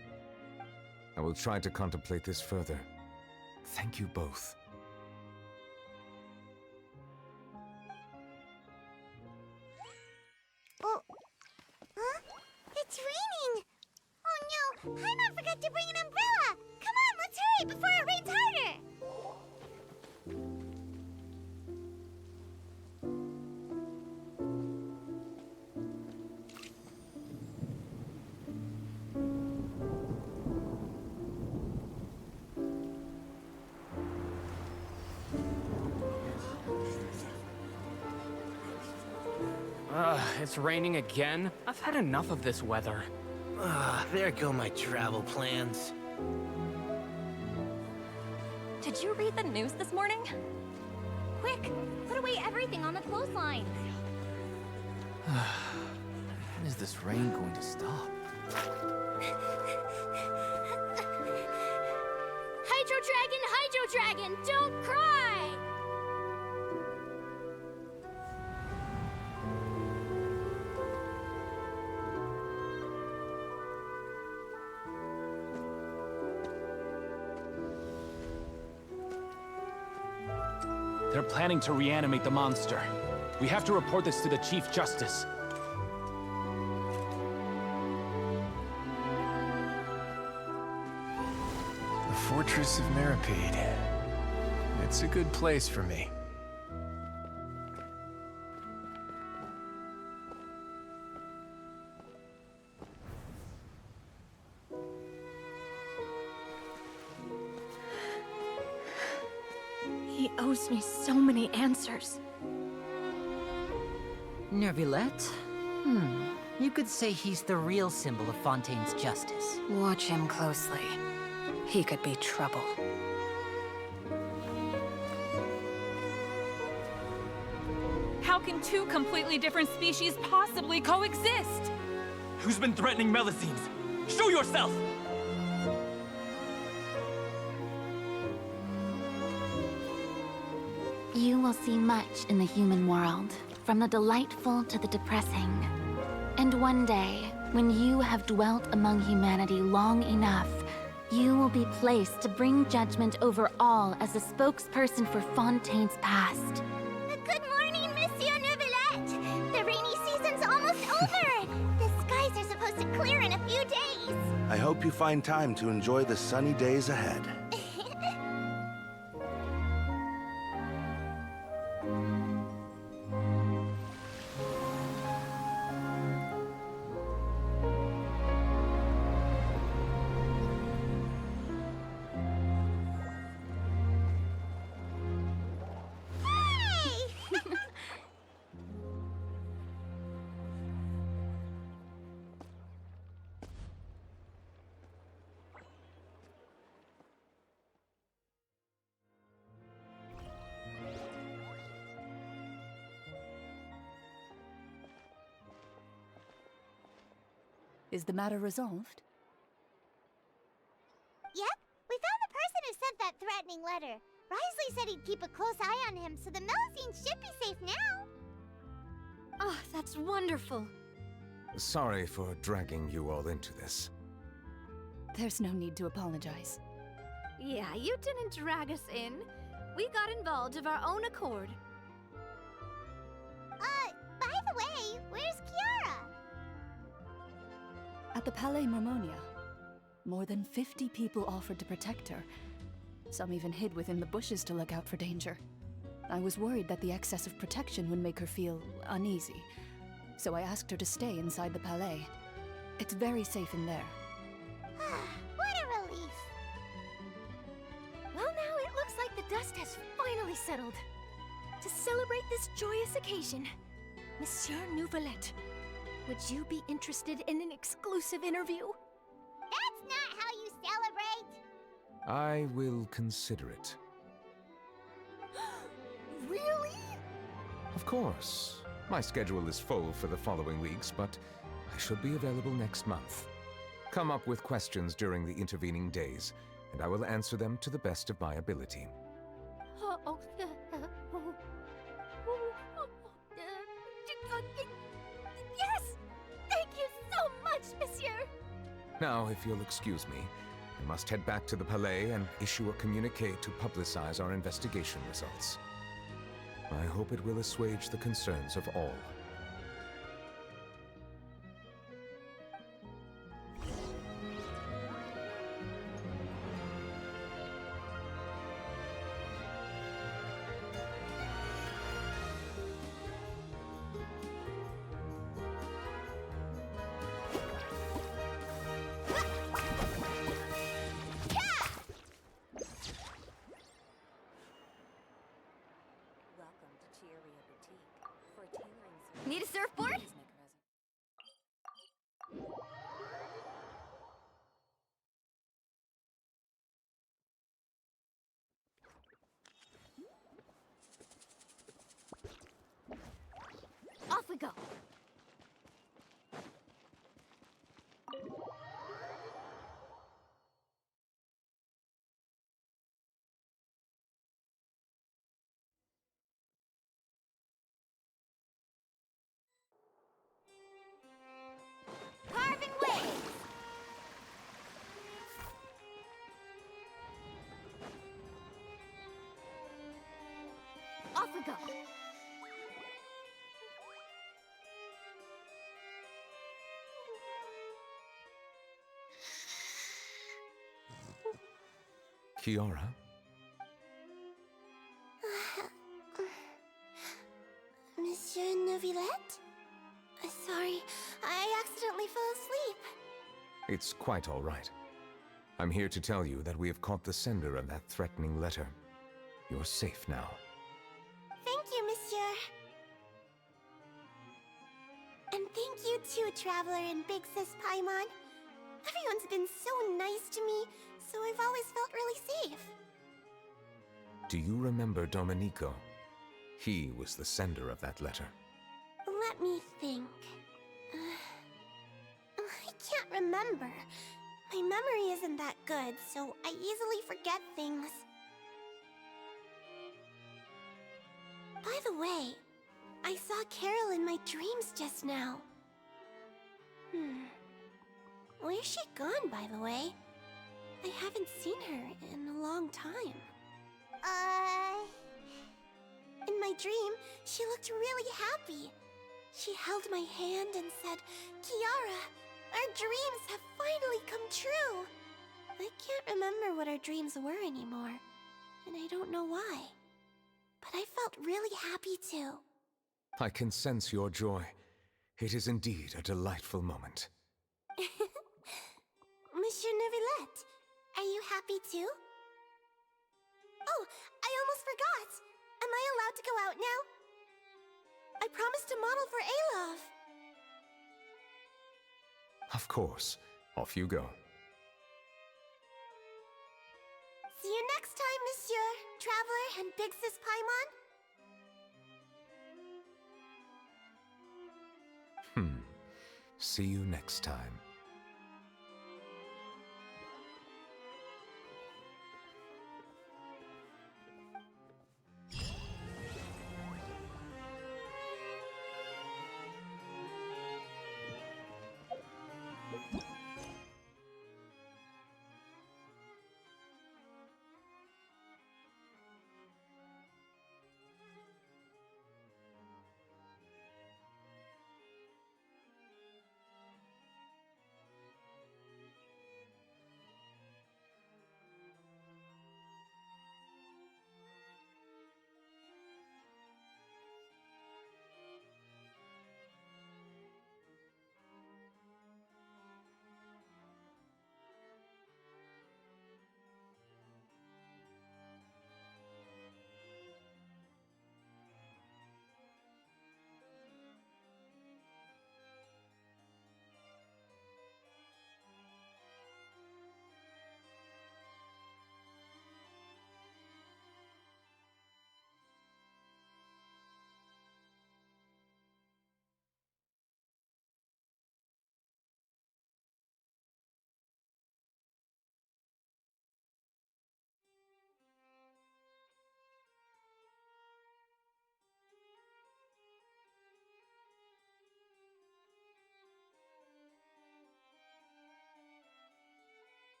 [SPEAKER 23] I will try to contemplate this further. Thank you both.
[SPEAKER 1] Oh, huh? It's raining! Oh no, Paimon forgot to bring an umbrella! Come on, let's hurry before it rains harder!
[SPEAKER 9] it's raining again? I've had enough of this weather.
[SPEAKER 10] There go my travel plans.
[SPEAKER 14] Did you read the news this morning? Quick, put away everything on the clothesline.
[SPEAKER 18] When is this rain going to stop?
[SPEAKER 14] Hydro Dragon, don't cry!
[SPEAKER 13] They're planning to reanimate the monster. We have to report this to the Chief Justice.
[SPEAKER 24] The Fortress of Mirapede. It's a good place for me.
[SPEAKER 8] He owes me so many answers.
[SPEAKER 25] Nervillette? You could say he's the real symbol of Fontaine's justice.
[SPEAKER 17] Watch him closely. He could be trouble.
[SPEAKER 26] How can two completely different species possibly coexist?
[SPEAKER 21] Who's been threatening Melusines? Show yourself!
[SPEAKER 2] You will see much in the human world, from the delightful to the depressing. And one day, when you have dwelt among humanity long enough, you will be placed to bring judgment over all as a spokesperson for Fontaine's past.
[SPEAKER 1] Good morning, Monsieur Neuvillette! The rainy season's almost over! The skies are supposed to clear in a few days!
[SPEAKER 27] I hope you find time to enjoy the sunny days ahead.
[SPEAKER 28] Is the matter resolved?
[SPEAKER 1] Yep, we found the person who sent that threatening letter. Risley said he'd keep a close eye on him, so the Melusines should be safe now.
[SPEAKER 8] Oh, that's wonderful.
[SPEAKER 23] Sorry for dragging you all into this.
[SPEAKER 28] There's no need to apologize.
[SPEAKER 8] Yeah, you didn't drag us in. We got involved of our own accord.
[SPEAKER 1] By the way, where's Kiara?
[SPEAKER 28] At the Palais Mermonia, more than 50 people offered to protect her. Some even hid within the bushes to look out for danger. I was worried that the excess of protection would make her feel uneasy, so I asked her to stay inside the Palais. It's very safe in there.
[SPEAKER 1] What a relief!
[SPEAKER 22] Well, now it looks like the dust has finally settled. To celebrate this joyous occasion, Monsieur Neuvillette, would you be interested in an exclusive interview?
[SPEAKER 1] That's not how you celebrate!
[SPEAKER 23] I will consider it.
[SPEAKER 22] Really?
[SPEAKER 23] Of course. My schedule is full for the following weeks, but I should be available next month. Come up with questions during the intervening days, and I will answer them to the best of my ability.
[SPEAKER 22] Yes! Thank you so much, Monsieur!
[SPEAKER 23] Now, if you'll excuse me, I must head back to the Palais and issue a communique to publicize our investigation results. I hope it will assuage the concerns of all.
[SPEAKER 14] Welcome to Chiaria Boutique. For tailoring
[SPEAKER 17] we go.
[SPEAKER 22] Carving waves!
[SPEAKER 17] Off we go.
[SPEAKER 23] Kiara?
[SPEAKER 22] Monsieur Neuvillette? Sorry, I accidentally fell asleep.
[SPEAKER 23] It's quite all right. I'm here to tell you that we have caught the sender of that threatening letter. You're safe now.
[SPEAKER 22] Thank you, Monsieur. And thank you too, Traveler and Big Sis Paimon. Everyone's been so nice to me, so I've always felt really safe.
[SPEAKER 23] Do you remember Domenico? He was the sender of that letter.
[SPEAKER 22] Let me think. I can't remember. My memory isn't that good, so I easily forget things. By the way, I saw Carol in my dreams just now. Where's she gone, by the way? I haven't seen her in a long time. In my dream, she looked really happy. She held my hand and said, "Kiara, our dreams have finally come true." I can't remember what our dreams were anymore, and I don't know why. But I felt really happy too.
[SPEAKER 23] I can sense your joy. It is indeed a delightful moment.
[SPEAKER 22] Monsieur Neuvillette, are you happy too? Oh, I almost forgot! Am I allowed to go out now? I promised to model for Alov.
[SPEAKER 23] Of course. Off you go.
[SPEAKER 22] See you next time, Monsieur, Traveler, and Big Sis Paimon.
[SPEAKER 23] See you next time.